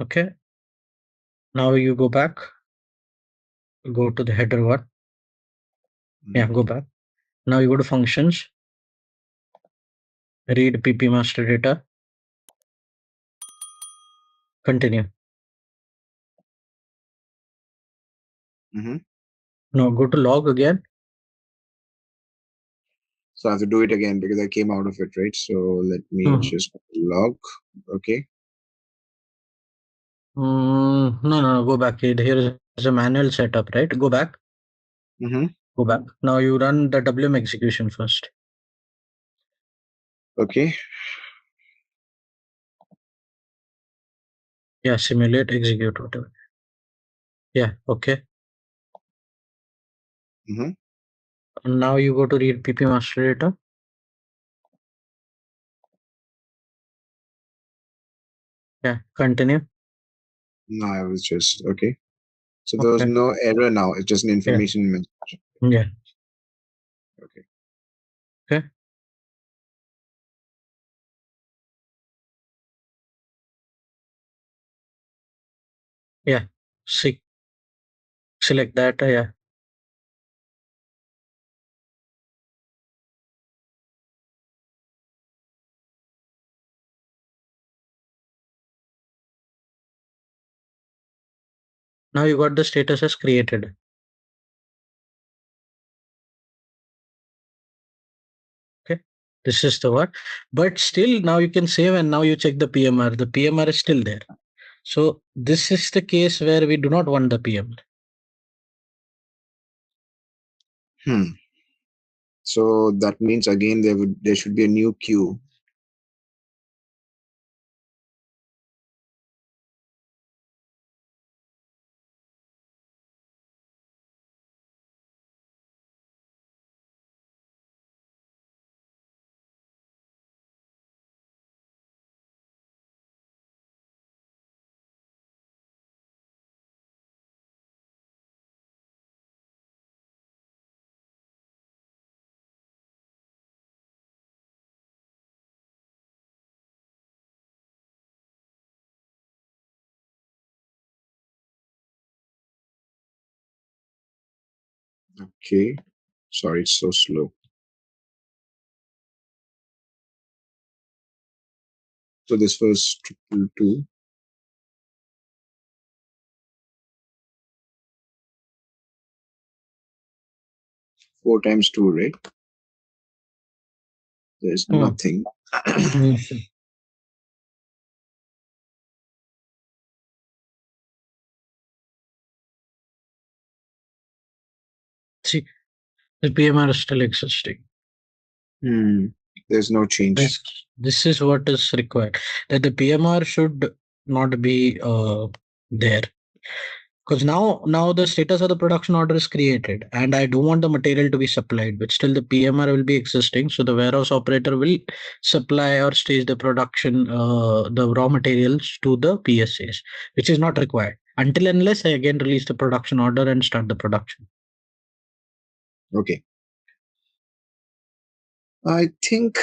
Okay. Now you go back. Go to the header one. Yeah, go back. Now you go to functions. Read PP master data. Continue. Now go to log again. So I have to do it again because I came out of it, right? So let me just log. Okay. No, go back. Here is a manual setup, right? Go back. Go back. Now you run the WM execution first. Okay. Yeah, simulate, execute, whatever. Yeah, okay. And now you go to read PP master data. Yeah, continue. No, I was just okay. So there was no error now. It's just an information message. Yeah. Okay. Okay. Yeah. See. Select that. Yeah. Now you got the status as created. Okay. This is the one. But still now you can save and now you check the PMR. The PMR is still there. So this is the case where we do not want the PMR. So that means again there should be a new queue. Okay. Sorry, it's so slow. So this was 222. 4 times 2, right? There's nothing. See, the PMR is still existing. There's no change. This is what is required. That the PMR should not be there. Because now the status of the production order is created and I do want the material to be supplied, but still the PMR will be existing. So the warehouse operator will supply or stage the production, the raw materials to the PSAs, which is not required until unless I again release the production order and start the production. Okay. I think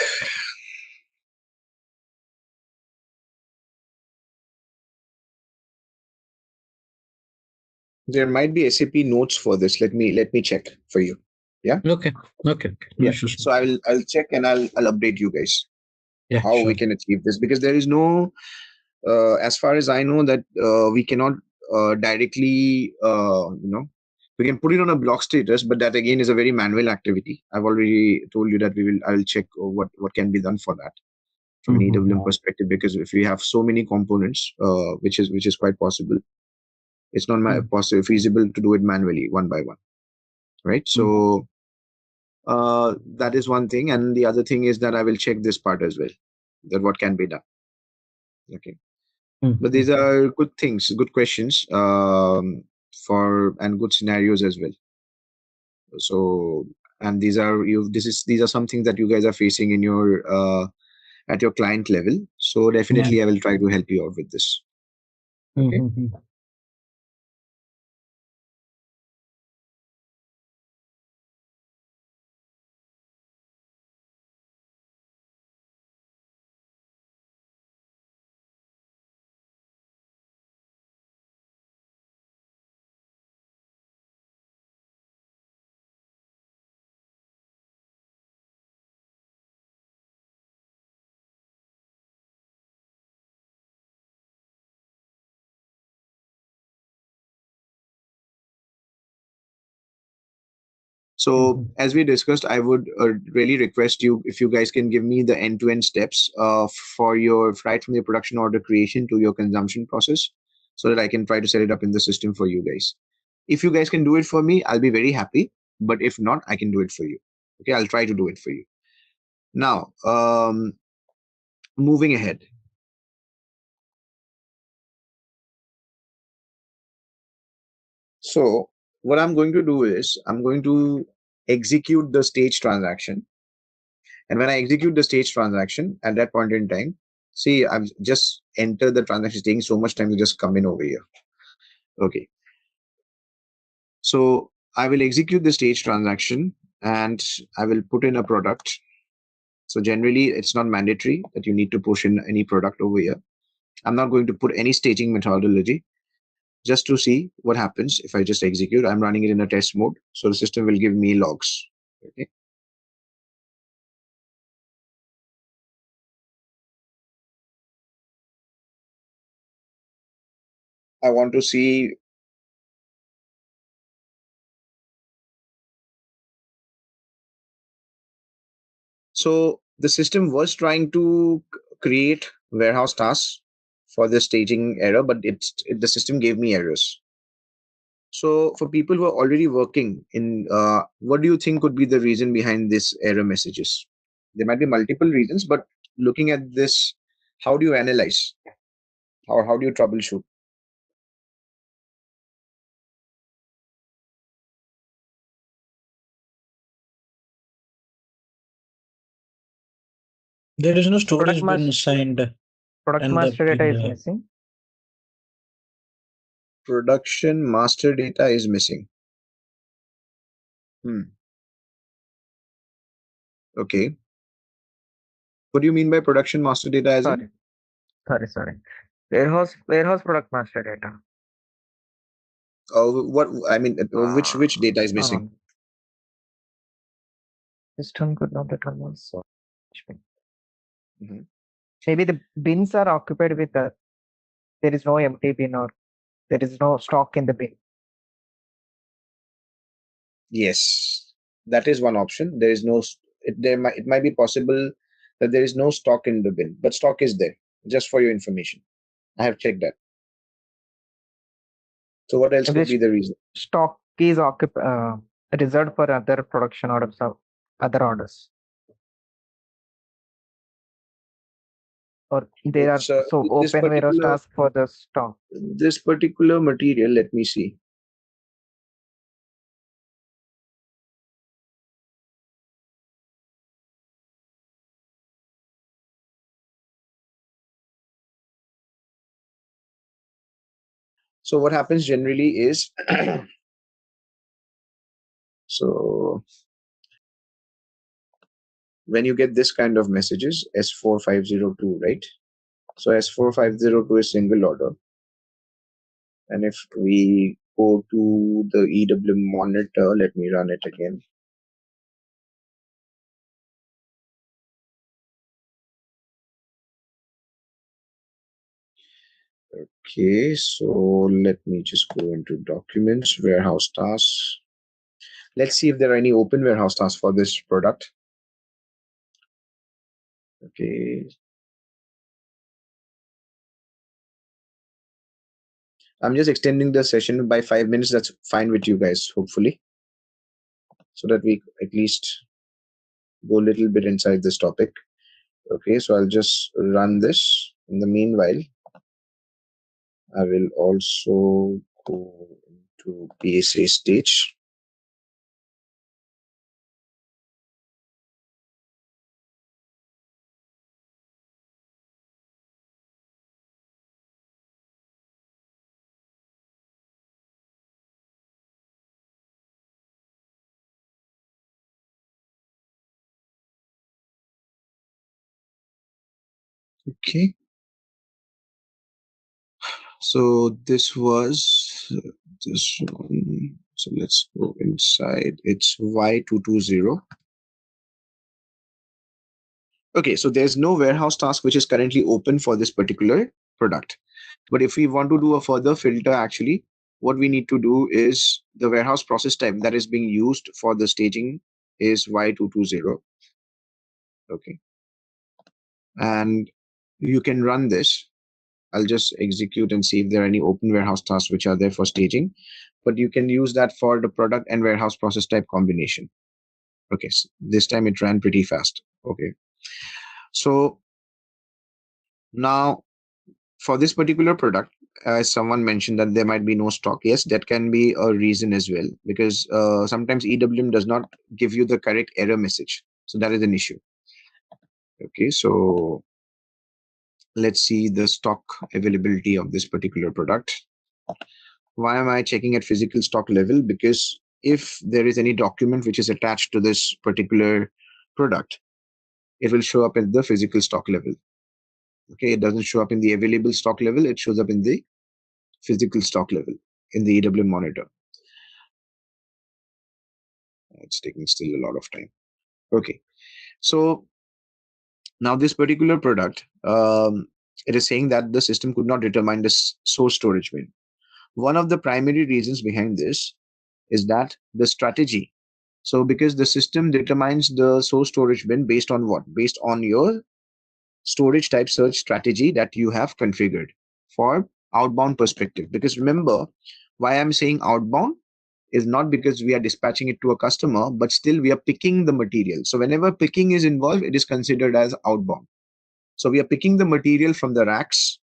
there might be SAP notes for this. Let me check for you. Yeah. Okay. No yeah. So I'll check and I'll update you guys. Yeah, how we can achieve this, because there is no, as far as I know, that we cannot directly, we can put it on a block status, but that again is a very manual activity. I've already told you that I'll check what can be done for that from an EWM perspective, because if we have so many components, which is quite possible, it's not feasible to do it manually one by one, right? So That is one thing, and the other thing is that I will check this part as well, that what can be done. Okay. But these are good things, good questions, and good scenarios as well. So, and these are some things that you guys are facing in your at your client level. So definitely, I will try to help you out with this. Okay. So as we discussed, I would really request you, if you guys can give me the end-to-end steps for your right from your production order creation to your consumption process, so that I can try to set it up in the system for you guys. If you guys can do it for me, I'll be very happy. But if not, I can do it for you. Okay, I'll try to do it for you. Now, moving ahead. So what I'm going to do is I'm going to execute the stage transaction. And when I execute the stage transaction at that point in time, see, I've just entered the transaction. It's taking so much time to just come in over here. Okay. So I will execute the stage transaction and I will put in a product. So generally, it's not mandatory that you need to push in any product over here. I'm not going to put any staging methodology, just to see what happens if I just execute. I'm running it in a test mode, so the system will give me logs. Okay. I want to see. So the system was trying to create warehouse tasks for the staging error, but the system gave me errors. So for people who are already working in, what do you think could be the reason behind this error messages? There might be multiple reasons, but looking at this, how do you analyze, or how do you troubleshoot? There is no storage bin assigned. Product master data is missing. Production master data is missing. Okay. What do you mean by production master data as in? Sorry. Warehouse product master data. Oh, what I mean, which data is missing? System could not determine so. Maybe the bins are occupied with there is no empty bin, or there is no stock in the bin. Yes, that is one option. There is no. It might be possible that there is no stock in the bin, but stock is there. Just for your information, I have checked that. So what else could be the reason? Stock is reserved for other production orders or other orders. Or there are open warehouse tasks for the stock. This particular material, let me see. So what happens generally is, so when you get this kind of messages, S4502, right? So S4502 is single order. And if we go to the EWM monitor, let me run it again. Okay, so let me just go into documents, warehouse tasks. Let's see if there are any open warehouse tasks for this product. Okay. I'm just extending the session by 5 minutes. That's fine with you guys, hopefully. So that we at least go a little bit inside this topic. Okay, so I'll just run this. In the meanwhile, I will also go into PSA stage. Okay. So this was this one. So let's go inside. It's Y220. Okay, so there's no warehouse task which is currently open for this particular product. But if we want to do a further filter, actually, what we need to do is the warehouse process type that is being used for the staging is Y220. Okay. And you can run this. I'll just execute and see if there are any open warehouse tasks which are there for staging. But you can use that for the product and warehouse process type combination. Okay, so this time it ran pretty fast. Okay. So now for this particular product, as someone mentioned that there might be no stock. Yes, that can be a reason as well, because sometimes EWM does not give you the correct error message. So that is an issue. Okay, so let's see the stock availability of this particular product. Why am I checking at physical stock level? Because if there is any document which is attached to this particular product, it will show up at the physical stock level. Okay, it doesn't show up in the available stock level. It shows up in the physical stock level in the EWM monitor. It's taking still a lot of time. Okay, so now this particular product, it is saying that the system could not determine the source storage bin. One of the primary reasons behind this is that the strategy. So because the system determines the source storage bin based on what? Based on your storage type search strategy that you have configured for outbound perspective. Because remember, why I'm saying outbound is not because we are dispatching it to a customer, but still we are picking the material. So whenever picking is involved, it is considered as outbound. So we are picking the material from the racks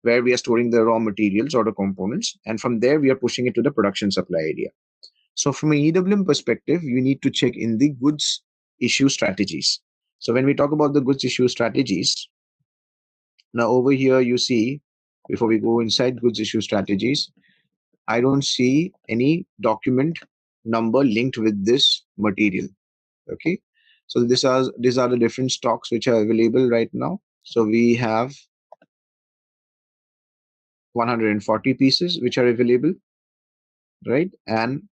where we are storing the raw materials or the components. And from there, we are pushing it to the production supply area. So from an EWM perspective, you need to check in the goods issue strategies. So when we talk about the goods issue strategies, now over here, you see, before we go inside goods issue strategies, I don't see any document number linked with this material. Okay, so these are the different stocks which are available right now. So we have 140 pieces which are available, right? And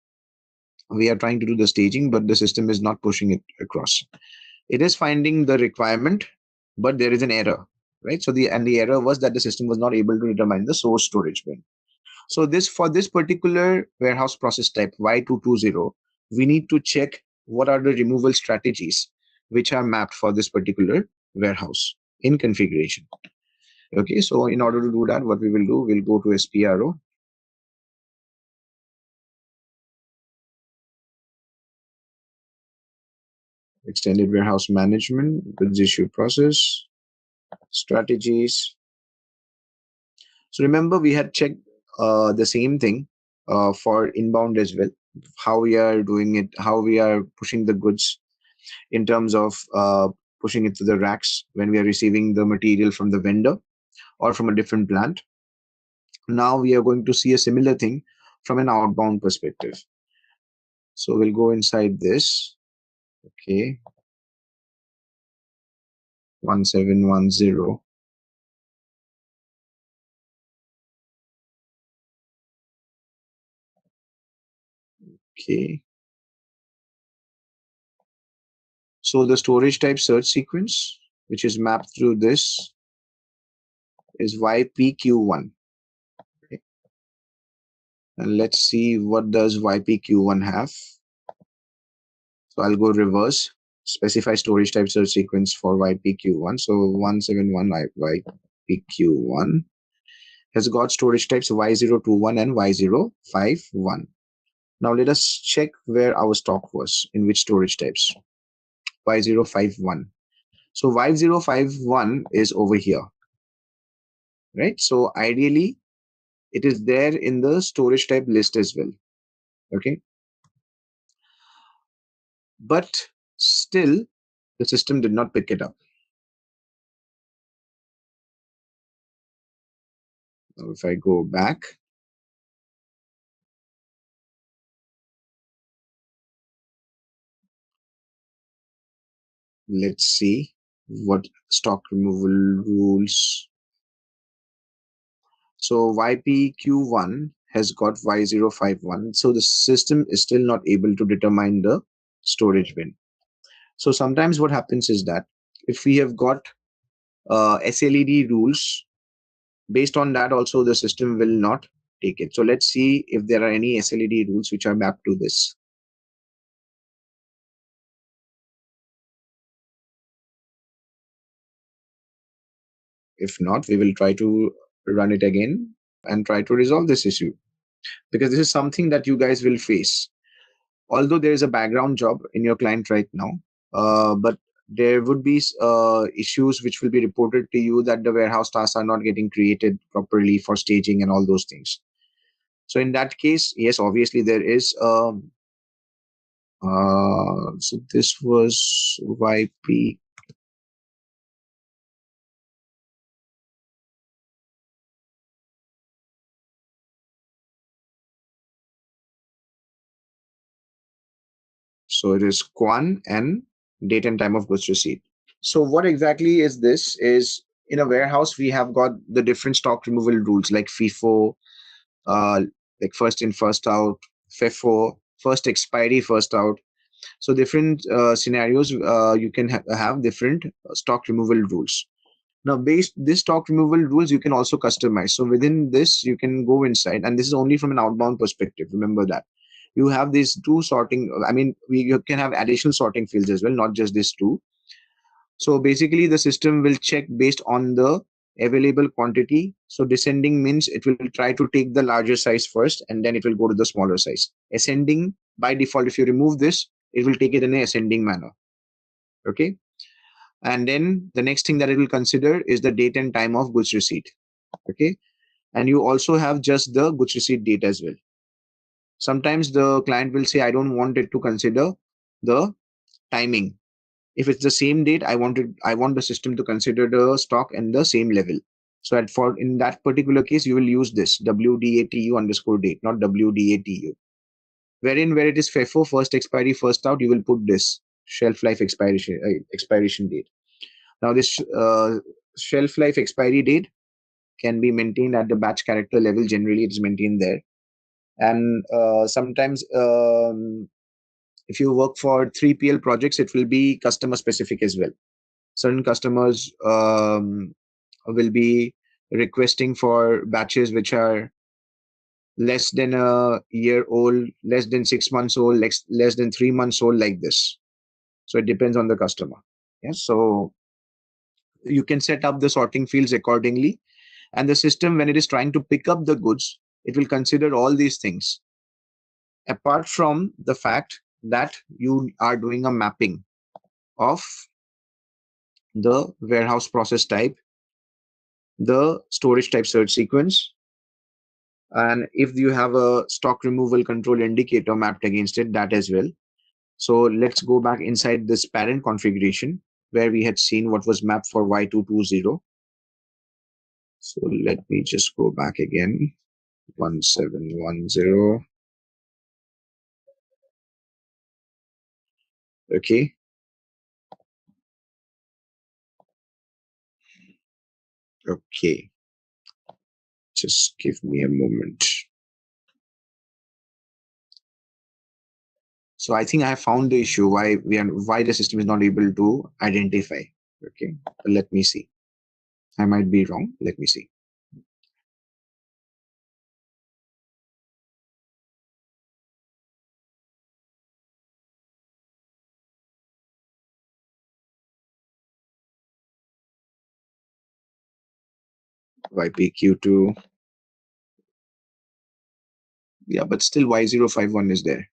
we are trying to do the staging, but the system is not pushing it across. It is finding the requirement, but there is an error, right? So the error was that the system was not able to determine the source storage bin. So for this particular warehouse process type Y220, we need to check what are the removal strategies which are mapped for this particular warehouse in configuration. Okay, so in order to do that, what we will do, we'll go to SPRO. Extended warehouse management, goods issue process, strategies. So remember, we had checked the same thing for inbound as well, how we are doing it, how we are pushing the goods in terms of pushing it to the racks when we are receiving the material from the vendor or from a different plant. Now we are going to see a similar thing from an outbound perspective. So we'll go inside this. Okay. 1710. Okay. So the storage type search sequence, which is mapped through this, is YPQ1. Okay. And let's see what does YPQ1 have. So I'll go reverse, specify storage type search sequence for YPQ1. So 171 YPQ1 has got storage types Y021 and Y051. Now let us check where our stock was, in which storage types. Y051. So Y051 is over here, right? So ideally, it is there in the storage type list as well. Okay. But still, the system did not pick it up. Now, if I go back, let's see what stock removal rules. So YPQ1 has got Y051. So the system is still not able to determine the storage bin. So sometimes what happens is that if we have got SLED rules, based on that also the system will not take it. So let's see if there are any SLED rules which are mapped to this. If not, we will try to run it again and try to resolve this issue, because this is something that you guys will face. Although there is a background job in your client right now, but there would be issues which will be reported to you that the warehouse tasks are not getting created properly for staging and all those things. So in that case, yes, obviously there is. So this was YP. So it is Quan and date and time of goods receipt. So what exactly is this? Is in a warehouse, we have got the different stock removal rules like FIFO, like first in, first out, FIFO, first expiry, first out. So different scenarios, you can have different stock removal rules. Now, based this stock removal rules, you can also customize. So within this, you can go inside, and this is only from an outbound perspective. Remember that you have these two sorting. I mean, you can have additional sorting fields as well, not just these two. So basically, the system will check based on the available quantity. So descending means it will try to take the larger size first, and then it will go to the smaller size. Ascending, by default, if you remove this, it will take it in an ascending manner. Okay. And then the next thing that it will consider is the date and time of goods receipt. Okay. And you also have just the goods receipt date as well. Sometimes the client will say, I don't want it to consider the timing. If it's the same date, I want the system to consider the stock and the same level. So in that particular case, you will use this WDATU underscore date, not WDATU. Wherein where it is FIFO, first expiry, first out, you will put this shelf life expiration date. Now this shelf life expiry date can be maintained at the batch character level. Generally, it is maintained there. And sometimes if you work for 3PL projects, it will be customer specific as well. Certain customers will be requesting for batches which are less than a year old, less than 6 months old, less than 3 months old, like this. So it depends on the customer. Yeah. So you can set up the sorting fields accordingly. And the system, when it is trying to pick up the goods, it will consider all these things. Apart from the fact that you are doing a mapping of the warehouse process type, the storage type search sequence, and if you have a stock removal control indicator mapped against it, that as well. So let's go back inside this parent configuration where we had seen what was mapped for Y220. So let me just go back again. 1710. Okay. Okay. Just give me a moment. So I think I have found the issue why the system is not able to identify. Okay. Let me see. I might be wrong. Let me see. YPQ2. Yeah, but still Y051 is there.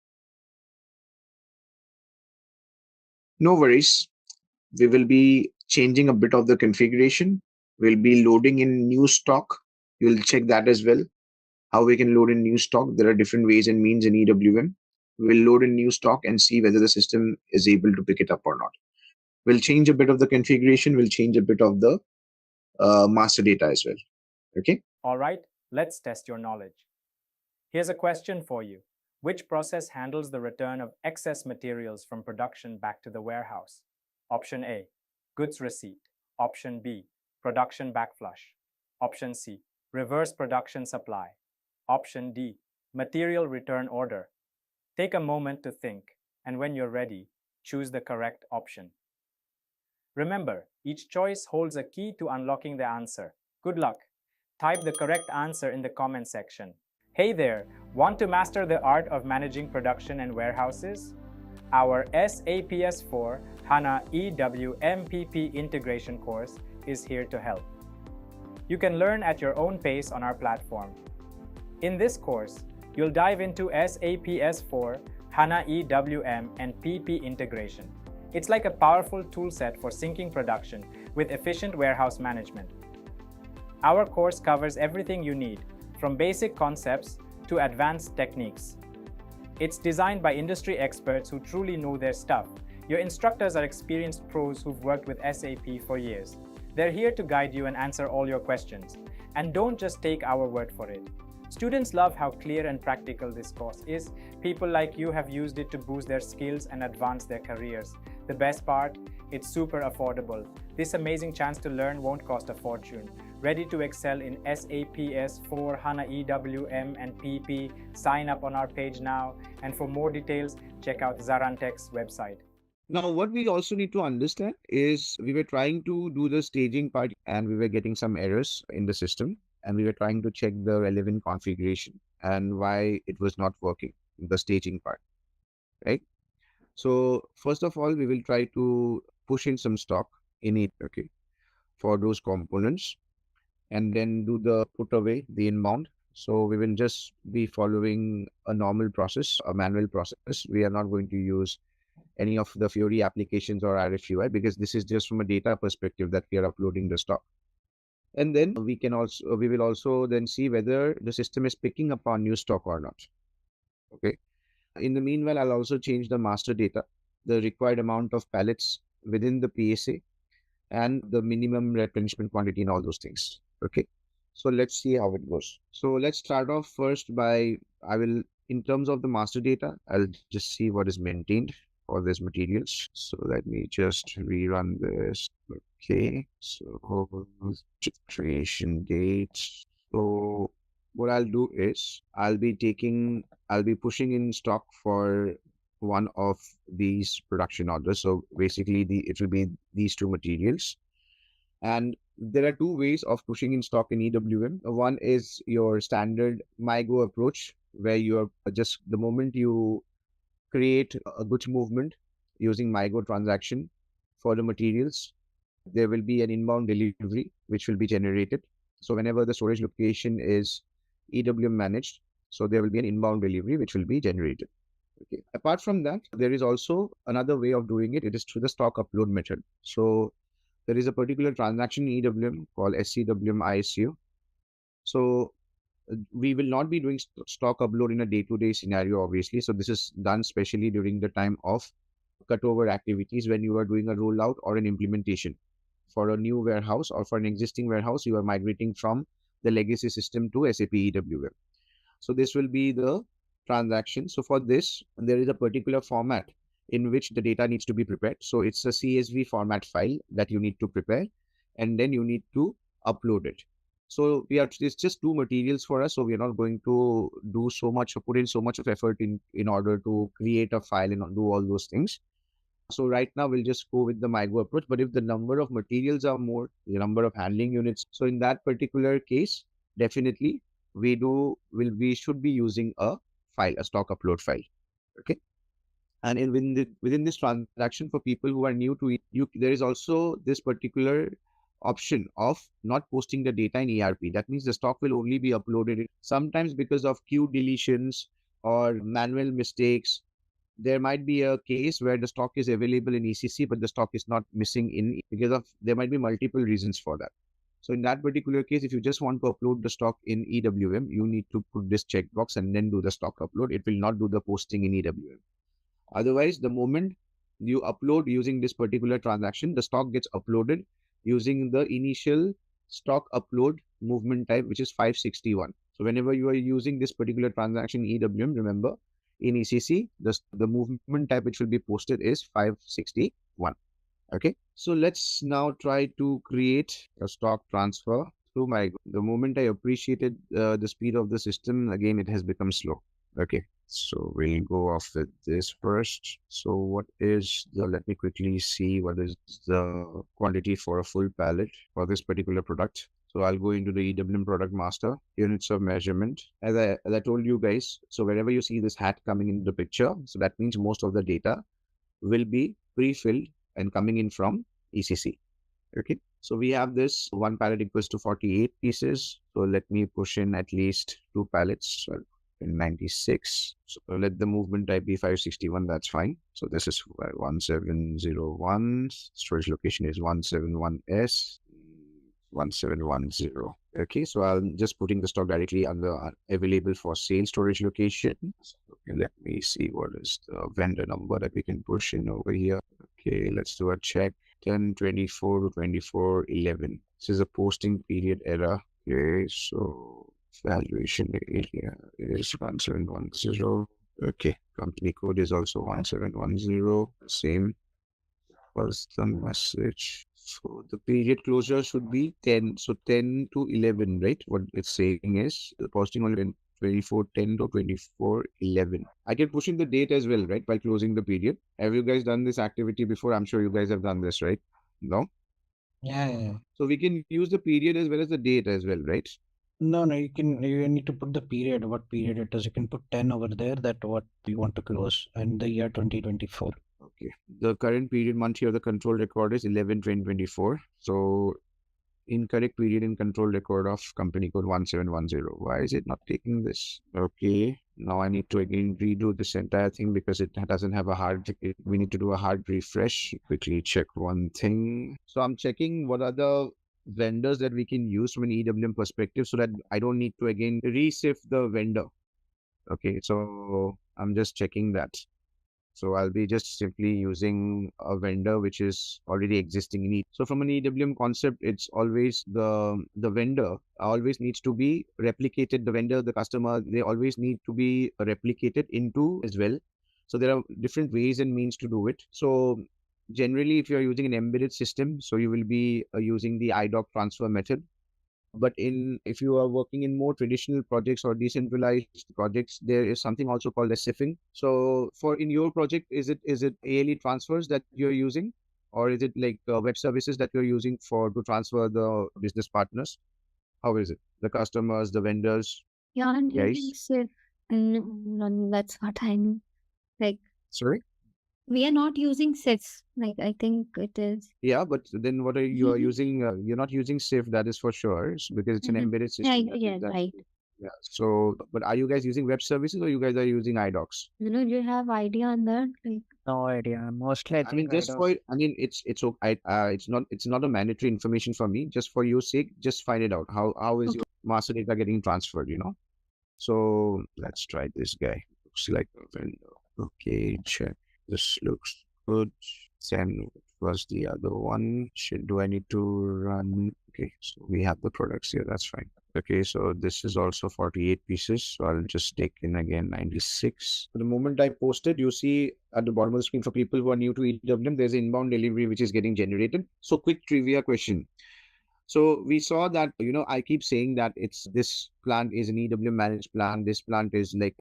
No worries. We will be changing a bit of the configuration. We'll be loading in new stock. You'll check that as well. How we can load in new stock. There are different ways and means in EWM. We'll load in new stock and see whether the system is able to pick it up or not. We'll change a bit of the configuration. We'll change a bit of the master data as well. Okay. All right, let's test your knowledge. Here's a question for you. Which process handles the return of excess materials from production back to the warehouse? Option A, goods receipt. Option B, production backflush. Option C, reverse production supply. Option D, material return order. Take a moment to think, and when you're ready, choose the correct option. Remember, each choice holds a key to unlocking the answer. Good luck. Type the correct answer in the comment section. Hey there, want to master the art of managing production and warehouses? Our SAP S/4HANA EWM PP integration course is here to help. You can learn at your own pace on our platform. In this course, you'll dive into SAP S/4HANA EWM and PP integration. It's like a powerful toolset for syncing production with efficient warehouse management. Our course covers everything you need, from basic concepts to advanced techniques. It's designed by industry experts who truly know their stuff. Your instructors are experienced pros who've worked with SAP for years. They're here to guide you and answer all your questions. And don't just take our word for it. Students love how clear and practical this course is. People like you have used it to boost their skills and advance their careers. The best part? It's super affordable. This amazing chance to learn won't cost a fortune. Ready to excel in SAP S/4HANA EWM and PP? Sign up on our page now. And for more details, check out ZaranTech's website. Now, what we also need to understand is we were trying to do the staging part and we were getting some errors in the system and we were trying to check the relevant configuration and why it was not working, the staging part, right? So first of all, we will try to push in some stock in it, okay, for those components and then do the put away, the inbound. So we will just be following a normal process, a manual process. We are not going to use any of the Fiori applications or RFUI because this is just from a data perspective that we are uploading the stock. And then we will also then see whether the system is picking up on new stock or not. Okay. In the meanwhile, I'll also change the master data, the required amount of pallets within the PSA and the minimum replenishment quantity and all those things. Okay. So let's see how it goes. So let's start off first by, in terms of the master data, I'll just see what is maintained for these materials. So let me just rerun this. Okay. So creation date. So what I'll do is I'll be pushing in stock for one of these production orders. So basically it will be these two materials. And there are two ways of pushing in stock in EWM. One is your standard MyGo approach, where you are just the moment you create a goods movement using MyGo transaction for the materials, there will be an inbound delivery which will be generated. So whenever the storage location is EWM managed, so there will be an inbound delivery which will be generated. Okay. Apart from that, there is also another way of doing it. It is through the stock upload method. So there is a particular transaction in EWM called SCWM ISU. So we will not be doing stock upload in a day-to-day scenario, obviously. So this is done specially during the time of cutover activities when you are doing a rollout or an implementation for a new warehouse or for an existing warehouse, you are migrating from the legacy system to SAP EWM. So this will be the transaction. So for this, there is a particular format in which the data needs to be prepared. So it's a CSV format file that you need to prepare and then you need to upload it. So it's just two materials for us. So we are not going to do so much or put in so much of effort in order to create a file and do all those things. So right now we'll just go with the MyGo approach. But if the number of materials are more, the number of handling units. So in that particular case, definitely we should be using a file, a stock upload file. Okay. And within this transaction, for people who are new to it, there is also this particular option of not posting the data in ERP. That means the stock will only be uploaded sometimes because of queue deletions or manual mistakes. there might be a case where the stock is available in ECC, but the stock is not missing in because of there might be multiple reasons for that. So in that particular case, if you just want to upload the stock in EWM, you need to put this checkbox and then do the stock upload. It will not do the posting in EWM. Otherwise, the moment you upload using this particular transaction, the stock gets uploaded using the initial stock upload movement type, which is 561. So whenever you are using this particular transaction EWM, remember in ECC, the movement type which will be posted is 561. Okay, so let's now try to create a stock transfer through my. The moment I appreciated the speed of the system, again it has become slow. Okay, so we'll go off with this first. So what is the, let me quickly see what is the quantity for a full pallet for this particular product. So I'll go into the EWM product master, units of measurement. As I told you guys, so wherever you see this hat coming into the picture, so that means most of the data will be pre-filled and coming in from ECC. Okay, so we have this one pallet equals to 48 pieces. So let me push in at least 2 pallets. So in 96. So let the movement type be 561. That's fine. So this is 1701. Storage location is 171S. 1710. Okay, so I'm just putting the stock directly on the available for sale storage location. Okay, let me see what is the vendor number that we can push in over here. Okay, let's do a check. 1024 to 2411. This is a posting period error. Okay, so valuation area is 1710. Okay, company code is also 1710. Same was the message. So the period closure should be 10. So 10 to 11, right? What it's saying is the posting on 24/10 to 24/11. I can push in the date as well, right? By closing the period. Have you guys done this activity before? I'm sure you guys have done this, right? No? Yeah. So we can use the period as well as the date as well, right? No, you need to put the period, what period it is. You can put 10 over there, that what you want to close, and the year 2024. Okay. The current period month here, the control record is 11/2024. So incorrect period in control record of company code 1710. Why is it not taking this? Okay. Now I need to again redo this entire thing because it doesn't have a hard, we need to do a hard refresh. Quickly check one thing. So I'm checking what are the vendors that we can use from an EWM perspective so that I don't need to again re-sift the vendor. Okay. So I'm just checking that. So I'll be just simply using a vendor which is already existing in it. So from an EWM concept, it's always the vendor always needs to be replicated. The vendor, the customer, they always need to be replicated into as well. So there are different ways and means to do it. So generally, if you're using an embedded system, so you will be using the IDOC transfer method. But if you are working in more traditional projects or decentralized projects, there is something also called as SIFing. So for in your project, is it ALE transfers that you're using, or is it like web services that you're using to transfer the business partners? How is it? The customers, the vendors? Yeah, I'm Guys? using SIF. That's what I mean. Like, Sorry? we are not using SIF. Like, I think it is. Yeah, but then what are you are using? You're not using SIF, that is for sure, because it's an embedded system. Yeah, right. Yeah. So, but are you guys using web services or you guys are using iDocs? Do you have idea on that? Like, No idea. Mostly, I mean, just for, I mean, it's okay. It's not a mandatory information for me. Just for your sake, just find it out. How is your master data getting transferred? So let's try this guy. Looks like a vendor. Okay, check. This looks good. Then what was the other one? Do I need to run? Okay, so we have the products here. That's fine. Okay, so this is also 48 pieces. So I'll just take in again 96. The moment I posted, you see at the bottom of the screen for people who are new to EWM, there's an inbound delivery which is getting generated. So quick trivia question. So we saw that, I keep saying that this plant is an EWM managed plant. This plant is like,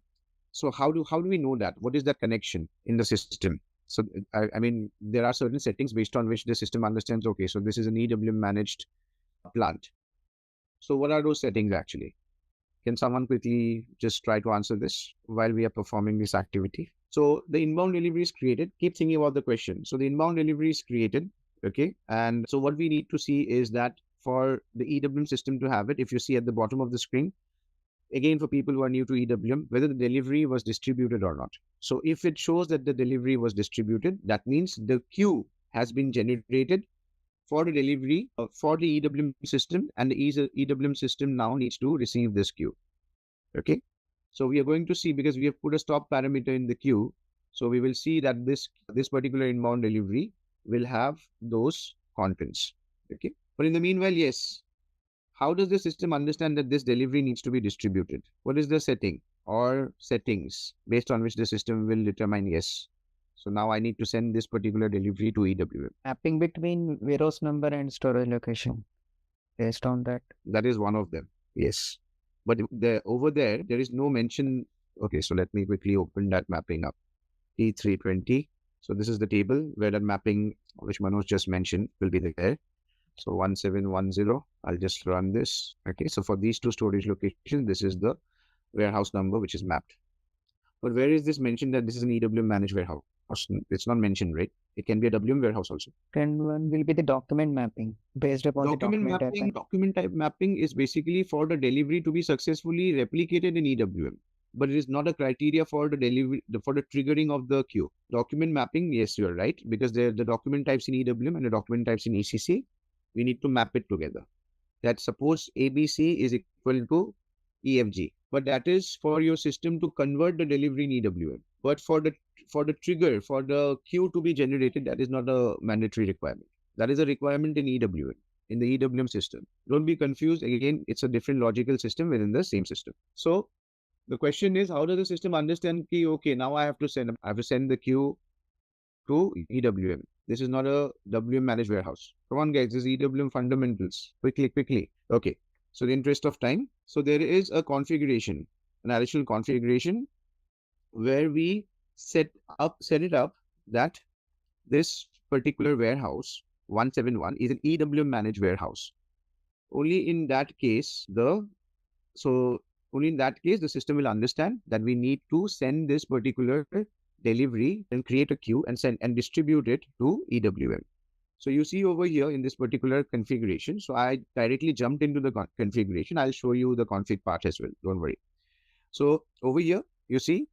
so how do we know that? What is that connection in the system? So, I mean, there are certain settings based on which the system understands, okay, so this is an EWM managed plant. So what are those settings actually? Can someone quickly just try to answer this while we are performing this activity? So the inbound delivery is created. Keep thinking about the question. So the inbound delivery is created. Okay. And so what we need to see is that for the EWM system to have it, if you see at the bottom of the screen, again for people who are new to EWM, whether the delivery was distributed or not. So if it shows that the delivery was distributed, that means the queue has been generated for the delivery for the EWM system, and the EWM system now needs to receive this queue. Okay. So we are going to see, because we have put a stop parameter in the queue, so we will see that this particular inbound delivery will have those contents. Okay. But in the meanwhile, yes, how does the system understand that this delivery needs to be distributed? What is the setting or settings based on which the system will determine yes? So now I need to send this particular delivery to EWM. Mapping between warehouse number and storage location. Based on that. That is one of them. Yes. But over there is no mention. Okay, so let me quickly open that mapping up. T320. So this is the table where that mapping, which Manoj just mentioned, will be there. So 1710, I'll just run this. Okay, so for these two storage locations, this is the warehouse number which is mapped. But where is this mentioned that this is an EWM managed warehouse? It's not mentioned, right? It can be a WM warehouse also. Then one will be the document mapping based upon document the mapping. Type. Document type mapping is basically for the delivery to be successfully replicated in EWM. But it is not a criteria for the delivery, for the triggering of the queue. Document mapping, yes, you're right, because the document types in EWM and the document types in ECC, we need to map it together. That suppose ABC is equal to EFG, but that is for your system to convert the delivery in EWM. But for the trigger, for the queue to be generated, that is not a mandatory requirement. That is a requirement in EWM, in the EWM system. Don't be confused. Again, it's a different logical system within the same system. So the question is, how does the system understand key? Okay, now I have to send the queue to EWM. This is not a WM managed warehouse. Come on, guys, this is EWM fundamentals. Quickly. Okay. So in the interest of time, so there is a configuration, an additional configuration where we set it up that this particular warehouse 171 is an EWM managed warehouse. Only in that case, the system will understand that we need to send this particular delivery and create a queue and send and distribute it to EWM. So you see over here in this particular configuration, so I directly jumped into the configuration. I'll show you the config part as well. Don't worry. So over here, you see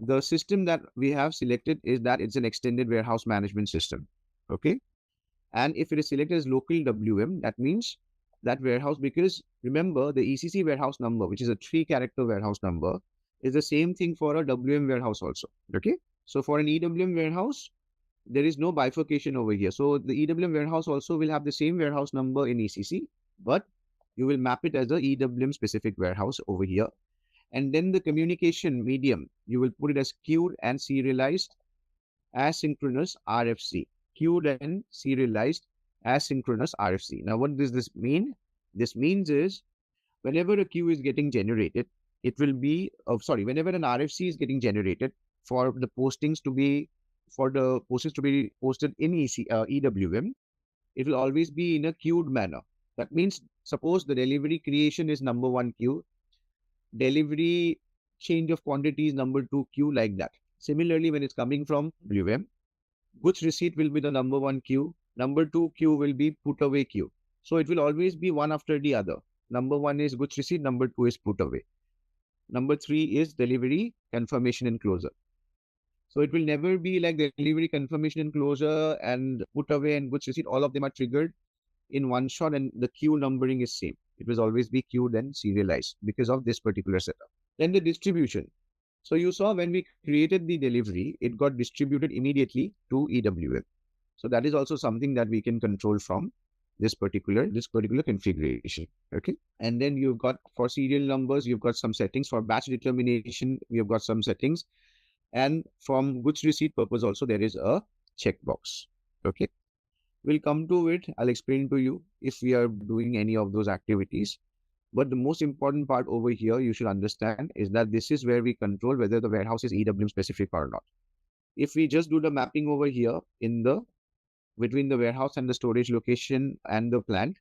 the system that we have selected is that it's an extended warehouse management system. Okay. And if it is selected as local WM, that means that warehouse, because remember the ECC warehouse number, which is a 3-character warehouse number, is the same thing for a WM warehouse also. Okay. So for an EWM warehouse, there is no bifurcation over here. So the EWM warehouse also will have the same warehouse number in ECC, but you will map it as the EWM specific warehouse over here. And then the communication medium, you will put it as queued and serialized asynchronous RFC. Queued and serialized asynchronous RFC. Now, what does this mean? This means is whenever a queue is getting generated, it will be, whenever an RFC is getting generated for the postings to be posted in EWM, it will always be in a queued manner. That means, suppose the delivery creation is number 1 queue, delivery change of quantity is number 2 queue, like that. Similarly, when it's coming from WM, goods receipt will be the number 1 queue, number 2 queue will be put away queue. So it will always be one after the other. Number 1 is goods receipt, number 2 is put away. Number 3 is delivery, confirmation and closure. So it will never be like the delivery, confirmation and closure and put away and goods receipt, all of them are triggered in one shot and the queue numbering is same. It will always be queued and serialized because of this particular setup. Then the distribution. So you saw when we created the delivery, it got distributed immediately to EWM. So that is also something that we can control from this particular configuration. Okay. And then you've got for serial numbers, you've got some settings. For batch determination, you've got some settings. And from goods receipt purpose also, there is a checkbox. Okay. We'll come to it. I'll explain to you if we are doing any of those activities. But the most important part over here, you should understand, is that this is where we control whether the warehouse is EWM specific or not. If we just do the mapping over here between the warehouse and the storage location and the plant,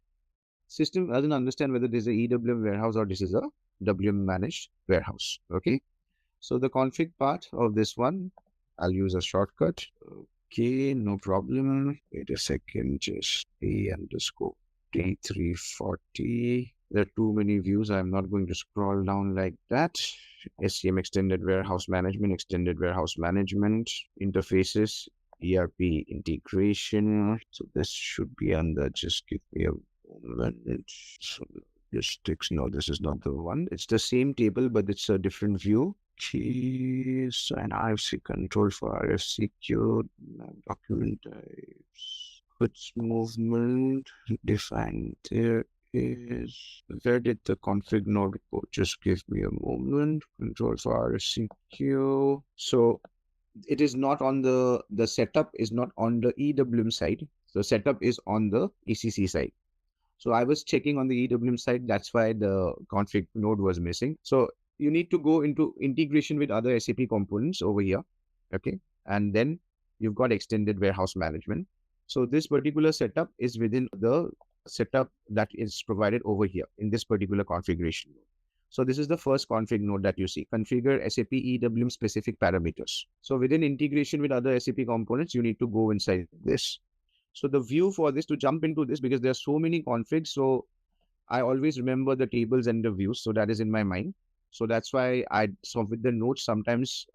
system doesn't understand whether this is a EWM warehouse or this is a WM managed warehouse. Okay. So the config part of this one, I'll use a shortcut. Okay, no problem. Wait a second, just T_T340. There are too many views. I'm not going to scroll down like that. SCM, extended warehouse management, interfaces, ERP integration. So this should be under, just give me a moment. So logistics, no, this is not the one. It's the same table, but it's a different view. Keys and RFC control for RFC queue, document types, goods movement, define there is, where did the config node go? Just give me a moment. Control for RFC queue. So it is not on the setup is not on the EWM side. The setup is on the ECC side. So I was checking on the EWM side. That's why the config node was missing. So you need to go into integration with other SAP components over here. Okay. And then you've got extended warehouse management. So this particular setup is within the setup that is provided over here in this particular configuration node. So this is the first config node that you see. Configure SAP EWM specific parameters. So within integration with other SAP components, you need to go inside this. So the view for this, to jump into this, because there are so many configs, so I always remember the tables and the views. So that is in my mind. So that's why so with the notes, sometimes,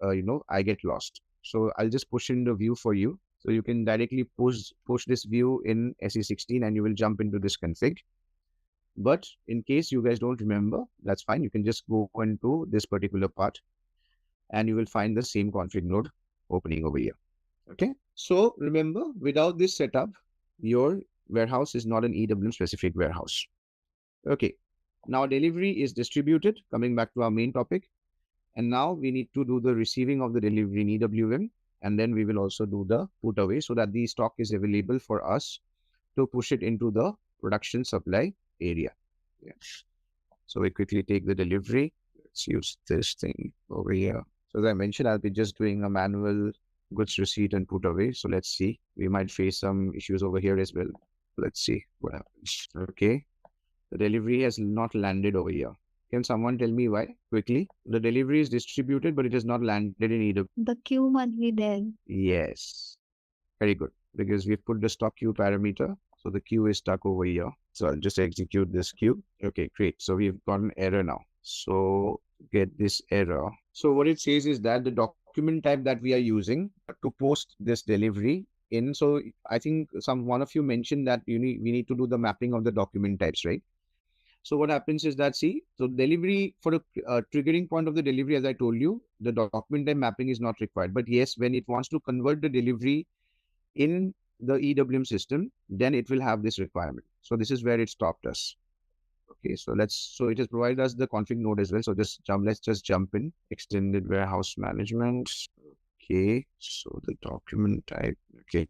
I get lost. So I'll just push in the view for you. So you can directly push this view in SE16 and you will jump into this config. But in case you guys don't remember, that's fine. You can just go into this particular part and you will find the same config node opening over here. Okay. So remember, without this setup, your warehouse is not an EWM specific warehouse. Okay. Now delivery is distributed, coming back to our main topic. And now we need to do the receiving of the delivery in EWM. And then we will also do the put away so that the stock is available for us to push it into the production supply area. Yeah. So we quickly take the delivery. Let's use this thing over here. So as I mentioned, I'll be just doing a manual goods receipt and put away. So let's see. We might face some issues over here as well. Let's see what happens. Okay. The delivery has not landed over here. Can someone tell me why quickly? The delivery is distributed, but it has not landed in either. The queue must be there. Yes. Very good. Because we've put the stock queue parameter. So the queue is stuck over here. So I'll just execute this queue. Okay, great. So we've got an error now. So get this error. So what it says is that the document type that we are using to post this delivery in. So I think one of you mentioned that we need to do the mapping of the document types, right? So what happens is that, see, so delivery for the triggering point of the delivery, as I told you, the document type mapping is not required. But yes, when it wants to convert the delivery in the EWM system, then it will have this requirement. So this is where it stopped us. Okay, so it has provided us the config node as well. So let's just jump in. Extended warehouse management. Okay, so the document type. Okay,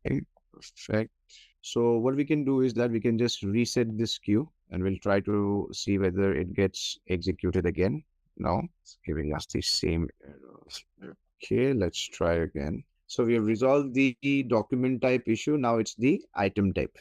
perfect. So what we can do is that we can just reset this queue and we'll try to see whether it gets executed again. No, it's giving us the same errors. Okay, let's try again. So we have resolved the document type issue. Now it's the item type.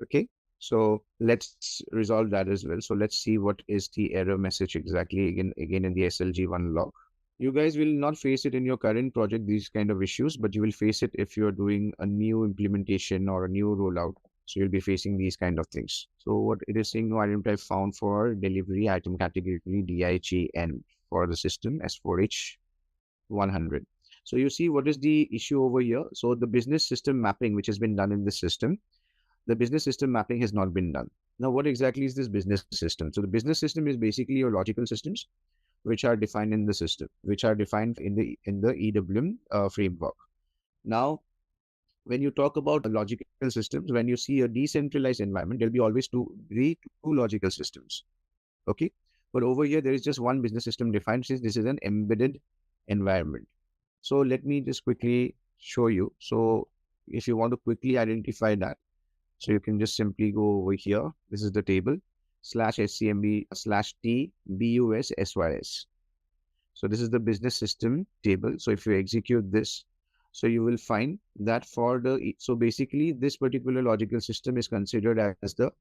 Okay, so let's resolve that as well. So let's see what is the error message exactly again in the SLG1 log. You guys will not face it in your current project, these kind of issues, but you will face it if you're doing a new implementation or a new rollout. So you'll be facing these kind of things. So what it is saying, no item type found for delivery item category DIGN for the system S4H100. So you see what is the issue over here. So the business system mapping, which has been done in the system, the business system mapping has not been done. Now, what exactly is this business system? So the business system is basically your logical systems, which are defined in the system, which are defined in the EWM framework. Now, when you talk about logical systems, when you see a decentralized environment, there'll be always two logical systems. Okay, but over here there is just one business system defined, since this is an embedded environment. So let me just quickly show you. So if you want to quickly identify that, so you can just simply go over here. This is the table /SCMB/T BUS SYS. So this is the business system table. So if you execute this, so you will find that so basically this particular logical system is considered as the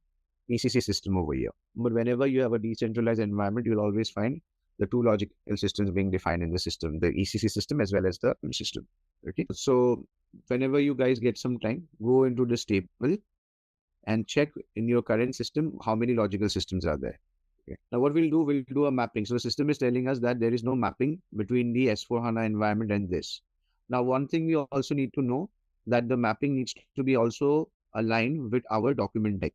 ECC system over here. But whenever you have a decentralized environment, you'll always find the two logical systems being defined in the system, the ECC system as well as the system. Okay. So whenever you guys get some time, go into this table and check in your current system how many logical systems are there. Okay. Now what we'll do a mapping. So the system is telling us that there is no mapping between the S4HANA environment and this. Now one thing we also need to know that the mapping needs to be also aligned with our document type.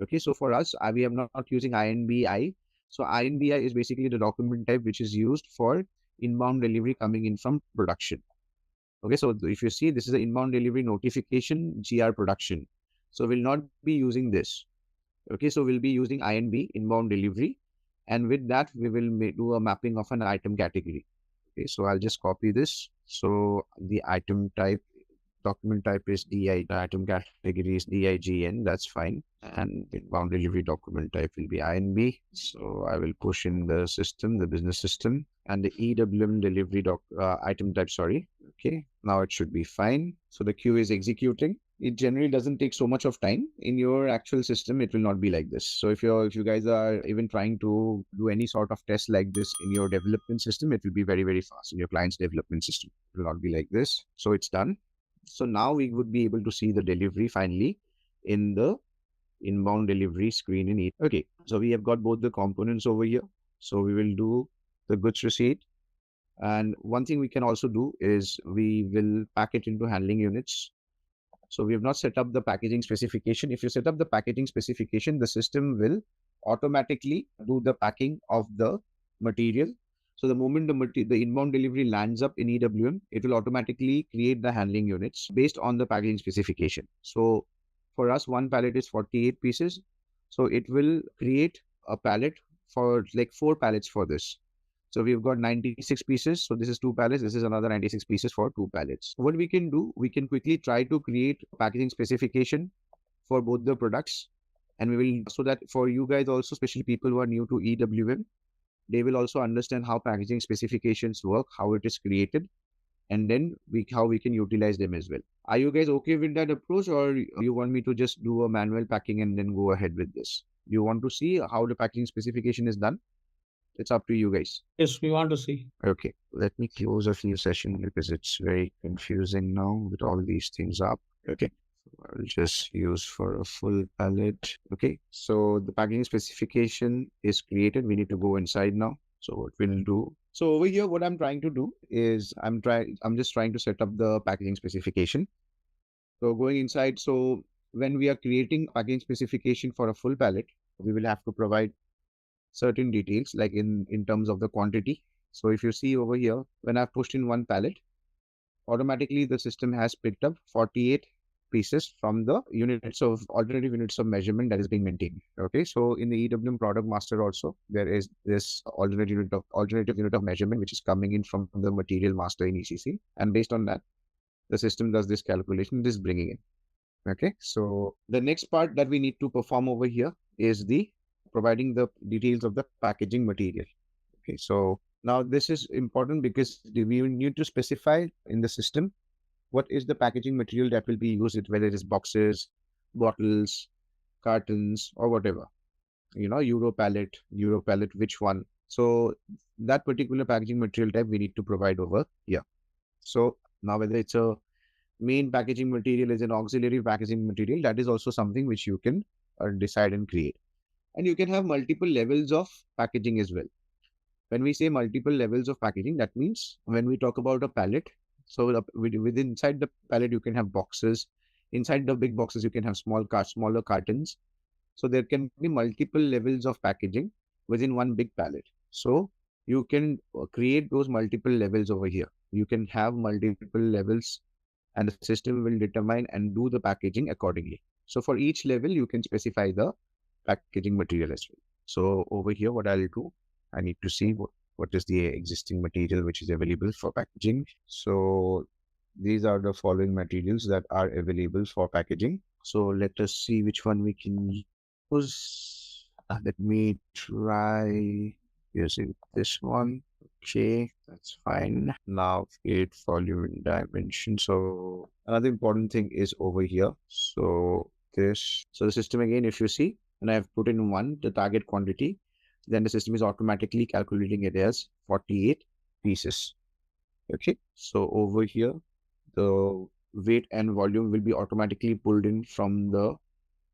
Okay, so for us, we are not using INBI. So INBI is basically the document type which is used for inbound delivery coming in from production. Okay, so if you see, this is an inbound delivery notification GR production. So we'll not be using this. Okay, so we'll be using INB, inbound delivery. And with that, we will do a mapping of an item category. Okay, so I'll just copy this. So the item type, document type is DI, the item category is DIGN, that's fine. And inbound delivery document type will be INB. So I will push in the system, the business system, and the EWM delivery item type, sorry. Okay, now it should be fine. So the queue is executing. It generally doesn't take so much of time. In your actual system, it will not be like this. So if you guys are even trying to do any sort of test like this in your development system, it will be very, very fast. In your client's development system, it will not be like this. So it's done. So now we would be able to see the delivery finally in the inbound delivery screen in it. Okay, so we have got both the components over here. So we will do the goods receipt. And one thing we can also do is we will pack it into handling units. So we have not set up the packaging specification. If you set up the packaging specification, the system will automatically do the packing of the material. So the moment the inbound delivery lands up in EWM, it will automatically create the handling units based on the packaging specification. So for us, one pallet is 48 pieces. So it will create a pallet for like 4 pallets for this. So we've got 96 pieces. So this is 2 pallets. This is another 96 pieces for 2 pallets. What we can do, we can quickly try to create packaging specification for both the products. And we will, so that for you guys also, especially people who are new to EWM, they will also understand how packaging specifications work, how it is created, and then how we can utilize them as well. Are you guys okay with that approach, or you want me to just do a manual packing and then go ahead with this? You want to see how the packaging specification is done? It's up to you guys. Yes, we want to see. Okay, let me close a few sessions because it's very confusing now with all these things up. Okay, so I'll just use for a full pallet. Okay, so the packaging specification is created. We need to go inside now. So what we'll do. So over here, what I'm trying to do is I'm just trying to set up the packaging specification. So going inside, so when we are creating packaging specification for a full pallet, we will have to provide certain details like in terms of the quantity. So if you see over here, when I've pushed in one pallet, automatically the system has picked up 48 pieces from the units of alternative units of measurement that is being maintained. Okay, so in the EWM product master also, there is this alternative unit of measurement which is coming in from the material master in ECC, and based on that, the system does this calculation, this bringing in. Okay, so the next part that we need to perform over here is the providing the details of the packaging material. Okay, so now this is important because we need to specify in the system what is the packaging material that will be used, whether it is boxes, bottles, cartons, or whatever. You know, Euro pallet, which one. So that particular packaging material type we need to provide over here. So now whether it's a main packaging material, is an auxiliary packaging material, that is also something which you can decide and create. And you can have multiple levels of packaging as well. When we say multiple levels of packaging, that means when we talk about a pallet, so within inside the pallet, you can have boxes. Inside the big boxes, you can have smaller cartons. So there can be multiple levels of packaging within one big pallet. So you can create those multiple levels over here. You can have multiple levels and the system will determine and do the packaging accordingly. So for each level, you can specify the packaging material as well. So over here, what I'll do, I need to see what is the existing material which is available for packaging. So these are the following materials that are available for packaging. So let us see which one we can use. Let me try using this one. Okay, that's fine. Now create volume and dimension. So another important thing is over here. So the system again, if you see, and I've put in the target quantity, then the system is automatically calculating it as 48 pieces. Okay, so over here, the weight and volume will be automatically pulled in from the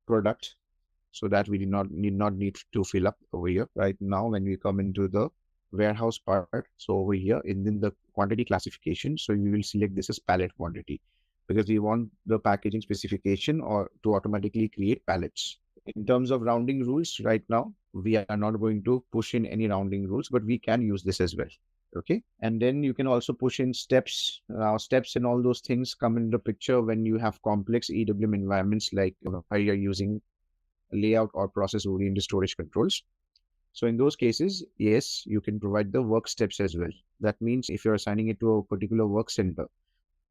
product. so that we need to fill up over here. Right now, when we come into the warehouse part, so over here in the quantity classification, so we will select this as pallet quantity, because we want the packaging specification or to automatically create pallets. In terms of rounding rules, right now, we are not going to push in any rounding rules, but we can use this as well. Okay. And then you can also push in steps. Now, steps and all those things come into picture when you have complex EWM environments, like where you're using layout or process-oriented storage controls. So in those cases, yes, you can provide the work steps as well. That means if you're assigning it to a particular work center,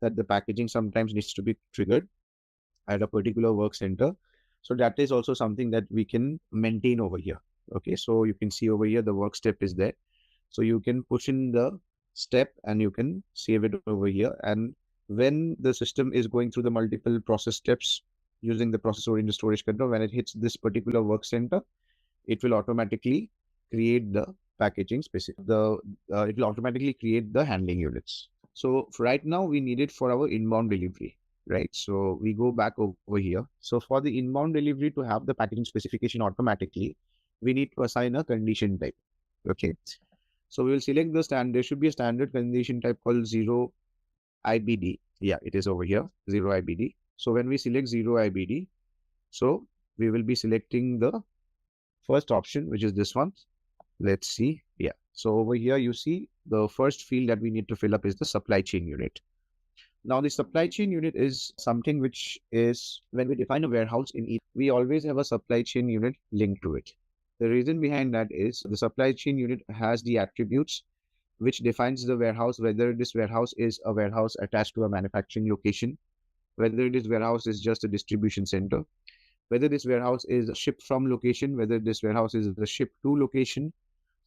that the packaging sometimes needs to be triggered at a particular work center. So that is also something that we can maintain over here. Okay, so you can see over here, the work step is there. So you can push in the step and you can save it over here. And when the system is going through the multiple process steps using the process-oriented storage control, when it hits this particular work center, it will automatically create the packaging specific. It will automatically create the handling units. So for right now, we need it for our inbound delivery. Right, so we go back over here. So for the inbound delivery to have the packaging specification automatically, we need to assign a condition type. Okay, so we will select the standard. There should be a standard condition type called 0 IBD. Yeah, it is over here, 0 IBD. So when we select 0 IBD, so we will be selecting the first option, which is this one. Let's see. Yeah, so over here you see the first field that we need to fill up is the supply chain unit. Now, the supply chain unit is something which is, when we define a warehouse we always have a supply chain unit linked to it. The reason behind that is the supply chain unit has the attributes which defines the warehouse, whether this warehouse is a warehouse attached to a manufacturing location, whether this warehouse is just a distribution center, whether this warehouse is a ship from location, whether this warehouse is a ship to location.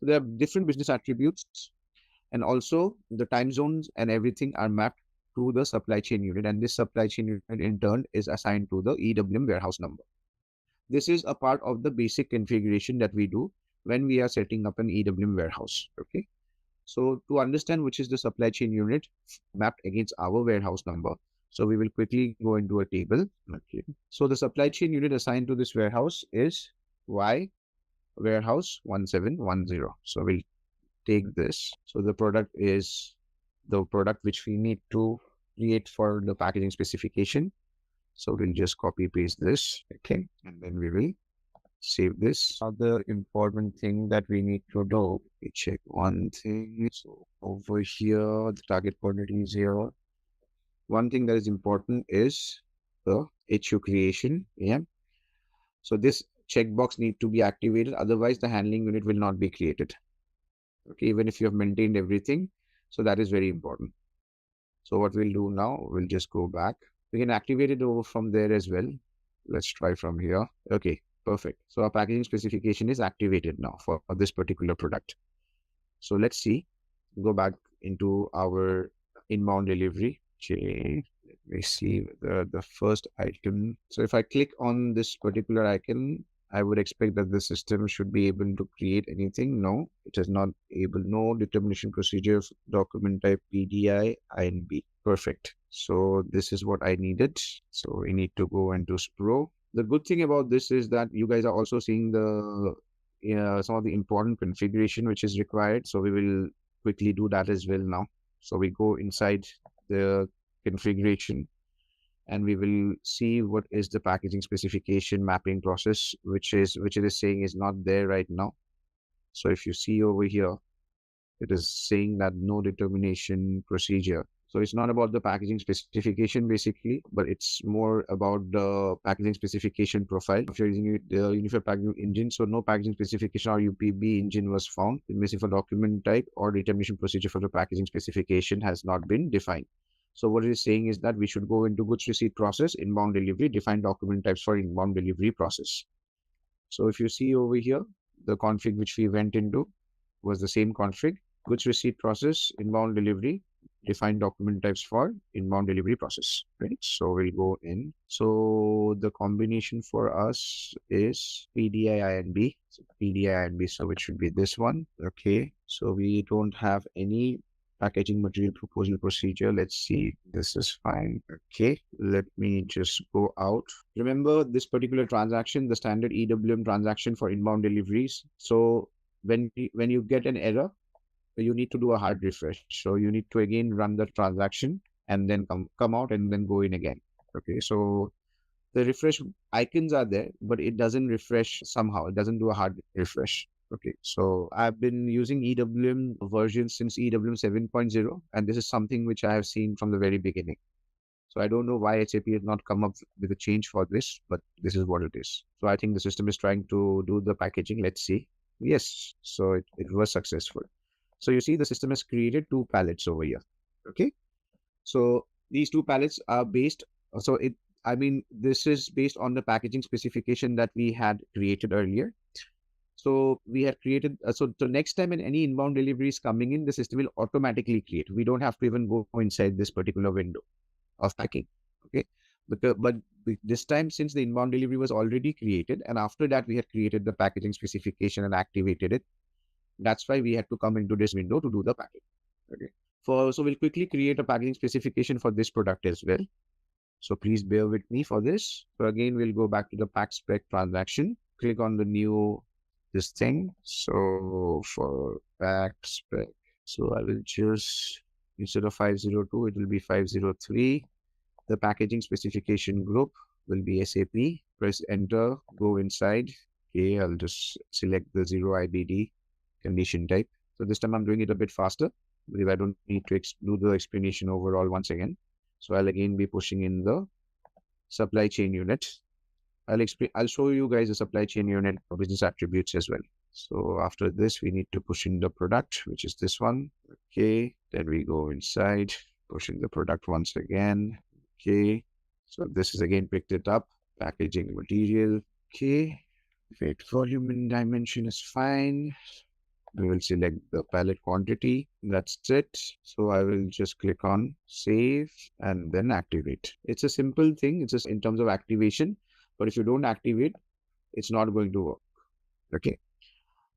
So there are different business attributes, and also the time zones and everything are mapped to the supply chain unit, and this supply chain unit in turn is assigned to the EWM warehouse number. This is a part of the basic configuration that we do when we are setting up an EWM warehouse. Okay, so to understand which is the supply chain unit mapped against our warehouse number, so we will quickly go into a table. Okay, so the supply chain unit assigned to this warehouse is Y warehouse 1710. So we'll take this. So the product is the product which we need to create for the packaging specification. So we'll just copy paste this. Okay, and then we will save this. Other important thing that we need to do, we check one thing. So over here, the target quantity is here. One thing that is important is the HU creation. Yeah. So this checkbox need to be activated. Otherwise, the handling unit will not be created. Okay, even if you have maintained everything. So that is very important. So what we'll do now, we'll just go back. We can activate it over from there as well. Let's try from here. Okay, perfect. So our packaging specification is activated now for this particular product. So let's see. Go back into our inbound delivery. Okay, let me see the first item. So if I click on this particular icon, I would expect that the system should be able to create anything. No, it is not able. No determination procedure, document type PDI, INB. Perfect. So this is what I needed. So we need to go into Spro. The good thing about this is that you guys are also seeing the some of the important configuration which is required. So we will quickly do that as well now. So we go inside the configuration, and we will see what is the packaging specification mapping process, which it is saying is not there right now. So if you see over here, it is saying that no determination procedure. So it's not about the packaging specification basically, but it's more about the packaging specification profile. If you're using the Unified Packaging Engine, so no packaging specification or UPB engine was found. The missing for document type or determination procedure for the packaging specification has not been defined. So what it is saying is that we should go into goods receipt process, inbound delivery, define document types for inbound delivery process. So if you see over here, the config which we went into was the same config, goods receipt process, inbound delivery, define document types for inbound delivery process, right? So we'll go in. So the combination for us is PDI INB. So PDI INB, so it should be this one. Okay. So we don't have any packaging material proposal procedure. Let's see. This is fine. Okay, let me just go out. Remember this particular transaction, the standard EWM transaction for inbound deliveries. So when you get an error, you need to do a hard refresh. So you need to again run the transaction and then come out and then go in again. Okay, so the refresh icons are there, but it doesn't refresh somehow. It doesn't do a hard refresh. Okay, so I've been using EWM version since EWM 7.0, and this is something which I have seen from the very beginning. So I don't know why SAP has not come up with a change for this, but this is what it is. So I think the system is trying to do the packaging. Let's see. Yes, so it was successful. So you see the system has created 2 pallets over here. Okay, so these 2 pallets are based, this is based on the packaging specification that we had created earlier. So we have created, so next time when any inbound delivery is coming in, the system will automatically create. We don't have to even go inside this particular window of packing. Okay, but this time, since the inbound delivery was already created, and after that we had created the packaging specification and activated it, that's why we had to come into this window to do the packing. Okay, so we'll quickly create a packaging specification for this product as well. So please bear with me for this. So again, we'll go back to the pack spec transaction, click on the new this thing. So for pack spec, so I will just, instead of 502, it will be 503. The packaging specification group will be SAP. Press enter, go inside. Okay, I'll just select the 0 IBD condition type. So this time I'm doing it a bit faster because I don't need to do the explanation overall once again. So I'll again be pushing in the supply chain unit. I'll show you guys the supply chain unit business attributes as well. So after this, we need to push in the product, which is this one. Okay, then we go inside, push in the product once again. Okay, so this is again picked it up. Packaging material. Okay, weight, volume, and dimension is fine. We will select the pallet quantity. That's it. So I will just click on save and then activate. It's a simple thing. It's just in terms of activation. But if you don't activate, it's not going to work. Okay.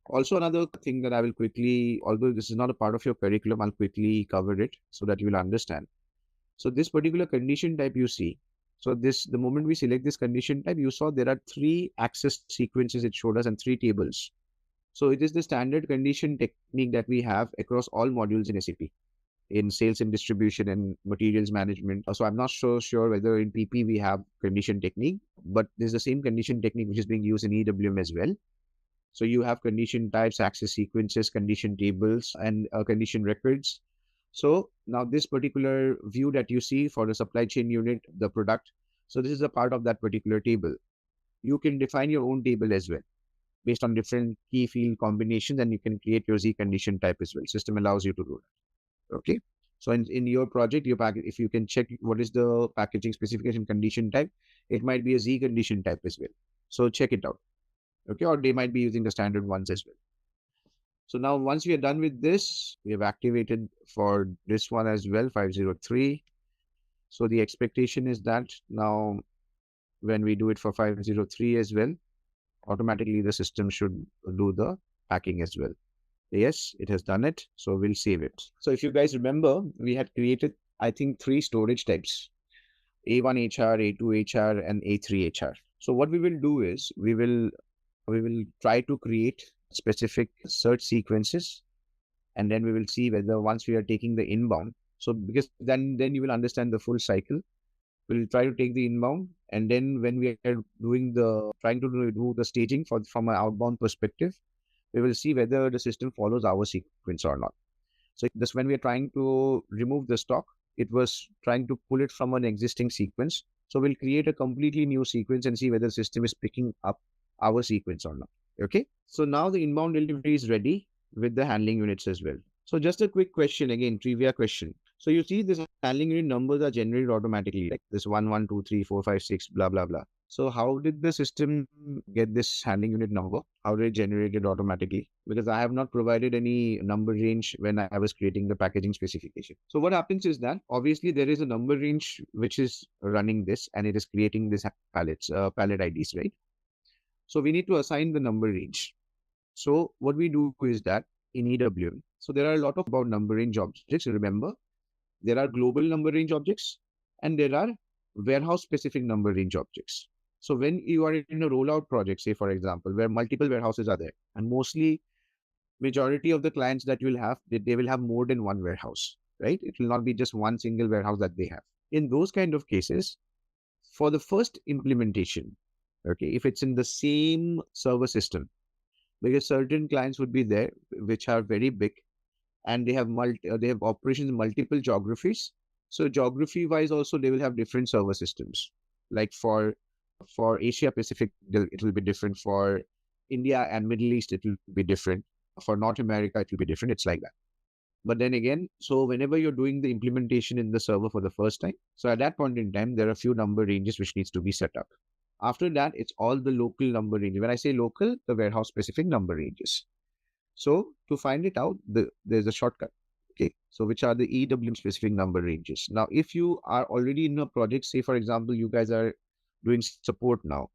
Also, another thing that I will quickly, although this is not a part of your curriculum, I'll quickly cover it so that you will understand. So this particular condition type you see. So the moment we select this condition type, you saw there are 3 access sequences it showed us and 3 tables. So it is the standard condition technique that we have across all modules in SAP, in sales and distribution and materials management. So I'm not so sure whether in PP we have condition technique, but there's the same condition technique which is being used in EWM as well. So you have condition types, access sequences, condition tables, and condition records. So now this particular view that you see for the supply chain unit, the product, so this is a part of that particular table. You can define your own table as well, based on different key field combinations, and you can create your Z condition type as well. System allows you to do that. Okay. So in your project, if you can check what is the packaging specification condition type, it might be a Z condition type as well. So check it out. Okay. Or they might be using the standard ones as well. So now once we are done with this, we have activated for this one as well, 503. So the expectation is that now when we do it for 503 as well, automatically the system should do the packing as well. Yes, it has done it. So we'll save it. So if you guys remember, we had created, I think, 3 storage types, A1 HR, A2 HR, and A3 HR. So what we will do is we will try to create specific search sequences, and then we will see whether once we are taking the inbound. So because then you will understand the full cycle. We'll try to take the inbound, and then when we are trying to do the staging from an outbound perspective, we will see whether the system follows our sequence or not. So this, when we are trying to remove the stock, it was trying to pull it from an existing sequence. So we'll create a completely new sequence and see whether the system is picking up our sequence or not. Okay. So now the inbound delivery is ready with the handling units as well. So just a quick question, again, trivia question. So you see this handling unit numbers are generated automatically, like this 1, 1, 2, 3, 4, 5, 6, blah, blah, blah. So how did the system get this handling unit number? How did it generate it automatically? Because I have not provided any number range when I was creating the packaging specification. So what happens is that obviously there is a number range which is running this, and it is creating this pallet IDs, right? So we need to assign the number range. So what we do is that in EWM. So there are a lot of about number range objects. Remember, there are global number range objects and there are warehouse specific number range objects. So when you are in a rollout project, say for example, where multiple warehouses are there, and mostly majority of the clients that you will have, they will have more than one warehouse, right? It will not be just one single warehouse that they have. In those kind of cases, for the first implementation, okay, if it's in the same server system, because certain clients would be there which are very big and they have operations in multiple geographies. So geography wise also they will have different server systems. Like for Asia Pacific, it will be different. For India and Middle East, it will be different. For North America, it will be different. It's like that. But then again, so whenever you're doing the implementation in the server for the first time, so at that point in time, there are a few number ranges which needs to be set up. After that, it's all the local number ranges. When I say local, the warehouse specific number ranges. So to find it out, there's a shortcut. Okay, so which are the EWM specific number ranges? Now, if you are already in a project, say for example, you guys are doing support now,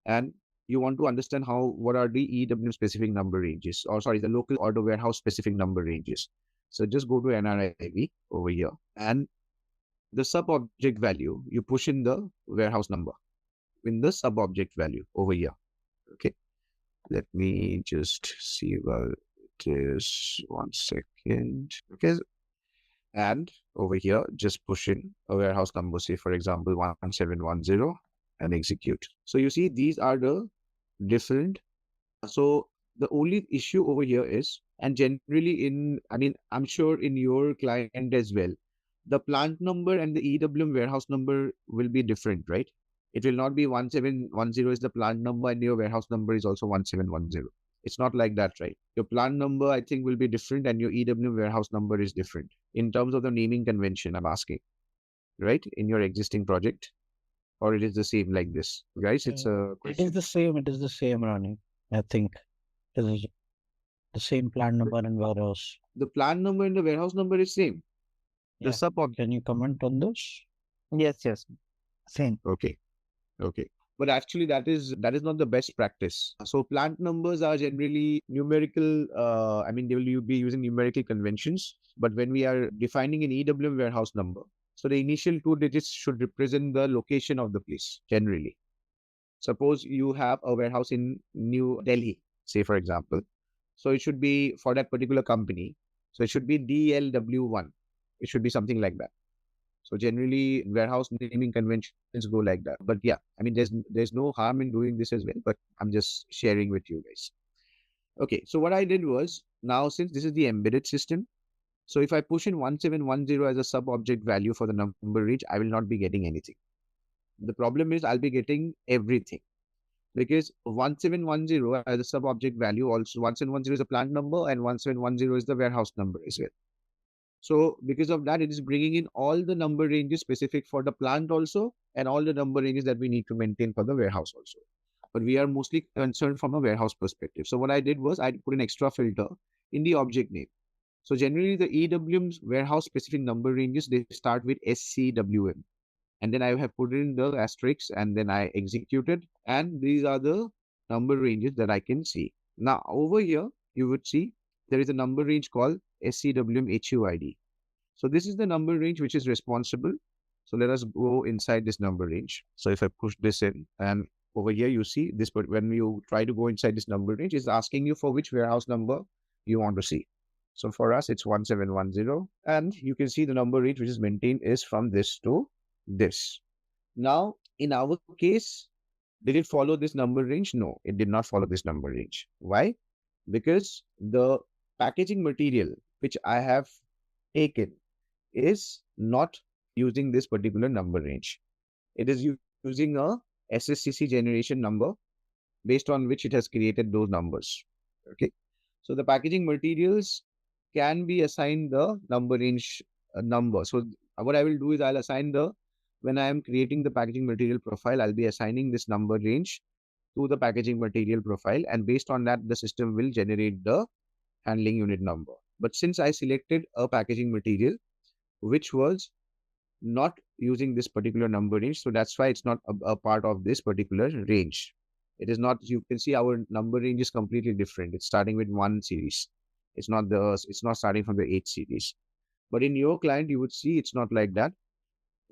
and you want to understand what are the EWM specific number ranges, or sorry, the local or the warehouse specific number ranges. So just go to NRIV over here, and the sub-object value, you push in the warehouse number in the sub-object value over here. Okay, let me just see what it is. 1 second. Okay, and over here, just push in a warehouse number, say for example 1710, and execute. So you see these are the different. So the only issue over here is, and generally I'm sure in your client as well, the plant number and the EWM warehouse number will be different, right? It will not be 1710 is the plant number and your warehouse number is also 1710. It's not like that, right? Your plant number, I think, will be different and your EWM warehouse number is different in terms of the naming convention, I'm asking, right? In your existing project, or it is the same like this? Guys, it's a question. It is the same, Ronnie. I think it is the same plant number and warehouse. The plant number and the warehouse number is same. The sub-object. Can you comment on this? Yes, same. Okay. But actually that is not the best practice. So plant numbers are generally numerical. They will be using numerical conventions. But when we are defining an EWM warehouse number, so the initial 2 digits should represent the location of the place generally. Suppose you have a warehouse in New Delhi, say for example. So it should be for that particular company. So it should be DLW1. It should be something like that. So generally warehouse naming conventions go like that. But yeah, there's no harm in doing this as well, but I'm just sharing with you guys. Okay, so what I did was, now since this is the embedded system, so if I push in 1710 as a sub-object value for the number range, I will not be getting anything. The problem is I'll be getting everything, because 1710 as a sub-object value, also 1710 is a plant number and 1710 is the warehouse number as well. So because of that, it is bringing in all the number ranges specific for the plant also, and all the number ranges that we need to maintain for the warehouse also. But we are mostly concerned from a warehouse perspective. So what I did was I put an extra filter in the object name. So generally the EWM's warehouse specific number ranges, they start with SCWM. And then I have put in the asterisk and then I executed. And these are the number ranges that I can see. Now over here, you would see there is a number range called SCWM HUID. So this is the number range which is responsible. So let us go inside this number range. So if I push this in, and over here you see this, but when you try to go inside this number range, it's asking you for which warehouse number you want to see. So for us, it's 1710. And you can see the number range which is maintained is from this to this. Now, in our case, did it follow this number range? No, it did not follow this number range. Why? Because the packaging material which I have taken is not using this particular number range. It is using a SSCC generation number based on which it has created those numbers. Okay. So the packaging materials can be assigned the number range number. So what I will do is I'll assign when I am creating the packaging material profile, I'll be assigning this number range to the packaging material profile. And based on that, the system will generate the handling unit number. But since I selected a packaging material which was not using this particular number range, so that's why it's not a part of this particular range. It is not, you can see our number range is completely different. It's starting with 1 series It's not starting from the 8 series. But in your client, you would see it's not like that.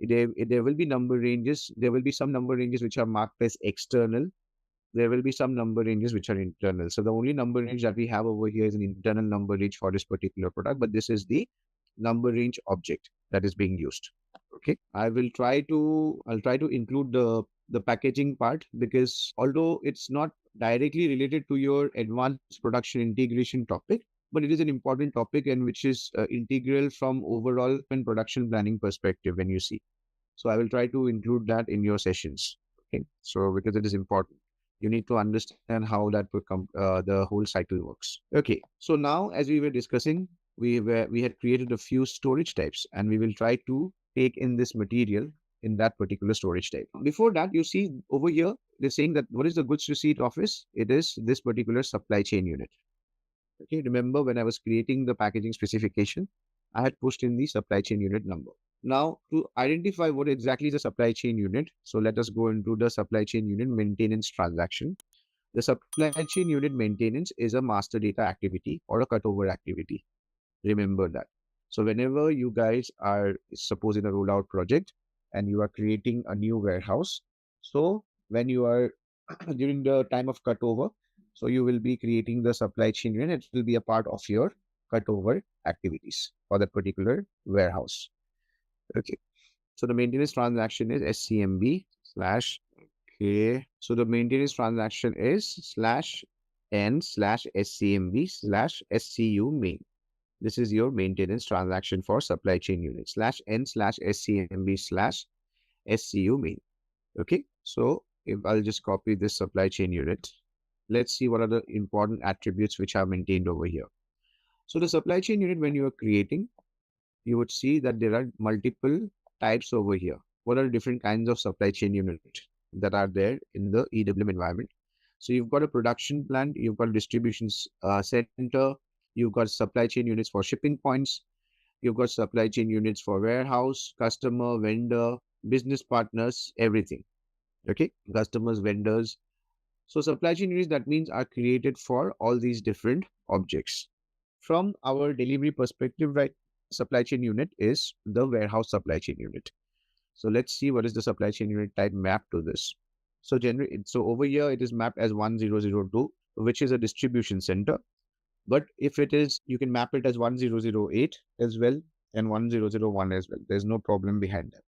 There will be number ranges. There will be some number ranges which are marked as external. There will be some number ranges which are internal. So the only number range that we have over here is an internal number range for this particular product, but this is the number range object that is being used. Okay, I'll try to include the packaging part, because although it's not directly related to your advanced production integration topic, but it is an important topic and which is integral from overall and production planning perspective when you see. So I will try to include that in your sessions. Okay, so because it is important, you need to understand how that the whole cycle works. Okay, so now as we were discussing, we had created a few storage types, and we will try to take in this material in that particular storage type. Before that, you see over here, they're saying that what is the goods receipt office? It is this particular supply chain unit. Okay, remember when I was creating the packaging specification, I had pushed in the supply chain unit number. Now, to identify what exactly is a supply chain unit, so let us go into the supply chain unit maintenance transaction. The supply chain unit maintenance is a master data activity or a cutover activity. Remember that. So whenever you guys are, suppose in a rollout project, and you are creating a new warehouse, so when you are during the time of cutover, so you will be creating the supply chain unit. It will be a part of your cutover activities for that particular warehouse. Okay, so the maintenance transaction is SCMB slash K. So the maintenance transaction is /N/SCMB/SCU main. This is your maintenance transaction for supply chain unit /N/SCMB/SCU main. Okay, so if I'll just copy this supply chain unit, let's see what are the important attributes which are maintained over here. So the supply chain unit, when you are creating, you would see that there are multiple types over here. What are the different kinds of supply chain units that are there in the EWM environment? So you've got a production plant, you've got a distribution center, you've got supply chain units for shipping points, you've got supply chain units for warehouse, customer, vendor, business partners, everything. Okay, customers, vendors. So supply chain units, that means, are created for all these different objects. From our delivery perspective, right, supply chain unit is the warehouse supply chain unit. So let's see what is the supply chain unit type mapped to this. So over here it is mapped as 1002, which is a distribution center. But if it is, you can map it as 1008 as well and 1001 as well. There's no problem behind that.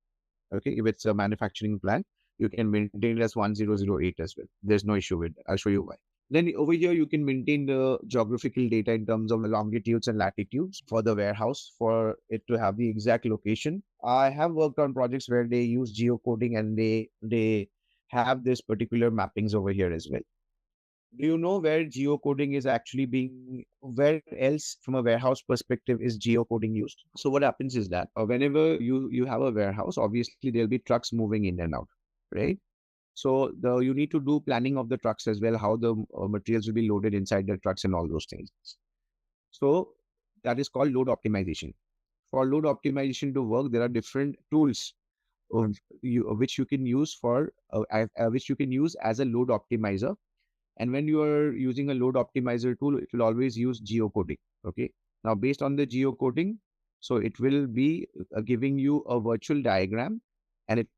Okay, if it's a manufacturing plant, you can maintain it as 1008 as well. There's no issue with that. I'll show you why. Then over here, you can maintain the geographical data in terms of longitudes and latitudes for the warehouse, for it to have the exact location. I have worked on projects where they use geocoding, and they have this particular mappings over here as well. Do you know where geocoding is actually being, where else from a warehouse perspective is geocoding used? So what happens is that whenever you have a warehouse, obviously there'll be trucks moving in and out, right? So you need to do planning of the trucks as well, how the materials will be loaded inside the trucks and all those things. So that is called load optimization. For load optimization to work, there are different tools which you can use as a load optimizer. And when you are using a load optimizer tool, it will always use geocoding. Okay. Now, based on the geocoding, so it will be giving you a virtual diagram, and it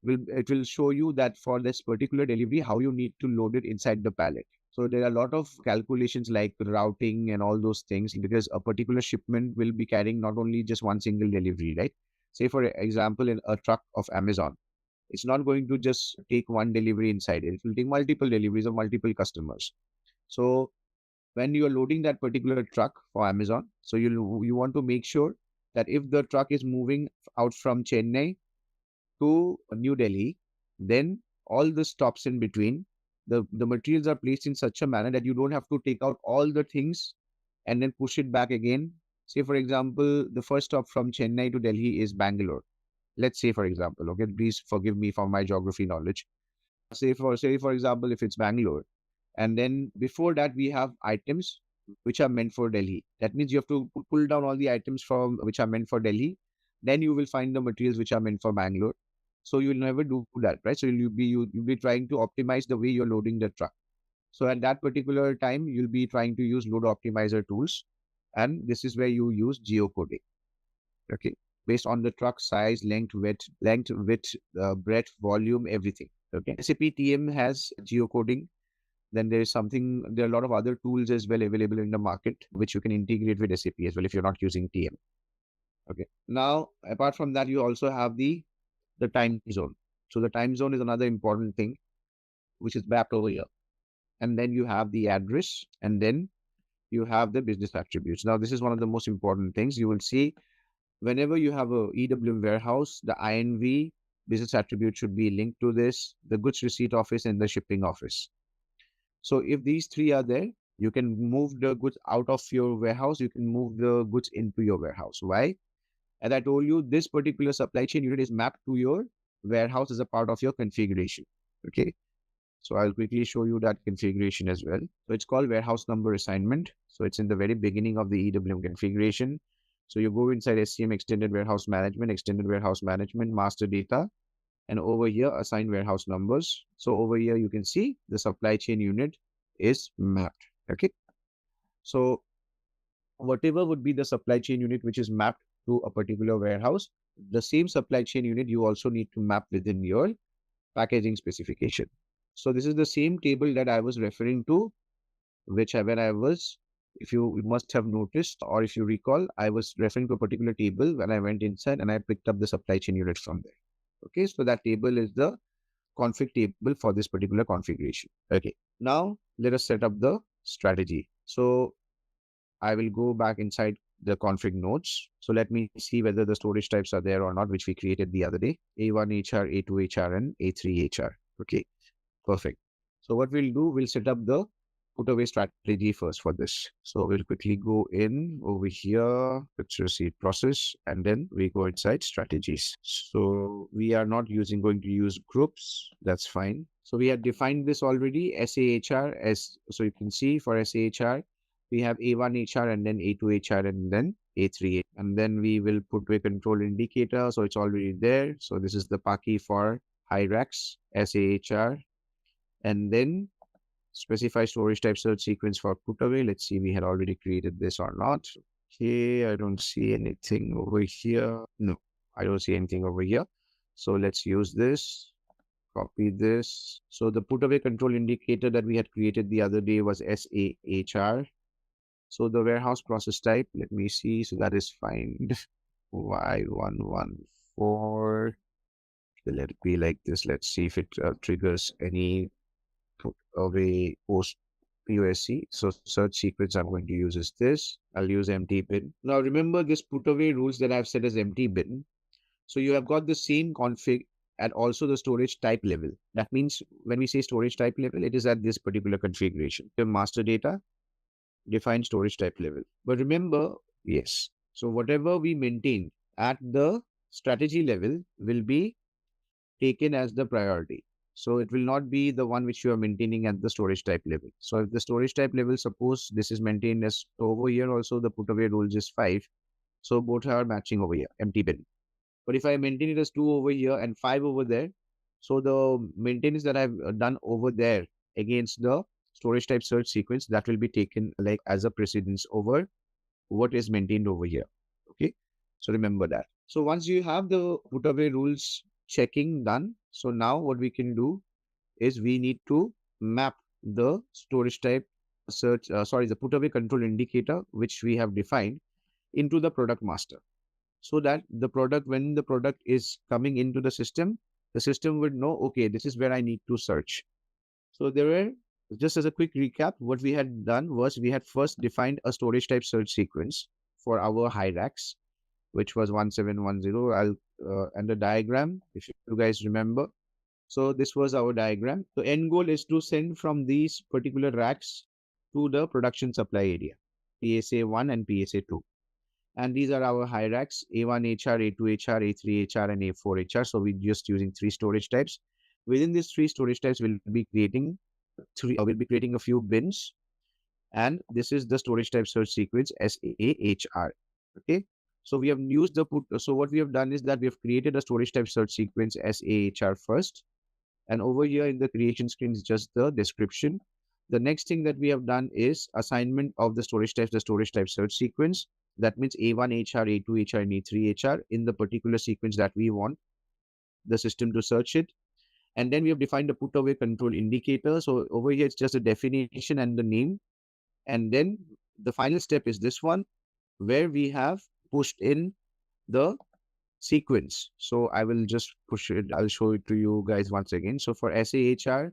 will show you that for this particular delivery, how you need to load it inside the pallet. So there are a lot of calculations like routing and all those things, because a particular shipment will be carrying not only just one single delivery, right? Say, for example, in a truck of Amazon, it's not going to just take one delivery inside it. It will take multiple deliveries of multiple customers. So when you are loading that particular truck for Amazon, so you want to make sure that if the truck is moving out from Chennai to New Delhi, then all the stops in between, the materials are placed in such a manner that you don't have to take out all the things and then push it back again. Say, for example, the first stop from Chennai to Delhi is Bangalore. Let's say, for example, okay, please forgive me for my geography knowledge. Say for example, if it's Bangalore, and then before that we have items which are meant for Delhi. That means you have to pull down all the items from which are meant for Delhi. Then you will find the materials which are meant for Bangalore. So you will never do that, right? So you'll be trying to optimize the way you're loading the truck. So at that particular time, you'll be trying to use load optimizer tools And this is where you use geocoding. Okay, based on the truck size, length, width, breadth, volume, everything. Okay, SAP TM has geocoding. Then there are a lot of other tools as well available in the market, which you can integrate with SAP as well if you're not using TM. Okay. Now, apart from that, you also have the time zone. So the time zone is another important thing, which is mapped over here. And then you have the address, and then you have the business attributes. Now, this is one of the most important things. You will see whenever you have a EWM warehouse, the INV business attribute should be linked to this, the goods receipt office and the shipping office. So if these three are there, you can move the goods out of your warehouse. You can move the goods into your warehouse. Why? As I told you, this particular supply chain unit is mapped to your warehouse as a part of your configuration. Okay. So I'll quickly show you that configuration as well. So it's called warehouse number assignment. So it's in the very beginning of the EWM configuration. So you go inside SCM extended warehouse management, master data, and over here assign warehouse numbers. So over here you can see the supply chain unit is mapped. Okay. So whatever would be the supply chain unit which is mapped to a particular warehouse, the same supply chain unit you also need to map within your packaging specification. So this is the same table that I was referring to, which when I was, if you must have noticed, or if you recall, I was referring to a particular table when I went inside and I picked up the supply chain unit from there. Okay, so that table is the config table for this particular configuration. Okay, now let us set up the strategy. So I will go back inside the config nodes. So let me see whether the storage types are there or not, which we created the other day. A1 HR, A2 HR, and A3 HR. Okay, perfect. So what we'll do, we'll set up the putaway strategy first for this. So we'll quickly go in over here, let's receive process, and then we go inside strategies. So we are not going to use groups. That's fine. So we have defined this already, SAHR, so you can see for SAHR, we have A1 HR and then A2 HR and then A3. And then we will put a control indicator. So it's already there. So this is the Paki for Hyrax, SAHR. And then specify storage type search sequence for putaway. Let's see, we had already created this or not. Okay, I don't see anything over here. No, I don't see anything over here. So let's use this. Copy this. So the putaway control indicator that we had created the other day was SAHR. So the warehouse process type, let me see. So that is find Y114. Let it be like this. Let's see if it triggers any putaway post POSC. So search sequence I'm going to use is this. I'll use empty bin. Now remember this putaway rules that I've set as empty bin. So you have got the same config at also the storage type level. That means when we say storage type level, it is at this particular configuration. The master data, define storage type level. But remember, yes. So whatever we maintain at the strategy level will be taken as the priority. So it will not be the one which you are maintaining at the storage type level. So if the storage type level, suppose this is maintained as over here, also the putaway rules is 5. So both are matching over here, empty bin. But if I maintain it as 2 over here and 5 over there, so the maintenance that I've done over there against the storage type search sequence, that will be taken like as a precedence over what is maintained over here. Okay, so remember that. So once you have the putaway rules checking done, so now what we can do is we need to map the storage type search, the putaway control indicator, which we have defined, into the product master. So that the product, when the product is coming into the system would know, okay, this is where I need to search. So there were, just as a quick recap, what we had done was we had first defined a storage type search sequence for our Hyrax, which was 1710. And the diagram, if you guys remember. So this was our diagram. The end goal is to send from these particular racks to the production supply area, PSA 1 and PSA 2. And these are our Hyrax, A1 HR, A2 HR, A3 HR, and A4 HR. So we're just using 3 storage types. Within these 3 storage types, we'll be creating a few bins. And this is the storage type search sequence SAHR. Okay. So we have used so what we have done is that we have created a storage type search sequence SAHR first. And over here in the creation screen is just the description. The next thing that we have done is assignment of the storage type search sequence. That means A1 HR, A2 HR, and A3 HR in the particular sequence that we want the system to search it. And then we have defined a putaway control indicator. So over here, it's just a definition and the name. And then the final step is this one, where we have pushed in the sequence. So I will just push it. I'll show it to you guys once again. So for SAHR,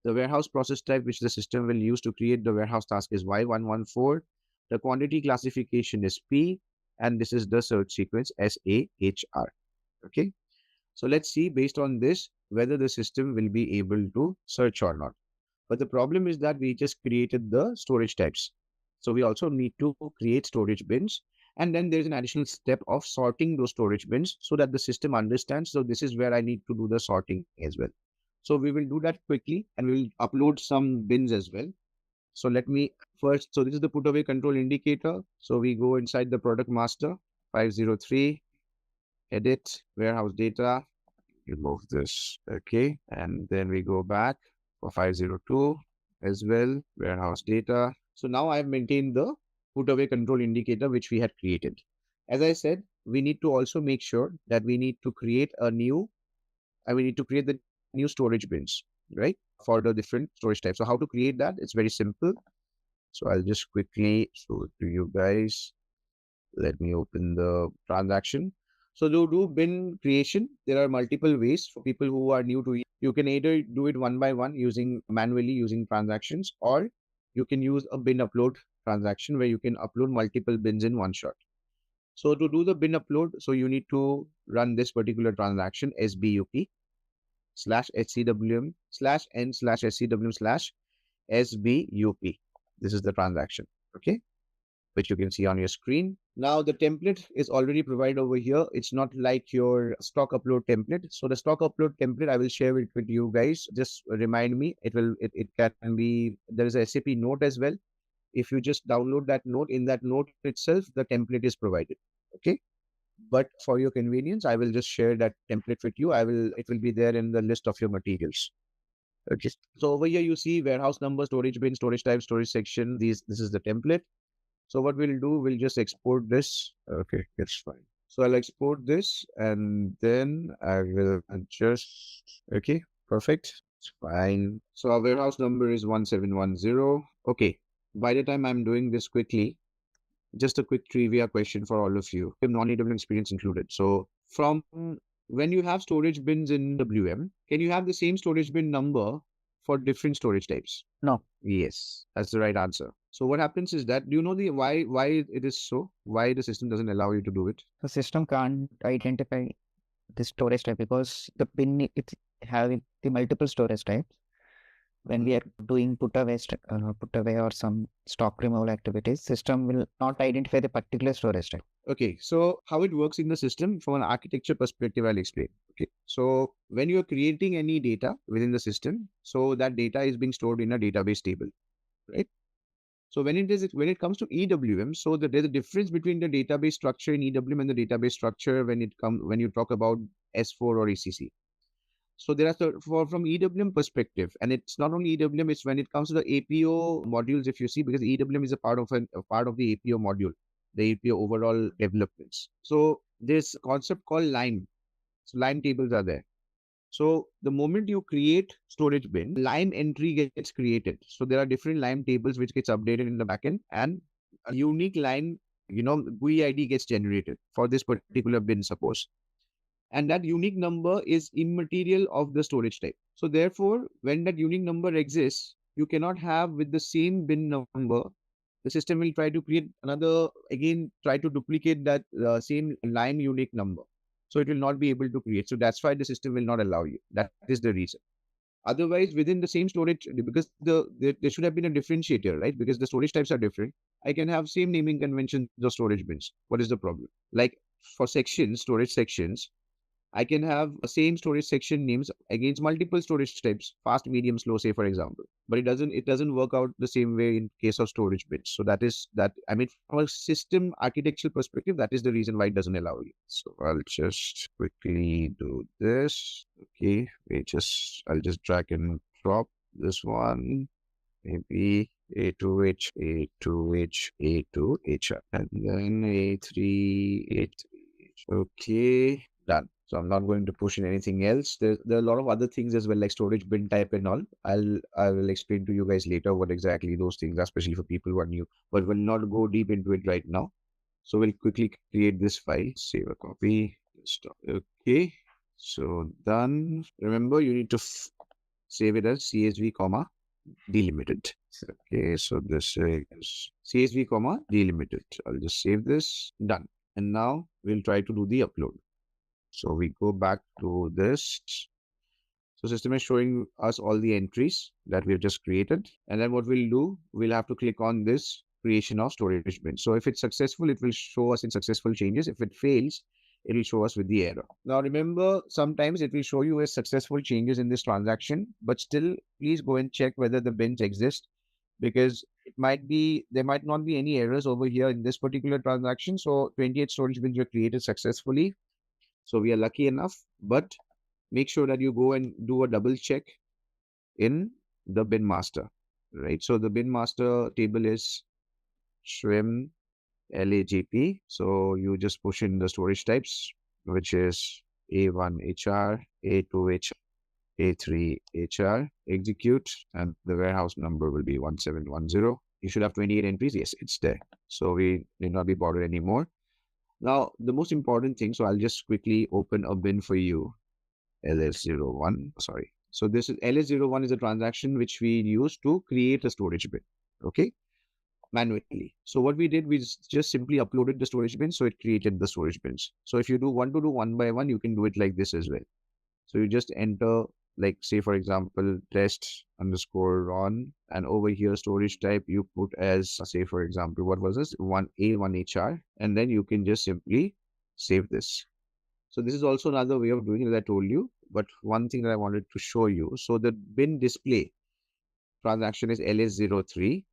the warehouse process type which the system will use to create the warehouse task is Y114. The quantity classification is P, and this is the search sequence SAHR. Okay. So let's see based on this whether the system will be able to search or not. But the problem is that we just created the storage types. So we also need to create storage bins. And then there's an additional step of sorting those storage bins so that the system understands. So this is where I need to do the sorting as well. So we will do that quickly and we will upload some bins as well. So let me first, so this is the putaway control indicator. So we go inside the product master, 503, edit, warehouse data, remove this, okay. And then we go back for 502 as well, warehouse data. So now I have maintained the putaway control indicator which we had created. As I said, we need to also make sure that we need to create a new, we need to create the new storage bins, right, for the different storage types. So how to create that? It's very simple. So I'll just quickly show it to you guys. Let me open the transaction. So to do bin creation, there are multiple ways for people who are new to it. You can either do it one by one manually using transactions, or you can use a bin upload transaction where you can upload multiple bins in one shot. So to do the bin upload, so you need to run this particular transaction SBUP /SCWM /N/SCWM /SBUP. This is the transaction, okay, which you can see on your screen. Now the template is already provided over here. It's not like your stock upload template. So the stock upload template, I will share it with you guys. Just remind me, it can be, there is a SAP note as well. If you just download that note, in that note itself, the template is provided, okay. But for your convenience, I will just share that template with you. It will be there in the list of your materials. Okay. So over here, you see warehouse number, storage bin, storage type, storage section. This is the template. So what we'll do, we'll just export this. Okay, that's fine. So I'll export this and then I will adjust. Okay, perfect. It's fine. So our warehouse number is 1710. Okay. By the time I'm doing this quickly, just a quick trivia question for all of you. Non-EWM experience included. So from when you have storage bins in WM, can you have the same storage bin number for different storage types? No. Yes, that's the right answer. So what happens is that, do you know the why it is so? Why the system doesn't allow you to do it? The system can't identify the storage type because the bin it's having the multiple storage types. When we are doing putaway or some stock removal activities, system will not identify the particular storage type. Okay, so how it works in the system from an architecture perspective, I'll explain. Okay, so when you're creating any data within the system, so that data is being stored in a database table, right? So when it comes to EWM, so there's a difference between the database structure in EWM and the database structure when you talk about S4 or ECC. So there are from EWM perspective, and it's not only EWM, it's when it comes to the APO modules, if you see, because EWM is a part of the APO module, the APO overall developments. So there's a concept called line. So line tables are there. So the moment you create storage bin, line entry gets created. So there are different line tables which gets updated in the backend, and a unique line, GUI ID gets generated for this particular bin, suppose. And that unique number is immaterial of the storage type. So therefore, when that unique number exists, you cannot have with the same bin number, the system will try to create try to duplicate that same line unique number. So it will not be able to create. So that's why the system will not allow you. That is the reason. Otherwise, within the same storage, because there should have been a differentiator, right? Because the storage types are different. I can have same naming conventions of storage bins. What is the problem? Like for storage sections, I can have the same storage section names against multiple storage types, fast, medium, slow, say for example. But it doesn't work out the same way in case of storage bins. So from a system architectural perspective, that is the reason why it doesn't allow you. So I'll just quickly do this. Okay, I'll just drag and drop this one. maybe A2H, A2H, A2HR, and then A3, A3H. Okay, done. So I'm not going to push in anything else. There are a lot of other things as well, like storage bin type and all. I will explain to you guys later what exactly those things are, especially for people who are new. But we'll not go deep into it right now. So we'll quickly create this file, save a copy. Stop. Okay. So done. Remember, you need to save it as CSV, comma, delimited. Okay, so this is CSV, comma, delimited. I'll just save this. Done. And now we'll try to do the upload. So we go back to this. So system is showing us all the entries that we've just created. And then what we'll do, we'll have to click on this creation of storage bin. So if it's successful, it will show us in successful changes. If it fails, it will show us with the error. Now remember, sometimes it will show you as successful changes in this transaction, but still please go and check whether the bins exist, because it might be, there might not be any errors over here in this particular transaction. So 28 storage bins were created successfully. So we are lucky enough, but make sure that you go and do a double check in the bin master, right? So the bin master table is shrim LAGP. So you just push in the storage types, which is A1HR, A2HR, A3HR, execute, and the warehouse number will be 1710. You should have 28 entries. Yes, it's there. So we need not be bothered anymore. Now, the most important thing, so I'll just quickly open a bin for you. LS01, sorry. So this is LS01 is a transaction which we use to create a storage bin, okay, manually. So what we did, we just simply uploaded the storage bin, so it created the storage bins. So if you want to do one by one, you can do it like this as well. So you just enter, like, say for example, test underscore Ron, and over here storage type you put as, say for example, what was this, 1A1HR, and then you can just simply save this. So this is also another way of doing it, as I told you. But one thing that I wanted to show you, so the bin display transaction is LS03.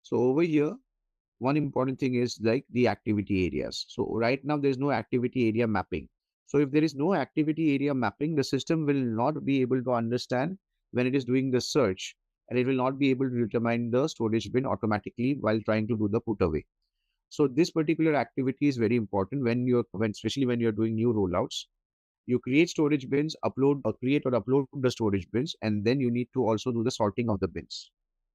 So over here, one important thing is like the activity areas. So right now there's no activity area mapping. So if there is no activity area mapping, the system will not be able to understand when it is doing the search, and it will not be able to determine the storage bin automatically while trying to do the put away. So this particular activity is very important especially when you're doing new rollouts. You create storage bins, create or upload the storage bins, and then you need to also do the sorting of the bins.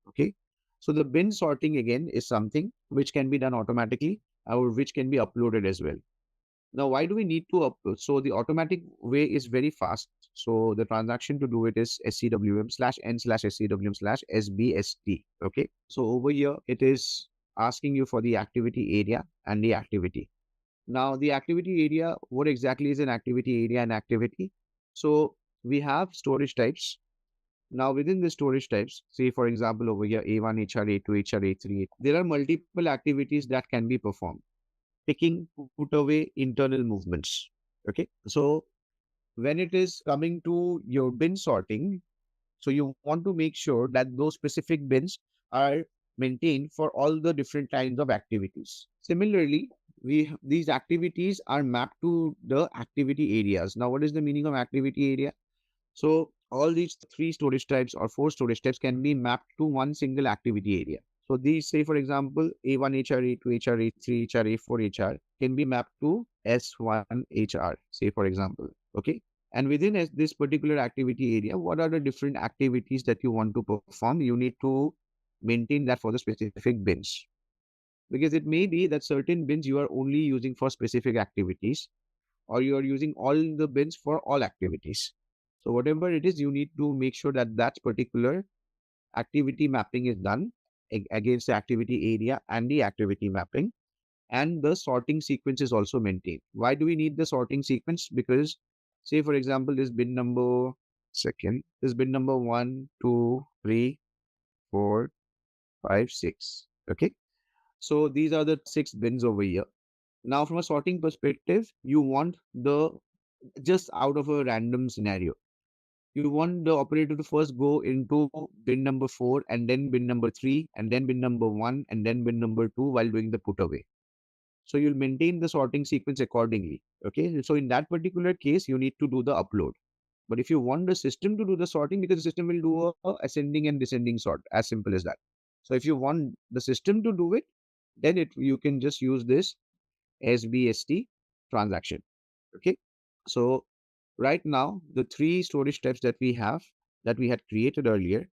Okay. So the bin sorting again is something which can be done automatically or which can be uploaded as well. Now, why do we need to upload? So the automatic way is very fast. So the transaction to do it is SCWM/N/SCWM/SBST. Okay. So over here, it is asking you for the activity area and the activity. Now, the activity area, what exactly is an activity area and activity? So we have storage types. Now, within the storage types, say for example, over here, A1HR, A2HR, A3, there are multiple activities that can be performed. Picking, put away, internal movements. Okay. So when it is coming to your bin sorting, so you want to make sure that those specific bins are maintained for all the different kinds of activities. Similarly, these activities are mapped to the activity areas. Now, what is the meaning of activity area? So all these 3 storage types or 4 storage types can be mapped to one single activity area. So these, say for example, A1HR, A2HR, A3HR, A4HR can be mapped to S1HR, say for example. Okay. And within this particular activity area, what are the different activities that you want to perform? You need to maintain that for the specific bins. Because it may be that certain bins you are only using for specific activities, or you are using all the bins for all activities. So whatever it is, you need to make sure that that particular activity mapping is done against the activity area and the activity mapping. And the sorting sequence is also maintained. Why do we need the sorting sequence? Because say for example, this bin number 1, 2, 3, 4, 5, 6. Okay. So these are the 6 bins over here. Now from a sorting perspective, you want just out of a random scenario, you want the operator to first go into bin number 4 and then bin number 3 and then bin number 1 and then bin number 2 while doing the put away. So you'll maintain the sorting sequence accordingly. Okay. So in that particular case, you need to do the upload. But if you want the system to do the sorting, because the system will do a ascending and descending sort, as simple as that. So if you want the system to do it, then you can just use this SBST transaction. Okay. So right now, the 3 storage types that we have, that we had created earlier,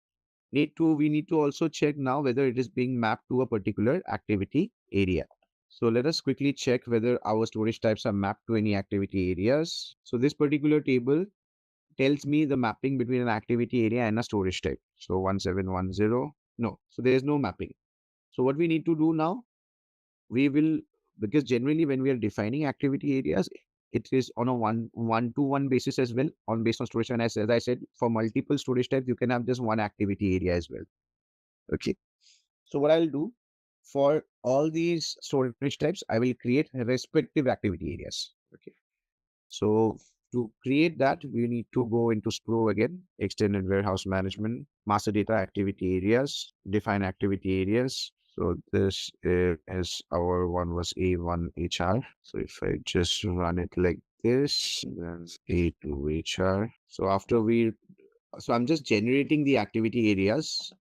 we need to also check now whether it is being mapped to a particular activity area. So let us quickly check whether our storage types are mapped to any activity areas. So this particular table tells me the mapping between an activity area and a storage type. So 1710, no. So there is no mapping. So what we need to do now, we will, because generally when we are defining activity areas, it is on a one-to-one basis as well, based on storage. And as I said, for multiple storage types, you can have just one activity area as well. Okay. So what I'll do, for all these storage types, I will create respective activity areas. Okay. So to create that, we need to go into Pro again, Extended Warehouse Management, Master Data Activity Areas, Define Activity Areas. So this is our one was A1 HR. So if I just run it like this, then A2 HR. So so I'm just generating the activity areas.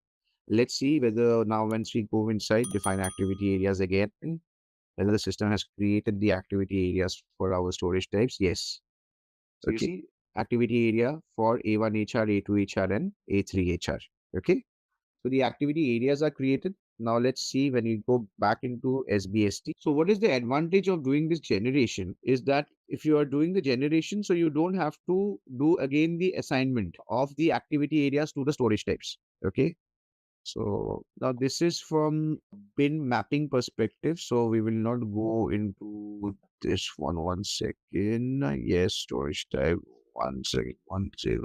Let's see whether now once we go inside define activity areas again, whether the system has created the activity areas for our storage types. Yes. So you see activity area for A1 HR, A2 HR, and A3 HR. Okay. So the activity areas are created. Now let's see when you go back into SBST. So what is the advantage of doing this generation is that if you are doing the generation, so you don't have to do again the assignment of the activity areas to the storage types. Okay. So now this is from bin mapping perspective. So we will not go into this one. 1 second. Yes, storage type 1 second. 10.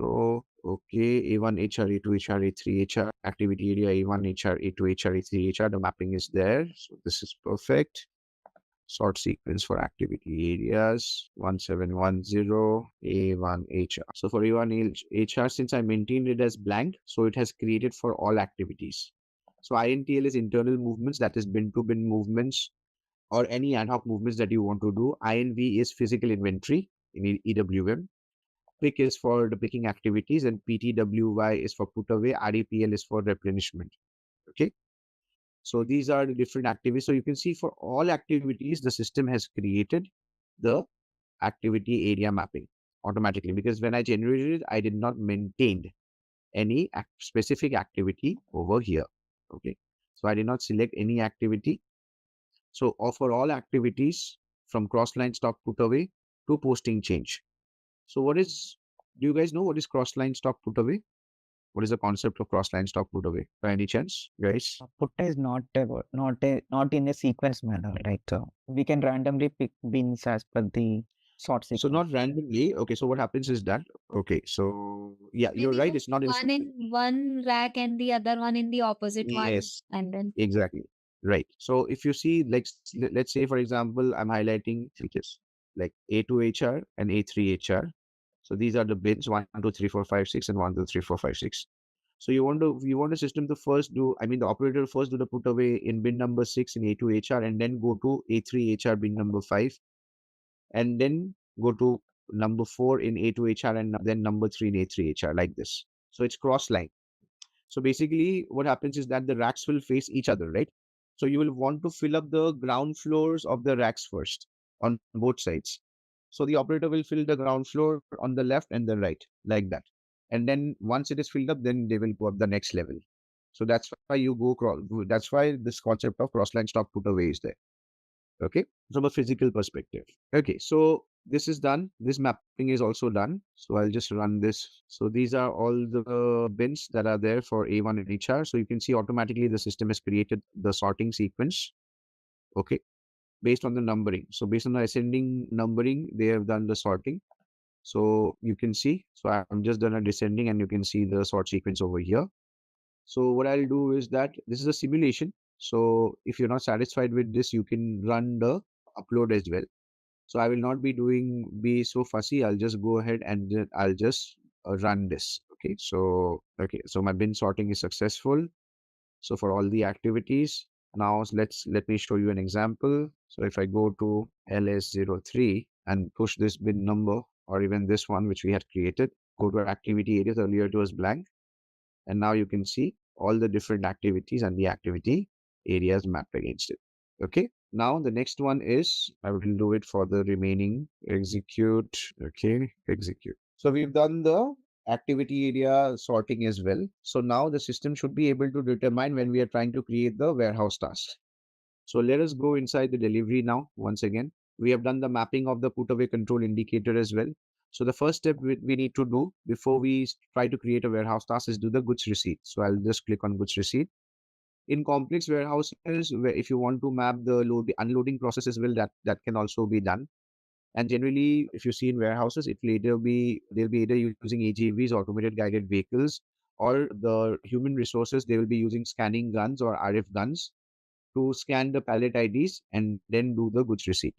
Okay, A1 HR, A2 HR, A3 HR, activity area A1 HR, A2 HR, A3 HR. The mapping is there. So this is perfect. Sort sequence for activity areas 1710 A1 HR. So for A1 HR, since I maintained it as blank, so it has created for all activities. So INTL is internal movements, that is bin to bin movements or any ad hoc movements that you want to do. INV is physical inventory in EWM. Pick is for the picking activities, and PTWY is for put away. REPL is for replenishment. Okay. So these are the different activities. So you can see for all activities, the system has created the activity area mapping automatically, because when I generated it, I did not maintain any specific activity over here. Okay. So I did not select any activity. So for all activities from crossline stock put away to posting change. So do you guys know what is crossline stock put away? What is the concept of crossline stock put away? By any chance, guys? Put is not in a sequence manner, right? So we can randomly pick bins as per the sort sequence. So not randomly. Okay. So what happens is that, okay. So yeah, you're right. It's not one in one rack and the other one in the opposite one. Yes. And then Exactly. Right. So if you see, like, let's say, for example, I'm highlighting features like A2 HR and A3 HR. So these are the bins 1, 2, 3, 4, 5, 6, and 1, 2, 3, 4, 5, 6. So you want the system to first do, the operator first do the put away in bin number 6 in A2 HR, and then go to A3 HR bin number 5, and then go to number 4 in A2 HR, and then number 3 in A3 HR, like this. So it's cross line. So basically what happens is that the racks will face each other, right? So you will want to fill up the ground floors of the racks first on both sides. So the operator will fill the ground floor on the left and the right, like that. And then once it is filled up, then they will go up the next level. So that's why that's why this concept of crossline stock put away is there. Okay, from a physical perspective. Okay, so this is done. This mapping is also done. So I'll just run this. So these are all the bins that are there for A1 and HR. So you can see automatically the system has created the sorting sequence. Okay, based on the numbering. So based on the ascending numbering, they have done the sorting. So you can see, so I'm just done a descending, and you can see the sort sequence over here. So what I'll do is that this is a simulation. So if you're not satisfied with this, you can run the upload as well. So I will not be so fussy. I'll just go ahead and I'll just run this. Okay. So my bin sorting is successful. So for all the activities, now let me show you an example. So if I go to LS03 and push this bin number, or even this one which we had created, go to activity areas. Earlier it was blank. And now you can see all the different activities and the activity areas mapped against it. Okay. Now the next one is, I will do it for the remaining execute. Okay. Execute. So we've done the activity area sorting as well. So now the system should be able to determine when we are trying to create the warehouse task. So let us go inside the delivery now. Once again, we have done the mapping of the put away control indicator as well. So the first step we need to do before we try to create a warehouse task is do the goods receipt. So I'll just click on goods receipt. In complex warehouses, where if you want to map the unloading process as well, that can also be done. And generally, if you see in warehouses, it will either be they'll be either using AGVs, automated guided vehicles, or the human resources. They will be using scanning guns or RF guns to scan the pallet IDs and then do the goods receipt.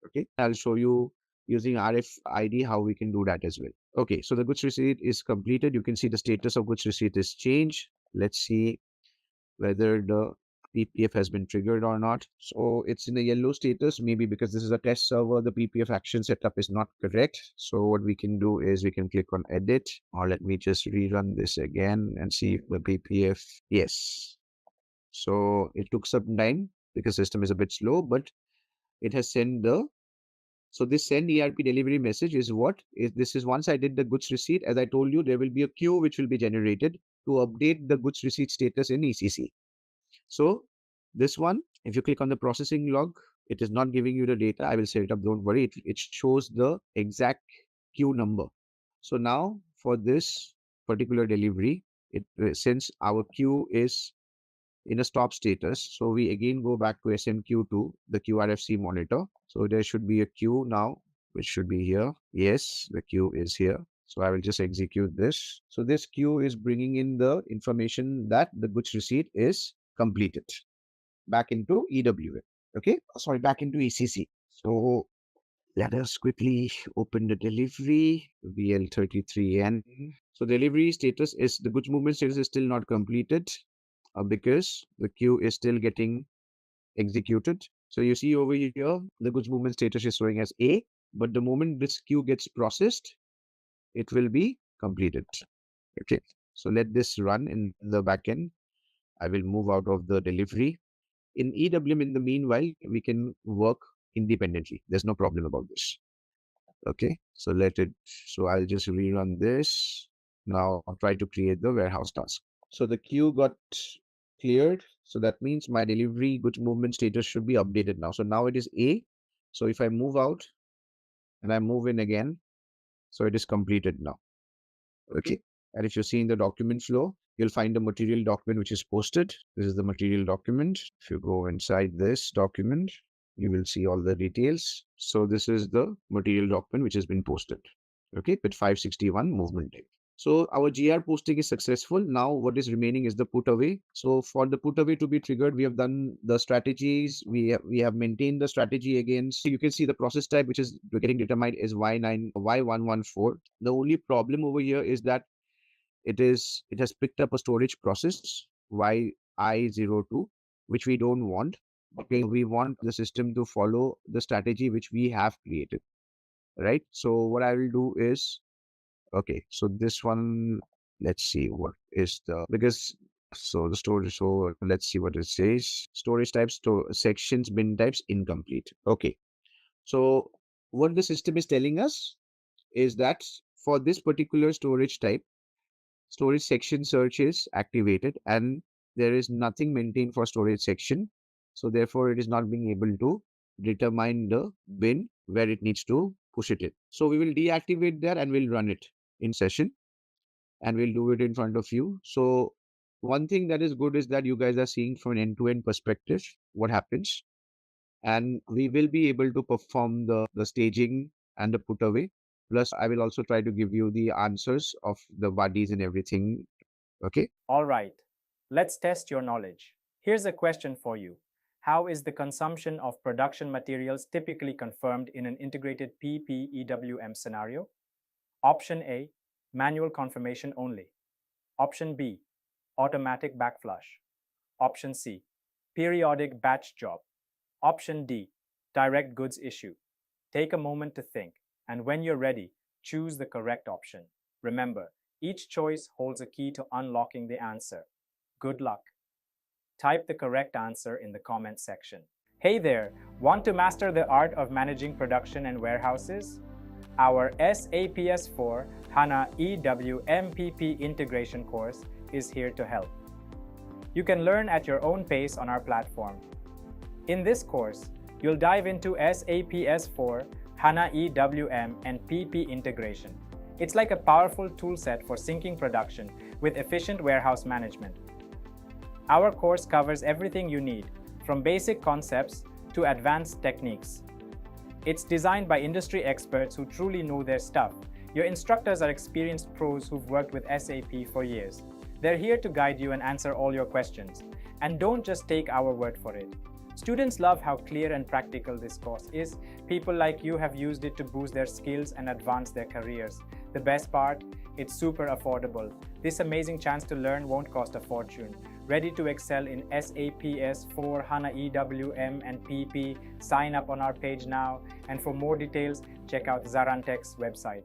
Okay, I'll show you using RFID how we can do that as well. Okay, so the goods receipt is completed. You can see the status of goods receipt is changed. Let's see whether the PPF has been triggered or not. So it's in the yellow status, maybe because this is a test server, the PPF action setup is not correct. So what we can do is we can click on edit, or let me just rerun this again and see if the PPF, yes. So it took some time because system is a bit slow, but it has sent the, so this send ERP delivery message is what is, this is once I did the goods receipt, as I told you, there will be a queue which will be generated to update the goods receipt status in ECC. So this one, if you click on the processing log, it is not giving you the data. I will set it up. Don't worry. It shows the exact queue number. So now for this particular delivery, since our queue is in a stop status, so we again go back to SMQ2, the QRFC monitor. So there should be a queue now, which should be here. Yes, the queue is here. So I will just execute this. So this queue is bringing in the information that the goods receipt is completed back into EWM. Okay, sorry, back into ECC. So let us quickly open the delivery VL33N. So delivery status is, the goods movement status is still not completed because the queue is still getting executed. So you see over here, the goods movement status is showing as A, but the moment this queue gets processed, it will be completed. Okay, so let this run in the backend. I will move out of the delivery. In EWM, in the meanwhile, we can work independently. There's no problem about this. Okay, so so I'll just rerun this. Now I'll try to create the warehouse task. So the queue got cleared. So that means my delivery goods movement status should be updated now. So now it is A. So if I move out and I move in again, so it is completed now. Okay. And if you see in the document flow, you'll find the material document which is posted. This is the material document. If you go inside this document, you will see all the details. So this is the material document which has been posted. Okay, with 561 movement date. So our GR posting is successful. Now what is remaining is the put away. So for the put away to be triggered, we have done the strategies. We have maintained the strategy against. So you can see the process type which is getting determined is Y114. The only problem over here is that it has picked up a storage process YI02, which we don't want. Okay, we want the system to follow the strategy which we have created, right? So what I will do is, okay, so this one, let's see what is the, because so the storage, so let's see what it says. Storage types, sections, bin types, incomplete. Okay, so what the system is telling us is that for this particular storage type, storage section search is activated and there is nothing maintained for storage section. So therefore it is not being able to determine the bin where it needs to push it in. So we will deactivate that and we'll run it in session and we'll do it in front of you. So one thing that is good is that you guys are seeing from an end-to-end perspective what happens, and we will be able to perform the staging and the put away. Plus, I will also try to give you the answers of the bodies and everything. Okay. All right. Let's test your knowledge. Here's a question for you. How is the consumption of production materials typically confirmed in an integrated PP EWM scenario? Option A, manual confirmation only. Option B, automatic backflush. Option C, periodic batch job. Option D, direct goods issue. Take a moment to think, and when you're ready, choose the correct option. Remember, each choice holds a key to unlocking the answer. Good luck. Type the correct answer in the comment section. Hey there, want to master the art of managing production and warehouses? Our SAP S/4HANA EWM PP integration course is here to help. You can learn at your own pace on our platform. In this course, you'll dive into SAP S/4HANA EWM and PP integration. It's like a powerful toolset for syncing production with efficient warehouse management. Our course covers everything you need, from basic concepts to advanced techniques. It's designed by industry experts who truly know their stuff. Your instructors are experienced pros who've worked with SAP for years. They're here to guide you and answer all your questions. And don't just take our word for it. Students love how clear and practical this course is. People like you have used it to boost their skills and advance their careers. The best part? It's super affordable. This amazing chance to learn won't cost a fortune. Ready to excel in SAP S/4HANA EWM and PP? Sign up on our page now. And for more details, check out ZaranTech's website.